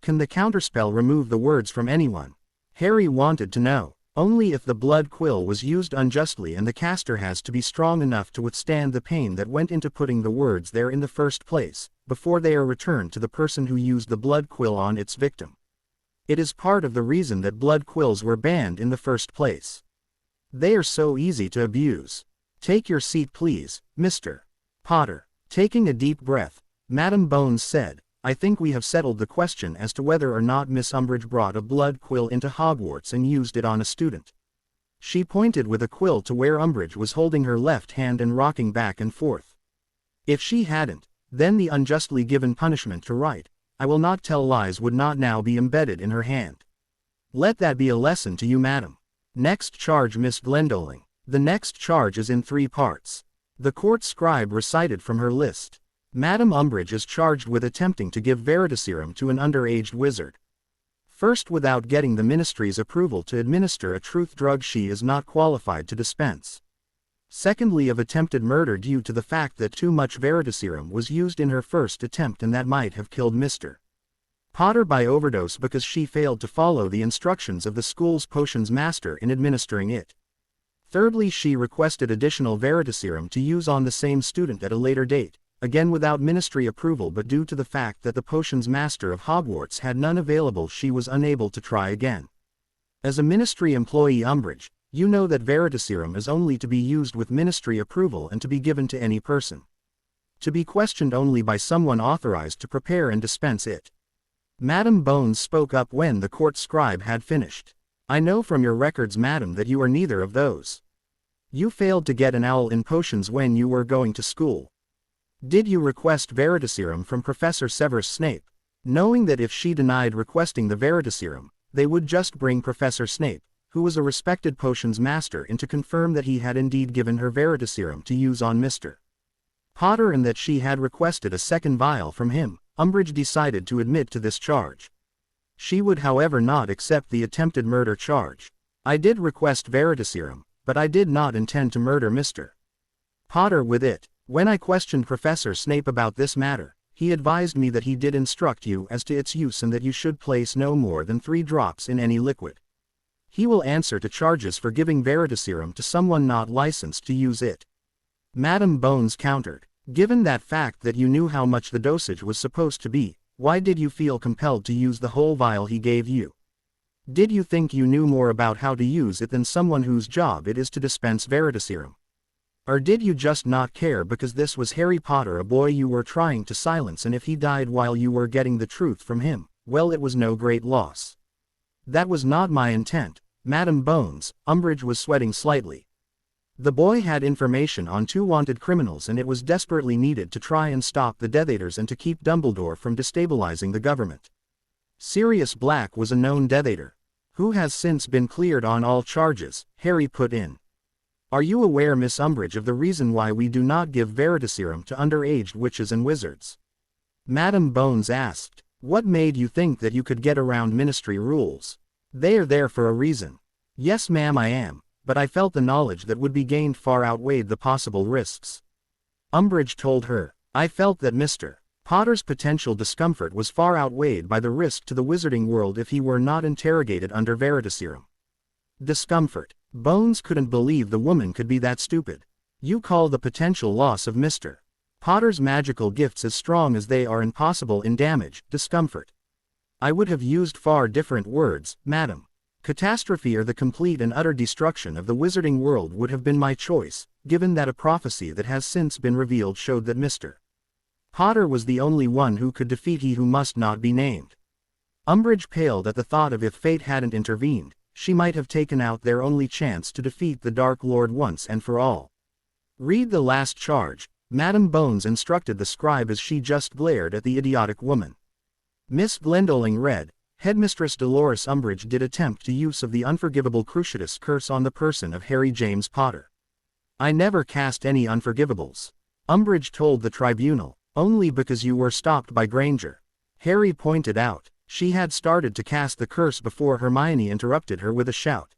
Can the counterspell remove the words from anyone? Harry wanted to know. Only if the blood quill was used unjustly, and the caster has to be strong enough to withstand the pain that went into putting the words there in the first place, before they are returned to the person who used the blood quill on its victim. It is part of the reason that blood quills were banned in the first place. They are so easy to abuse. Take your seat, please, Mr. Potter. Taking a deep breath, Madam Bones said, I think we have settled the question as to whether or not Miss Umbridge brought a blood quill into Hogwarts and used it on a student. She pointed with a quill to where Umbridge was holding her left hand and rocking back and forth. If she hadn't, then the unjustly given punishment to write, I will not tell lies, would not now be embedded in her hand. Let that be a lesson to you, madam. Next charge, Miss Glendoling. The next charge is in 3 parts. The court scribe recited from her list. Madam Umbridge is charged with attempting to give veritaserum to an underage wizard. First, without getting the ministry's approval to administer a truth drug she is not qualified to dispense. Secondly, of attempted murder due to the fact that too much veritaserum was used in her first attempt and that might have killed Mr. Potter by overdose because she failed to follow the instructions of the school's potions master in administering it. Thirdly, she requested additional veritaserum to use on the same student at a later date, again without ministry approval, but due to the fact that the potions master of Hogwarts had none available, she was unable to try again. As a ministry employee, Umbridge, you know that veritaserum is only to be used with ministry approval and to be given to any person. To be questioned only by someone authorized to prepare and dispense it. Madam Bones spoke up when the court scribe had finished. I know from your records, madam, that you are neither of those. You failed to get an owl in potions when you were going to school. Did you request veritaserum from Professor Severus Snape, knowing that if she denied requesting the veritaserum, they would just bring Professor Snape, who was a respected potions master, in to confirm that he had indeed given her veritaserum to use on Mr. Potter and that she had requested a second vial from him? Umbridge decided to admit to this charge. She would, however, not accept the attempted murder charge. I did request veritaserum, but I did not intend to murder Mr. Potter with it. When I questioned Professor Snape about this matter, he advised me that he did instruct you as to its use and that you should place no more than 3 drops in any liquid. He will answer to charges for giving veritaserum to someone not licensed to use it. Madam Bones countered. Given that fact that you knew how much the dosage was supposed to be, why did you feel compelled to use the whole vial he gave you? Did you think you knew more about how to use it than someone whose job it is to dispense veritaserum? Or did you just not care because this was Harry Potter, a boy you were trying to silence, and if he died while you were getting the truth from him, well, it was no great loss. That was not my intent, Madam Bones. Umbridge was sweating slightly. The boy had information on 2 wanted criminals, and it was desperately needed to try and stop the Death Eaters and to keep Dumbledore from destabilizing the government. Sirius Black was a known Death Eater. Who has since been cleared on all charges, Harry put in. Are you aware, Miss Umbridge, of the reason why we do not give Veritaserum to underage witches and wizards? Madam Bones asked. What made you think that you could get around ministry rules? They are there for a reason. Yes ma'am, I am, but I felt the knowledge that would be gained far outweighed the possible risks. Umbridge told her. I felt that Mr. Potter's potential discomfort was far outweighed by the risk to the wizarding world if he were not interrogated under Veritaserum. Discomfort. Bones couldn't believe the woman could be that stupid. You call the potential loss of Mr. Potter's magical gifts as strong as they are impossible in damage, discomfort. I would have used far different words, madam. Catastrophe or the complete and utter destruction of the wizarding world would have been my choice, given that a prophecy that has since been revealed showed that Mr. Potter was the only one who could defeat he who must not be named. Umbridge paled at the thought of if fate hadn't intervened, she might have taken out their only chance to defeat the Dark Lord once and for all. Read the last charge, Madam Bones instructed the scribe as she just glared at the idiotic woman. Miss Glendoling read, Headmistress Dolores Umbridge did attempt to use of the unforgivable Cruciatus curse on the person of Harry James Potter. I never cast any unforgivables. Umbridge told the tribunal, only because you were stopped by Granger. Harry pointed out, she had started to cast the curse before Hermione interrupted her with a shout.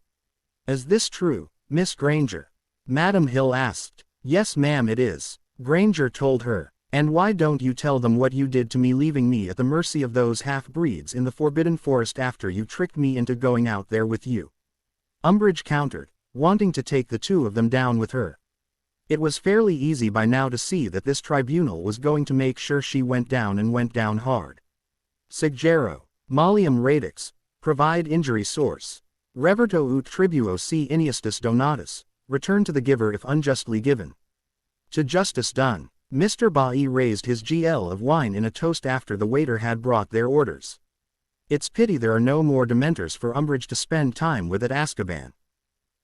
Is this true, Miss Granger? Madam Hill asked. Yes ma'am it is, Granger told her. And why don't you tell them what you did to me, leaving me at the mercy of those half-breeds in the Forbidden Forest after you tricked me into going out there with you? Umbridge countered, wanting to take the two of them down with her. It was fairly easy by now to see that this tribunal was going to make sure she went down and went down hard. Siggero, Malium radix, provide injury source. Reverto ut tribuo si iniestus donatus, return to the giver if unjustly given. To justice done. Mr. Bailly raised his GL of wine in a toast after the waiter had brought their orders. It's pity there are no more Dementors for Umbridge to spend time with at Azkaban.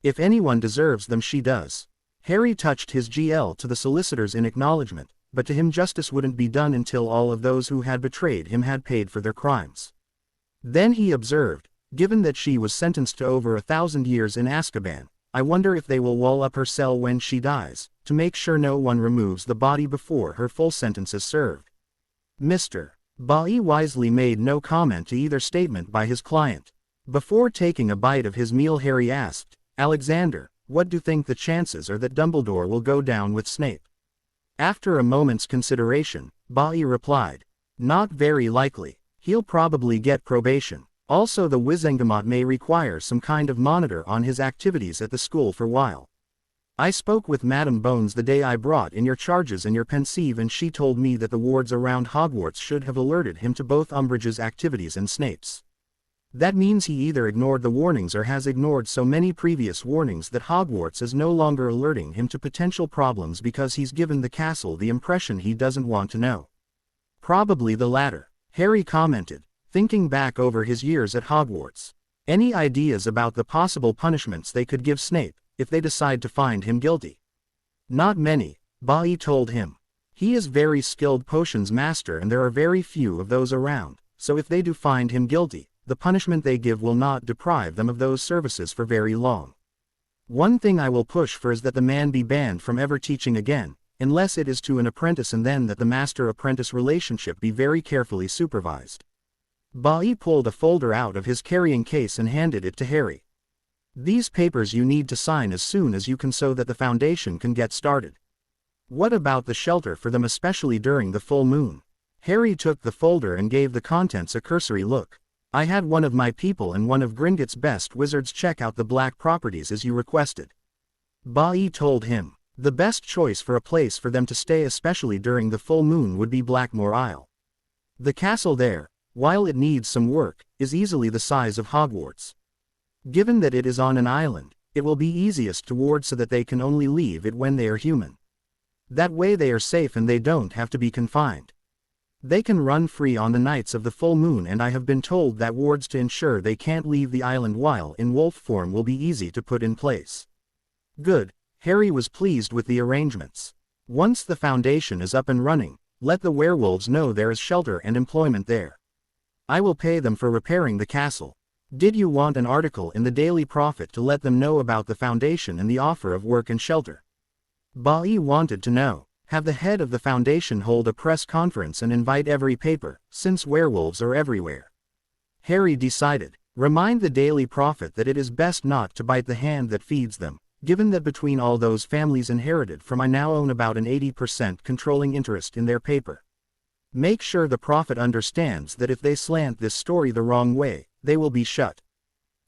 If anyone deserves them she does. Harry touched his GL to the solicitors in acknowledgement, but to him justice wouldn't be done until all of those who had betrayed him had paid for their crimes. Then he observed, given that she was sentenced to over 1,000 years in Azkaban, I wonder if they will wall up her cell when she dies, to make sure no one removes the body before her full sentence is served. Mr. Bailly wisely made no comment to either statement by his client. Before taking a bite of his meal Harry asked, Alexander, what do you think the chances are that Dumbledore will go down with Snape? After a moment's consideration, Bailly replied, not very likely. He'll probably get probation. Also the Wizengamot may require some kind of monitor on his activities at the school for a while. I spoke with Madam Bones the day I brought in your charges and your pensieve, and she told me that the wards around Hogwarts should have alerted him to both Umbridge's activities and Snape's. That means he either ignored the warnings or has ignored so many previous warnings that Hogwarts is no longer alerting him to potential problems because he's given the castle the impression he doesn't want to know. Probably the latter, Harry commented, thinking back over his years at Hogwarts. Any ideas about the possible punishments they could give Snape if they decide to find him guilty? Not many, Bailly told him. He is very skilled potions master and there are very few of those around, so if they do find him guilty, the punishment they give will not deprive them of those services for very long. One thing I will push for is that the man be banned from ever teaching again, unless it is to an apprentice, and then that the master-apprentice relationship be very carefully supervised. Bailly pulled a folder out of his carrying case and handed it to Harry. These papers you need to sign as soon as you can so that the Foundation can get started. What about the shelter for them, especially during the full moon? Harry took the folder and gave the contents a cursory look. I had one of my people and one of Gringotts' best wizards check out the black properties as you requested. Bailly told him. The best choice for a place for them to stay especially during the full moon would be Blackmoor Isle. The castle there, while it needs some work, is easily the size of Hogwarts. Given that it is on an island, it will be easiest to ward so that they can only leave it when they are human. That way they are safe and they don't have to be confined. They can run free on the nights of the full moon, and I have been told that wards to ensure they can't leave the island while in wolf form will be easy to put in place. Good, Harry was pleased with the arrangements. Once the Foundation is up and running, let the werewolves know there is shelter and employment there. I will pay them for repairing the castle. Did you want an article in the Daily Prophet to let them know about the foundation and the offer of work and shelter? Ba'i wanted to know. Have the head of the foundation hold a press conference and invite every paper, since werewolves are everywhere. Harry decided. Remind the Daily Prophet that it is best not to bite the hand that feeds them, given that between all those families inherited from I now own about an 80% controlling interest in their paper. Make sure the Prophet understands that if they slant this story the wrong way, they will be shut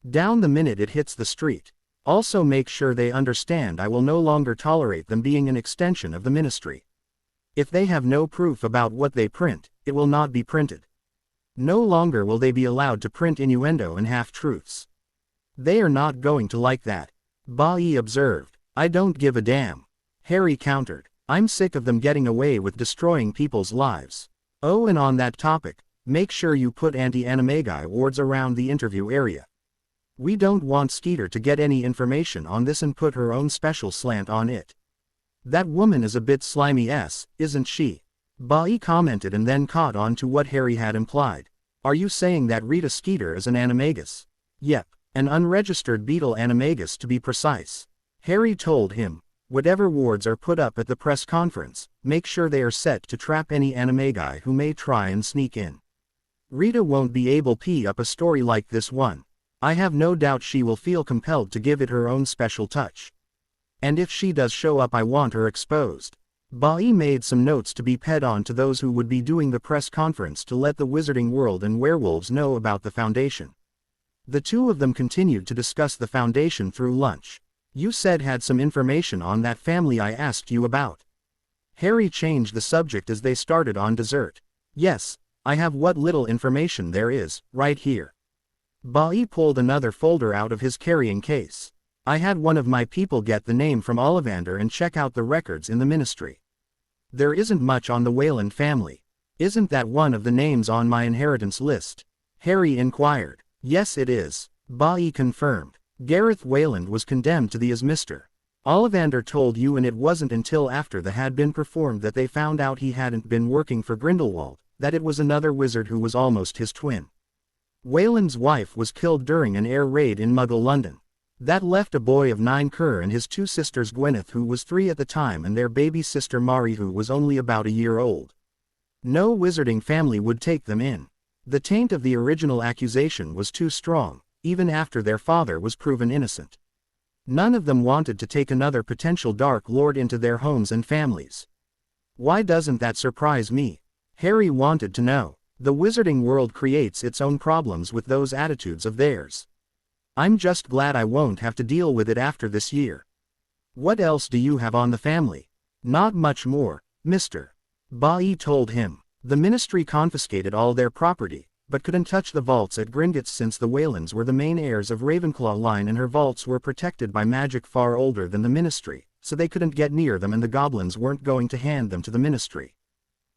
down the minute it hits the street. Also make sure they understand I will no longer tolerate them being an extension of the ministry. If they have no proof about what they print, it will not be printed. No longer will they be allowed to print innuendo and half-truths. They are not going to like that. Ba'i observed. I don't give a damn. Harry countered. I'm sick of them getting away with destroying people's lives. Oh, and on that topic, make sure you put anti-animagi wards around the interview area. We don't want Skeeter to get any information on this and put her own special slant on it. That woman is a bit slimy isn't she? Ba'i commented and then caught on to what Harry had implied. Are you saying that Rita Skeeter is an animagus? Yep, an unregistered beetle animagus to be precise. Harry told him. Whatever wards are put up at the press conference, make sure they are set to trap any animagi who may try and sneak in. Rita won't be able to pee up a story like this one. I have no doubt she will feel compelled to give it her own special touch. And if she does show up, I want her exposed. Ba'i made some notes to be ped on to those who would be doing the press conference to let the wizarding world and werewolves know about the foundation. The two of them continued to discuss the foundation through lunch. You said had some information on that family I asked you about. Harry changed the subject as they started on dessert. Yes, I have what little information there is, right here. Ba'i pulled another folder out of his carrying case. I had one of my people get the name from Ollivander and check out the records in the ministry. There isn't much on the Wayland family. Isn't that one of the names on my inheritance list? Harry inquired. Yes it is. Ba'i confirmed. Gareth Wayland was condemned to the as Mr. Ollivander told you, and it wasn't until after the had been performed that they found out he hadn't been working for Grindelwald, that it was another wizard who was almost his twin. Wayland's wife was killed during an air raid in Muggle London. That left a boy of 9 Kerr and his 2 sisters Gwyneth, who was 3 at the time, and their baby sister Mari, who was only about a year old. No wizarding family would take them in. The taint of the original accusation was too strong, even after their father was proven innocent. None of them wanted to take another potential Dark Lord into their homes and families. Why doesn't that surprise me? Harry wanted to know. The wizarding world creates its own problems with those attitudes of theirs. I'm just glad I won't have to deal with it after this year. What else do you have on the family? Not much more, Mr. Ba'i told him. The ministry confiscated all their property, but couldn't touch the vaults at Gringotts since the Waylands were the main heirs of Ravenclaw line and her vaults were protected by magic far older than the ministry, so they couldn't get near them and the goblins weren't going to hand them to the ministry.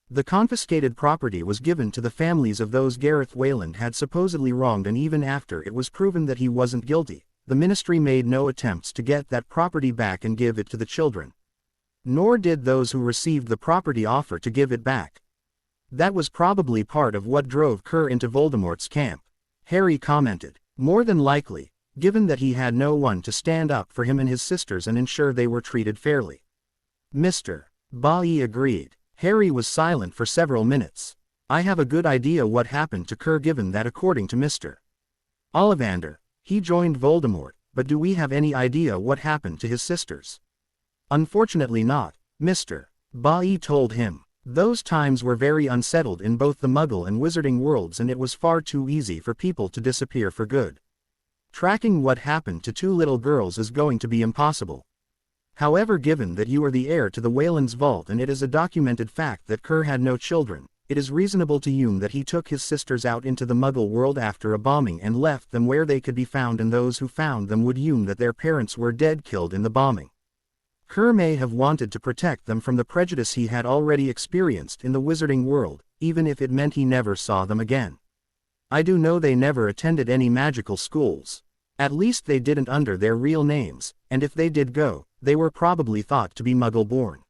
The confiscated property was given to the families of those Gareth Wayland had supposedly wronged, and even after it was proven that he wasn't guilty, the ministry made no attempts to get that property back and give it to the children. Nor did those who received the property offer to give it back. That was probably part of what drove Kerr into Voldemort's camp. Harry commented. More than likely, given that he had no one to stand up for him and his sisters and ensure they were treated fairly. Mr. Ba'i agreed. Harry was silent for several minutes. I have a good idea what happened to Kerr, given that according to Mr. Ollivander, he joined Voldemort, but do we have any idea what happened to his sisters? Unfortunately not, Mr. Ba'i told him. Those times were very unsettled in both the Muggle and Wizarding worlds, and it was far too easy for people to disappear for good. Tracking what happened to 2 little girls is going to be impossible. However, given that you are the heir to the Wayland's vault and it is a documented fact that Kerr had no children, it is reasonable to assume that he took his sisters out into the Muggle world after a bombing and left them where they could be found, and those who found them would assume that their parents were dead, killed in the bombing. Kerr may have wanted to protect them from the prejudice he had already experienced in the Wizarding world, even if it meant he never saw them again. I do know they never attended any magical schools. At least they didn't under their real names, and if they did go, they were probably thought to be Muggle-born.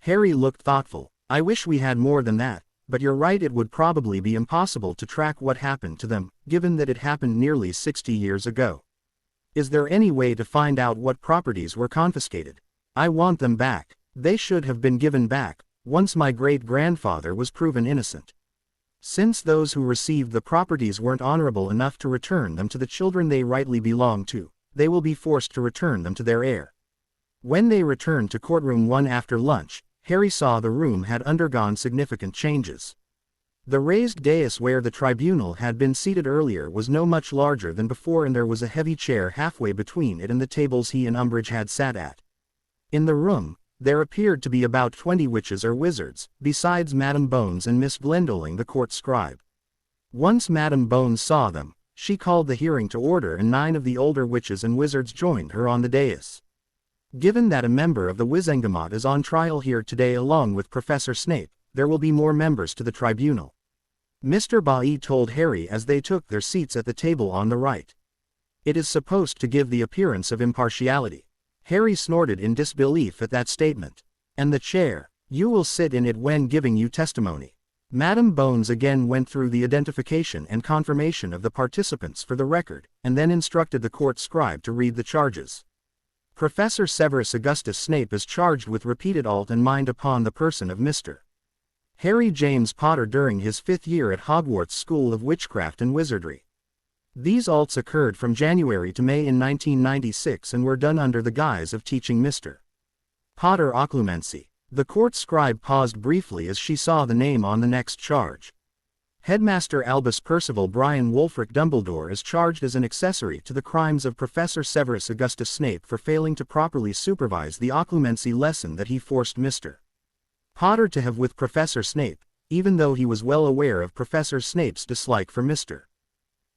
Harry looked thoughtful. I wish we had more than that, but you're right, it would probably be impossible to track what happened to them, given that it happened nearly 60 years ago. Is there any way to find out what properties were confiscated? I want them back. They should have been given back, once my great-grandfather was proven innocent. Since those who received the properties weren't honorable enough to return them to the children they rightly belong to, they will be forced to return them to their heir. When they returned to courtroom 1 after lunch, Harry saw the room had undergone significant changes. The raised dais where the tribunal had been seated earlier was no much larger than before, and there was a heavy chair halfway between it and the tables he and Umbridge had sat at. In the room, there appeared to be about 20 witches or wizards, besides Madame Bones and Miss Glendoling the court scribe. Once Madame Bones saw them, she called the hearing to order, and 9 of the older witches and wizards joined her on the dais. Given that a member of the Wizengamot is on trial here today along with Professor Snape, there will be more members to the tribunal. Mr. Bailly told Harry as they took their seats at the table on the right. It is supposed to give the appearance of impartiality. Harry snorted in disbelief at that statement. And the chair, you will sit in it when giving you testimony. Madame Bones again went through the identification and confirmation of the participants for the record, and then instructed the court scribe to read the charges. Professor Severus Augustus Snape is charged with repeated assault and mind upon the person of Mr. Harry James Potter during his 5th year at Hogwarts School of Witchcraft and Wizardry. These assaults occurred from January to May in 1996 and were done under the guise of teaching Mr. Potter occlumency. The court scribe paused briefly as she saw the name on the next charge. Headmaster Albus Percival Brian Wulfric Dumbledore is charged as an accessory to the crimes of Professor Severus Augustus Snape for failing to properly supervise the occlumency lesson that he forced Mr. Potter to have with Professor Snape, even though he was well aware of Professor Snape's dislike for Mr.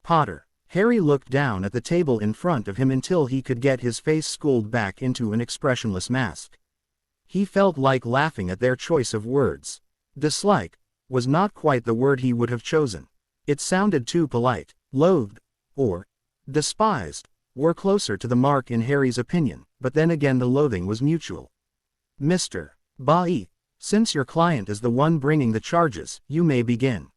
Potter. Harry looked down at the table in front of him until he could get his face schooled back into an expressionless mask. He felt like laughing at their choice of words. Dislike was not quite the word he would have chosen. It sounded too polite. Loathed, or despised, were closer to the mark in Harry's opinion, but then again the loathing was mutual. Mr. Bailly, since your client is the one bringing the charges, you may begin.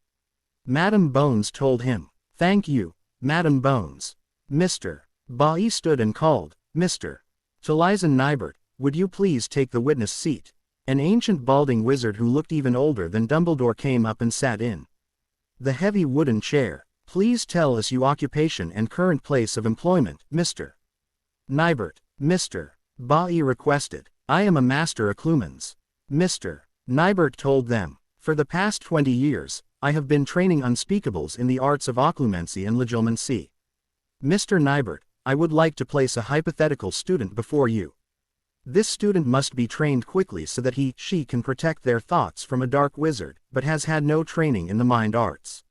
Madame Bones told him. Thank you, Madame Bones. Mr. Bailly stood and called, Mr. Taliesin Nybert, would you please take the witness seat? An ancient balding wizard who looked even older than Dumbledore came up and sat in the heavy wooden chair. Please tell us your occupation and current place of employment, Mr. Nybert. Mr. Bailly requested. I am a master occlumens. Mr. Nybert told them. For the past 20 years, I have been training unspeakables in the arts of occlumency and legilimency. Mr. Nybert, I would like to place a hypothetical student before you. This student must be trained quickly so that she can protect their thoughts from a dark wizard, but has had no training in the mind arts.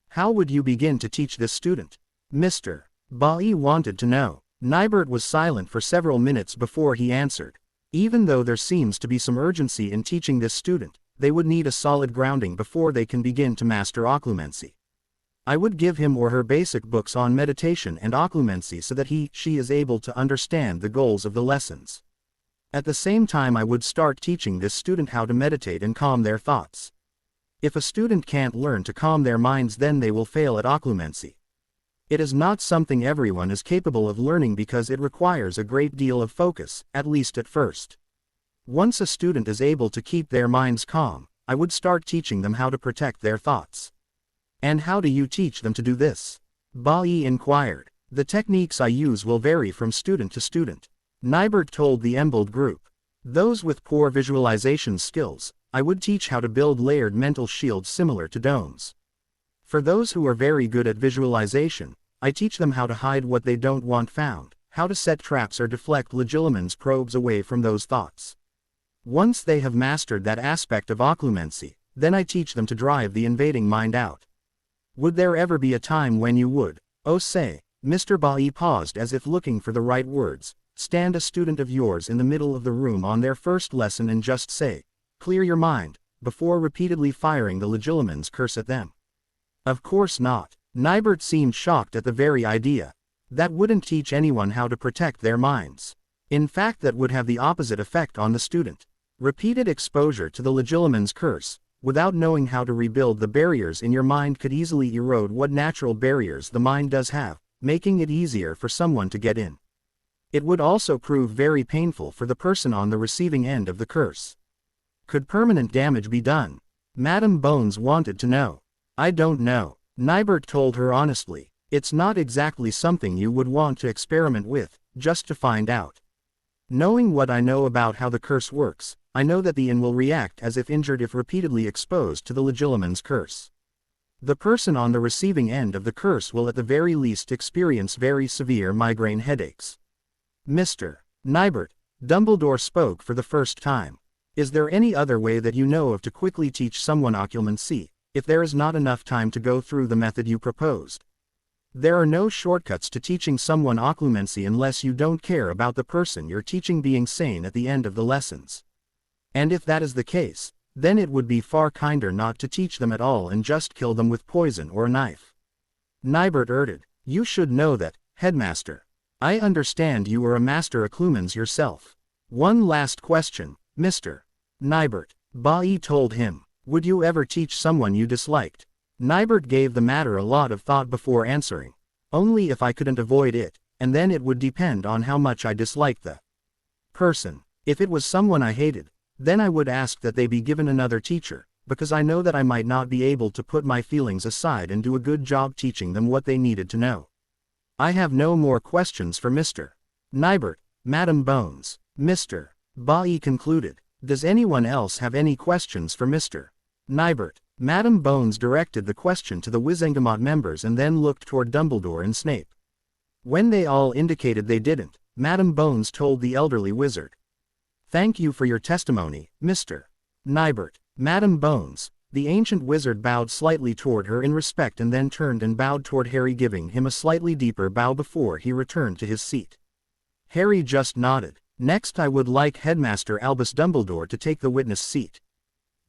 How would you begin to teach this student? Mr. Bailly wanted to know. Nybert was silent for several minutes before he answered. Even though there seems to be some urgency in teaching this student, they would need a solid grounding before they can begin to master occlumency. I would give him or her basic books on meditation and occlumency so that she is able to understand the goals of the lessons. At the same time I would start teaching this student how to meditate and calm their thoughts. If a student can't learn to calm their minds, then they will fail at occlumency. It is not something everyone is capable of learning because it requires a great deal of focus, at least at first. Once a student is able to keep their minds calm, I would start teaching them how to protect their thoughts. And how do you teach them to do this? Bailly inquired. The techniques I use will vary from student to student. Nybert told the Embold group. Those with poor visualization skills, I would teach how to build layered mental shields similar to domes. For those who are very good at visualization, I teach them how to hide what they don't want found, how to set traps or deflect legilimens probes away from those thoughts. Once they have mastered that aspect of occlumency, then I teach them to drive the invading mind out. Would there ever be a time when you would, say, Mr. Bailly paused as if looking for the right words, stand a student of yours in the middle of the room on their first lesson and just say, clear your mind, before repeatedly firing the legilimens curse at them? Of course not. Nybert seemed shocked at the very idea. That wouldn't teach anyone how to protect their minds. In fact, that would have the opposite effect on the student. Repeated exposure to the legilimens curse, without knowing how to rebuild the barriers in your mind could easily erode what natural barriers the mind does have, making it easier for someone to get in. It would also prove very painful for the person on the receiving end of the curse. Could permanent damage be done? Madam Bones wanted to know. I don't know, Nibert told her honestly. It's not exactly something you would want to experiment with, just to find out. Knowing what I know about how the curse works, I know that the inn will react as if injured if repeatedly exposed to the Legilimens curse. The person on the receiving end of the curse will at the very least experience very severe migraine headaches. Mr. Nibert, Dumbledore spoke for the first time. Is there any other way that you know of to quickly teach someone occlumency, if there is not enough time to go through the method you proposed? There are no shortcuts to teaching someone occlumency unless you don't care about the person you're teaching being sane at the end of the lessons. And if that is the case, then it would be far kinder not to teach them at all and just kill them with poison or a knife. Nibert urged, you should know that, Headmaster. I understand you are a master occlumens yourself. One last question, Mr. Nibert. Bai told him. Would you ever teach someone you disliked? Nibert gave the matter a lot of thought before answering. Only if I couldn't avoid it, and then it would depend on how much I disliked the person. If it was someone I hated, then I would ask that they be given another teacher, because I know that I might not be able to put my feelings aside and do a good job teaching them what they needed to know. I have no more questions for Mr. Nibert, Madam Bones. Mr. Bai concluded. Does anyone else have any questions for Mr. Nibert? Madam Bones directed the question to the Wizengamot members and then looked toward Dumbledore and Snape. When they all indicated they didn't, Madam Bones told the elderly wizard. Thank you for your testimony, Mr. Nibert. Madam Bones. The ancient wizard bowed slightly toward her in respect and then turned and bowed toward Harry, giving him a slightly deeper bow before he returned to his seat. Harry just nodded. Next I would like Headmaster Albus Dumbledore to take the witness seat.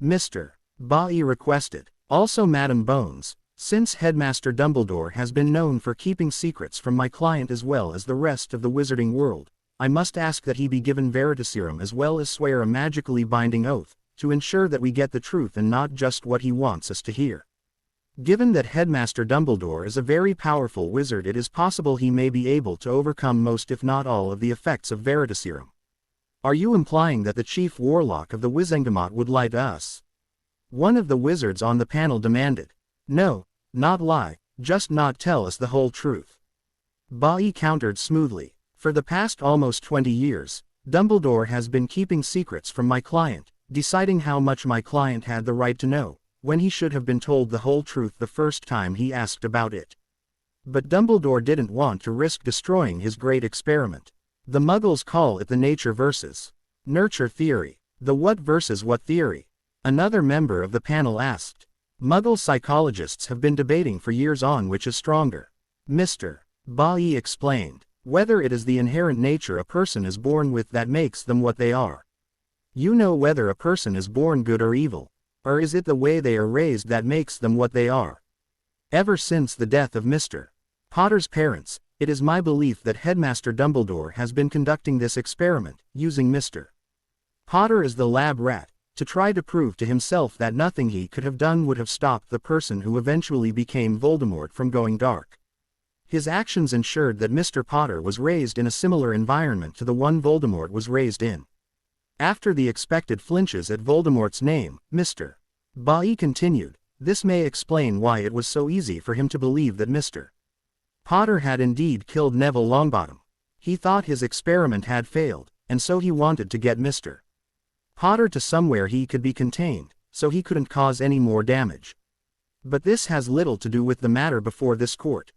Mr. Bai requested. Also Madam Bones, since Headmaster Dumbledore has been known for keeping secrets from my client as well as the rest of the wizarding world, I must ask that he be given Veritaserum as well as swear a magically binding oath, to ensure that we get the truth and not just what he wants us to hear. Given that Headmaster Dumbledore is a very powerful wizard, it is possible he may be able to overcome most if not all of the effects of Veritaserum. Are you implying that the chief warlock of the Wizengamot would lie to us? One of the wizards on the panel demanded. No, not lie, just not tell us the whole truth. Bai countered smoothly. For the past almost 20 years, Dumbledore has been keeping secrets from my client, deciding how much my client had the right to know, when he should have been told the whole truth the first time he asked about it. But Dumbledore didn't want to risk destroying his great experiment. The Muggles call it the nature versus nurture theory. The what versus what theory? Another member of the panel asked. Muggle psychologists have been debating for years on which is stronger. Mr. Bai explained. Whether it is the inherent nature a person is born with that makes them what they are. You know whether a person is born good or evil, or is it the way they are raised that makes them what they are? Ever since the death of Mr. Potter's parents, it is my belief that Headmaster Dumbledore has been conducting this experiment, using Mr. Potter as the lab rat, to try to prove to himself that nothing he could have done would have stopped the person who eventually became Voldemort from going dark. His actions ensured that Mr. Potter was raised in a similar environment to the one Voldemort was raised in. After the expected flinches at Voldemort's name, Mr. Bai continued, this may explain why it was so easy for him to believe that Mr. Potter had indeed killed Neville Longbottom. He thought his experiment had failed, and so he wanted to get Mr. Potter to somewhere he could be contained, so he couldn't cause any more damage. But this has little to do with the matter before this court.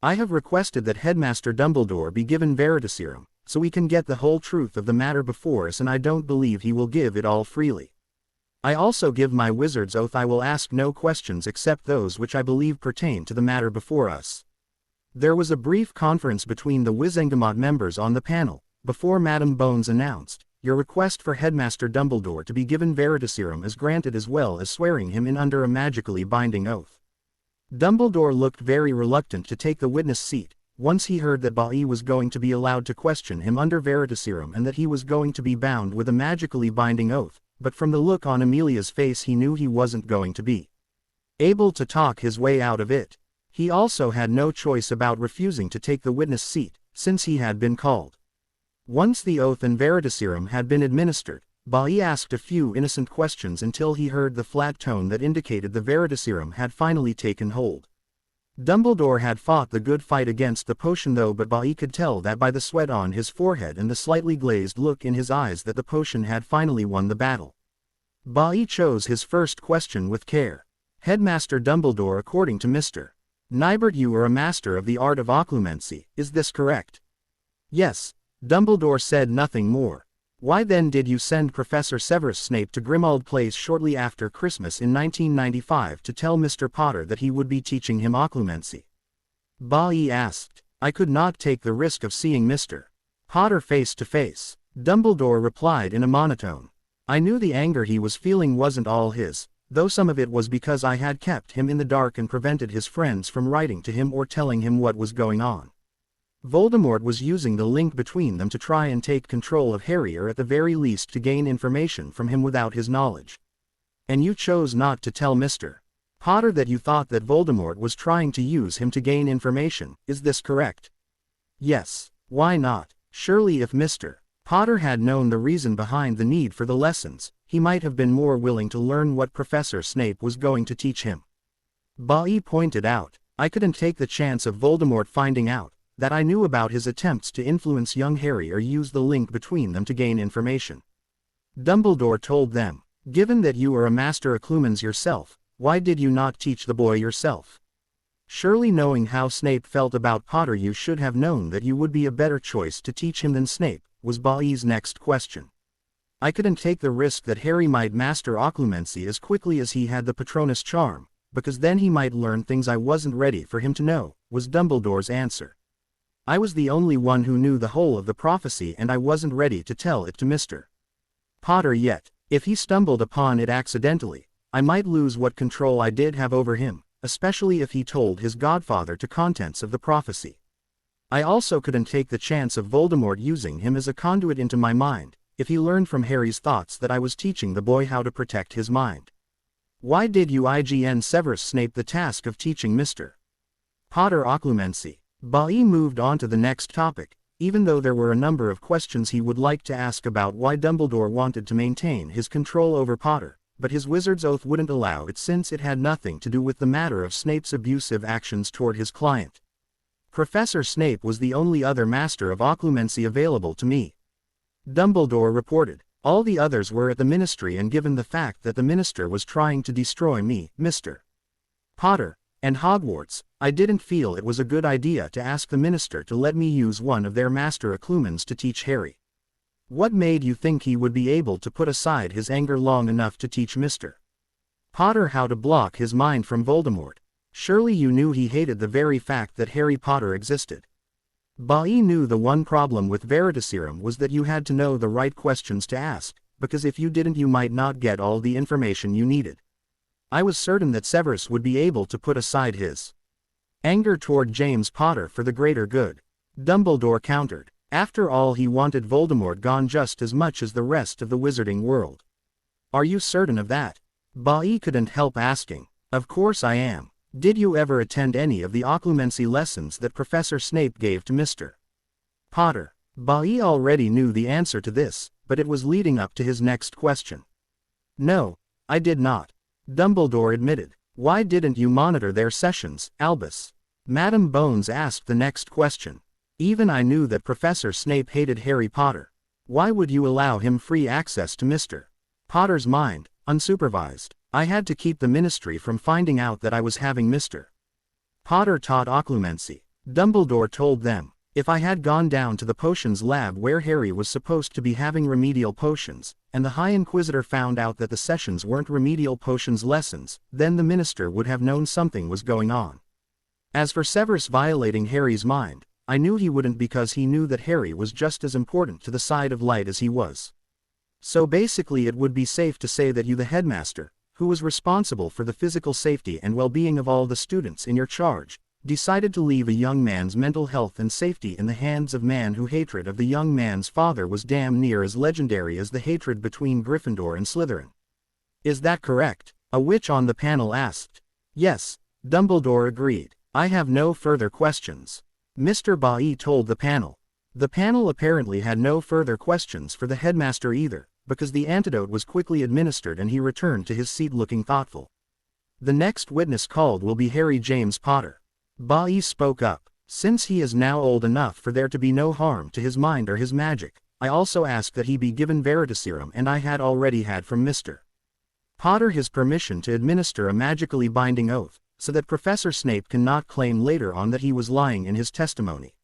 I have requested that Headmaster Dumbledore be given Veritaserum, so we can get the whole truth of the matter before us, and I don't believe he will give it all freely. I also give my wizard's oath I will ask no questions except those which I believe pertain to the matter before us. There was a brief conference between the Wizengamot members on the panel, before Madam Bones announced, your request for Headmaster Dumbledore to be given Veritaserum is granted as well as swearing him in under a magically binding oath. Dumbledore looked very reluctant to take the witness seat, once he heard that Bai was going to be allowed to question him under Veritaserum and that he was going to be bound with a magically binding oath, but from the look on Amelia's face he knew he wasn't going to be able to talk his way out of it. He also had no choice about refusing to take the witness seat, since he had been called. Once the oath and veritaserum had been administered, Bailly asked a few innocent questions until he heard the flat tone that indicated the veritaserum had finally taken hold. Dumbledore had fought the good fight against the potion though, but Bailly could tell that by the sweat on his forehead and the slightly glazed look in his eyes that the potion had finally won the battle. Bailly chose his first question with care. Headmaster Dumbledore, according to Mr. Nibert, you are a master of the art of occlumency, is this correct? Yes. Dumbledore said nothing more. Why then did you send Professor Severus Snape to Grimmauld Place shortly after Christmas in 1995 to tell Mr. Potter that he would be teaching him occlumency? Bailly asked. I could not take the risk of seeing Mr. Potter face to face. Dumbledore replied in a monotone. I knew the anger he was feeling wasn't all his, though some of it was because I had kept him in the dark and prevented his friends from writing to him or telling him what was going on. Voldemort was using the link between them to try and take control of Harry, or at the very least to gain information from him without his knowledge. And you chose not to tell Mr. Potter that you thought that Voldemort was trying to use him to gain information, is this correct? Yes. Why not? Surely if Mr. Potter had known the reason behind the need for the lessons, he might have been more willing to learn what Professor Snape was going to teach him. Bailly pointed out, I couldn't take the chance of Voldemort finding out that I knew about his attempts to influence young Harry or use the link between them to gain information. Dumbledore told them, given that you are a master occlumens yourself, why did you not teach the boy yourself? Surely knowing how Snape felt about Potter you should have known that you would be a better choice to teach him than Snape, was Bailly's next question. I couldn't take the risk that Harry might master occlumency as quickly as he had the Patronus charm, because then he might learn things I wasn't ready for him to know, was Dumbledore's answer. I was the only one who knew the whole of the prophecy and I wasn't ready to tell it to Mr. Potter yet. If he stumbled upon it accidentally, I might lose what control I did have over him, especially if he told his godfather the contents of the prophecy. I also couldn't take the chance of Voldemort using him as a conduit into my mind, if he learned from Harry's thoughts that I was teaching the boy how to protect his mind. Why did you IGN Severus Snape the task of teaching Mr. Potter occlumency? Bailly moved on to the next topic, even though there were a number of questions he would like to ask about why Dumbledore wanted to maintain his control over Potter, but his wizard's oath wouldn't allow it since it had nothing to do with the matter of Snape's abusive actions toward his client. Professor Snape was the only other master of occlumency available to me. Dumbledore reported. All the others were at the ministry, and given the fact that the minister was trying to destroy me, Mr. Potter, and Hogwarts, I didn't feel it was a good idea to ask the minister to let me use one of their master occlumens to teach Harry. What made you think he would be able to put aside his anger long enough to teach Mr. Potter how to block his mind from Voldemort? Surely you knew he hated the very fact that Harry Potter existed. Bailly knew the one problem with veritaserum was that you had to know the right questions to ask, because if you didn't you might not get all the information you needed. I was certain that Severus would be able to put aside his anger toward James Potter for the greater good. Dumbledore countered. After all, he wanted Voldemort gone just as much as the rest of the wizarding world. Are you certain of that? Bailly couldn't help asking. Of course I am. Did you ever attend any of the occlumency lessons that Professor Snape gave to Mr. Potter? Bailly already knew the answer to this, but it was leading up to his next question. No, I did not. Dumbledore admitted. Why didn't you monitor their sessions, Albus? Madam Bones asked the next question. Even I knew that Professor Snape hated Harry Potter. Why would you allow him free access to Mr. Potter's mind, unsupervised? I had to keep the ministry from finding out that I was having Mr. Potter taught occlumency. Dumbledore told them. If I had gone down to the potions lab where Harry was supposed to be having remedial potions, and the High Inquisitor found out that the sessions weren't remedial potions lessons, then the minister would have known something was going on. As for Severus violating Harry's mind, I knew he wouldn't, because he knew that Harry was just as important to the side of light as he was. So basically it would be safe to say that you, the headmaster, who was responsible for the physical safety and well-being of all the students in your charge, decided to leave a young man's mental health and safety in the hands of man who hatred of the young man's father was damn near as legendary as the hatred between Gryffindor and Slytherin. Is that correct? A witch on the panel asked. Yes, Dumbledore agreed. I have no further questions. Mr. Bai told the panel. The panel apparently had no further questions for the headmaster either, because the antidote was quickly administered and he returned to his seat looking thoughtful. The next witness called will be Harry James Potter. Bai spoke up. Since he is now old enough for there to be no harm to his mind or his magic, I also ask that he be given Veritaserum, and I had already had from Mr. Potter his permission to administer a magically binding oath, so that Professor Snape cannot claim later on that he was lying in his testimony.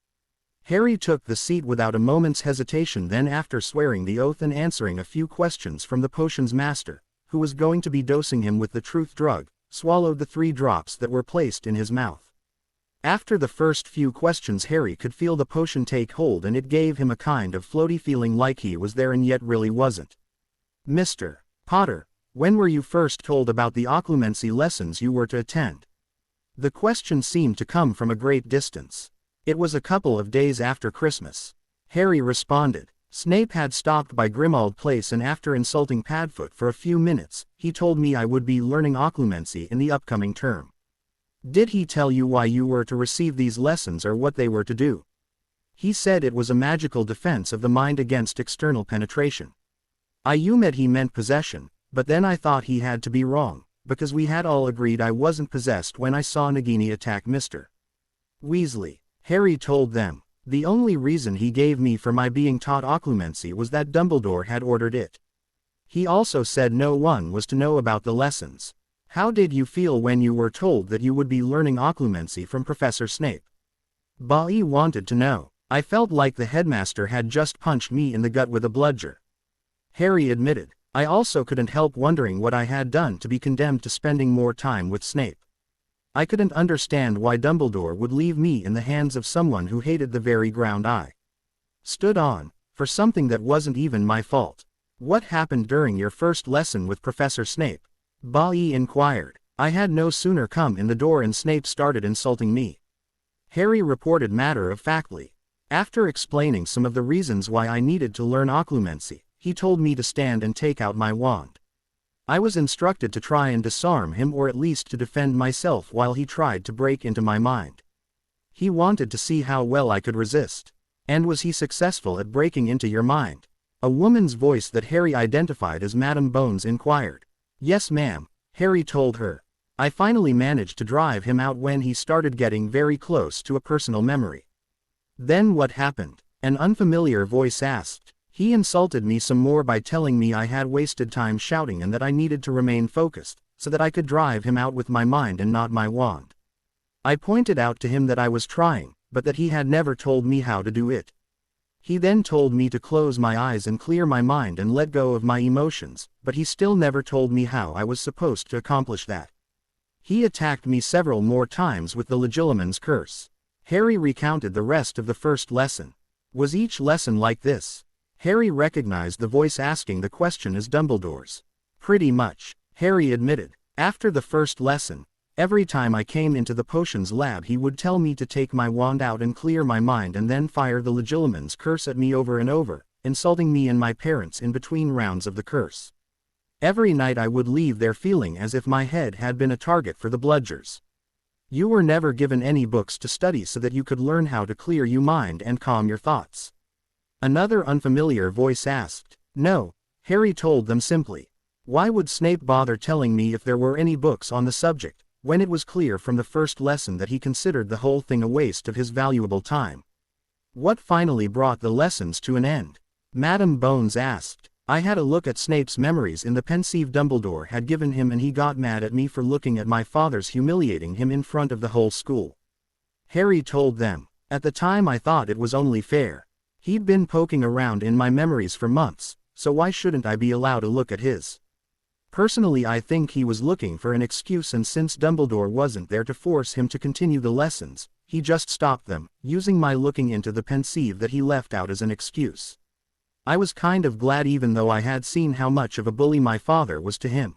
Harry took the seat without a moment's hesitation, then after swearing the oath and answering a few questions from the potion's master, who was going to be dosing him with the truth drug, swallowed the 3 drops that were placed in his mouth. After the first few questions Harry could feel the potion take hold and it gave him a kind of floaty feeling like he was there and yet really wasn't. Mr. Potter, when were you first told about the occlumency lessons you were to attend? The question seemed to come from a great distance. It was a couple of days after Christmas. Harry responded. Snape had stopped by Grimmauld Place and after insulting Padfoot for a few minutes, he told me I would be learning occlumency in the upcoming term. Did he tell you why you were to receive these lessons or what they were to do? He said it was a magical defense of the mind against external penetration. I meant he meant possession, but then I thought he had to be wrong, because we had all agreed I wasn't possessed when I saw Nagini attack Mr. Weasley. Harry told them. The only reason he gave me for my being taught occlumency was that Dumbledore had ordered it. He also said no one was to know about the lessons. How did you feel when you were told that you would be learning occlumency from Professor Snape? Bai wanted to know. I felt like the headmaster had just punched me in the gut with a bludger. Harry admitted. I also couldn't help wondering what I had done to be condemned to spending more time with Snape. I couldn't understand why Dumbledore would leave me in the hands of someone who hated the very ground I stood on, for something that wasn't even my fault. What happened during your first lesson with Professor Snape? Bai inquired. I had no sooner come in the door and Snape started insulting me. Harry reported matter-of-factly. After explaining some of the reasons why I needed to learn occlumency, he told me to stand and take out my wand. I was instructed to try and disarm him or at least to defend myself while he tried to break into my mind. He wanted to see how well I could resist. And was he successful at breaking into your mind? A woman's voice that Harry identified as Madame Bones inquired. Yes ma'am, Harry told her. I finally managed to drive him out when he started getting very close to a personal memory. Then what happened? An unfamiliar voice asked. He insulted me some more by telling me I had wasted time shouting and that I needed to remain focused, so that I could drive him out with my mind and not my wand. I pointed out to him that I was trying, but that he had never told me how to do it. He then told me to close my eyes and clear my mind and let go of my emotions, but he still never told me how I was supposed to accomplish that. He attacked me several more times with the Legilimens curse. Harry recounted the rest of the first lesson. Was each lesson like this? Harry recognized the voice asking the question as Dumbledore's. Pretty much, Harry admitted. After the first lesson, every time I came into the potions lab he would tell me to take my wand out and clear my mind and then fire the Legilimens curse at me over and over, insulting me and my parents in between rounds of the curse. Every night I would leave there feeling as if my head had been a target for the bludgers. You were never given any books to study so that you could learn how to clear your mind and calm your thoughts. Another unfamiliar voice asked. No, Harry told them simply. Why would Snape bother telling me if there were any books on the subject, when it was clear from the first lesson that he considered the whole thing a waste of his valuable time? What finally brought the lessons to an end? Madame Bones asked. I had a look at Snape's memories in the pensieve Dumbledore had given him and he got mad at me for looking at my father's humiliating him in front of the whole school. Harry told them. At the time I thought it was only fair. He'd been poking around in my memories for months, so why shouldn't I be allowed to look at his? Personally I think he was looking for an excuse, and since Dumbledore wasn't there to force him to continue the lessons, he just stopped them, using my looking into the pensieve that he left out as an excuse. I was kind of glad even though I had seen how much of a bully my father was to him.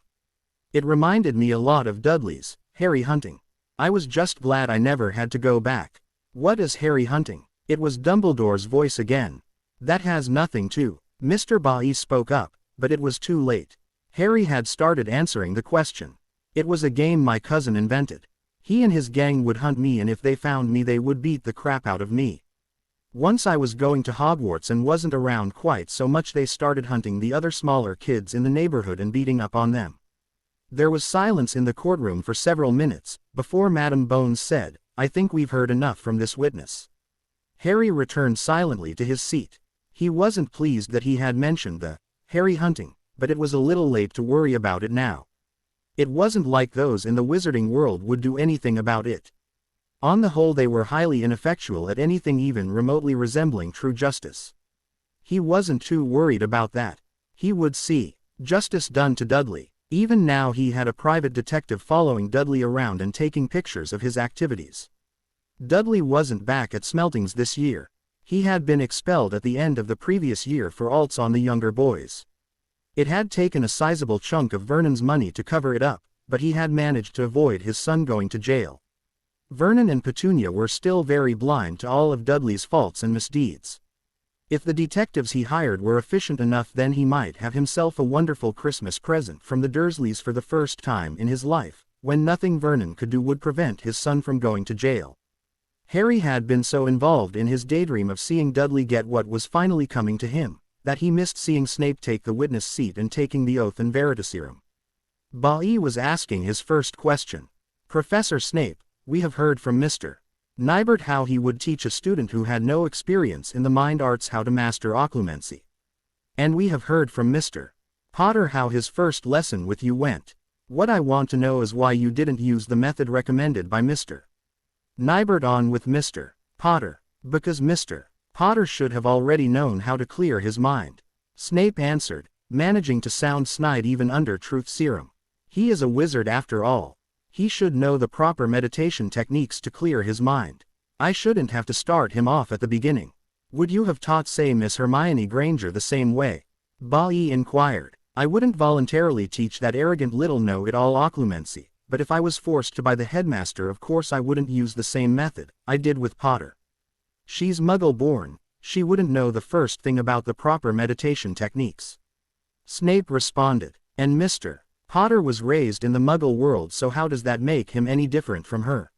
It reminded me a lot of Dudley's, Harry hunting. I was just glad I never had to go back. What is Harry hunting? It was Dumbledore's voice again. That has nothing to. Mr. Bailey spoke up, but it was too late. Harry had started answering the question. It was a game my cousin invented. He and his gang would hunt me, and if they found me they would beat the crap out of me. Once I was going to Hogwarts and wasn't around quite so much, they started hunting the other smaller kids in the neighborhood and beating up on them. There was silence in the courtroom for several minutes, before Madam Bones said, "I think we've heard enough from this witness." Harry returned silently to his seat. He wasn't pleased that he had mentioned the Harry hunting, but it was a little late to worry about it now. It wasn't like those in the wizarding world would do anything about it. On the whole, they were highly ineffectual at anything even remotely resembling true justice. He wasn't too worried about that. He would see justice done to Dudley. Even now he had a private detective following Dudley around and taking pictures of his activities. Dudley wasn't back at Smeltings this year. He had been expelled at the end of the previous year for alts on the younger boys. It had taken a sizable chunk of Vernon's money to cover it up, but he had managed to avoid his son going to jail. Vernon and Petunia were still very blind to all of Dudley's faults and misdeeds. If the detectives he hired were efficient enough, then he might have himself a wonderful Christmas present from the Dursleys for the first time in his life, when nothing Vernon could do would prevent his son from going to jail. Harry had been so involved in his daydream of seeing Dudley get what was finally coming to him, that he missed seeing Snape take the witness seat and taking the oath in Veritaserum. Bailey was asking his first question. "Professor Snape, we have heard from Mr. Nibert how he would teach a student who had no experience in the mind arts how to master occlumency. And we have heard from Mr. Potter how his first lesson with you went. What I want to know is why you didn't use the method recommended by Mr. Nibert on with Mr. Potter." "Because Mr. Potter should have already known how to clear his mind," Snape answered, managing to sound snide even under truth serum. "He is a wizard after all. He should know the proper meditation techniques to clear his mind. I shouldn't have to start him off at the beginning." "Would you have taught, say, Miss Hermione Granger the same way?" Bailey inquired. "I wouldn't voluntarily teach that arrogant little know-it-all occlumency, but if I was forced to by the headmaster, of course I wouldn't use the same method I did with Potter. She's Muggle-born, she wouldn't know the first thing about the proper meditation techniques." Snape responded. "And Mr. Potter was raised in the Muggle world, so how does that make him any different from her?"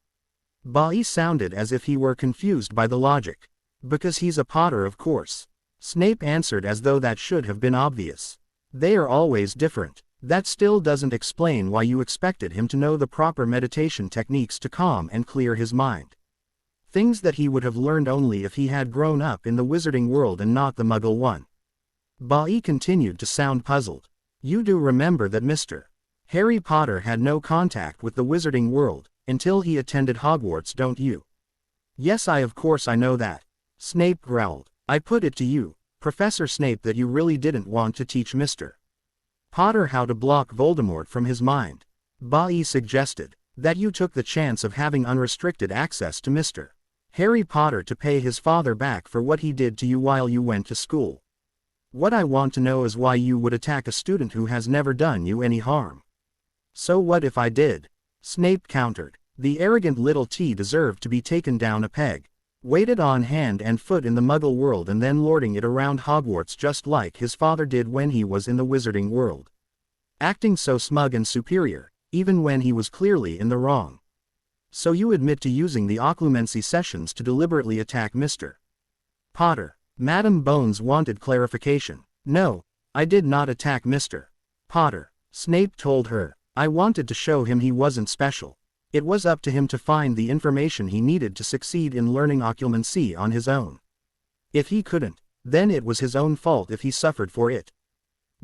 Bailey sounded as if he were confused by the logic. "Because he's a Potter, of course," Snape answered as though that should have been obvious. "They are always different. That still doesn't explain why you expected him to know the proper meditation techniques to calm and clear his mind. Things that he would have learned only if he had grown up in the wizarding world and not the Muggle one." Bailey continued to sound puzzled. "You do remember that Mr. Harry Potter had no contact with the wizarding world until he attended Hogwarts, don't you?" "Yes, of course I know that," Snape growled. "I put it to you, Professor Snape, that you really didn't want to teach Mr. Potter how to block Voldemort from his mind," Bailey suggested. "That you took the chance of having unrestricted access to Mr. Harry Potter to pay his father back for what he did to you while you went to school. What I want to know is why you would attack a student who has never done you any harm." "So what if I did?" Snape countered. The arrogant little T deserved to be taken down a peg. Weighted on hand and foot in the Muggle world and then lording it around Hogwarts just like his father did when he was in the wizarding world. Acting so smug and superior, even when he was clearly in the wrong. "So you admit to using the occlumency sessions to deliberately attack Mr. Potter?" Madam Bones wanted clarification. "No, I did not attack Mr. Potter," Snape told her. "I wanted to show him he wasn't special. It was up to him to find the information he needed to succeed in learning occlumency on his own. If he couldn't, then it was his own fault if he suffered for it."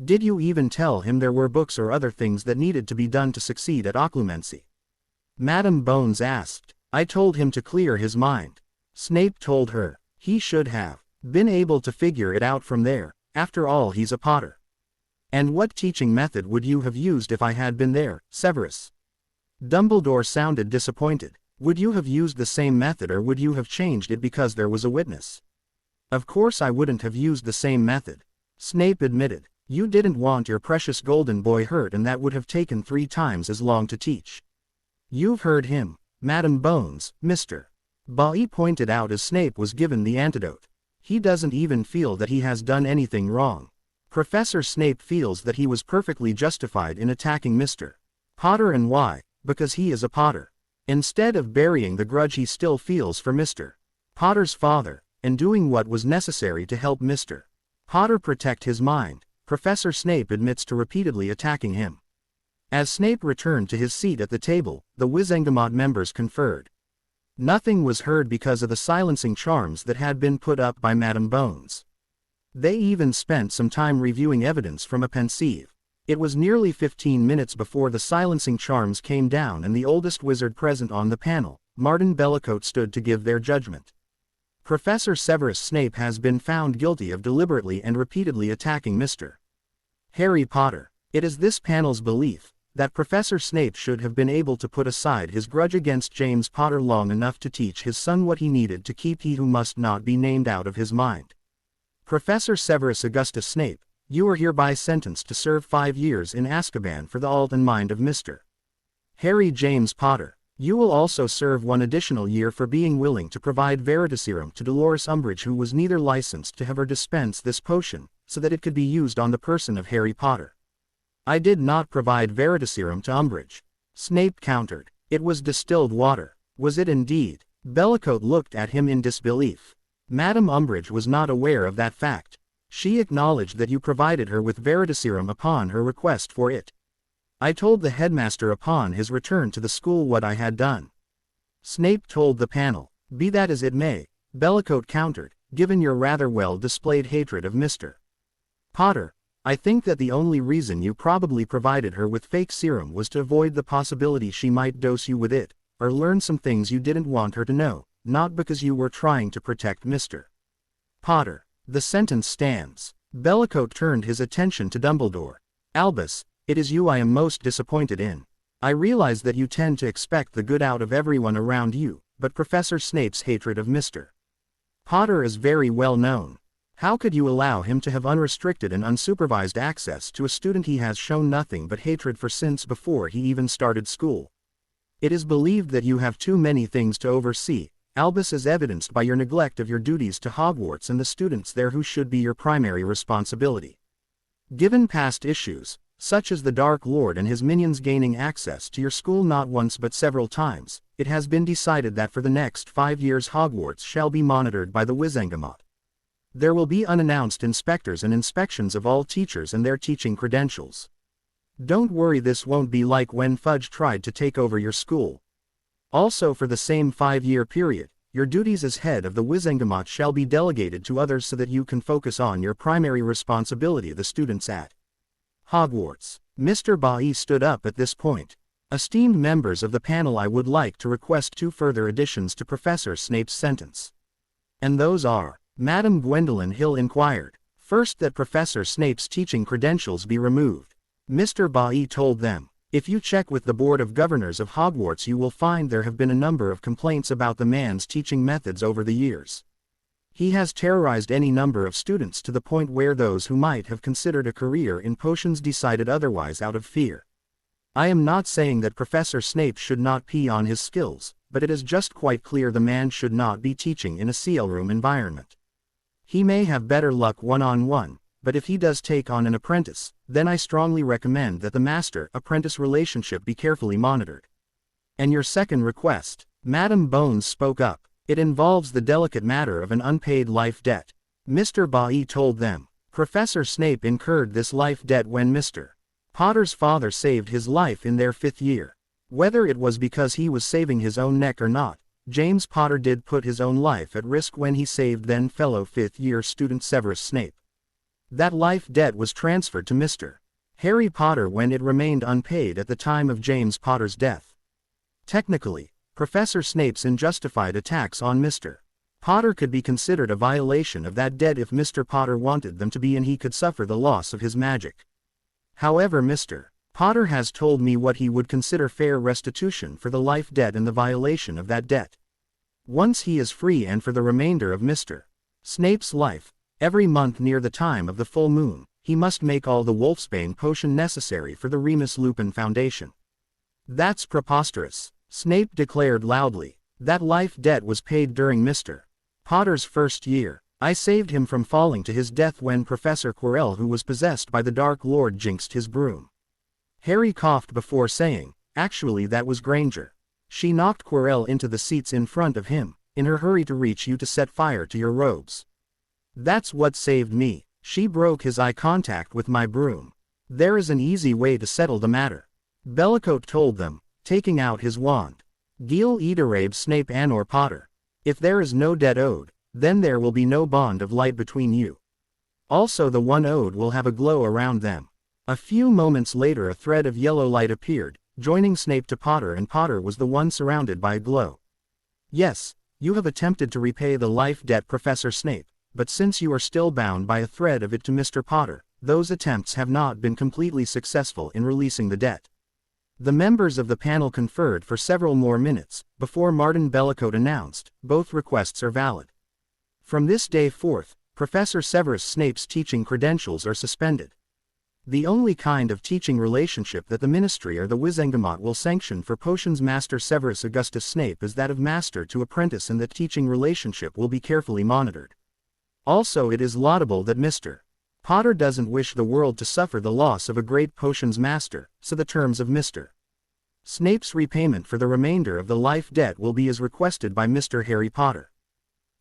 "Did you even tell him there were books or other things that needed to be done to succeed at occlumency?" Madam Bones asked. "I told him to clear his mind," Snape told her. "He should have been able to figure it out from there. After all, he's a Potter." "And what teaching method would you have used if I had been there, Severus?" Dumbledore sounded disappointed. "Would you have used the same method, or would you have changed it because there was a witness?" "Of course I wouldn't have used the same method," Snape admitted. "You didn't want your precious golden boy hurt, and that would have taken 3 times as long to teach." "You've heard him," Madam Bones, Mr. Bailey pointed out as Snape was given the antidote. He doesn't even feel that he has done anything wrong. Professor Snape feels that he was perfectly justified in attacking Mr. Potter, and why? Because he is a Potter. Instead of burying the grudge he still feels for Mr. Potter's father, and doing what was necessary to help Mr. Potter protect his mind, Professor Snape admits to repeatedly attacking him. As Snape returned to his seat at the table, the Wizengamot members conferred. Nothing was heard because of the silencing charms that had been put up by Madam Bones. They even spent some time reviewing evidence from a pensieve. It was nearly 15 minutes before the silencing charms came down and the oldest wizard present on the panel, Martin Bellicote, stood to give their judgment. Professor Severus Snape has been found guilty of deliberately and repeatedly attacking Mr. Harry Potter. It is this panel's belief that Professor Snape should have been able to put aside his grudge against James Potter long enough to teach his son what he needed to keep he who must not be named out of his mind. Professor Severus Augustus Snape, you are hereby sentenced to serve 5 years in Azkaban for the alt and mind of Mr. Harry James Potter. You will also serve 1 additional year for being willing to provide Veritaserum to Dolores Umbridge, who was neither licensed to have or dispense this potion, so that it could be used on the person of Harry Potter. I did not provide Veritaserum to Umbridge. Snape countered. It was distilled water. Was it indeed? Bellicote looked at him in disbelief. Madame Umbridge was not aware of that fact. She acknowledged that you provided her with Veritaserum upon her request for it. I told the headmaster upon his return to the school what I had done. Snape told the panel. Be that as it may, Bellicote countered, given your rather well displayed hatred of Mr. Potter, I think that the only reason you probably provided her with fake serum was to avoid the possibility she might dose you with it, or learn some things you didn't want her to know, not because you were trying to protect Mr. Potter. The sentence stands. Bellicote turned his attention to Dumbledore. Albus, it is you I am most disappointed in. I realize that you tend to expect the good out of everyone around you, but Professor Snape's hatred of Mr. Potter is very well known. How could you allow him to have unrestricted and unsupervised access to a student he has shown nothing but hatred for since before he even started school? It is believed that you have too many things to oversee, Albus, as evidenced by your neglect of your duties to Hogwarts and the students there who should be your primary responsibility. Given past issues, such as the Dark Lord and his minions gaining access to your school not once but several times, it has been decided that for the next 5 years Hogwarts shall be monitored by the Wizengamot. There will be unannounced inspectors and inspections of all teachers and their teaching credentials. Don't worry, this won't be like when Fudge tried to take over your school. Also, for the same 5-year period, your duties as head of the Wizengamot shall be delegated to others so that you can focus on your primary responsibility, the students at Hogwarts. Mr. Bailey stood up at this point. Esteemed members of the panel, I would like to request 2 further additions to Professor Snape's sentence. And those are, Madam Gwendolyn Hill inquired. First, that Professor Snape's teaching credentials be removed. Mr. Bailey told them, if you check with the Board of Governors of Hogwarts you will find there have been a number of complaints about the man's teaching methods over the years. He has terrorized any number of students to the point where those who might have considered a career in potions decided otherwise out of fear. I am not saying that Professor Snape should not pee on his skills, but it is just quite clear the man should not be teaching in a CL room environment. He may have better luck one-on-one, but if he does take on an apprentice, then I strongly recommend that the master-apprentice relationship be carefully monitored. And your second request, Madam Bones spoke up. It involves the delicate matter of an unpaid life debt. Mr. Bailey told them, Professor Snape incurred this life debt when Mr. Potter's father saved his life in their 5th year. Whether it was because he was saving his own neck or not, James Potter did put his own life at risk when he saved then fellow 5th-year student Severus Snape. That life debt was transferred to Mr. Harry Potter when it remained unpaid at the time of James Potter's death. Technically, Professor Snape's unjustified attacks on Mr. Potter could be considered a violation of that debt if Mr. Potter wanted them to be, and he could suffer the loss of his magic. However, Mr. Potter has told me what he would consider fair restitution for the life debt and the violation of that debt. Once he is free, and for the remainder of Mr. Snape's life, every month near the time of the full moon, he must make all the Wolfsbane potion necessary for the Remus Lupin Foundation. That's preposterous. Snape declared loudly. That life debt was paid during Mr. Potter's first year. I saved him from falling to his death when Professor Quirrell, who was possessed by the Dark Lord, jinxed his broom. Harry coughed before saying, actually that was Granger. She knocked Quirrell into the seats in front of him, in her hurry to reach you to set fire to your robes. That's what saved me. She broke his eye contact with my broom. There is an easy way to settle the matter. Bellicoat told them, taking out his wand. Gil Edorabe Snape Anor Potter. If there is no debt owed, then there will be no bond of light between you. Also the one owed will have a glow around them. A few moments later a thread of yellow light appeared, joining Snape to Potter, and Potter was the one surrounded by a glow. Yes, you have attempted to repay the life debt, Professor Snape, but since you are still bound by a thread of it to Mr. Potter, those attempts have not been completely successful in releasing the debt. The members of the panel conferred for several more minutes, before Martin Bellicoat announced, both requests are valid. From this day forth, Professor Severus Snape's teaching credentials are suspended. The only kind of teaching relationship that the Ministry or the Wizengamot will sanction for Potions Master Severus Augustus Snape is that of master to apprentice, and that teaching relationship will be carefully monitored. Also, it is laudable that Mr. Potter doesn't wish the world to suffer the loss of a great potions master, so the terms of Mr. Snape's repayment for the remainder of the life debt will be as requested by Mr. Harry Potter.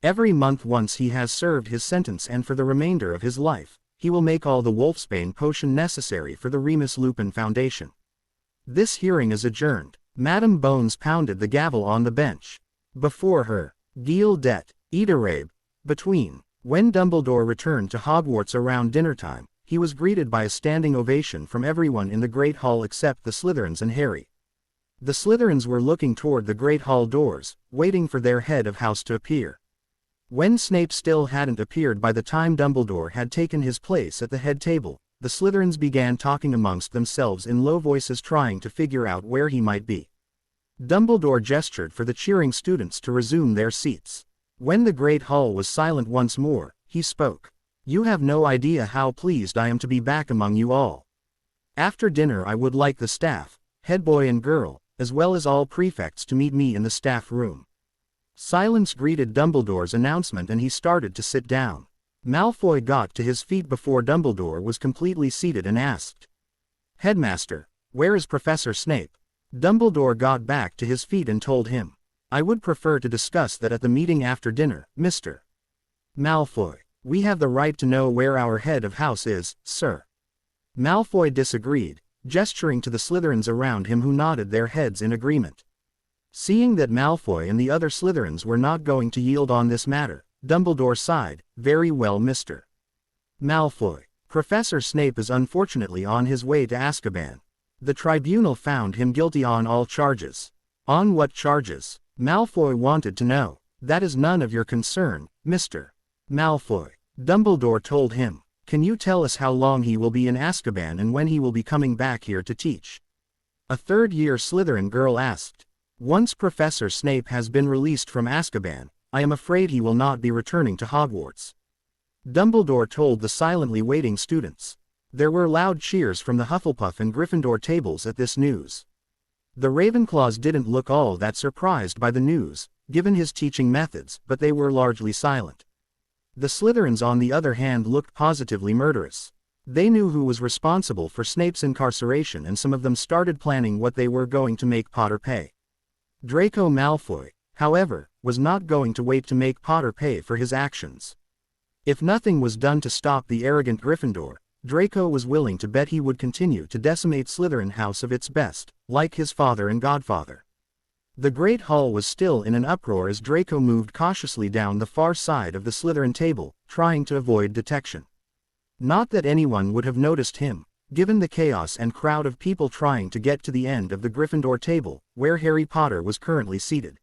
Every month once he has served his sentence, and for the remainder of his life, he will make all the Wolfsbane potion necessary for the Remus Lupin Foundation. This hearing is adjourned. Madame Bones pounded the gavel on the bench. Before her, Gil Det, Edorabe, between. When Dumbledore returned to Hogwarts around dinnertime, he was greeted by a standing ovation from everyone in the Great Hall except the Slytherins and Harry. The Slytherins were looking toward the Great Hall doors, waiting for their head of house to appear. When Snape still hadn't appeared by the time Dumbledore had taken his place at the head table, the Slytherins began talking amongst themselves in low voices, trying to figure out where he might be. Dumbledore gestured for the cheering students to resume their seats. When the Great Hall was silent once more, he spoke. You have no idea how pleased I am to be back among you all. After dinner I would like the staff, head boy and girl, as well as all prefects to meet me in the staff room. Silence greeted Dumbledore's announcement, and he started to sit down. Malfoy got to his feet before Dumbledore was completely seated and asked, Headmaster, where is Professor Snape? Dumbledore got back to his feet and told him, I would prefer to discuss that at the meeting after dinner, Mr. Malfoy. We have the right to know where our head of house is, sir. Malfoy disagreed, gesturing to the Slytherins around him, who nodded their heads in agreement. Seeing that Malfoy and the other Slytherins were not going to yield on this matter, Dumbledore sighed, Very well, Mr. Malfoy. Professor Snape is unfortunately on his way to Azkaban. The tribunal found him guilty on all charges. On what charges? Malfoy wanted to know. That is none of your concern, Mr. Malfoy. Dumbledore told him. Can you tell us how long he will be in Azkaban and when he will be coming back here to teach? A third-year Slytherin girl asked. Once Professor Snape has been released from Azkaban, I am afraid he will not be returning to Hogwarts. Dumbledore told the silently waiting students. There were loud cheers from the Hufflepuff and Gryffindor tables at this news. The Ravenclaws didn't look all that surprised by the news, given his teaching methods, but they were largely silent. The Slytherins, on the other hand, looked positively murderous. They knew who was responsible for Snape's incarceration, and some of them started planning what they were going to make Potter pay. Draco Malfoy, however, was not going to wait to make Potter pay for his actions. If nothing was done to stop the arrogant Gryffindor, Draco was willing to bet he would continue to decimate Slytherin House of its best, like his father and godfather. The Great Hall was still in an uproar as Draco moved cautiously down the far side of the Slytherin table, trying to avoid detection. Not that anyone would have noticed him, given the chaos and crowd of people trying to get to the end of the Gryffindor table, where Harry Potter was currently seated.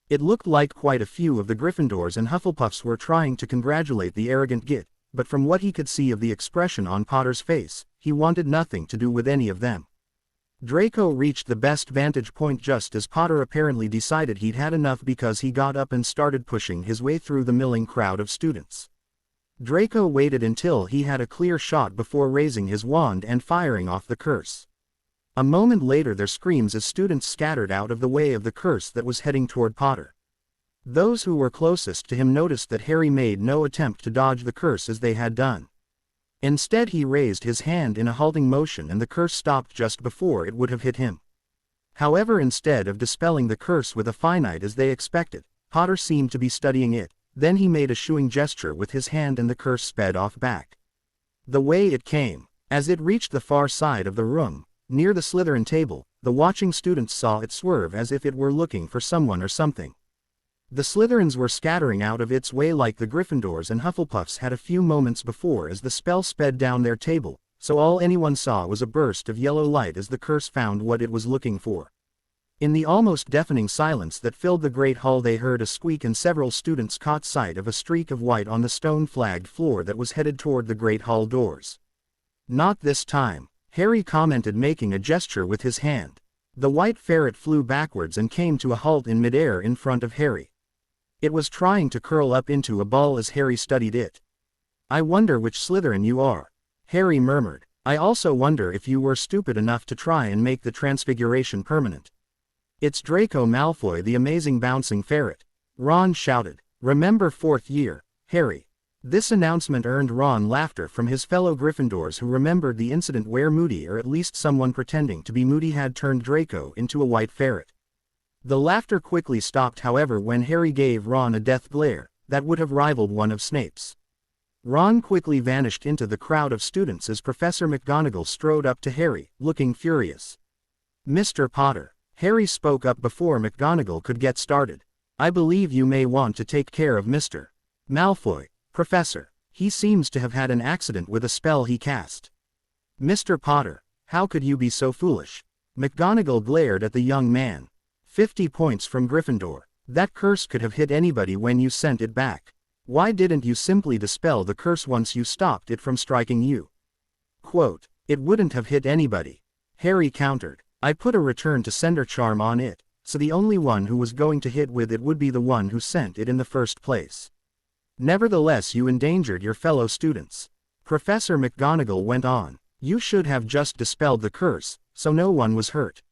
It looked like quite a few of the Gryffindors and Hufflepuffs were trying to congratulate the arrogant git, but from what he could see of the expression on Potter's face, he wanted nothing to do with any of them. Draco reached the best vantage point just as Potter apparently decided he'd had enough, because he got up and started pushing his way through the milling crowd of students. Draco waited until he had a clear shot before raising his wand and firing off the curse. A moment later their screams as students scattered out of the way of the curse that was heading toward Potter. Those who were closest to him noticed that Harry made no attempt to dodge the curse as they had done. Instead he raised his hand in a halting motion and the curse stopped just before it would have hit him. However, instead of dispelling the curse with a finite as they expected, Potter seemed to be studying it. Then he made a shooing gesture with his hand and the curse sped off back. The way it came. As it reached the far side of the room, near the Slytherin table, the watching students saw it swerve as if it were looking for someone or something. The Slytherins were scattering out of its way like the Gryffindors and Hufflepuffs had a few moments before as the spell sped down their table, so all anyone saw was a burst of yellow light as the curse found what it was looking for. In the almost deafening silence that filled the great hall they heard a squeak and several students caught sight of a streak of white on the stone-flagged floor that was headed toward the great hall doors. "Not this time," Harry commented, making a gesture with his hand. The white ferret flew backwards and came to a halt in midair in front of Harry. It was trying to curl up into a ball as Harry studied it. "I wonder which Slytherin you are," Harry murmured. "I also wonder if you were stupid enough to try and make the transfiguration permanent." "It's Draco Malfoy, the amazing bouncing ferret," Ron shouted. "Remember 4th year, Harry?" This announcement earned Ron laughter from his fellow Gryffindors who remembered the incident where Moody, or at least someone pretending to be Moody, had turned Draco into a white ferret. The laughter quickly stopped, however, when Harry gave Ron a death glare that would have rivaled one of Snape's. Ron quickly vanished into the crowd of students as Professor McGonagall strode up to Harry, looking furious. "Mr. Potter," Harry spoke up before McGonagall could get started, "I believe you may want to take care of Mr. Malfoy, Professor. He seems to have had an accident with a spell he cast." "Mr. Potter, how could you be so foolish?" McGonagall glared at the young man. 50 points from Gryffindor. That curse could have hit anybody when you sent it back. Why didn't you simply dispel the curse once you stopped it from striking you? Quote, "It wouldn't have hit anybody," Harry countered. "I put a return to sender charm on it, so the only one who was going to hit with it would be the one who sent it in the first place. Nevertheless, you endangered your fellow students." Professor McGonagall went on. "You should have just dispelled the curse, so no one was hurt."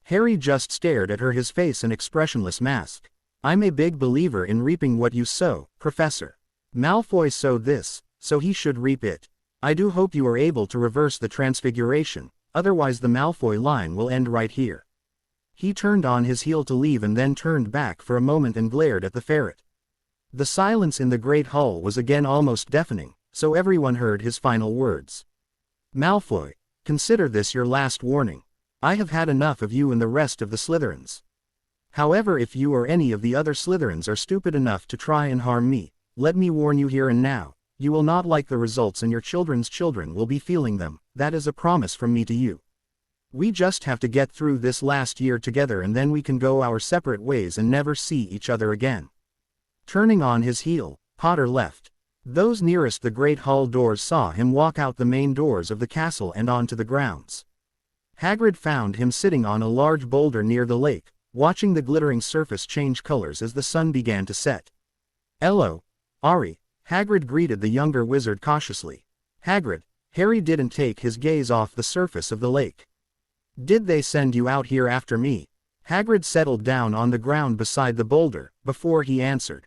Harry just stared at her, his face an expressionless mask. "I'm a big believer in reaping what you sow, Professor. Malfoy sowed this, so he should reap it. I do hope you are able to reverse the transfiguration, otherwise the Malfoy line will end right here." He turned on his heel to leave and then turned back for a moment and glared at the ferret. The silence in the great hall was again almost deafening, so everyone heard his final words. "Malfoy, consider this your last warning. I have had enough of you and the rest of the Slytherins. However, if you or any of the other Slytherins are stupid enough to try and harm me, let me warn you here and now, you will not like the results and your children's children will be feeling them. That is a promise from me to you. We just have to get through this last year together and then we can go our separate ways and never see each other again." Turning on his heel, Potter left. Those nearest the great hall doors saw him walk out the main doors of the castle and onto the grounds. Hagrid found him sitting on a large boulder near the lake, watching the glittering surface change colors as the sun began to set. "Hello, Ari," Hagrid greeted the younger wizard cautiously. "Hagrid," Harry didn't take his gaze off the surface of the lake. "Did they send you out here after me?" Hagrid settled down on the ground beside the boulder, before he answered.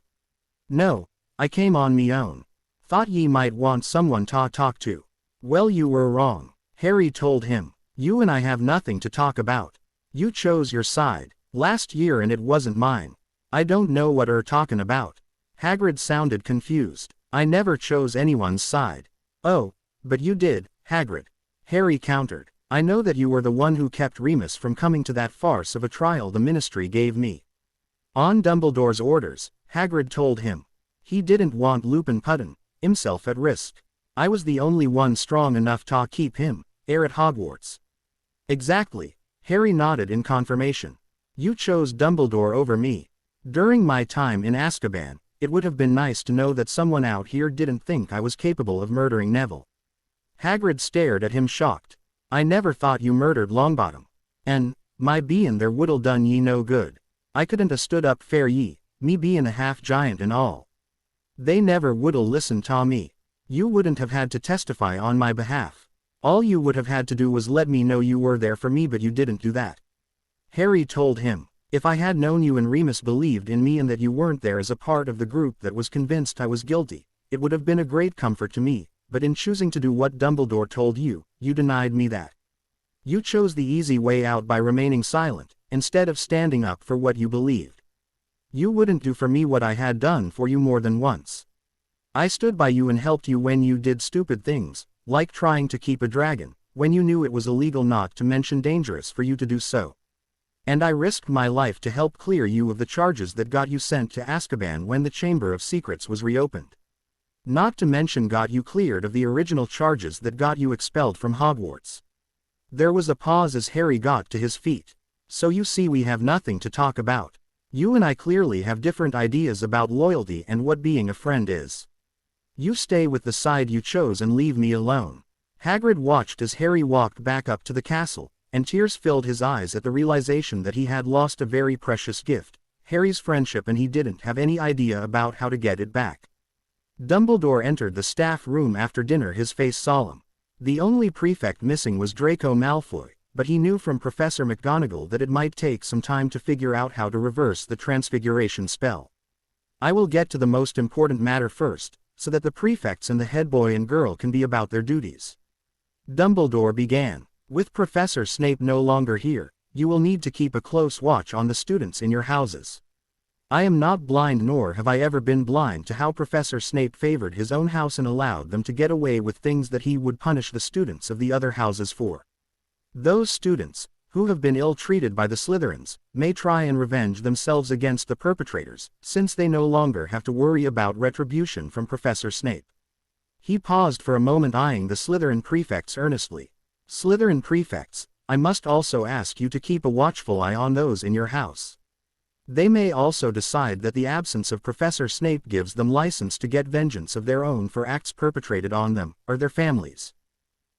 "No, I came on me own. Thought ye might want someone to talk to." "Well, you were wrong," Harry told him. "You and I have nothing to talk about. You chose your side last year and it wasn't mine. I don't know what you're talking about." Hagrid sounded confused. "I never chose anyone's side." "Oh, but you did, Hagrid," Harry countered. "I know that you were the one who kept Remus from coming to that farce of a trial the Ministry gave me." "On Dumbledore's orders," Hagrid told him. "He didn't want Lupin Puddin' himself at risk. I was the only one strong enough to keep him heir at Hogwarts." "Exactly," Harry nodded in confirmation. "You chose Dumbledore over me. During my time in Azkaban, it would have been nice to know that someone out here didn't think I was capable of murdering Neville." Hagrid stared at him shocked. "I never thought you murdered Longbottom. And, my bein' there would've done ye no good. I couldn't 'a stood up fair ye, me bein' a half-giant and all. They never would've listened to me. You wouldn't have had to testify on my behalf." All you would have had to do was let me know you were there for me, but you didn't do that. Harry told him. If I had known you and Remus believed in me and that you weren't there as a part of the group that was convinced I was guilty, it would have been a great comfort to me, but in choosing to do what Dumbledore told you, you denied me that. You chose the easy way out by remaining silent, instead of standing up for what you believed. You wouldn't do for me what I had done for you more than once. I stood by you and helped you when you did stupid things, like trying to keep a dragon, when you knew it was illegal, not to mention dangerous for you to do so. And I risked my life to help clear you of the charges that got you sent to Azkaban when the Chamber of Secrets was reopened. Not to mention got you cleared of the original charges that got you expelled from Hogwarts. There was a pause as Harry got to his feet. So you see, we have nothing to talk about. You and I clearly have different ideas about loyalty and what being a friend is. You stay with the side you chose and leave me alone. Hagrid watched as Harry walked back up to the castle, and tears filled his eyes at the realization that he had lost a very precious gift, Harry's friendship, and he didn't have any idea about how to get it back. Dumbledore entered the staff room after dinner, his face solemn. The only prefect missing was Draco Malfoy, but he knew from Professor McGonagall that it might take some time to figure out how to reverse the transfiguration spell. I will get to the most important matter first, so that the prefects and the head boy and girl can be about their duties. Dumbledore began. With Professor Snape no longer here, you will need to keep a close watch on the students in your houses. I am not blind, nor have I ever been blind to how Professor Snape favored his own house and allowed them to get away with things that he would punish the students of the other houses for. Those students, who have been ill-treated by the Slytherins, may try and revenge themselves against the perpetrators, since they no longer have to worry about retribution from Professor Snape. He paused for a moment, eyeing the Slytherin prefects earnestly. Slytherin prefects, I must also ask you to keep a watchful eye on those in your house. They may also decide that the absence of Professor Snape gives them license to get vengeance of their own for acts perpetrated on them, or their families.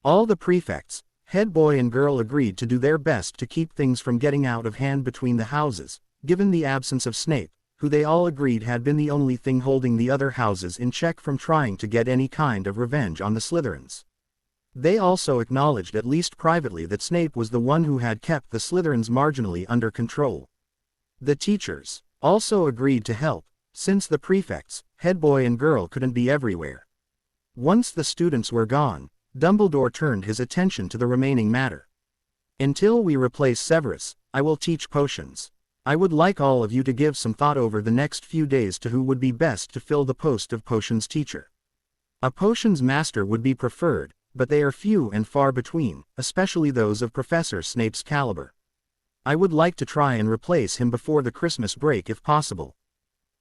All the prefects, head boy and girl, agreed to do their best to keep things from getting out of hand between the houses, given the absence of Snape, who they all agreed had been the only thing holding the other houses in check from trying to get any kind of revenge on the Slytherins. They also acknowledged, at least privately, that Snape was the one who had kept the Slytherins marginally under control. The teachers also agreed to help, since the prefects, head boy and girl, couldn't be everywhere. Once the students were gone, Dumbledore turned his attention to the remaining matter. Until we replace Severus, I will teach potions. I would like all of you to give some thought over the next few days to who would be best to fill the post of potions teacher. A potions master would be preferred, but they are few and far between, especially those of Professor Snape's caliber. I would like to try and replace him before the Christmas break if possible.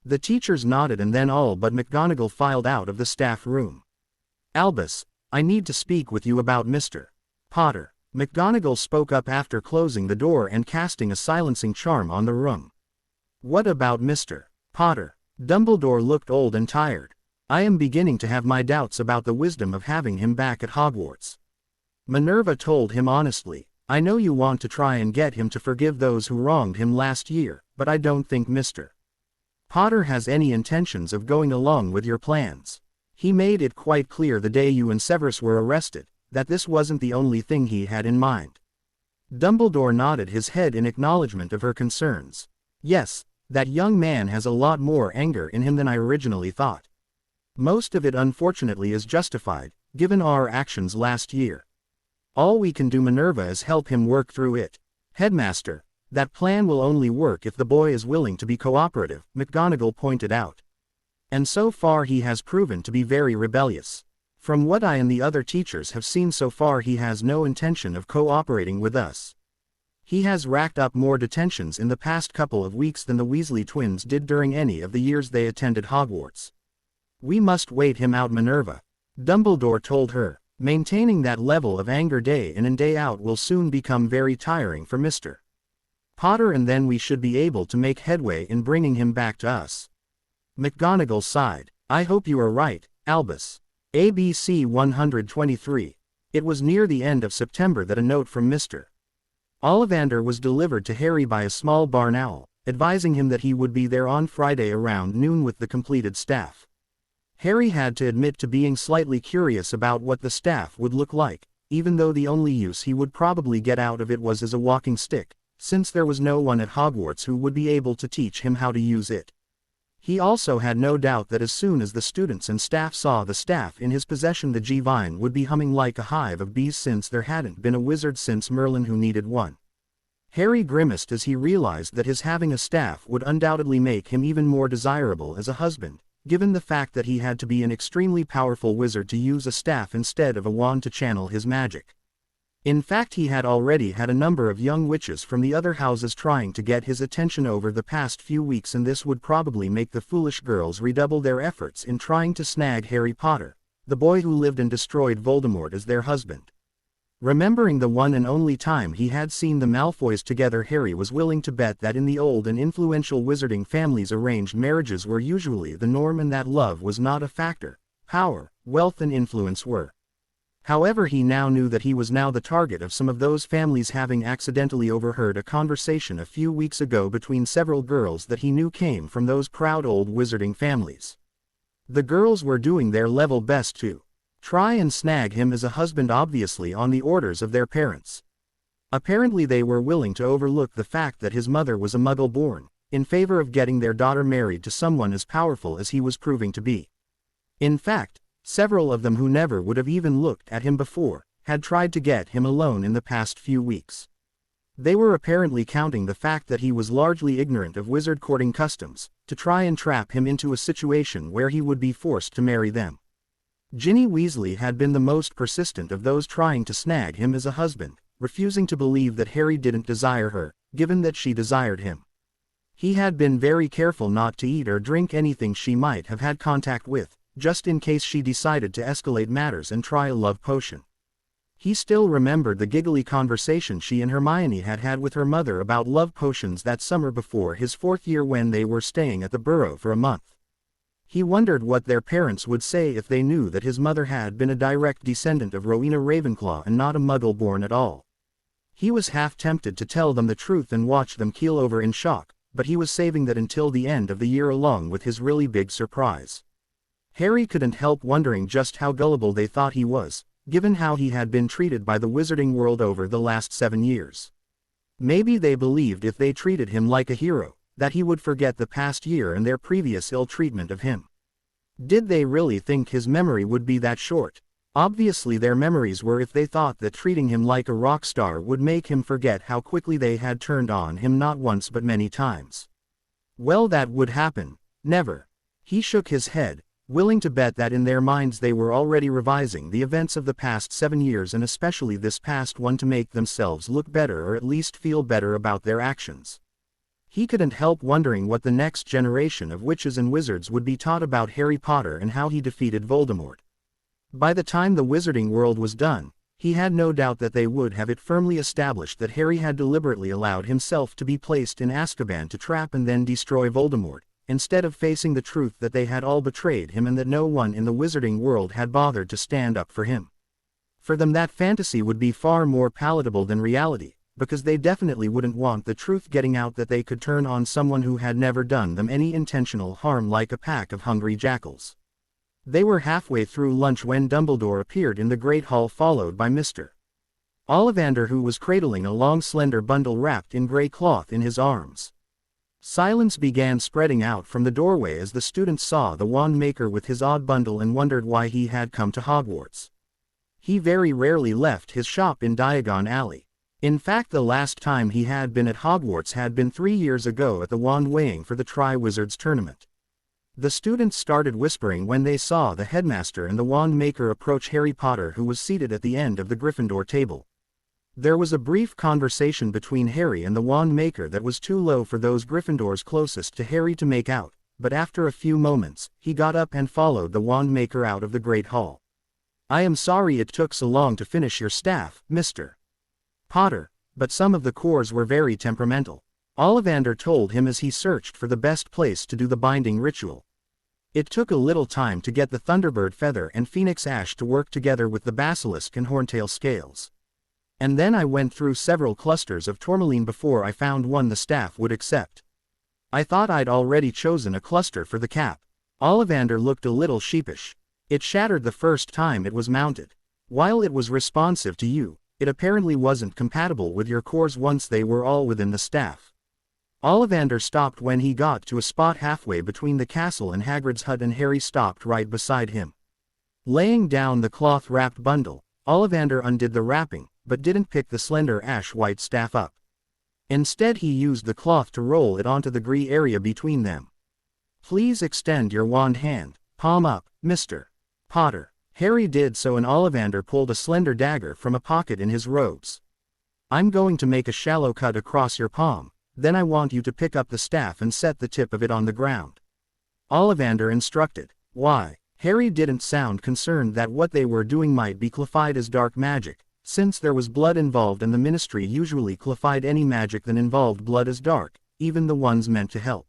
The teachers nodded, and then all but McGonagall filed out of the staff room. Albus, I need to speak with you about Mr. Potter. McGonagall spoke up after closing the door and casting a silencing charm on the room. What about Mr. Potter? Dumbledore looked old and tired. I am beginning to have my doubts about the wisdom of having him back at Hogwarts. Minerva told him honestly, I know you want to try and get him to forgive those who wronged him last year, but I don't think Mr. Potter has any intentions of going along with your plans. He made it quite clear the day you and Severus were arrested, that this wasn't the only thing he had in mind. Dumbledore nodded his head in acknowledgement of her concerns. Yes, that young man has a lot more anger in him than I originally thought. Most of it unfortunately is justified, given our actions last year. All we can do, Minerva, is help him work through it. Headmaster, that plan will only work if the boy is willing to be cooperative, McGonagall pointed out. And so far he has proven to be very rebellious. From what I and the other teachers have seen so far, he has no intention of cooperating with us. He has racked up more detentions in the past couple of weeks than the Weasley twins did during any of the years they attended Hogwarts. We must wait him out, Minerva. Dumbledore told her. Maintaining that level of anger day in and day out will soon become very tiring for Mr. Potter, and then we should be able to make headway in bringing him back to us. McGonagall sighed. I hope you are right, Albus. ABC 123. It was near the end of September that a note from Mr. Ollivander was delivered to Harry by a small barn owl, advising him that he would be there on Friday around noon with the completed staff. Harry had to admit to being slightly curious about what the staff would look like, even though the only use he would probably get out of it was as a walking stick, since there was no one at Hogwarts who would be able to teach him how to use it. He also had no doubt that as soon as the students and staff saw the staff in his possession, the G-Vine would be humming like a hive of bees, since there hadn't been a wizard since Merlin who needed one. Harry grimaced as he realized that his having a staff would undoubtedly make him even more desirable as a husband, given the fact that he had to be an extremely powerful wizard to use a staff instead of a wand to channel his magic. In fact, he had already had a number of young witches from the other houses trying to get his attention over the past few weeks, and this would probably make the foolish girls redouble their efforts in trying to snag Harry Potter, the boy who lived and destroyed Voldemort, as their husband. Remembering the one and only time he had seen the Malfoys together, Harry was willing to bet that in the old and influential wizarding families arranged marriages were usually the norm and that love was not a factor. Power, wealth and influence were. However, he now knew that he was now the target of some of those families, having accidentally overheard a conversation a few weeks ago between several girls that he knew came from those proud old wizarding families. The girls were doing their level best to try and snag him as a husband, obviously on the orders of their parents. Apparently they were willing to overlook the fact that his mother was a Muggle born, in favor of getting their daughter married to someone as powerful as he was proving to be. In fact, several of them who never would have even looked at him before, had tried to get him alone in the past few weeks. They were apparently counting the fact that he was largely ignorant of wizard courting customs, to try and trap him into a situation where he would be forced to marry them. Ginny Weasley had been the most persistent of those trying to snag him as a husband, refusing to believe that Harry didn't desire her, given that she desired him. He had been very careful not to eat or drink anything she might have had contact with, just in case she decided to escalate matters and try a love potion. He still remembered the giggly conversation she and Hermione had had with her mother about love potions that summer before his 4th year when they were staying at the Burrow for a month. He wondered what their parents would say if they knew that his mother had been a direct descendant of Rowena Ravenclaw and not a Muggle born at all. He was half tempted to tell them the truth and watch them keel over in shock, but he was saving that until the end of the year along with his really big surprise. Harry couldn't help wondering just how gullible they thought he was, given how he had been treated by the wizarding world over the last 7 years. Maybe they believed if they treated him like a hero, that he would forget the past year and their previous ill treatment of him. Did they really think his memory would be that short? Obviously their memories were, if they thought that treating him like a rock star would make him forget how quickly they had turned on him not once but many times. Well, that would happen. Never. He shook his head, willing to bet that in their minds they were already revising the events of the past 7 years and especially this past one to make themselves look better or at least feel better about their actions. He couldn't help wondering what the next generation of witches and wizards would be taught about Harry Potter and how he defeated Voldemort. By the time the wizarding world was done, he had no doubt that they would have it firmly established that Harry had deliberately allowed himself to be placed in Azkaban to trap and then destroy Voldemort, instead of facing the truth that they had all betrayed him and that no one in the wizarding world had bothered to stand up for him. For them that fantasy would be far more palatable than reality, because they definitely wouldn't want the truth getting out that they could turn on someone who had never done them any intentional harm like a pack of hungry jackals. They were halfway through lunch when Dumbledore appeared in the Great Hall, followed by Mr. Ollivander, who was cradling a long slender bundle wrapped in grey cloth in his arms. Silence began spreading out from the doorway as the students saw the wand maker with his odd bundle and wondered why he had come to Hogwarts. He very rarely left his shop in Diagon Alley. In fact, the last time he had been at Hogwarts had been 3 years ago at the wand weighing for the Tri-Wizards tournament. The students started whispering when they saw the headmaster and the wand maker approach Harry Potter, who was seated at the end of the Gryffindor table. There was a brief conversation between Harry and the wand maker that was too low for those Gryffindors closest to Harry to make out, but after a few moments, he got up and followed the wand maker out of the Great Hall. "I am sorry it took so long to finish your staff, Mr. Potter, but some of the cores were very temperamental," Ollivander told him as he searched for the best place to do the binding ritual. "It took a little time to get the Thunderbird feather and Phoenix ash to work together with the basilisk and horntail scales. And then I went through several clusters of tourmaline before I found one the staff would accept. I thought I'd already chosen a cluster for the cap." Ollivander looked a little sheepish. "It shattered the first time it was mounted." While it was responsive to you, it apparently wasn't compatible with your cores once they were all within the staff. Ollivander stopped when he got to a spot halfway between the castle and Hagrid's hut, and Harry stopped right beside him. Laying down the cloth-wrapped bundle, Ollivander undid the wrapping, but didn't pick the slender ash-white staff up. Instead he used the cloth to roll it onto the gray area between them. "Please extend your wand hand, palm up, Mr. Potter." Harry did so, and Ollivander pulled a slender dagger from a pocket in his robes. "I'm going to make a shallow cut across your palm, then I want you to pick up the staff and set the tip of it on the ground," Ollivander instructed. "Why?" Harry didn't sound concerned that what they were doing might be classified as dark magic, since there was blood involved, and the Ministry usually classified any magic that involved blood as dark, even the ones meant to help.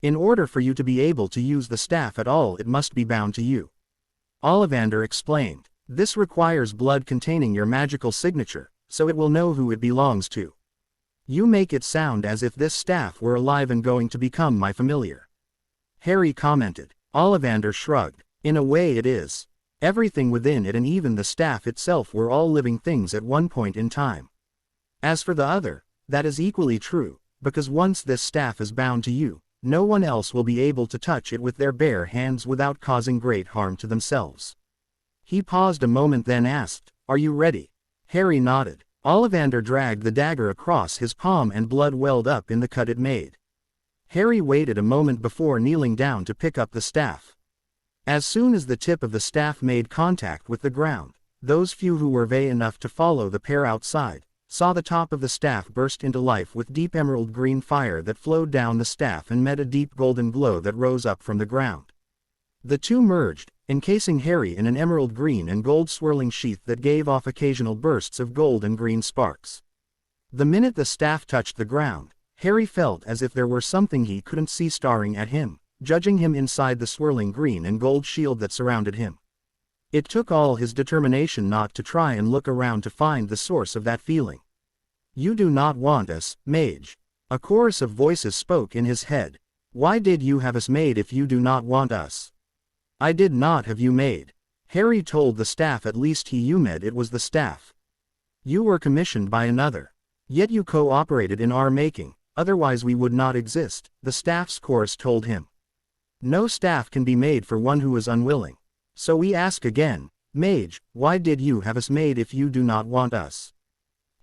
"In order for you to be able to use the staff at all, it must be bound to you," Ollivander explained. "This requires blood containing your magical signature, so it will know who it belongs to. You make it sound as if this staff were alive and going to become my familiar," Harry commented. Ollivander shrugged. "In a way it is. Everything within it and even the staff itself were all living things at one point in time. As for the other, that is equally true, because once this staff is bound to you, no one else will be able to touch it with their bare hands without causing great harm to themselves." He paused a moment, then asked, "Are you ready?" Harry nodded. Ollivander dragged the dagger across his palm and blood welled up in the cut it made. Harry waited a moment before kneeling down to pick up the staff. As soon as the tip of the staff made contact with the ground, those few who were vague enough to follow the pair outside saw the top of the staff burst into life with deep emerald green fire that flowed down the staff and met a deep golden glow that rose up from the ground. The two merged, encasing Harry in an emerald green and gold swirling sheath that gave off occasional bursts of gold and green sparks. The minute the staff touched the ground, Harry felt as if there were something he couldn't see staring at him, judging him inside the swirling green and gold shield that surrounded him. It took all his determination not to try and look around to find the source of that feeling. "You do not want us, mage," a chorus of voices spoke in his head. "Why did you have us made if you do not want us?" "I did not have you made," Harry told the staff. "At least you made it was the staff. You were commissioned by another. Yet you cooperated in our making, otherwise we would not exist," the staff's chorus told him. "No staff can be made for one who is unwilling. So we ask again, mage, why did you have us made if you do not want us?"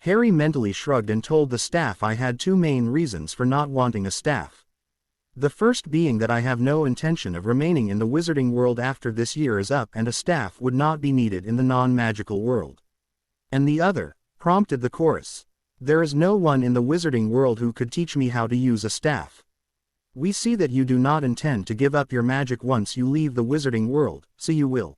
Harry mentally shrugged and told the staff, "I had two main reasons for not wanting a staff. The first being that I have no intention of remaining in the wizarding world after this year is up, and a staff would not be needed in the non-magical world. And the other," prompted the chorus, "there is no one in the wizarding world who could teach me how to use a staff. We see that you do not intend to give up your magic once you leave the wizarding world, so you will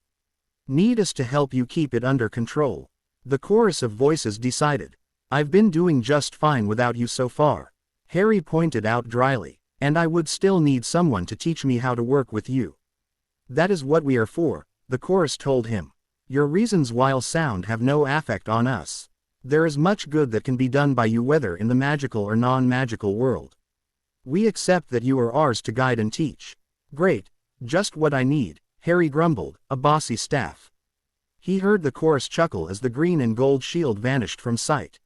need us to help you keep it under control." The chorus of voices decided. "I've been doing just fine without you so far," Harry pointed out dryly, "and I would still need someone to teach me how to work with you." "That is what we are for," the chorus told him. "Your reasons, while sound, have no effect on us. There is much good that can be done by you whether in the magical or non-magical world. We accept that you are ours to guide and teach." "Great. Just what I need," Harry grumbled, "a bossy staff." He heard the chorus chuckle as the green and gold shield vanished from sight.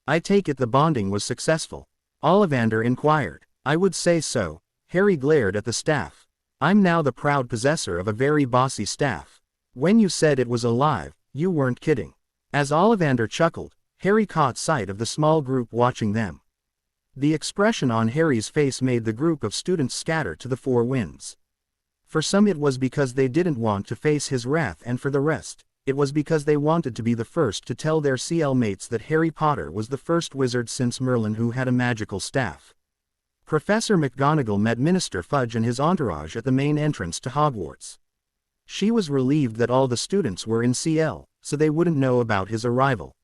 "I take it the bonding was successful?" Ollivander inquired. "I would say so." Harry glared at the staff. "I'm now the proud possessor of a very bossy staff. When you said it was alive, you weren't kidding." As Ollivander chuckled, Harry caught sight of the small group watching them. The expression on Harry's face made the group of students scatter to the four winds. For some it was because they didn't want to face his wrath, and for the rest, it was because they wanted to be the first to tell their CL mates that Harry Potter was the first wizard since Merlin who had a magical staff. Professor McGonagall met Minister Fudge and his entourage at the main entrance to Hogwarts. She was relieved that all the students were in CL, so they wouldn't know about his arrival.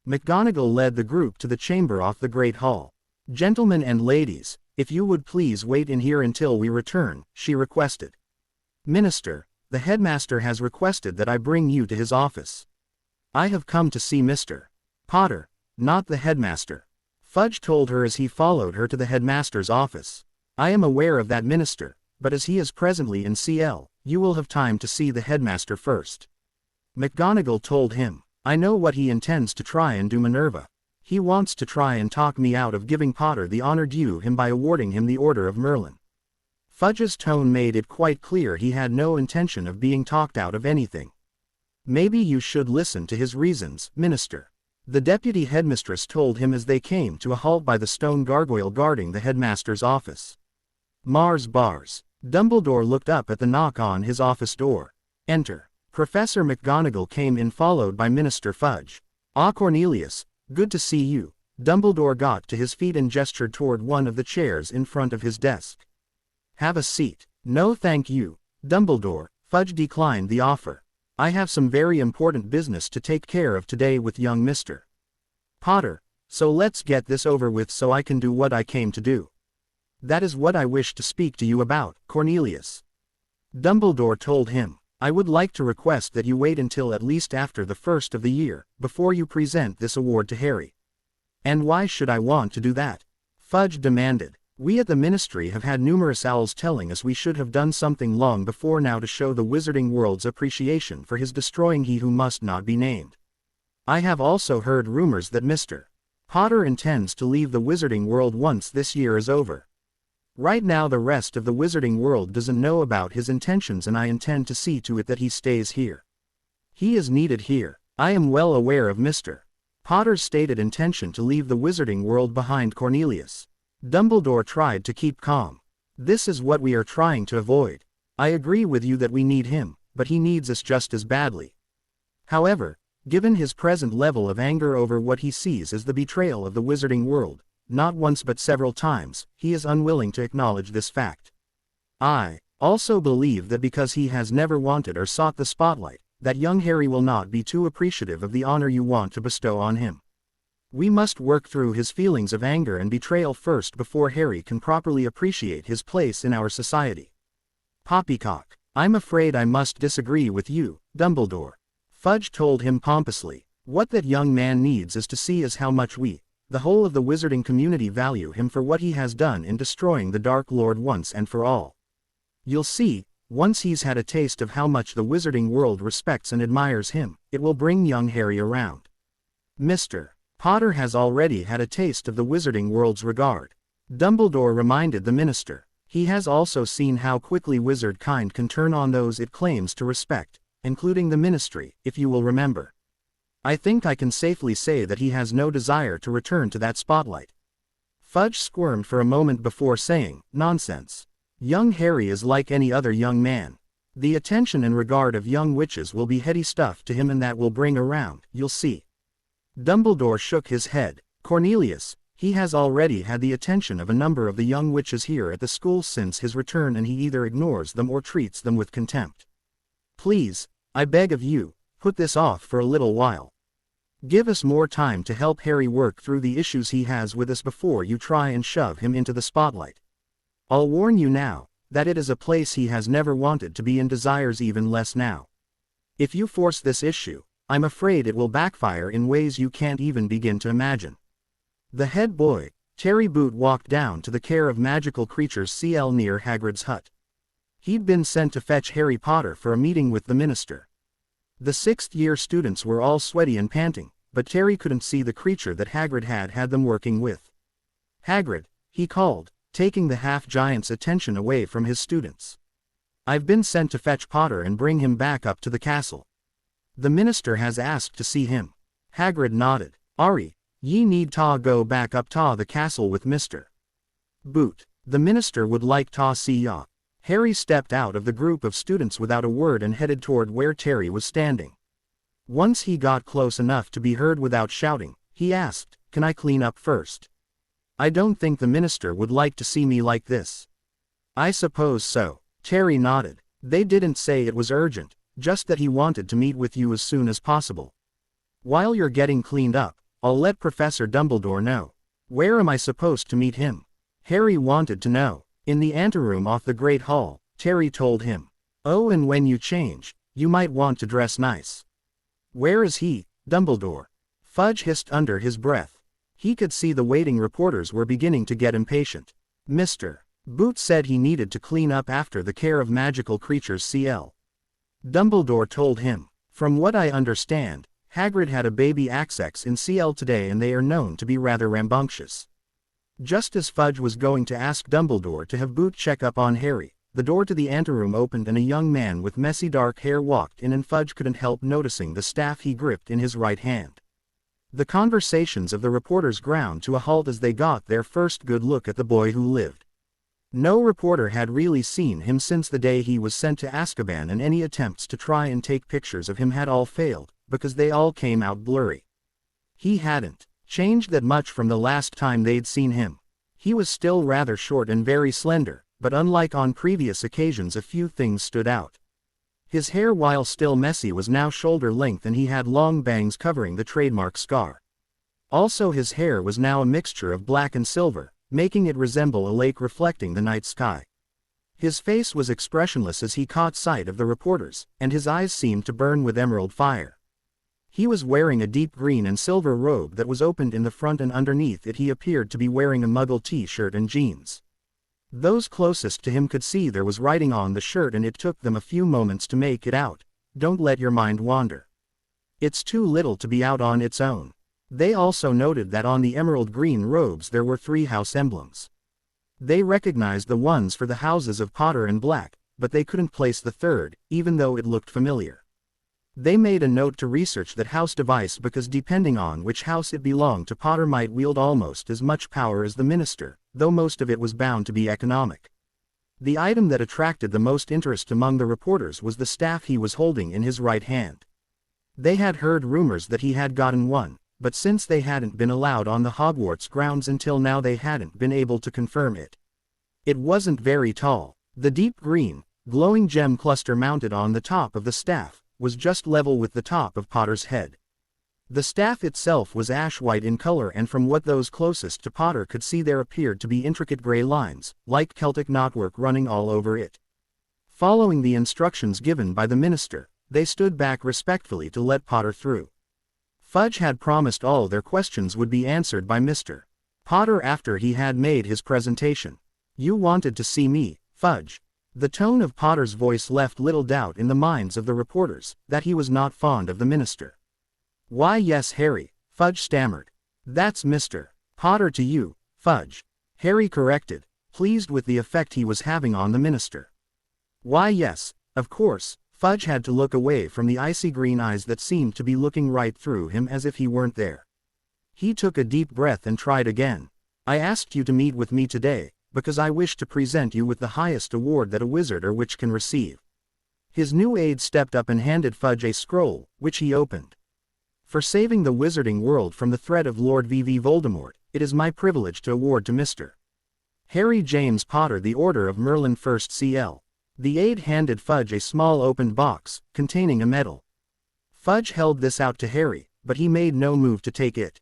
McGonagall led the group to the chamber off the Great Hall. "Gentlemen and ladies, if you would please wait in here until we return," she requested. "Minister, the headmaster has requested that I bring you to his office." "I have come to see Mr. Potter, not the headmaster," Fudge told her as he followed her to the headmaster's office. "I am aware of that, Minister, but as he is presently in CL, you will have time to see the headmaster first." McGonagall told him. I know what he intends to try and do, Minerva. He wants to try and talk me out of giving Potter the honor due him by awarding him the Order of Merlin. Fudge's tone made it quite clear he had no intention of being talked out of anything. Maybe you should listen to his reasons, Minister. The deputy headmistress told him as they came to a halt by the stone gargoyle guarding the headmaster's office. Mars bars. Dumbledore looked up at the knock on his office door. Enter. Professor McGonagall came in followed by Minister Fudge. Ah, Cornelius, good to see you. Dumbledore got to his feet and gestured toward one of the chairs in front of his desk. Have a seat. No thank you, Dumbledore. Fudge declined the offer. I have some very important business to take care of today with young Mr. Potter, so let's get this over with so I can do what I came to do. That is what I wish to speak to you about, Cornelius. Dumbledore told him. I would like to request that you wait until at least after the first of the year, before you present this award to Harry. And why should I want to do that? Fudge demanded. We at the Ministry have had numerous owls telling us we should have done something long before now to show the wizarding world's appreciation for his destroying he who must not be named. I have also heard rumors that Mr. Potter intends to leave the wizarding world once this year is over. Right now the rest of the wizarding world doesn't know about his intentions and I intend to see to it that he stays here. He is needed here. I am well aware of Mr. Potter's stated intention to leave the wizarding world behind, Cornelius. Dumbledore tried to keep calm. This is what we are trying to avoid. I agree with you that we need him, but he needs us just as badly. However, given his present level of anger over what he sees as the betrayal of the wizarding world, not once but several times, he is unwilling to acknowledge this fact. I also believe that because he has never wanted or sought the spotlight, that young Harry will not be too appreciative of the honor you want to bestow on him. We must work through his feelings of anger and betrayal first before Harry can properly appreciate his place in our society. Poppycock. I'm afraid I must disagree with you, Dumbledore. Fudge told him pompously. What that young man needs is to see as how much we, the whole of the wizarding community, value him for what he has done in destroying the Dark Lord once and for all. You'll see, once he's had a taste of how much the wizarding world respects and admires him, it will bring young Harry around. Mr. Potter has already had a taste of the wizarding world's regard. Dumbledore reminded the minister. He has also seen how quickly wizard kind can turn on those it claims to respect, including the ministry, if you will remember. I think I can safely say that he has no desire to return to that spotlight. Fudge squirmed for a moment before saying, nonsense. Young Harry is like any other young man. The attention and regard of young witches will be heady stuff to him and that will bring around, you'll see. Dumbledore shook his head. Cornelius, he has already had the attention of a number of the young witches here at the school since his return and he either ignores them or treats them with contempt. Please, I beg of you, put this off for a little while. Give us more time to help Harry work through the issues he has with us before you try and shove him into the spotlight. I'll warn you now, that it is a place he has never wanted to be and desires even less now. If you force this issue, I'm afraid it will backfire in ways you can't even begin to imagine. The head boy, Terry Boot, walked down to the Care of Magical Creatures CL near Hagrid's hut. He'd been sent to fetch Harry Potter for a meeting with the minister. The sixth-year students were all sweaty and panting, but Terry couldn't see the creature that Hagrid had them working with. Hagrid, he called, taking the half-giant's attention away from his students. I've been sent to fetch Potter and bring him back up to the castle. The minister has asked to see him. Hagrid nodded. Ari, ye need ta go back up ta the castle with Mr. Boot. The minister would like ta see ya. Harry stepped out of the group of students without a word and headed toward where Terry was standing. Once he got close enough to be heard without shouting, he asked, Can I clean up first? I don't think the minister would like to see me like this. I suppose so. Terry nodded. They didn't say it was urgent, just that he wanted to meet with you as soon as possible. While you're getting cleaned up, I'll let Professor Dumbledore know. Where am I supposed to meet him? Harry wanted to know. In the anteroom off the Great Hall, Terry told him. Oh, and when you change, you might want to dress nice. Where is he, Dumbledore? Fudge hissed under his breath. He could see the waiting reporters were beginning to get impatient. Mr. Boot said he needed to clean up after the Care of Magical Creatures CL. Dumbledore told him. From what I understand, Hagrid had a baby access in CL today and they are known to be rather rambunctious. Just as Fudge was going to ask Dumbledore to have Boot check up on Harry, the door to the anteroom opened and a young man with messy dark hair walked in and Fudge couldn't help noticing the staff he gripped in his right hand. The conversations of the reporters ground to a halt as they got their first good look at the boy who lived. No reporter had really seen him since the day he was sent to Azkaban, and any attempts to try and take pictures of him had all failed, because they all came out blurry. He hadn't changed that much from the last time they'd seen him. He was still rather short and very slender, but unlike on previous occasions a few things stood out. His hair, while still messy, was now shoulder length and he had long bangs covering the trademark scar. Also his hair was now a mixture of black and silver, making it resemble a lake reflecting the night sky. His face was expressionless as he caught sight of the reporters, and his eyes seemed to burn with emerald fire. He was wearing a deep green and silver robe that was opened in the front, and underneath it he appeared to be wearing a Muggle t-shirt and jeans. Those closest to him could see there was writing on the shirt and it took them a few moments to make it out. Don't let your mind wander. It's too little to be out on its own. They also noted that on the emerald green robes there were 3 house emblems. They recognized the ones for the houses of Potter and Black, but they couldn't place the third, even though it looked familiar. They made a note to research that house device because depending on which house it belonged to, Potter might wield almost as much power as the minister, though most of it was bound to be economic. The item that attracted the most interest among the reporters was the staff he was holding in his right hand. They had heard rumors that he had gotten one, but since they hadn't been allowed on the Hogwarts grounds until now, they hadn't been able to confirm it. It wasn't very tall. The deep green, glowing gem cluster mounted on the top of the staff was just level with the top of Potter's head. The staff itself was ash-white in color, and from what those closest to Potter could see, there appeared to be intricate gray lines, like Celtic knotwork, running all over it. Following the instructions given by the minister, they stood back respectfully to let Potter through. Fudge had promised all their questions would be answered by Mr. Potter after he had made his presentation. "You wanted to see me, Fudge." The tone of Potter's voice left little doubt in the minds of the reporters that he was not fond of the minister. "Why, yes, Harry," Fudge stammered. "That's Mr. Potter to you, Fudge," Harry corrected, pleased with the effect he was having on the minister. "Why, yes, of course." Fudge had to look away from the icy green eyes that seemed to be looking right through him as if he weren't there. He took a deep breath and tried again. "I asked you to meet with me today, because I wish to present you with the highest award that a wizard or witch can receive." His new aide stepped up and handed Fudge a scroll, which he opened. "For saving the wizarding world from the threat of Lord V.V. Voldemort, it is my privilege to award to Mr. Harry James Potter the Order of Merlin 1st CL. The aide handed Fudge a small opened box, containing a medal. Fudge held this out to Harry, but he made no move to take it.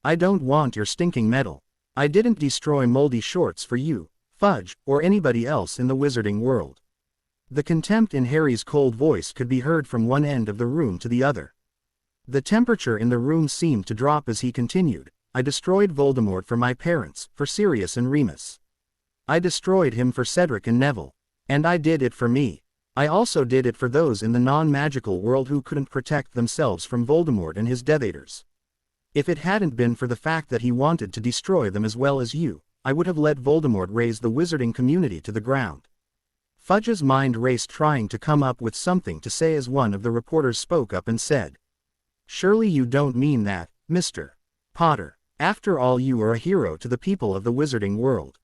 "I don't want your stinking medal. I didn't destroy moldy shorts for you, Fudge, or anybody else in the wizarding world." The contempt in Harry's cold voice could be heard from one end of the room to the other. The temperature in the room seemed to drop as he continued. "I destroyed Voldemort for my parents, for Sirius and Remus. I destroyed him for Cedric and Neville. And I did it for me. I also did it for those in the non-magical world who couldn't protect themselves from Voldemort and his Death Eaters. If it hadn't been for the fact that he wanted to destroy them as well as you, I would have let Voldemort raze the wizarding community to the ground." Fudge's mind raced, trying to come up with something to say as one of the reporters spoke up and said, "Surely you don't mean that, Mr. Potter. After all, you are a hero to the people of the wizarding world."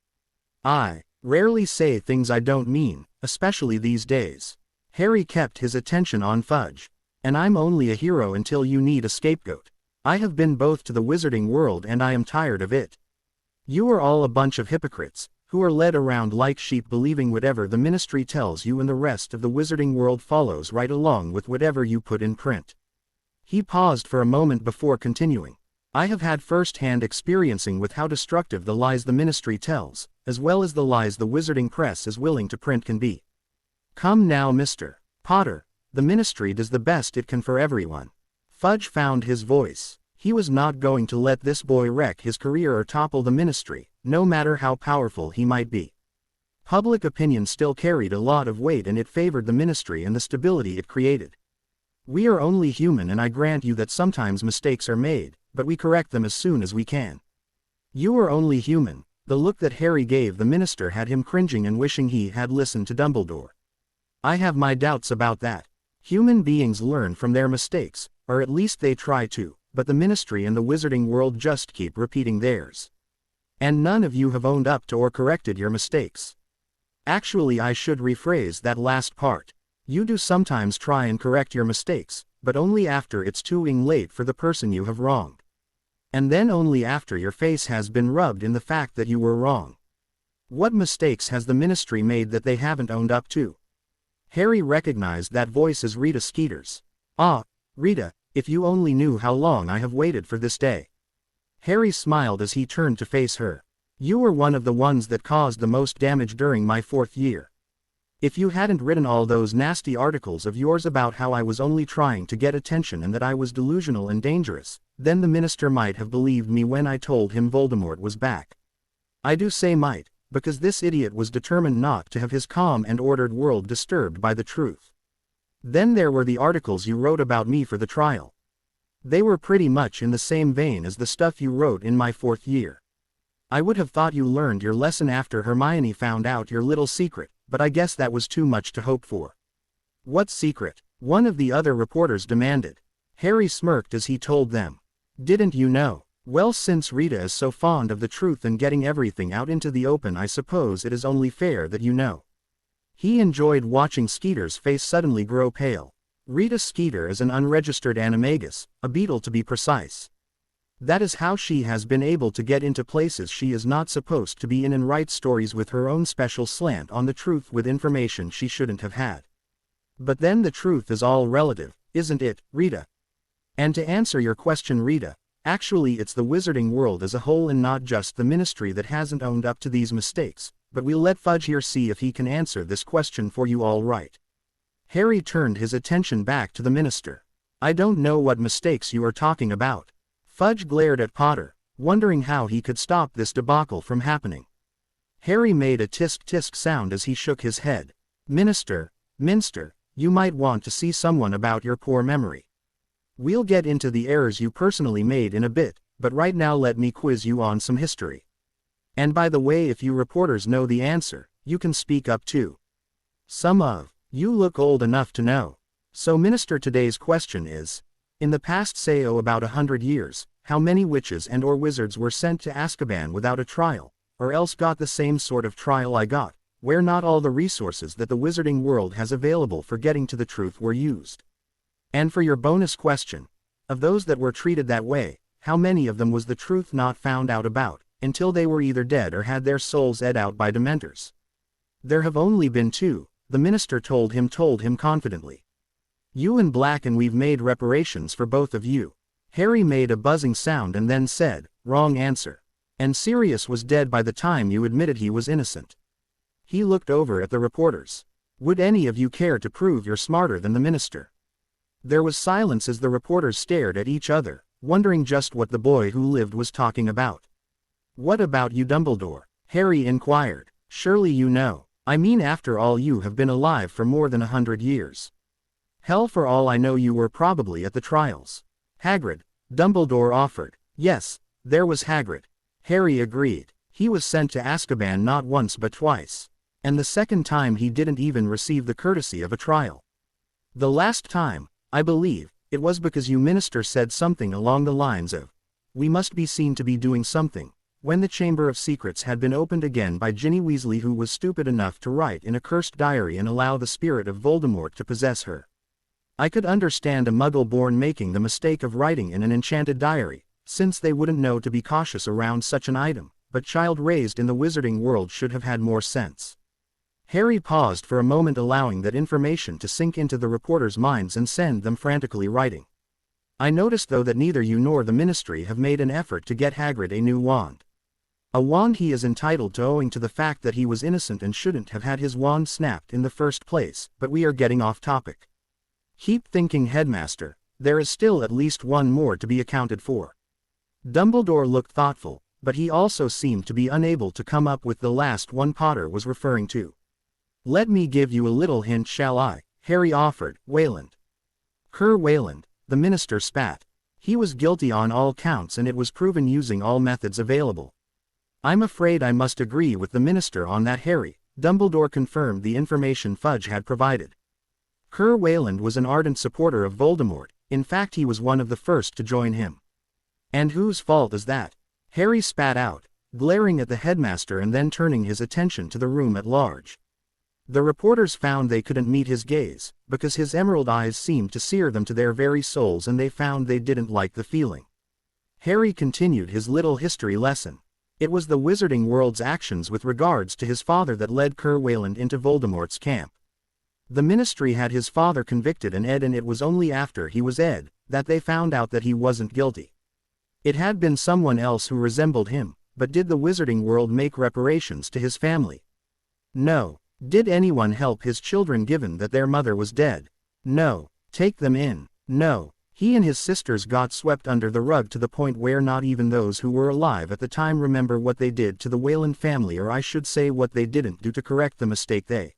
"I rarely say things I don't mean, especially these days." Harry kept his attention on Fudge. "And I'm only a hero until you need a scapegoat. I have been both to the wizarding world and I am tired of it. You are all a bunch of hypocrites, who are led around like sheep believing whatever the ministry tells you, and the rest of the wizarding world follows right along with whatever you put in print." He paused for a moment before continuing. "I have had first-hand experiencing with how destructive the lies the ministry tells, as well as the lies the wizarding press is willing to print can be. Come now, Mr. Potter, the ministry does the best it can for everyone." Fudge found his voice. He was not going to let this boy wreck his career or topple the ministry, no matter how powerful he might be. Public opinion still carried a lot of weight and it favored the ministry and the stability it created. We are only human, and I grant you that sometimes mistakes are made, but we correct them as soon as we can. You are only human." The look that Harry gave the minister had him cringing and wishing he had listened to Dumbledore. "I have my doubts about that. Human beings learn from their mistakes, or at least they try to, but the Ministry and the wizarding world just keep repeating theirs. And none of you have owned up to or corrected your mistakes. Actually, I should rephrase that last part. You do sometimes try and correct your mistakes, but only after it's too late for the person you have wronged. And then only after your face has been rubbed in the fact that you were wrong. What mistakes has the Ministry made that they haven't owned up to?" Harry recognized that voice as Rita Skeeter's. "Ah, Rita, if you only knew how long I have waited for this day." Harry smiled as he turned to face her. "You were one of the ones that caused the most damage during my 4th year. If you hadn't written all those nasty articles of yours about how I was only trying to get attention and that I was delusional and dangerous, then the minister might have believed me when I told him Voldemort was back. I do say might, because this idiot was determined not to have his calm and ordered world disturbed by the truth. Then there were the articles you wrote about me for the trial. They were pretty much in the same vein as the stuff you wrote in my 4th year. I would have thought you learned your lesson after Hermione found out your little secret, but I guess that was too much to hope for." "What secret?" one of the other reporters demanded. Harry smirked as he told them. "Didn't you know? Well, since Rita is so fond of the truth and getting everything out into the open, I suppose it is only fair that you know." He enjoyed watching Skeeter's face suddenly grow pale. Rita Skeeter is an unregistered animagus, a beetle to be precise. That is how she has been able to get into places she is not supposed to be in and write stories with her own special slant on the truth with information she shouldn't have had. But then the truth is all relative, isn't it, Rita? And to answer your question, Rita, actually it's the wizarding world as a whole and not just the Ministry that hasn't owned up to these mistakes, but we'll let Fudge here see if he can answer this question for you all right. Harry turned his attention back to the minister. "I don't know what mistakes you are talking about." Fudge glared at Potter, wondering how he could stop this debacle from happening. Harry made a tisk-tisk sound as he shook his head. Minster, you might want to see someone about your poor memory. We'll get into the errors you personally made in a bit, but right now let me quiz you on some history. And by the way, if you reporters know the answer, you can speak up too. You look old enough to know. So Minister, today's question is, in the past say about 100 years, how many witches and or wizards were sent to Azkaban without a trial, or else got the same sort of trial I got, where not all the resources that the wizarding world has available for getting to the truth were used? And for your bonus question, of those that were treated that way, how many of them was the truth not found out about, until they were either dead or had their souls ed out by dementors? There have only been 2, the minister told him confidently. You and Black, and we've made reparations for both of you. Harry made a buzzing sound and then said, wrong answer. And Sirius was dead by the time you admitted he was innocent. He looked over at the reporters. Would any of you care to prove you're smarter than the minister? There was silence as the reporters stared at each other, wondering just what the boy who lived was talking about. What about you, Dumbledore? Harry inquired. Surely you know. I mean, after all, you have been alive for more than 100 years. Hell, for all I know you were probably at the trials. Hagrid, Dumbledore offered. Yes, there was Hagrid. Harry agreed. He was sent to Azkaban not once but twice. And the second time he didn't even receive the courtesy of a trial. The last time, I believe, it was because you minister said something along the lines of, we must be seen to be doing something, when the Chamber of Secrets had been opened again by Ginny Weasley, who was stupid enough to write in a cursed diary and allow the spirit of Voldemort to possess her. I could understand a muggle-born making the mistake of writing in an enchanted diary, since they wouldn't know to be cautious around such an item, but child raised in the wizarding world should have had more sense. Harry paused for a moment, allowing that information to sink into the reporters' minds and send them frantically writing. I noticed though that neither you nor the Ministry have made an effort to get Hagrid a new wand. A wand he is entitled to, owing to the fact that he was innocent and shouldn't have had his wand snapped in the first place, but we are getting off topic. Keep thinking, Headmaster, there is still at least one more to be accounted for. Dumbledore looked thoughtful, but he also seemed to be unable to come up with the last one Potter was referring to. Let me give you a little hint, shall I? Harry offered. Wayland. Kerr Wayland, the minister spat. He was guilty on all counts and it was proven using all methods available. I'm afraid I must agree with the minister on that, Harry. Dumbledore confirmed the information Fudge had provided. Kerr Wayland was an ardent supporter of Voldemort, in fact he was one of the first to join him. And whose fault is that? Harry spat out, glaring at the headmaster and then turning his attention to the room at large. The reporters found they couldn't meet his gaze, because his emerald eyes seemed to sear them to their very souls and they found they didn't like the feeling. Harry continued his little history lesson. It was the Wizarding World's actions with regards to his father that led Kerr Wayland into Voldemort's camp. The Ministry had his father convicted and it was only after he was that they found out that he wasn't guilty. It had been someone else who resembled him, but did the Wizarding World make reparations to his family? No. Did anyone help his children given that their mother was dead? No. Take them in? No. He and his sisters got swept under the rug to the point where not even those who were alive at the time remember what they did to the Wayland family, or I should say what they didn't do to correct the mistake they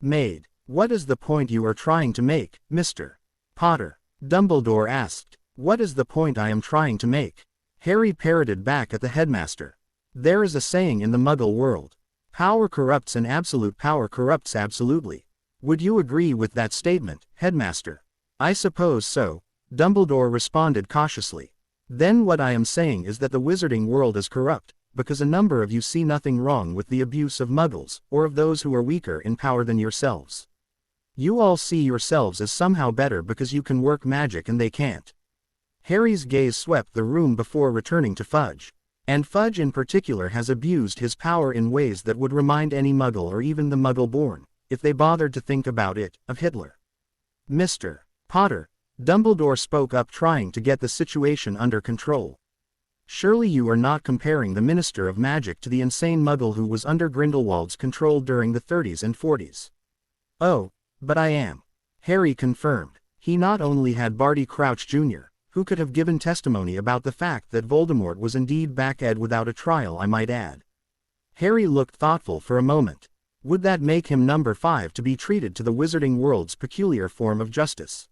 made. What is the point you are trying to make, Mr. Potter? Dumbledore asked. What is the point I am trying to make? Harry parroted back at the headmaster. There is a saying in the Muggle world. Power corrupts and absolute power corrupts absolutely. Would you agree with that statement, headmaster? I suppose so, Dumbledore responded cautiously. Then what I am saying is that the Wizarding World is corrupt, because a number of you see nothing wrong with the abuse of Muggles, or of those who are weaker in power than yourselves. You all see yourselves as somehow better because you can work magic and they can't. Harry's gaze swept the room before returning to Fudge. And Fudge in particular has abused his power in ways that would remind any Muggle or even the Muggle-born, if they bothered to think about it, of Hitler. Mr. Potter, Dumbledore spoke up trying to get the situation under control. Surely you are not comparing the Minister of Magic to the insane Muggle who was under Grindelwald's control during the 30s and 40s. Oh, but I am. Harry confirmed. He not only had Barty Crouch Jr., who could have given testimony about the fact that Voldemort was indeed back without a trial, I might add. Harry looked thoughtful for a moment. Would that make him number 5 to be treated to the Wizarding World's peculiar form of justice?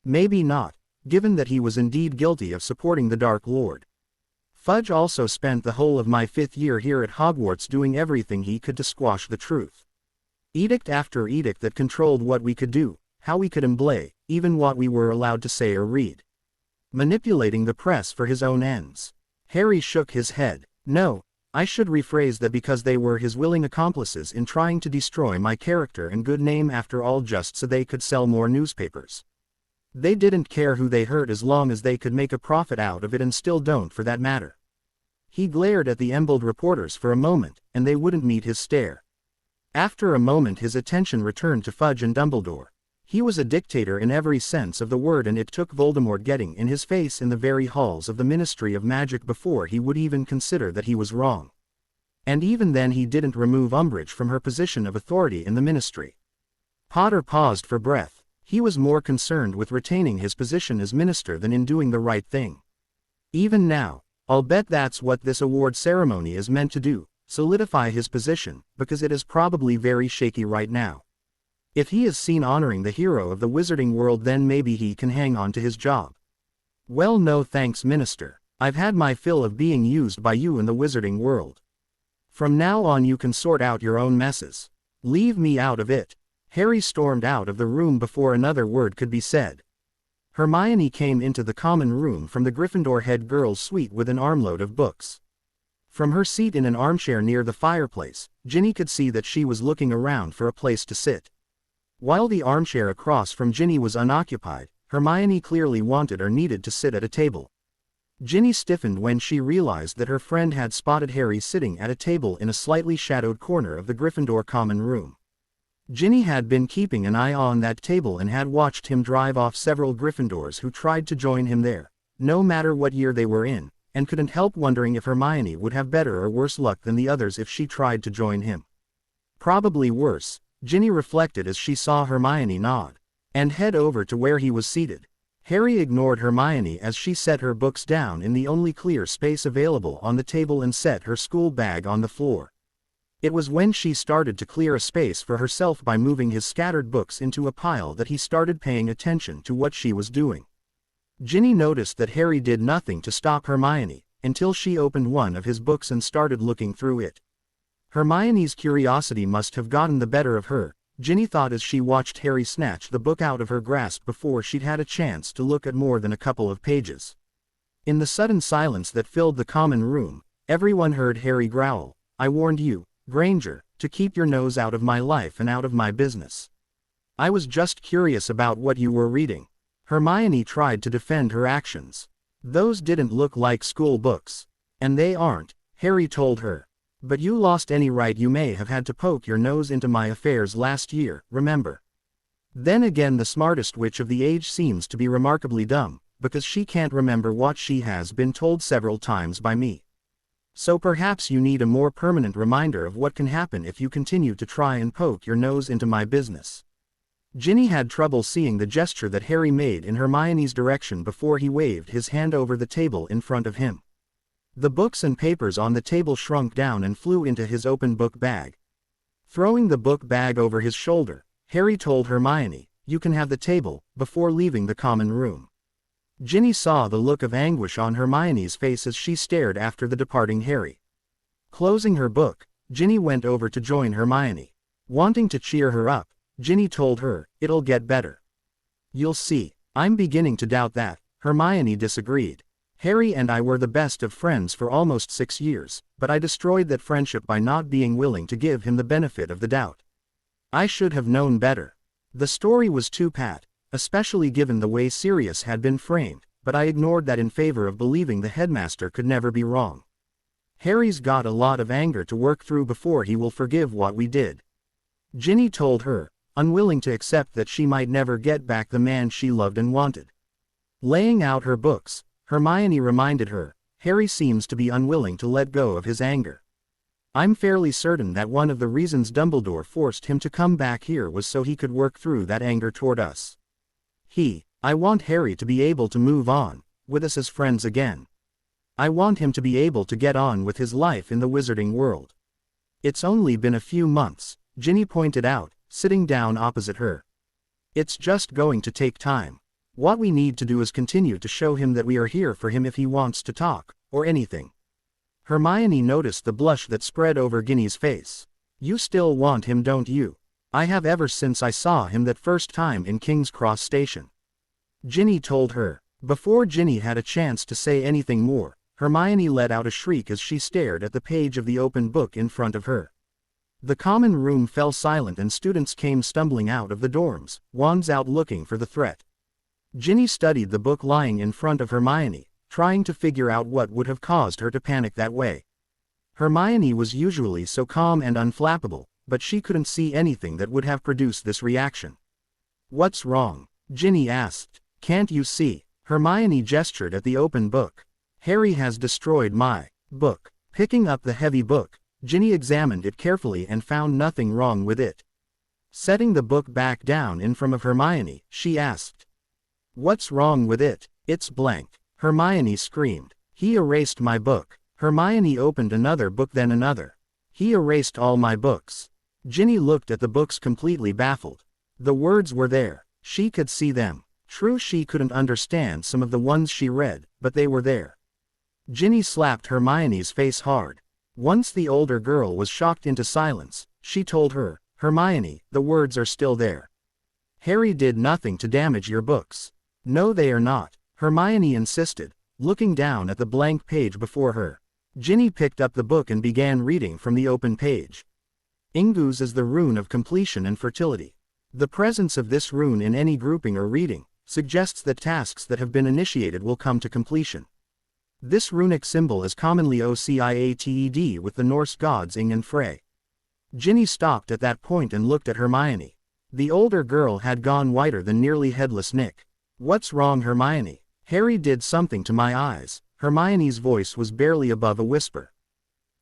Maybe not, given that he was indeed guilty of supporting the Dark Lord. Fudge also spent the whole of my 5th year here at Hogwarts doing everything he could to squash the truth. Edict after edict that controlled what we could do, how we could emblay, even what we were allowed to say or read. Manipulating the press for his own ends. Harry shook his head. No, I should rephrase that, because they were his willing accomplices in trying to destroy my character and good name, after all, just so they could sell more newspapers. They didn't care who they hurt as long as they could make a profit out of it, and still don't for that matter. He glared at the emboldened reporters for a moment, and they wouldn't meet his stare. After a moment his attention returned to Fudge and Dumbledore. He was a dictator in every sense of the word, and it took Voldemort getting in his face in the very halls of the Ministry of Magic before he would even consider that he was wrong. And even then he didn't remove Umbridge from her position of authority in the Ministry. Potter paused for breath. He was more concerned with retaining his position as minister than in doing the right thing. Even now, I'll bet that's what this award ceremony is meant to do, solidify his position, because it is probably very shaky right now. If he is seen honoring the hero of the Wizarding World, then maybe he can hang on to his job. Well, no thanks, Minister. I've had my fill of being used by you in the Wizarding World. From now on you can sort out your own messes. Leave me out of it. Harry stormed out of the room before another word could be said. Hermione came into the common room from the Gryffindor head girl's suite with an armload of books. From her seat in an armchair near the fireplace, Ginny could see that she was looking around for a place to sit. While the armchair across from Ginny was unoccupied, Hermione clearly wanted or needed to sit at a table. Ginny stiffened when she realized that her friend had spotted Harry sitting at a table in a slightly shadowed corner of the Gryffindor common room. Ginny had been keeping an eye on that table and had watched him drive off several Gryffindors who tried to join him there, no matter what year they were in, and couldn't help wondering if Hermione would have better or worse luck than the others if she tried to join him. Probably worse, Ginny reflected as she saw Hermione nod and head over to where he was seated. Harry ignored Hermione as she set her books down in the only clear space available on the table and set her school bag on the floor. It was when she started to clear a space for herself by moving his scattered books into a pile that he started paying attention to what she was doing. Ginny noticed that Harry did nothing to stop Hermione, until she opened one of his books and started looking through it. Hermione's curiosity must have gotten the better of her, Ginny thought as she watched Harry snatch the book out of her grasp before she'd had a chance to look at more than a couple of pages. In the sudden silence that filled the common room, everyone heard Harry growl, "I warned you, Granger, to keep your nose out of my life and out of my business. I was just curious about what you were reading." Hermione tried to defend her actions. "Those didn't look like school books. And they aren't," Harry told her. "But you lost any right you may have had to poke your nose into my affairs last year, remember? Then again, the smartest witch of the age seems to be remarkably dumb, because she can't remember what she has been told several times by me. So perhaps you need a more permanent reminder of what can happen if you continue to try and poke your nose into my business." Ginny had trouble seeing the gesture that Harry made in Hermione's direction before he waved his hand over the table in front of him. The books and papers on the table shrunk down and flew into his open book bag. Throwing the book bag over his shoulder, Harry told Hermione, "You can have the table," before leaving the common room. Ginny saw the look of anguish on Hermione's face as she stared after the departing Harry. Closing her book, Ginny went over to join Hermione. Wanting to cheer her up, Ginny told her, "It'll get better. You'll see." "I'm beginning to doubt that," Hermione disagreed. "Harry and I were the best of friends for almost 6 years, but I destroyed that friendship by not being willing to give him the benefit of the doubt. I should have known better. The story was too pat, especially given the way Sirius had been framed, but I ignored that in favor of believing the headmaster could never be wrong. Harry's got a lot of anger to work through before he will forgive what we did." Ginny told her, unwilling to accept that she might never get back the man she loved and wanted. Laying out her books, Hermione reminded her, "Harry seems to be unwilling to let go of his anger. I'm fairly certain that one of the reasons Dumbledore forced him to come back here was so he could work through that anger toward us. I want Harry to be able to move on, with us as friends again. I want him to be able to get on with his life in the wizarding world." "It's only been a few months," Ginny pointed out, sitting down opposite her. "It's just going to take time. What we need to do is continue to show him that we are here for him if he wants to talk, or anything." Hermione noticed the blush that spread over Ginny's face. "You still want him, don't you?" "I have ever since I saw him that first time in King's Cross Station," Ginny told her. Before Ginny had a chance to say anything more, Hermione let out a shriek as she stared at the page of the open book in front of her. The common room fell silent and students came stumbling out of the dorms, wands out looking for the threat. Ginny studied the book lying in front of Hermione, trying to figure out what would have caused her to panic that way. Hermione was usually so calm and unflappable, but she couldn't see anything that would have produced this reaction. "What's wrong?" Ginny asked. "Can't you see?" Hermione gestured at the open book. "Harry has destroyed my book." Picking up the heavy book, Ginny examined it carefully and found nothing wrong with it. Setting the book back down in front of Hermione, she asked, "What's wrong with it?" "It's blank," Hermione screamed. "He erased my book." Hermione opened another book, then another. "He erased all my books." Ginny looked at the books completely baffled. The words were there. She could see them. True, she couldn't understand some of the ones she read, but they were there. Ginny slapped Hermione's face hard. Once the older girl was shocked into silence, she told her, "Hermione, the words are still there. Harry did nothing to damage your books." "No, they are not," Hermione insisted, looking down at the blank page before her. Ginny picked up the book and began reading from the open page. "Ingus is the rune of completion and fertility. The presence of this rune in any grouping or reading suggests that tasks that have been initiated will come to completion. This runic symbol is commonly OCIATED with the Norse gods Ing and Frey." Ginny stopped at that point and looked at Hermione. The older girl had gone whiter than nearly headless Nick. "What's wrong, Hermione?" "Harry did something to my eyes." Hermione's voice was barely above a whisper.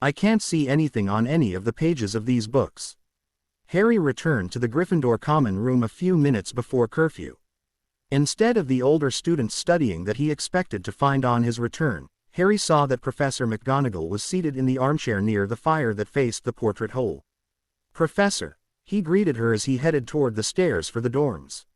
"I can't see anything on any of the pages of these books." Harry returned to the Gryffindor common room a few minutes before curfew. Instead of the older students studying that he expected to find on his return, Harry saw that Professor McGonagall was seated in the armchair near the fire that faced the portrait hole. "Professor," he greeted her as he headed toward the stairs for the dorms.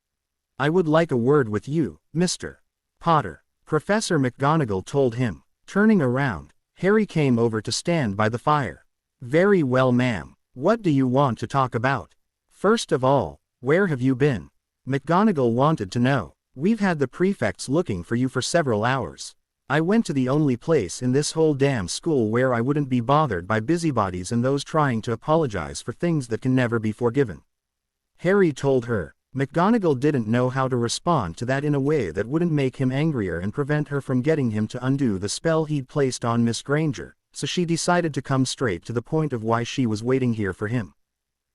"I would like a word with you, Mr. Potter," Professor McGonagall told him. Turning around, Harry came over to stand by the fire. "Very well, ma'am. What do you want to talk about? First of all, where have you been?" McGonagall wanted to know. "We've had the prefects looking for you for several hours. I went to the only place in this whole damn school where I wouldn't be bothered by busybodies and those trying to apologize for things that can never be forgiven," Harry told her. McGonagall didn't know how to respond to that in a way that wouldn't make him angrier and prevent her from getting him to undo the spell he'd placed on Miss Granger, so she decided to come straight to the point of why she was waiting here for him.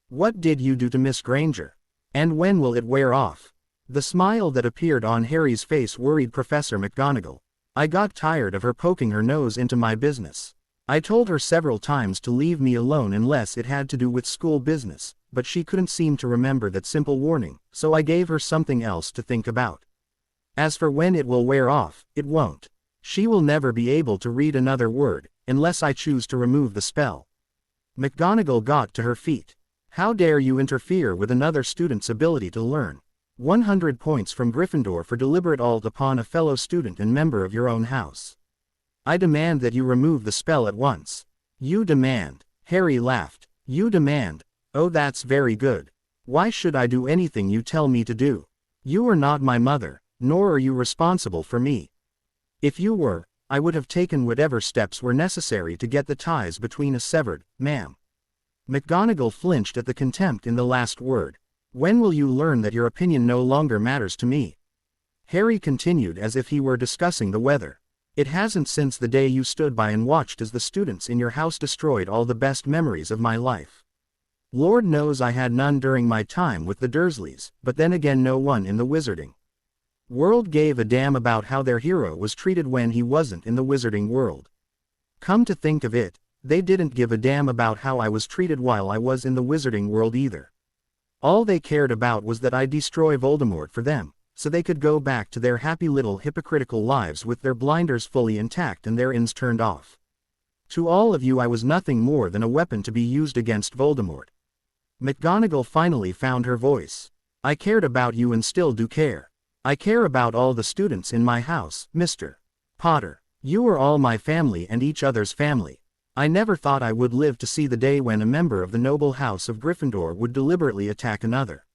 "What did you do to Miss Granger? And when will it wear off?" The smile that appeared on Harry's face worried Professor McGonagall. "I got tired of her poking her nose into my business. I told her several times to leave me alone unless it had to do with school business, but she couldn't seem to remember that simple warning, so I gave her something else to think about. As for when it will wear off, it won't. She will never be able to read another word, unless I choose to remove the spell." McGonagall got to her feet. "How dare you interfere with another student's ability to learn? 100 points from Gryffindor for deliberate assault upon a fellow student and member of your own house. I demand that you remove the spell at once." "You demand?" Harry laughed. "You demand? Oh, that's very good. Why should I do anything you tell me to do? You are not my mother, nor are you responsible for me. If you were, I would have taken whatever steps were necessary to get the ties between us severed, ma'am." McGonagall flinched at the contempt in the last word. "When will you learn that your opinion no longer matters to me?" Harry continued as if he were discussing the weather. "It hasn't since the day you stood by and watched as the students in your house destroyed all the best memories of my life. Lord knows I had none during my time with the Dursleys, but then again no one in the wizarding world gave a damn about how their hero was treated when he wasn't in the wizarding world. Come to think of it, they didn't give a damn about how I was treated while I was in the wizarding world either. All they cared about was that I destroy Voldemort for them, so they could go back to their happy little hypocritical lives with their blinders fully intact and their ins turned off. To all of you I was nothing more than a weapon to be used against Voldemort." McGonagall finally found her voice. "I cared about you and still do care. I care about all the students in my house, Mr. Potter. You are all my family and each other's family. I never thought I would live to see the day when a member of the noble house of Gryffindor would deliberately attack another."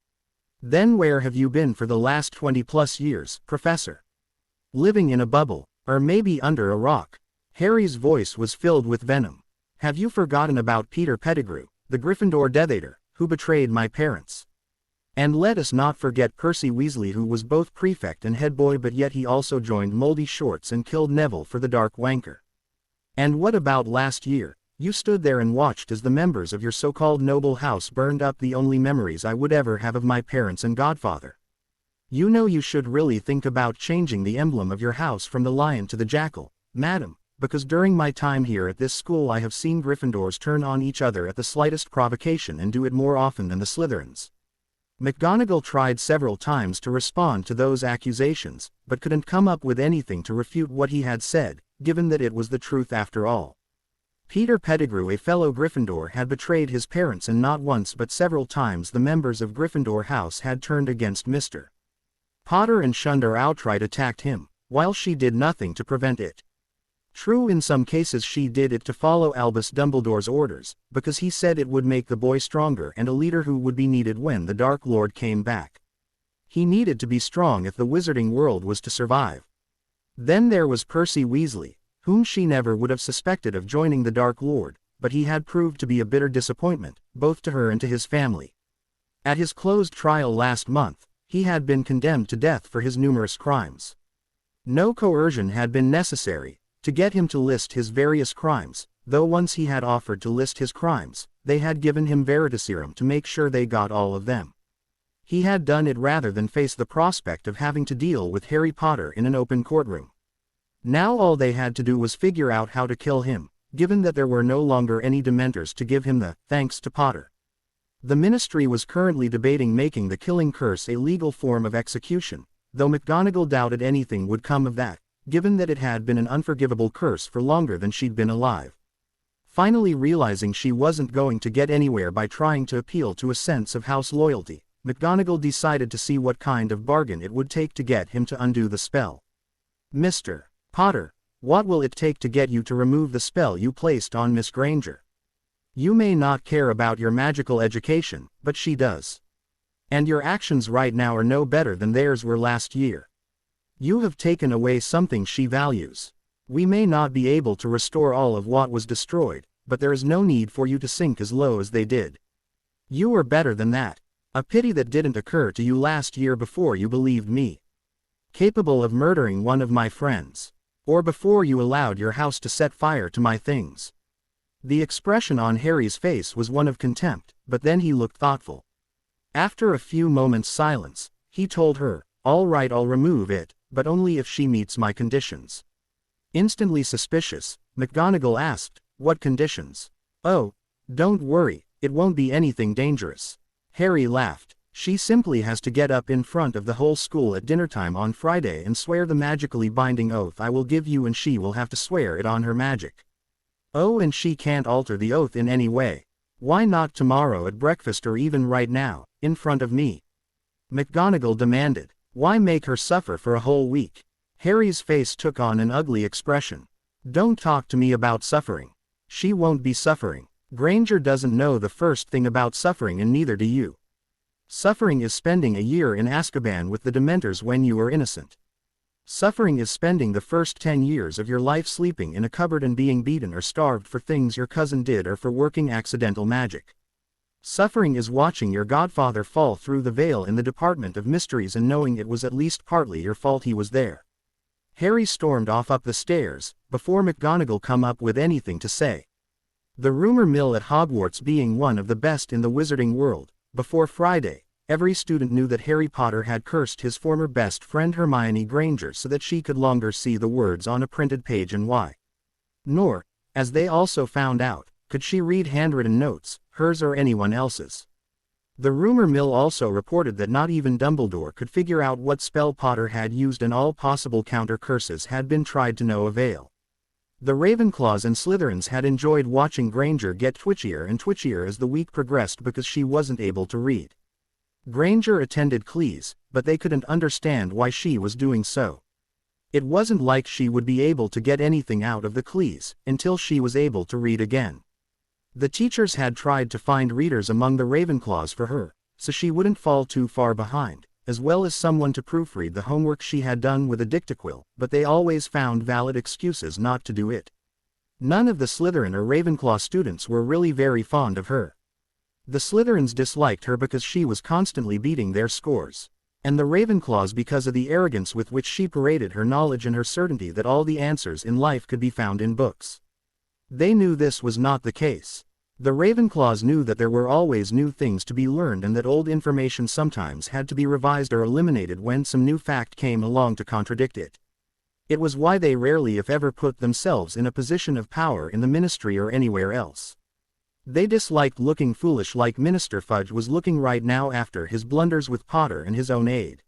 "Then where have you been for the last 20+ years, Professor? Living in a bubble, or maybe under a rock?" Harry's voice was filled with venom. "Have you forgotten about Peter Pettigrew, the Gryffindor Death Eater, who betrayed my parents? And let us not forget Percy Weasley, who was both prefect and head boy, but yet he also joined Moldy Shorts and killed Neville for the Dark Wanker. And what about last year? You stood there and watched as the members of your so-called noble house burned up the only memories I would ever have of my parents and godfather. You know you should really think about changing the emblem of your house from the lion to the jackal, madam, because during my time here at this school I have seen Gryffindors turn on each other at the slightest provocation and do it more often than the Slytherins." McGonagall tried several times to respond to those accusations, but couldn't come up with anything to refute what he had said, given that it was the truth after all. Peter Pettigrew, a fellow Gryffindor, had betrayed his parents, and not once but several times the members of Gryffindor House had turned against Mr. Potter and shunned or outright attacked him, while she did nothing to prevent it. True, in some cases she did it to follow Albus Dumbledore's orders, because he said it would make the boy stronger and a leader who would be needed when the Dark Lord came back. He needed to be strong if the wizarding world was to survive. Then there was Percy Weasley, whom she never would have suspected of joining the Dark Lord, but he had proved to be a bitter disappointment, both to her and to his family. At his closed trial last month, he had been condemned to death for his numerous crimes. No coercion had been necessary to get him to list his various crimes, though once he had offered to list his crimes, they had given him Veritaserum to make sure they got all of them. He had done it rather than face the prospect of having to deal with Harry Potter in an open courtroom. Now all they had to do was figure out how to kill him, given that there were no longer any Dementors to give him the thanks to Potter. The Ministry was currently debating making the killing curse a legal form of execution, though McGonagall doubted anything would come of that, given that it had been an unforgivable curse for longer than she'd been alive. Finally realizing she wasn't going to get anywhere by trying to appeal to a sense of house loyalty, McGonagall decided to see what kind of bargain it would take to get him to undo the spell. "Mr. Potter, what will it take to get you to remove the spell you placed on Miss Granger? You may not care about your magical education, but she does. And your actions right now are no better than theirs were last year. You have taken away something she values. We may not be able to restore all of what was destroyed, but there is no need for you to sink as low as they did. You are better than that. A pity that didn't occur to you last year before you believed me capable of murdering one of my friends. Or before you allowed your house to set fire to my things." The expression on Harry's face was one of contempt, but then he looked thoughtful. After a few moments' silence, he told her, "All right, I'll remove it, but only if she meets my conditions." Instantly suspicious, McGonagall asked, "What conditions?" "Oh, don't worry, it won't be anything dangerous." Harry laughed. "She simply has to get up in front of the whole school at dinnertime on Friday and swear the magically binding oath I will give you, and she will have to swear it on her magic." "Oh, and she can't alter the oath in any way. Why not tomorrow at breakfast, or even right now, in front of me?" McGonagall demanded. "Why make her suffer for a whole week?" Harry's face took on an ugly expression. "Don't talk to me about suffering. She won't be suffering. Granger doesn't know the first thing about suffering, and neither do you. Suffering is spending a year in Azkaban with the Dementors when you are innocent. Suffering is spending the first 10 years of your life sleeping in a cupboard and being beaten or starved for things your cousin did, or for working accidental magic. Suffering is watching your godfather fall through the veil in the Department of Mysteries and knowing it was at least partly your fault he was there." Harry stormed off up the stairs, before McGonagall come up with anything to say. The rumor mill at Hogwarts being one of the best in the wizarding world, before Friday, every student knew that Harry Potter had cursed his former best friend Hermione Granger so that she could longer see the words on a printed page, and why. Nor, as they also found out, could she read handwritten notes, hers or anyone else's. The rumor mill also reported that not even Dumbledore could figure out what spell Potter had used, and all possible counter curses had been tried to no avail. The Ravenclaws and Slytherins had enjoyed watching Granger get twitchier and twitchier as the week progressed because she wasn't able to read. Granger attended Cleese, but they couldn't understand why she was doing so. It wasn't like she would be able to get anything out of the Cleese until she was able to read again. The teachers had tried to find readers among the Ravenclaws for her, so she wouldn't fall too far behind, as well as someone to proofread the homework she had done with a dictaquill, but they always found valid excuses not to do it. None of the Slytherin or Ravenclaw students were really very fond of her. The Slytherins disliked her because she was constantly beating their scores, and the Ravenclaws because of the arrogance with which she paraded her knowledge and her certainty that all the answers in life could be found in books. They knew this was not the case. The Ravenclaws knew that there were always new things to be learned, and that old information sometimes had to be revised or eliminated when some new fact came along to contradict it. It was why they rarely if ever put themselves in a position of power in the ministry or anywhere else. They disliked looking foolish like Minister Fudge was looking right now after his blunders with Potter and his own aide.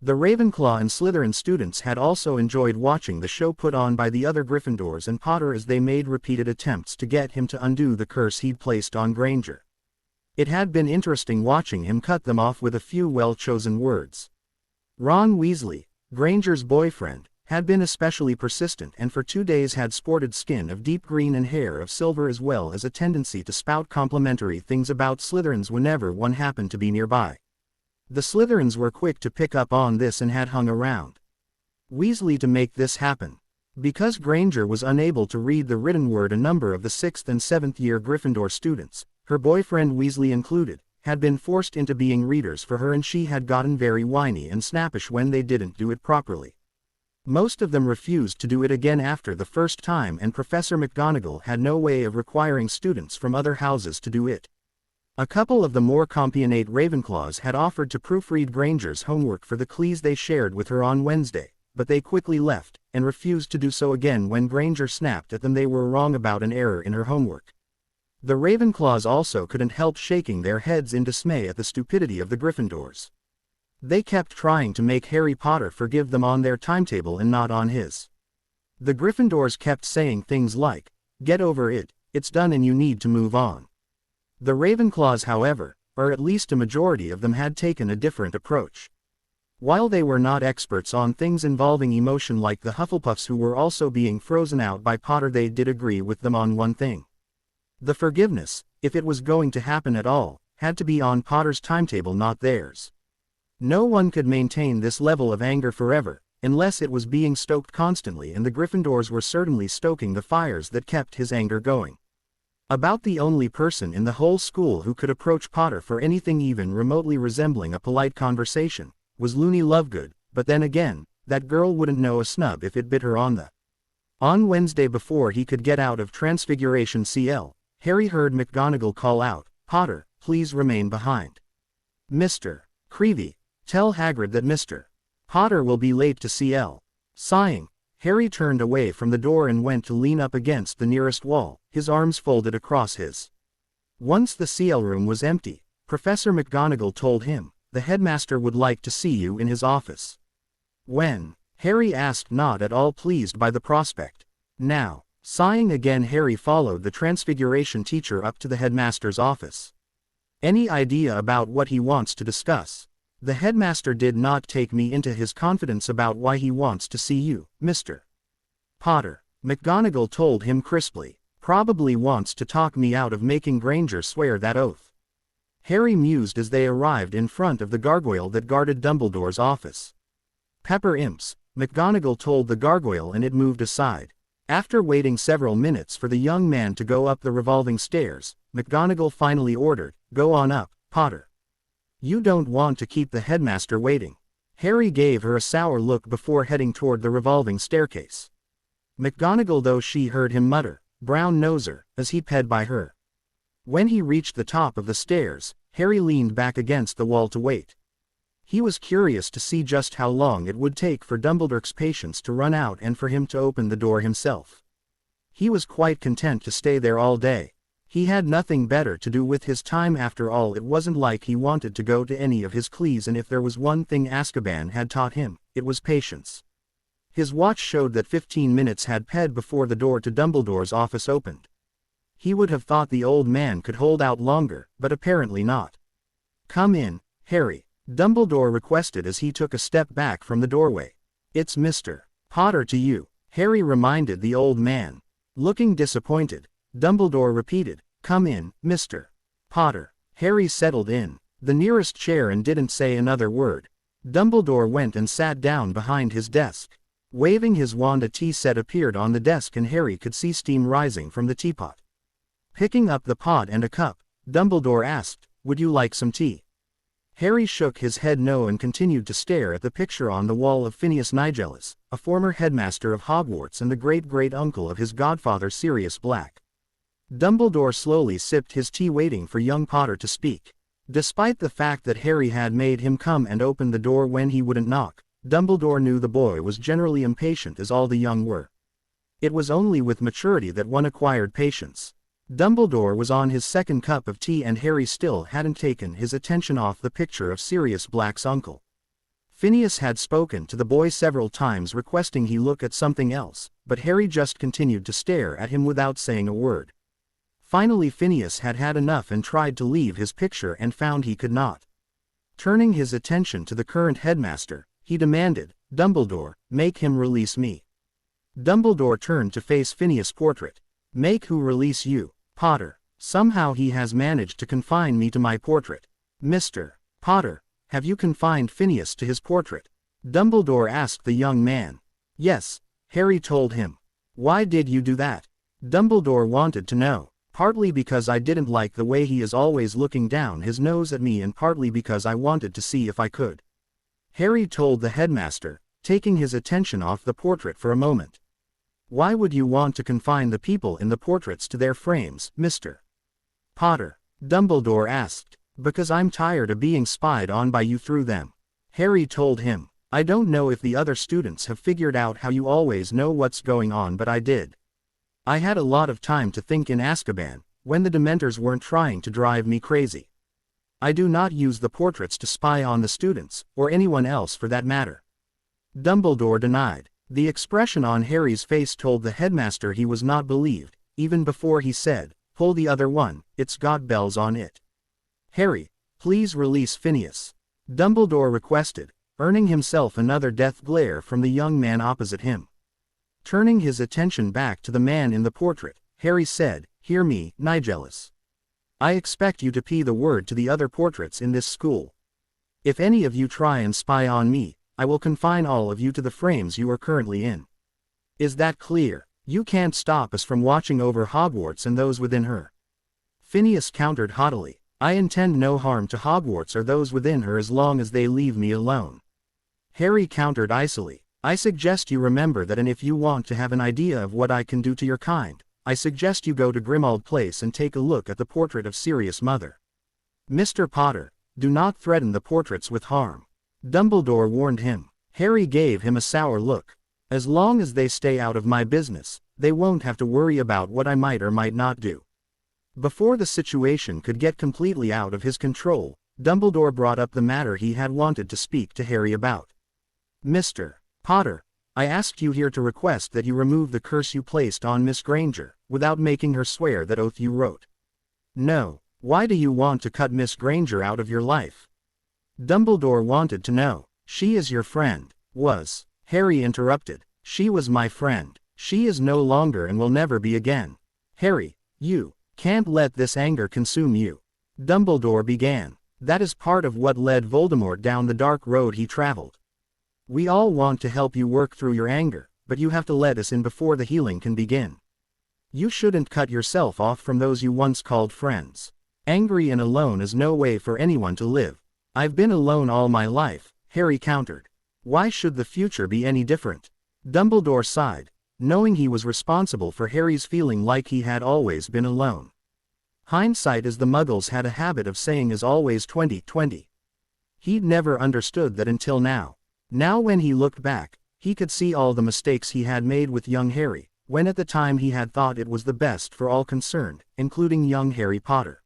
The Ravenclaw and Slytherin students had also enjoyed watching the show put on by the other Gryffindors and Potter as they made repeated attempts to get him to undo the curse he'd placed on Granger. It had been interesting watching him cut them off with a few well-chosen words. Ron Weasley, Granger's boyfriend, had been especially persistent and for 2 days had sported skin of deep green and hair of silver, as well as a tendency to spout complimentary things about Slytherins whenever one happened to be nearby. The Slytherins were quick to pick up on this and had hung around Weasley to make this happen. Because Granger was unable to read the written word, a number of the 6th and 7th year Gryffindor students, her boyfriend Weasley included, had been forced into being readers for her, and she had gotten very whiny and snappish when they didn't do it properly. Most of them refused to do it again after the first time, and Professor McGonagall had no way of requiring students from other houses to do it. A couple of the more compionate Ravenclaws had offered to proofread Granger's homework for the Cleese they shared with her on Wednesday, but they quickly left, and refused to do so again when Granger snapped at them they were wrong about an error in her homework. The Ravenclaws also couldn't help shaking their heads in dismay at the stupidity of the Gryffindors. They kept trying to make Harry Potter forgive them on their timetable and not on his. The Gryffindors kept saying things like, "Get over it, it's done and you need to move on." The Ravenclaws, however, or at least a majority of them, had taken a different approach. While they were not experts on things involving emotion like the Hufflepuffs, who were also being frozen out by Potter, they did agree with them on one thing. The forgiveness, if it was going to happen at all, had to be on Potter's timetable, not theirs. No one could maintain this level of anger forever, unless it was being stoked constantly, and the Gryffindors were certainly stoking the fires that kept his anger going. About the only person in the whole school who could approach Potter for anything even remotely resembling a polite conversation was Loony Lovegood, but then again, that girl wouldn't know a snub if it bit her on the. On Wednesday, before he could get out of Transfiguration CL, Harry heard McGonagall call out, "Potter, please remain behind. Mr. Creevey, tell Hagrid that Mr. Potter will be late to CL." Sighing, Harry turned away from the door and went to lean up against the nearest wall, his arms folded across his. Once the CL room was empty, Professor McGonagall told him, "The headmaster would like to see you in his office." When? Harry asked, not at all pleased by the prospect. Now, sighing again, Harry followed the Transfiguration teacher up to the headmaster's office. "Any idea about what he wants to discuss?" "The headmaster did not take me into his confidence about why he wants to see you, Mr. Potter," McGonagall told him crisply. "Probably wants to talk me out of making Granger swear that oath." Harry mused as they arrived in front of the gargoyle that guarded Dumbledore's office. "Pepper imps," McGonagall told the gargoyle, and it moved aside. After waiting several minutes for the young man to go up the revolving stairs, McGonagall finally ordered, "Go on up, Potter. You don't want to keep the headmaster waiting." Harry gave her a sour look before heading toward the revolving staircase. McGonagall, though she heard him mutter, "Brown noser," as he ped by her. When he reached the top of the stairs, Harry leaned back against the wall to wait. He was curious to see just how long it would take for Dumbledore's patience to run out and for him to open the door himself. He was quite content to stay there all day. He had nothing better to do with his time after all. It wasn't like he wanted to go to any of his clees, and if there was one thing Azkaban had taught him, it was patience. His watch showed that 15 minutes had passed before the door to Dumbledore's office opened. He would have thought the old man could hold out longer, but apparently not. "Come in, Harry," Dumbledore requested as he took a step back from the doorway. "It's Mr. Potter to you," Harry reminded the old man. Looking disappointed, Dumbledore repeated, "Come in, Mr. Potter." Harry settled in the nearest chair and didn't say another word. Dumbledore went and sat down behind his desk. Waving his wand, a tea set appeared on the desk and Harry could see steam rising from the teapot. Picking up the pot and a cup, Dumbledore asked, "Would you like some tea?" Harry shook his head no and continued to stare at the picture on the wall of Phineas Nigellus, a former headmaster of Hogwarts and the great-great-uncle of his godfather Sirius Black. Dumbledore slowly sipped his tea, waiting for young Potter to speak. Despite the fact that Harry had made him come and open the door when he wouldn't knock, Dumbledore knew the boy was generally impatient, as all the young were. It was only with maturity that one acquired patience. Dumbledore was on his second cup of tea and Harry still hadn't taken his attention off the picture of Sirius Black's uncle. Phineas had spoken to the boy several times requesting he look at something else, but Harry just continued to stare at him without saying a word. Finally Phineas had had enough and tried to leave his picture and found he could not. Turning his attention to the current headmaster, he demanded, "Dumbledore, make him release me." Dumbledore turned to face Phineas' portrait. "Make who release you, Potter? Somehow he has managed to confine me to my portrait." "Mr. Potter, have you confined Phineas to his portrait?" Dumbledore asked the young man. "Yes," Harry told him. "Why did you do that?" Dumbledore wanted to know. "Partly because I didn't like the way he is always looking down his nose at me, and partly because I wanted to see if I could," Harry told the headmaster, taking his attention off the portrait for a moment. "Why would you want to confine the people in the portraits to their frames, Mr. Potter?" Dumbledore asked. "Because I'm tired of being spied on by you through them," Harry told him. "I don't know if the other students have figured out how you always know what's going on, but I did. I had a lot of time to think in Azkaban, when the Dementors weren't trying to drive me crazy. I do not use the portraits to spy on the students, or anyone else for that matter." Dumbledore denied. The expression on Harry's face told the headmaster he was not believed, even before he said, "Pull the other one, it's got bells on it." "Harry, please release Phineas," Dumbledore requested, earning himself another death glare from the young man opposite him. Turning his attention back to the man in the portrait, Harry said, "Hear me, Nigellus. I expect you to pay the word to the other portraits in this school. If any of you try and spy on me, I will confine all of you to the frames you are currently in. Is that clear? You can't stop us from watching over Hogwarts and those within her." Phineas countered haughtily, "I intend no harm to Hogwarts or those within her as long as they leave me alone." Harry countered icily, "I suggest you remember that, and if you want to have an idea of what I can do to your kind, I suggest you go to Grimmauld Place and take a look at the portrait of Sirius Mother. Mr. Potter, do not threaten the portraits with harm," Dumbledore warned him. Harry gave him a sour look. "As long as they stay out of my business, they won't have to worry about what I might or might not do." Before the situation could get completely out of his control, Dumbledore brought up the matter he had wanted to speak to Harry about. "Mr. Potter, I asked you here to request that you remove the curse you placed on Miss Granger, without making her swear that oath you wrote." "No, why do you want to cut Miss Granger out of your life?" Dumbledore wanted to know. "She is your friend." "Was," Harry interrupted. "She was my friend. She is no longer and will never be again." "Harry, you can't let this anger consume you," Dumbledore began. "That is part of what led Voldemort down the dark road he traveled. We all want to help you work through your anger, but you have to let us in before the healing can begin. You shouldn't cut yourself off from those you once called friends. Angry and alone is no way for anyone to live." "I've been alone all my life," Harry countered. "Why should the future be any different?" Dumbledore sighed, knowing he was responsible for Harry's feeling like he had always been alone. Hindsight, as the Muggles had a habit of saying, is always 20/20. He'd never understood that until now. Now when he looked back, he could see all the mistakes he had made with young Harry, when at the time he had thought it was the best for all concerned, including young Harry Potter.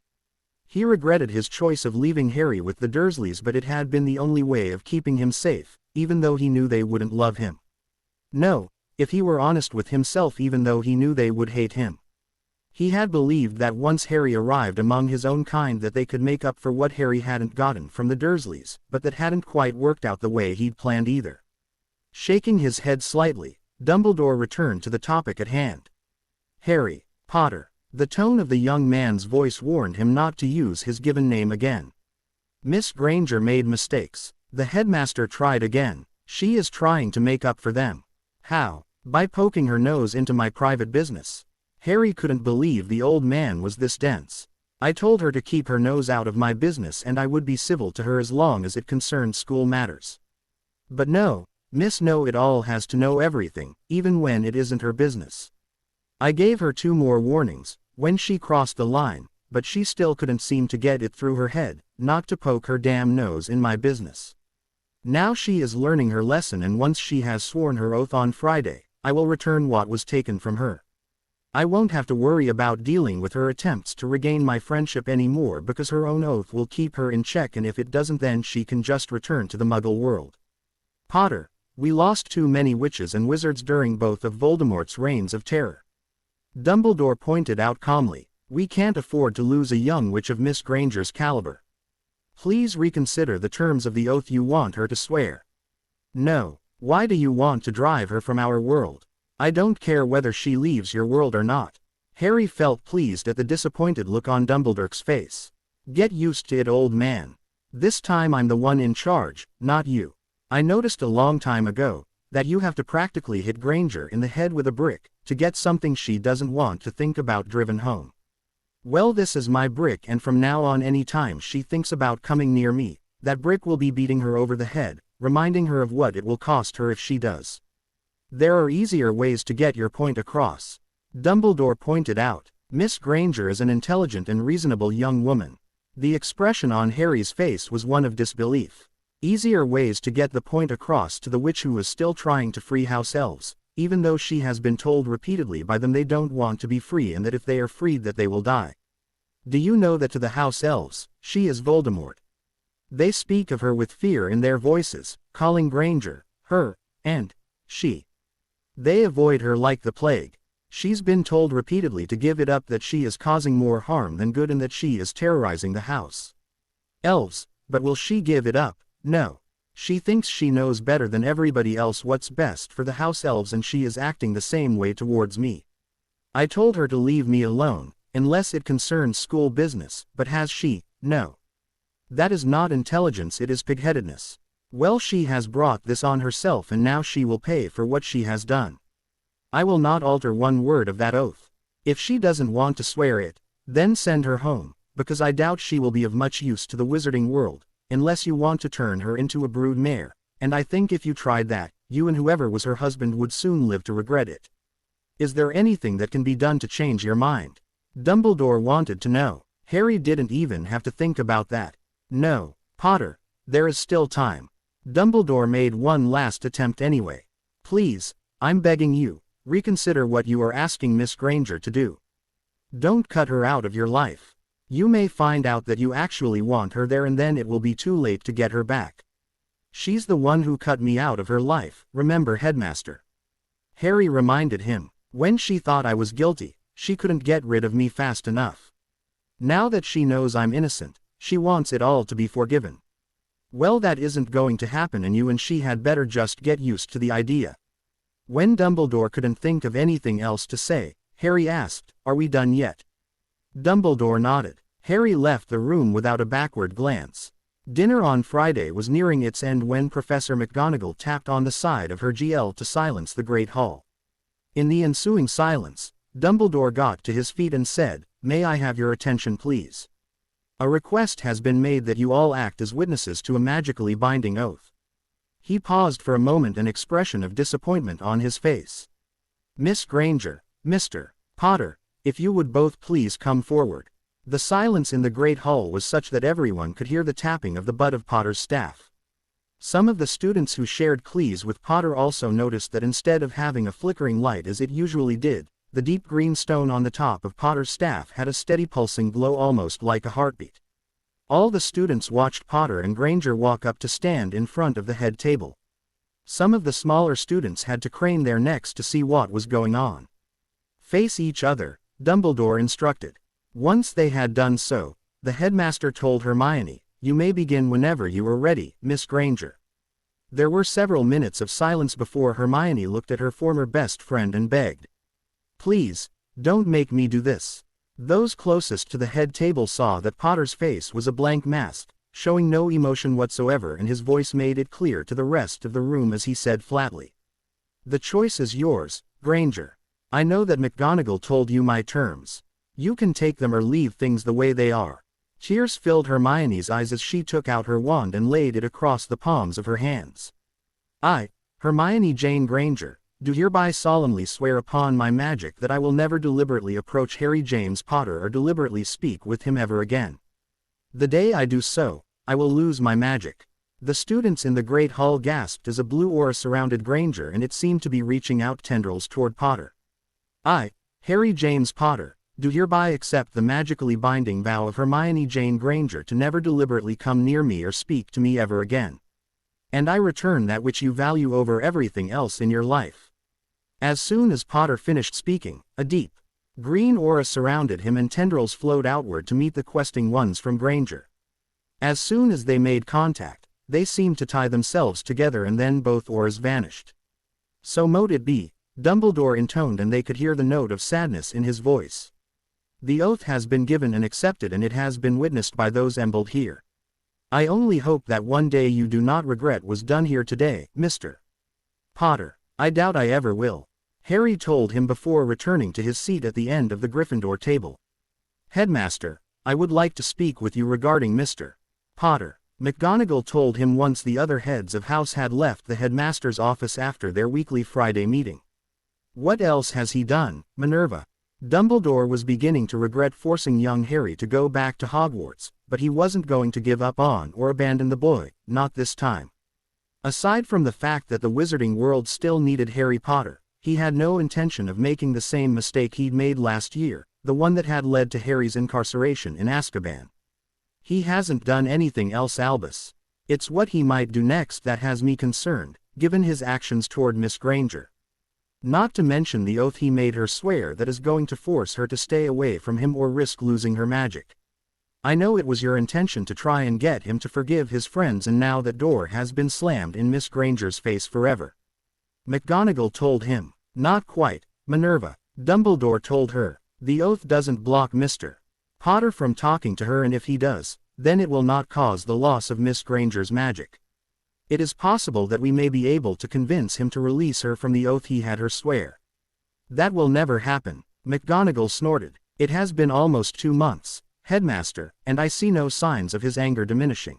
He regretted his choice of leaving Harry with the Dursleys, but it had been the only way of keeping him safe, even though he knew they wouldn't love him. No, if he were honest with himself, even though he knew they would hate him. He had believed that once Harry arrived among his own kind that they could make up for what Harry hadn't gotten from the Dursleys, but that hadn't quite worked out the way he'd planned either. Shaking his head slightly, Dumbledore returned to the topic at hand. "Harry Potter." The tone of the young man's voice warned him not to use his given name again. "Miss Granger made mistakes." The headmaster tried again. "She is trying to make up for them." "How?" "By poking her nose into my private business." Harry couldn't believe the old man was this dense. "I told her to keep her nose out of my business and I would be civil to her as long as it concerned school matters. But no, Miss Know-it-all has to know everything, even when it isn't her business. I gave her 2 more warnings, when she crossed the line, but she still couldn't seem to get it through her head, not to poke her damn nose in my business. Now she is learning her lesson, and once she has sworn her oath on Friday, I will return what was taken from her. I won't have to worry about dealing with her attempts to regain my friendship anymore, because her own oath will keep her in check, and if it doesn't, then she can just return to the Muggle world. Potter, we lost too many witches and wizards during both of Voldemort's reigns of terror." Dumbledore pointed out calmly, "We can't afford to lose a young witch of Miss Granger's caliber. Please reconsider the terms of the oath you want her to swear." "No, why do you want to drive her from our world? I don't care whether she leaves your world or not." Harry felt pleased at the disappointed look on Dumbledore's face. "Get used to it, old man. This time I'm the one in charge, not you. I noticed a long time ago that you have to practically hit Granger in the head with a brick to get something she doesn't want to think about driven home. Well, this is my brick, and from now on, any time she thinks about coming near me, that brick will be beating her over the head, reminding her of what it will cost her if she does. There are easier ways to get your point across." Dumbledore pointed out, "Miss Granger is an intelligent and reasonable young woman." The expression on Harry's face was one of disbelief. Easier ways to get the point across to the witch who is still trying to free house elves, even though she has been told repeatedly by them they don't want to be free, and that if they are freed that they will die. "Do you know that to the house elves, She is Voldemort. They speak of her with fear in their voices, calling Granger, her, and she. They avoid her like the plague. She's been told repeatedly to give it up, that she is causing more harm than good and that she is terrorizing the house. Elves, but will she give it up? No. She thinks she knows better than everybody else what's best for the house elves, and she is acting the same way towards me. I told her to leave me alone, unless it concerns school business, but has she? No. That is not intelligence, it is pigheadedness. Well, she has brought this on herself, and now she will pay for what she has done. I will not alter one word of that oath. If she doesn't want to swear it, then send her home, because I doubt she will be of much use to the wizarding world, unless you want to turn her into a brood mare, and I think if you tried that, you and whoever was her husband would soon live to regret it. Is there anything that can be done to change your mind? Dumbledore wanted to know. Harry didn't even have to think about that. No, Potter, there is still time. Dumbledore made one last attempt anyway. Please, I'm begging you, reconsider what you are asking Miss Granger to do. Don't cut her out of your life. You may find out that you actually want her there, and then it will be too late to get her back. She's the one who cut me out of her life, remember, Headmaster? Harry reminded him. When she thought I was guilty, she couldn't get rid of me fast enough. Now that she knows I'm innocent, she wants it all to be forgiven. Well, that isn't going to happen, and you and she had better just get used to the idea. When Dumbledore couldn't think of anything else to say, Harry asked, "Are we done yet?" Dumbledore nodded. Harry left the room without a backward glance. Dinner on Friday was nearing its end when Professor McGonagall tapped on the side of her GL to silence the Great Hall. In the ensuing silence, Dumbledore got to his feet and said, "May I have your attention, please? A request has been made that you all act as witnesses to a magically binding oath." He paused for a moment, an expression of disappointment on his face. "Miss Granger, Mr. Potter, if you would both please come forward." The silence in the Great Hall was such that everyone could hear the tapping of the butt of Potter's staff. Some of the students who shared Cleese with Potter also noticed that instead of having a flickering light as it usually did, the deep green stone on the top of Potter's staff had a steady pulsing glow, almost like a heartbeat. All the students watched Potter and Granger walk up to stand in front of the head table. Some of the smaller students had to crane their necks to see what was going on. "Face each other," Dumbledore instructed. Once they had done so, the headmaster told Hermione, "You may begin whenever you are ready, Miss Granger." There were several minutes of silence before Hermione looked at her former best friend and begged, "Please, don't make me do this." Those closest to the head table saw that Potter's face was a blank mask, showing no emotion whatsoever, and his voice made it clear to the rest of the room as he said flatly, "The choice is yours, Granger. I know that McGonagall told you my terms. You can take them or leave things the way they are." Tears filled Hermione's eyes as she took out her wand and laid it across the palms of her hands. "I, Hermione Jane Granger, do hereby solemnly swear upon my magic that I will never deliberately approach Harry James Potter or deliberately speak with him ever again. The day I do so, I will lose my magic." The students in the Great Hall gasped as a blue aura surrounded Granger, and it seemed to be reaching out tendrils toward Potter. "I, Harry James Potter, do hereby accept the magically binding vow of Hermione Jane Granger to never deliberately come near me or speak to me ever again. And I return that which you value over everything else in your life." As soon as Potter finished speaking, a deep green aura surrounded him and tendrils flowed outward to meet the questing ones from Granger. As soon as they made contact, they seemed to tie themselves together, and then both auras vanished. "So mote it be," Dumbledore intoned, and they could hear the note of sadness in his voice. "The oath has been given and accepted, and it has been witnessed by those assembled here. I only hope that one day you do not regret what was done here today, Mr. Potter." "I doubt I ever will," Harry told him before returning to his seat at the end of the Gryffindor table. "Headmaster, I would like to speak with you regarding Mr. Potter," McGonagall told him once the other heads of house had left the headmaster's office after their weekly Friday meeting. "What else has he done, Minerva?" Dumbledore was beginning to regret forcing young Harry to go back to Hogwarts, but he wasn't going to give up on or abandon the boy, not this time. Aside from the fact that the wizarding world still needed Harry Potter, he had no intention of making the same mistake he'd made last year, the one that had led to Harry's incarceration in Azkaban. He hasn't done anything else, Albus. It's what he might do next that has me concerned, given his actions toward Miss Granger. Not to mention the oath he made her swear that is going to force her to stay away from him or risk losing her magic. I know it was your intention to try and get him to forgive his friends, and now that door has been slammed in Miss Granger's face forever. McGonagall told him. Not quite, Minerva, Dumbledore told her. The oath doesn't block Mr. Potter from talking to her, and if he does, then it will not cause the loss of Miss Granger's magic. It is possible that we may be able to convince him to release her from the oath he had her swear. That will never happen, McGonagall snorted. It has been almost 2 months, Headmaster, and I see no signs of his anger diminishing.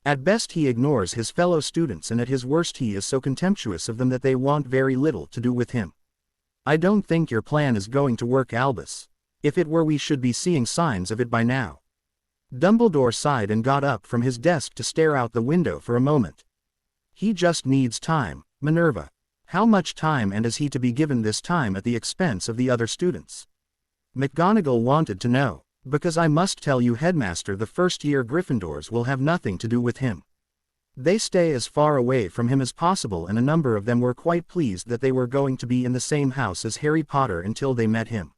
At best he ignores his fellow students, and at his worst he is so contemptuous of them that they want very little to do with him. I don't think your plan is going to work, Albus. If it were, we should be seeing signs of it by now. Dumbledore sighed and got up from his desk to stare out the window for a moment. He just needs time, Minerva. How much time, and is he to be given this time at the expense of the other students? McGonagall wanted to know. Because I must tell you, Headmaster, the first-year Gryffindors will have nothing to do with him. They stay as far away from him as possible, and a number of them were quite pleased that they were going to be in the same house as Harry Potter until they met him.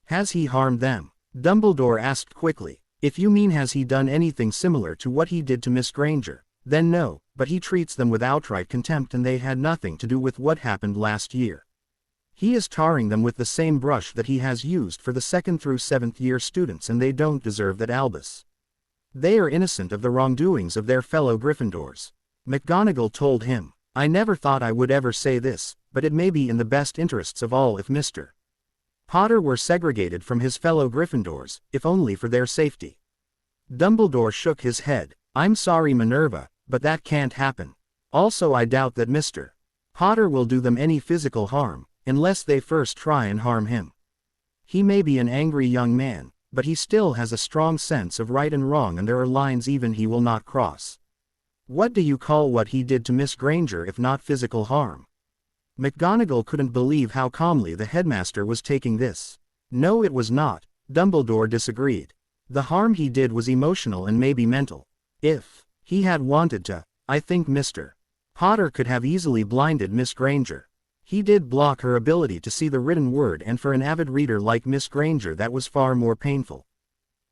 Has he harmed them? Dumbledore asked quickly. If you mean has he done anything similar to what he did to Miss Granger, then no, but he treats them with outright contempt, and they had nothing to do with what happened last year. He is tarring them with the same brush that he has used for the 2nd through 7th year students, and they don't deserve that, Albus. They are innocent of the wrongdoings of their fellow Gryffindors. McGonagall told him. I never thought I would ever say this, but it may be in the best interests of all if Mr. Potter were segregated from his fellow Gryffindors, if only for their safety. Dumbledore shook his head. I'm sorry, Minerva, but that can't happen. Also, I doubt that Mr. Potter will do them any physical harm, unless they first try and harm him. He may be an angry young man, but he still has a strong sense of right and wrong, and there are lines even he will not cross. What do you call what he did to Miss Granger if not physical harm? McGonagall couldn't believe how calmly the headmaster was taking this. No, it was not, Dumbledore disagreed. The harm he did was emotional and maybe mental. If he had wanted to, I think Mr. Potter could have easily blinded Miss Granger. He did block her ability to see the written word, and for an avid reader like Miss Granger that was far more painful.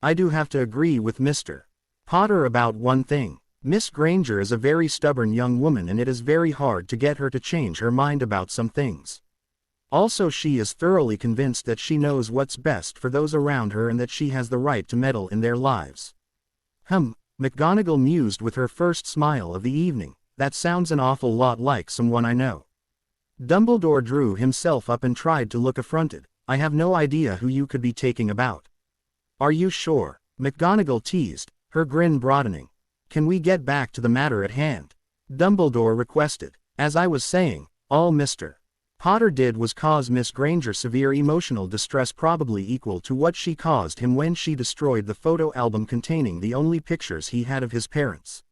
I do have to agree with Mr. Potter about one thing. Miss Granger is a very stubborn young woman, and it is very hard to get her to change her mind about some things. Also, she is thoroughly convinced that she knows what's best for those around her and that she has the right to meddle in their lives. McGonagall mused with her first smile of the evening. That sounds an awful lot like someone I know. Dumbledore drew himself up and tried to look affronted. I have no idea who you could be taking about. Are you sure? McGonagall teased, her grin broadening. Can we get back to the matter at hand? Dumbledore requested. As I was saying, all Mr. Potter did was cause Miss Granger severe emotional distress, probably equal to what she caused him when she destroyed the photo album containing the only pictures he had of his parents.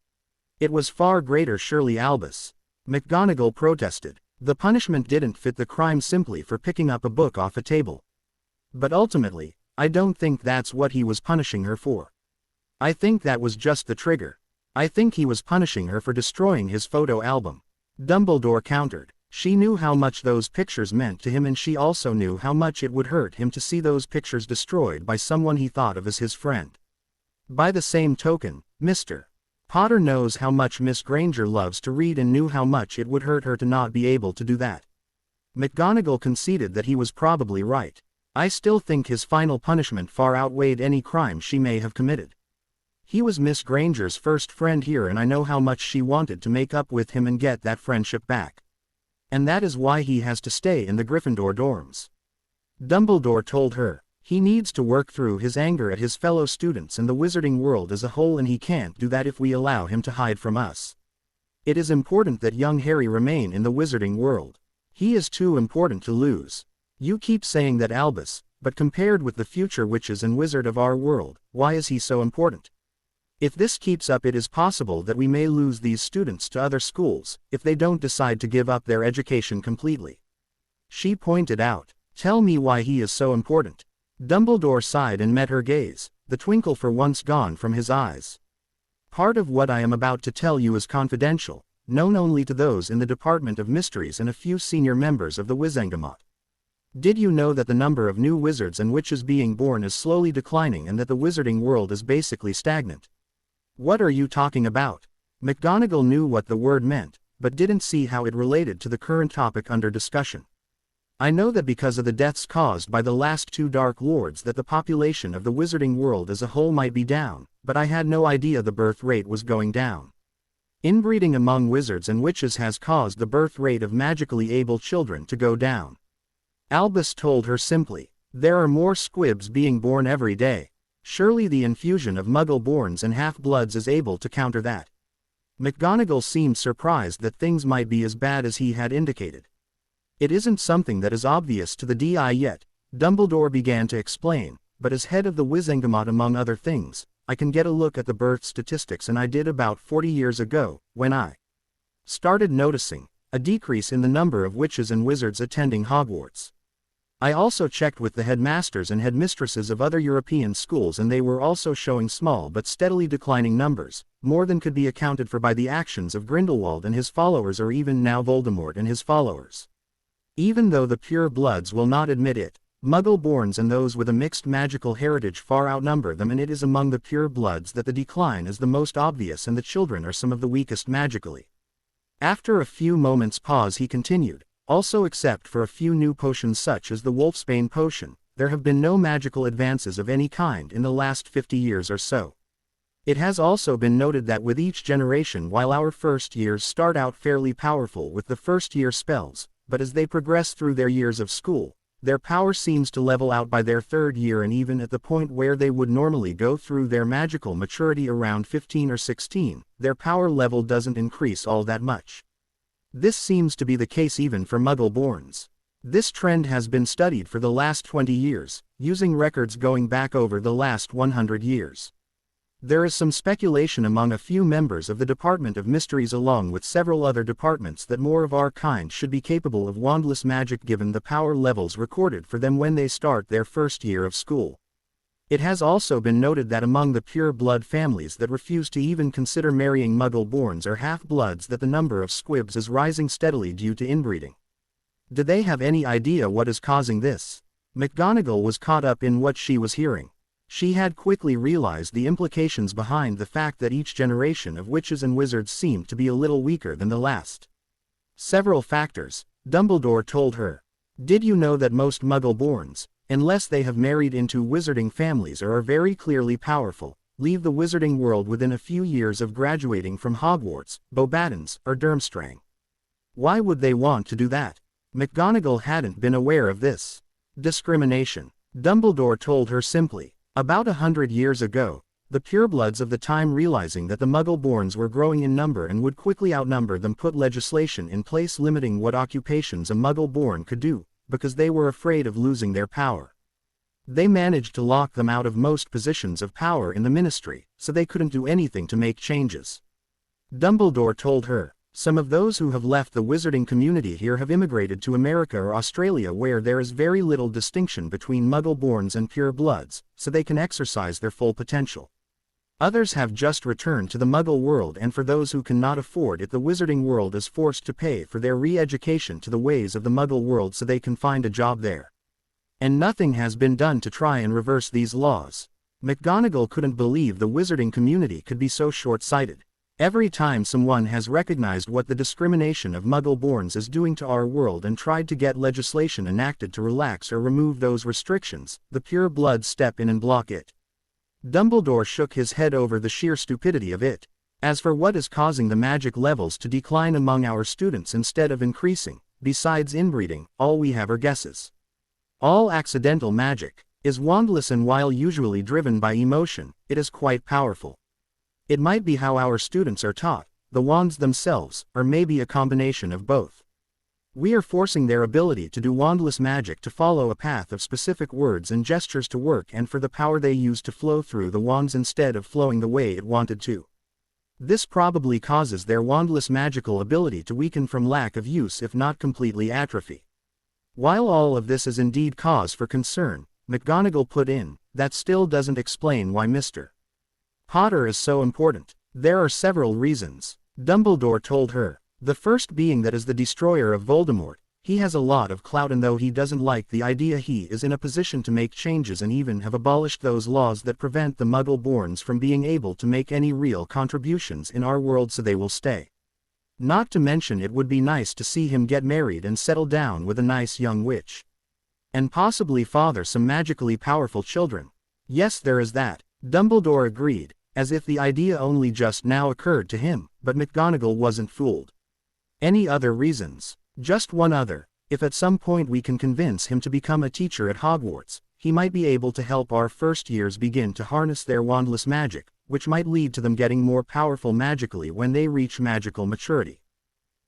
It was far greater, surely, Albus. McGonagall protested. The punishment didn't fit the crime simply for picking up a book off a table. But ultimately, I don't think that's what he was punishing her for. I think that was just the trigger. I think he was punishing her for destroying his photo album. Dumbledore countered. She knew how much those pictures meant to him, and she also knew how much it would hurt him to see those pictures destroyed by someone he thought of as his friend. By the same token, Mr. Potter knows how much Miss Granger loves to read and knew how much it would hurt her to not be able to do that. McGonagall conceded that he was probably right. I still think his final punishment far outweighed any crime she may have committed. He was Miss Granger's first friend here, and I know how much she wanted to make up with him and get that friendship back. And that is why he has to stay in the Gryffindor dorms. Dumbledore told her. He needs to work through his anger at his fellow students and the wizarding world as a whole, and he can't do that if we allow him to hide from us. It is important that young Harry remain in the wizarding world. He is too important to lose. You keep saying that, Albus, but compared with the future witches and wizard of our world, why is he so important? If this keeps up, it is possible that we may lose these students to other schools, if they don't decide to give up their education completely. She pointed out. Tell me why he is so important. Dumbledore sighed and met her gaze. the twinkle for once gone from his eyes. Part of what I am about to tell you is confidential, known only to those in the Department of Mysteries and a few senior members of the Wizengamot. Did you know that the number of new wizards and witches being born is slowly declining and that the wizarding world is basically stagnant? What are you talking about? McGonagall knew what the word meant, but didn't see how it related to the current topic under discussion. I know that because of the deaths caused by the last two Dark Lords that the population of the wizarding world as a whole might be down, but I had no idea the birth rate was going down. Inbreeding among wizards and witches has caused the birth rate of magically able children to go down. Albus told her simply. There are more squibs being born every day. Surely the infusion of Muggle-borns and half-bloods is able to counter that. McGonagall seemed surprised that things might be as bad as he had indicated. It isn't something that is obvious to the DI yet, Dumbledore began to explain, but as head of the Wizengamot among other things, I can get a look at the birth statistics and I did about 40 years ago, when I started noticing a decrease in the number of witches and wizards attending Hogwarts. I also checked with the headmasters and headmistresses of other European schools and they were also showing small but steadily declining numbers, more than could be accounted for by the actions of Grindelwald and his followers or even now Voldemort and his followers. Even though the pure bloods will not admit it, Muggle-borns and those with a mixed magical heritage far outnumber them, and it is among the pure bloods that the decline is the most obvious and the children are some of the weakest magically. After a few moments' pause he continued. Also, except for a few new potions such as the Wolfsbane potion, there have been no magical advances of any kind in the last 50 years or so. It has also been noted that with each generation, while our first years start out fairly powerful with the first year spells, but as they progress through their years of school, their power seems to level out by their third year, and even at the point where they would normally go through their magical maturity around 15 or 16, their power level doesn't increase all that much. This seems to be the case even for Muggle-borns. This trend has been studied for the last 20 years, using records going back over the last 100 years. There is some speculation among a few members of the Department of Mysteries along with several other departments that more of our kind should be capable of wandless magic given the power levels recorded for them when they start their first year of school. It has also been noted that among the pure blood families that refuse to even consider marrying Muggle-borns or half-bloods that the number of squibs is rising steadily due to inbreeding. Do they have any idea what is causing this? McGonagall was caught up in what she was hearing. She had quickly realized the implications behind the fact that each generation of witches and wizards seemed to be a little weaker than the last. Several factors, Dumbledore told her. Did you know that most Muggle-borns, unless they have married into wizarding families or are very clearly powerful, leave the wizarding world within a few years of graduating from Hogwarts, Beauxbatons, or Durmstrang? Why would they want to do that? McGonagall hadn't been aware of this. Discrimination. Dumbledore told her simply. About 100 years ago, the purebloods of the time, realizing that the Muggle-borns were growing in number and would quickly outnumber them, put legislation in place limiting what occupations a Muggle-born could do, because they were afraid of losing their power. They managed to lock them out of most positions of power in the ministry, so they couldn't do anything to make changes. Dumbledore told her, some of those who have left the wizarding community here have immigrated to America or Australia, where there is very little distinction between Muggle-borns and pure-bloods, so they can exercise their full potential. Others have just returned to the Muggle world, and for those who cannot afford it, the wizarding world is forced to pay for their re-education to the ways of the Muggle world so they can find a job there. And nothing has been done to try and reverse these laws. McGonagall couldn't believe the wizarding community could be so short-sighted. Every time someone has recognized what the discrimination of Muggle-borns is doing to our world and tried to get legislation enacted to relax or remove those restrictions, the pure-bloods step in and block it. Dumbledore shook his head over the sheer stupidity of it. As for what is causing the magic levels to decline among our students instead of increasing, besides inbreeding, all we have are guesses. All accidental magic is wandless, and while usually driven by emotion, it is quite powerful. It might be how our students are taught, the wands themselves, or maybe a combination of both. We are forcing their ability to do wandless magic to follow a path of specific words and gestures to work, and for the power they use to flow through the wands instead of flowing the way it wanted to. This probably causes their wandless magical ability to weaken from lack of use, if not completely atrophy. While all of this is indeed cause for concern, McGonagall put in, that still doesn't explain why Mr. Potter is so important. There are several reasons, Dumbledore told her. The first being that as the destroyer of Voldemort, he has a lot of clout, and though he doesn't like the idea, he is in a position to make changes and even have abolished those laws that prevent the Muggle-borns from being able to make any real contributions in our world, so they will stay. Not to mention it would be nice to see him get married and settle down with a nice young witch. And possibly father some magically powerful children. Yes, there is that, Dumbledore agreed, as if the idea only just now occurred to him, but McGonagall wasn't fooled. Any other reasons? Just one other. If at some point we can convince him to become a teacher at Hogwarts, he might be able to help our first years begin to harness their wandless magic, which might lead to them getting more powerful magically when they reach magical maturity.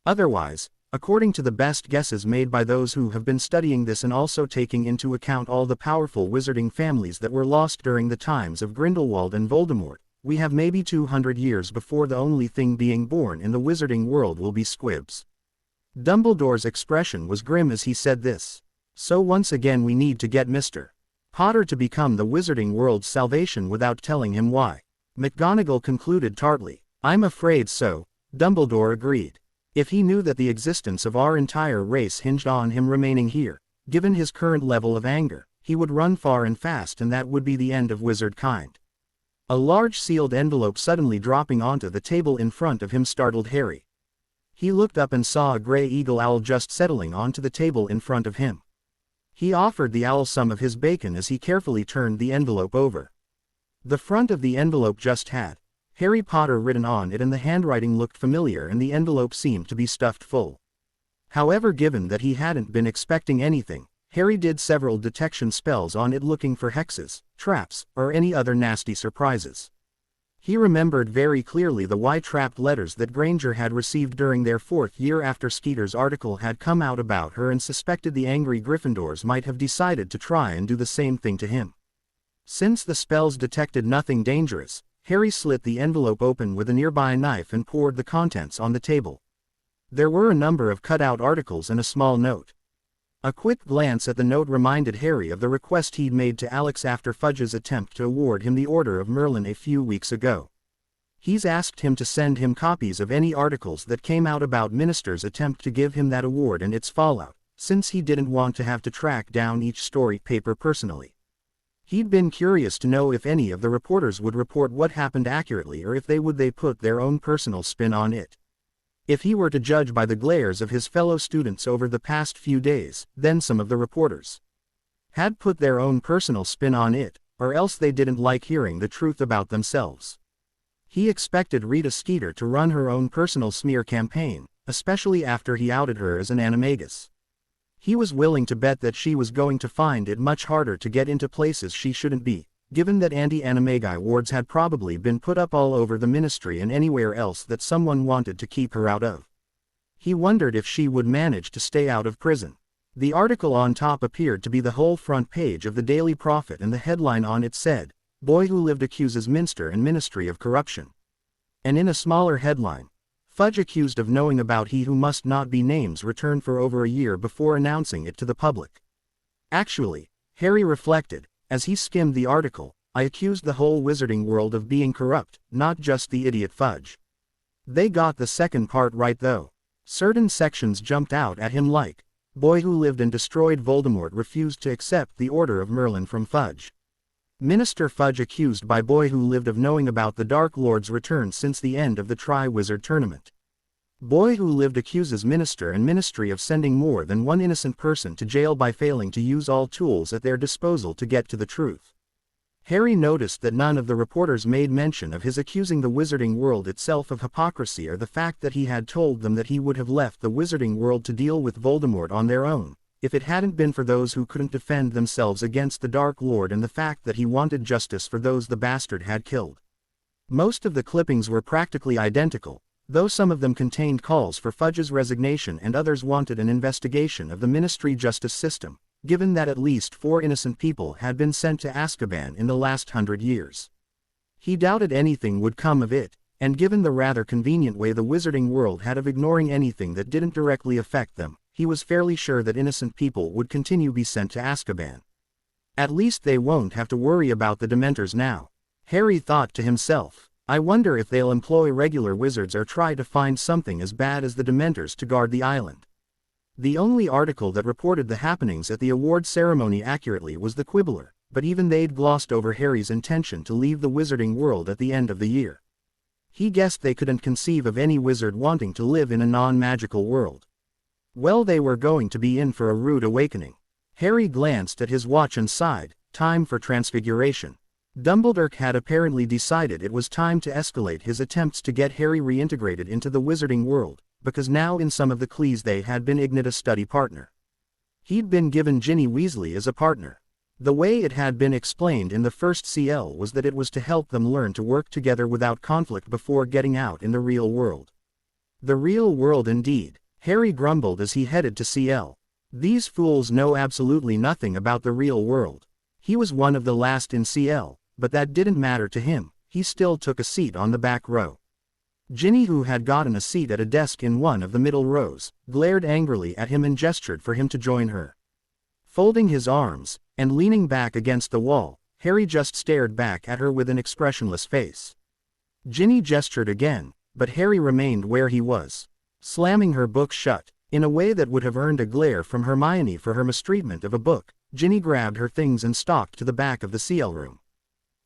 Otherwise, according to the best guesses made by those who have been studying this and also taking into account all the powerful wizarding families that were lost during the times of Grindelwald and Voldemort, we have maybe 200 years before the only thing being born in the wizarding world will be squibs. Dumbledore's expression was grim as he said this. So once again we need to get Mr. Potter to become the wizarding world's salvation without telling him why. McGonagall concluded tartly. I'm afraid so, Dumbledore agreed. If he knew that the existence of our entire race hinged on him remaining here, given his current level of anger, he would run far and fast, and that would be the end of wizard kind. A large sealed envelope suddenly dropping onto the table in front of him startled Harry. He looked up and saw a gray eagle owl just settling onto the table in front of him. He offered the owl some of his bacon as he carefully turned the envelope over. The front of the envelope just had Harry Potter written on it, and the handwriting looked familiar, and the envelope seemed to be stuffed full. However, given that he hadn't been expecting anything, Harry did several detection spells on it looking for hexes, traps, or any other nasty surprises. He remembered very clearly the Y-trapped letters that Granger had received during their 4th year after Skeeter's article had come out about her, and suspected the angry Gryffindors might have decided to try and do the same thing to him. Since the spells detected nothing dangerous, Harry slit the envelope open with a nearby knife and poured the contents on the table. There were a number of cut-out articles and a small note. A quick glance at the note reminded Harry of the request he'd made to Alex after Fudge's attempt to award him the Order of Merlin a few weeks ago. He's asked him to send him copies of any articles that came out about Minister's attempt to give him that award and its fallout, since he didn't want to have to track down each story paper personally. He'd been curious to know if any of the reporters would report what happened accurately, or if they put their own personal spin on it. If he were to judge by the glares of his fellow students over the past few days, then some of the reporters had put their own personal spin on it, or else they didn't like hearing the truth about themselves. He expected Rita Skeeter to run her own personal smear campaign, especially after he outed her as an animagus. He was willing to bet that she was going to find it much harder to get into places she shouldn't be, given that anti-animagi wards had probably been put up all over the ministry and anywhere else that someone wanted to keep her out of. He wondered if she would manage to stay out of prison. The article on top appeared to be the whole front page of the Daily Prophet, and the headline on it said, "Boy Who Lived Accuses Minster and Ministry of Corruption." And in a smaller headline, "Fudge accused of knowing about he who must not be names returned for over a year before announcing it to the public." Actually, Harry reflected, as he skimmed the article, I accused the whole wizarding world of being corrupt, not just the idiot Fudge. They got the second part right though. Certain sections jumped out at him like, Boy Who Lived and Destroyed Voldemort refused to accept the Order of Merlin from Fudge. Minister Fudge accused by Boy Who Lived of knowing about the Dark Lord's return since the end of the Tri-Wizard Tournament. Boy Who Lived accuses Minister and Ministry of sending more than one innocent person to jail by failing to use all tools at their disposal to get to the truth. Harry noticed that none of the reporters made mention of his accusing the wizarding world itself of hypocrisy, or the fact that he had told them that he would have left the wizarding world to deal with Voldemort on their own, if it hadn't been for those who couldn't defend themselves against the Dark Lord, and the fact that he wanted justice for those the bastard had killed. Most of the clippings were practically identical, though some of them contained calls for Fudge's resignation and others wanted an investigation of the ministry justice system, given that at least 4 innocent people had been sent to Azkaban in the last 100 years. He doubted anything would come of it, and given the rather convenient way the wizarding world had of ignoring anything that didn't directly affect them, he was fairly sure that innocent people would continue to be sent to Azkaban. At least they won't have to worry about the Dementors now. Harry thought to himself, I wonder if they'll employ regular wizards or try to find something as bad as the Dementors to guard the island. The only article that reported the happenings at the award ceremony accurately was the Quibbler, but even they'd glossed over Harry's intention to leave the wizarding world at the end of the year. He guessed they couldn't conceive of any wizard wanting to live in a non-magical world. Well, they were going to be in for a rude awakening. Harry glanced at his watch and sighed, time for transfiguration. Dumbledore had apparently decided it was time to escalate his attempts to get Harry reintegrated into the wizarding world, because now in some of the Clees they had been Ignite a study partner. He'd been given Ginny Weasley as a partner. The way it had been explained in the first CL was that it was to help them learn to work together without conflict before getting out in the real world. The real world indeed, Harry grumbled as he headed to CL. These fools know absolutely nothing about the real world. He was one of the last in CL, but that didn't matter to him, he still took a seat on the back row. Ginny, who had gotten a seat at a desk in one of the middle rows, glared angrily at him and gestured for him to join her. Folding his arms, and leaning back against the wall, Harry just stared back at her with an expressionless face. Ginny gestured again, but Harry remained where he was, slamming her book shut. In a way that would have earned a glare from Hermione for her mistreatment of a book, Ginny grabbed her things and stalked to the back of the CL room.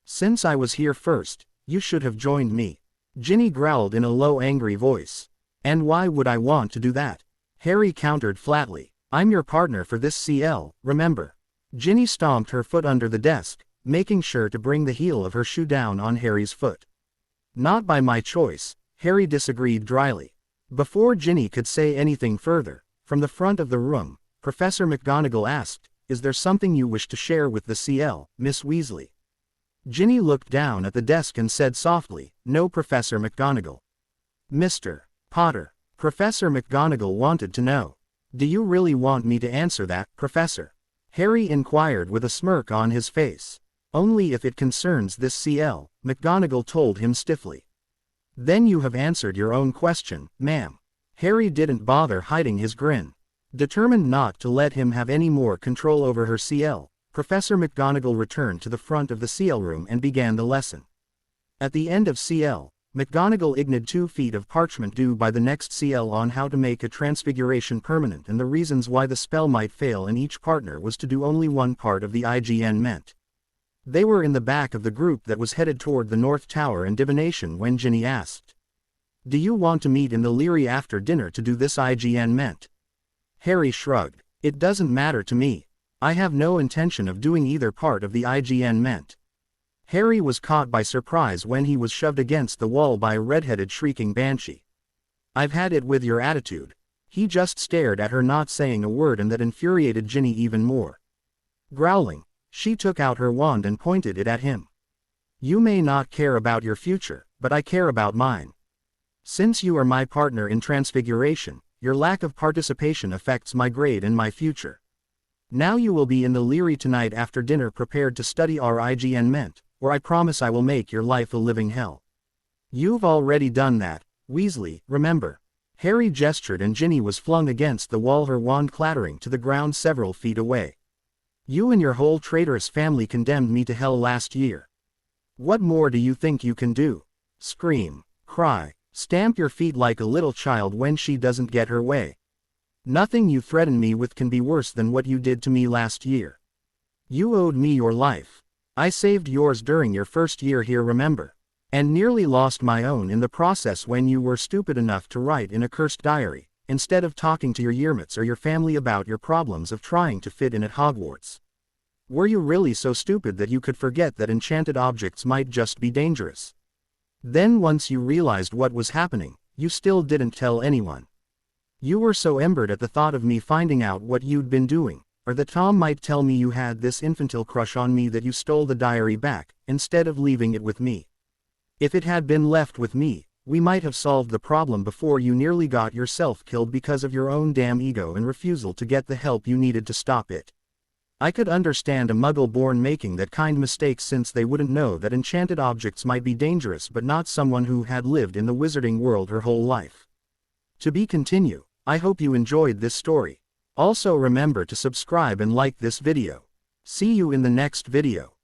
Since I was here first, you should have joined me. Ginny growled in a low angry voice. And why would I want to do that? Harry countered flatly. I'm your partner for this CL, remember? Ginny stomped her foot under the desk, making sure to bring the heel of her shoe down on Harry's foot. Not by my choice, Harry disagreed dryly. Before Ginny could say anything further, from the front of the room, Professor McGonagall asked, Is there something you wish to share with the CL, Miss Weasley? Ginny looked down at the desk and said softly, No, Professor McGonagall. Mr. Potter. Professor McGonagall wanted to know. Do you really want me to answer that, Professor? Harry inquired with a smirk on his face. Only if it concerns this CL, McGonagall told him stiffly. Then you have answered your own question, ma'am. Harry didn't bother hiding his grin. Determined not to let him have any more control over her CL, Professor McGonagall returned to the front of the CL room and began the lesson. At the end of CL, McGonagall ignited 2 feet of parchment due by the next CL on how to make a transfiguration permanent and the reasons why the spell might fail, and each partner was to do only one part of the IGN meant. They were in the back of the group that was headed toward the North Tower and divination when Ginny asked, Do you want to meet in the Leary after dinner to do this IGN meant? Harry shrugged. It doesn't matter to me. I have no intention of doing either part of the IGN meant. Harry was caught by surprise when he was shoved against the wall by a red-headed shrieking banshee. I've had it with your attitude. He just stared at her, not saying a word, and that infuriated Ginny even more. Growling, she took out her wand and pointed it at him. You may not care about your future, but I care about mine. Since you are my partner in transfiguration, your lack of participation affects my grade and my future. Now you will be in the Leary tonight after dinner prepared to study our IGN meant, or I promise I will make your life a living hell. You've already done that, Weasley, remember. Harry gestured and Ginny was flung against the wall, her wand clattering to the ground several feet away. You and your whole traitorous family condemned me to hell last year. What more do you think you can do? Scream, cry, stamp your feet like a little child when she doesn't get her way. Nothing you threaten me with can be worse than what you did to me last year. You owed me your life. I saved yours during your first year here, remember? And nearly lost my own in the process when you were stupid enough to write in a cursed diary, instead of talking to your yearmates or your family about your problems of trying to fit in at Hogwarts. Were you really so stupid that you could forget that enchanted objects might just be dangerous? Then once you realized what was happening, you still didn't tell anyone. You were so embered at the thought of me finding out what you'd been doing, or that Tom might tell me you had this infantile crush on me, that you stole the diary back, instead of leaving it with me. If it had been left with me, we might have solved the problem before you nearly got yourself killed because of your own damn ego and refusal to get the help you needed to stop it. I could understand a Muggle-born making that kind mistake, since they wouldn't know that enchanted objects might be dangerous, but not someone who had lived in the wizarding world her whole life. To be continued. I hope you enjoyed this story. Also remember to subscribe and like this video. See you in the next video.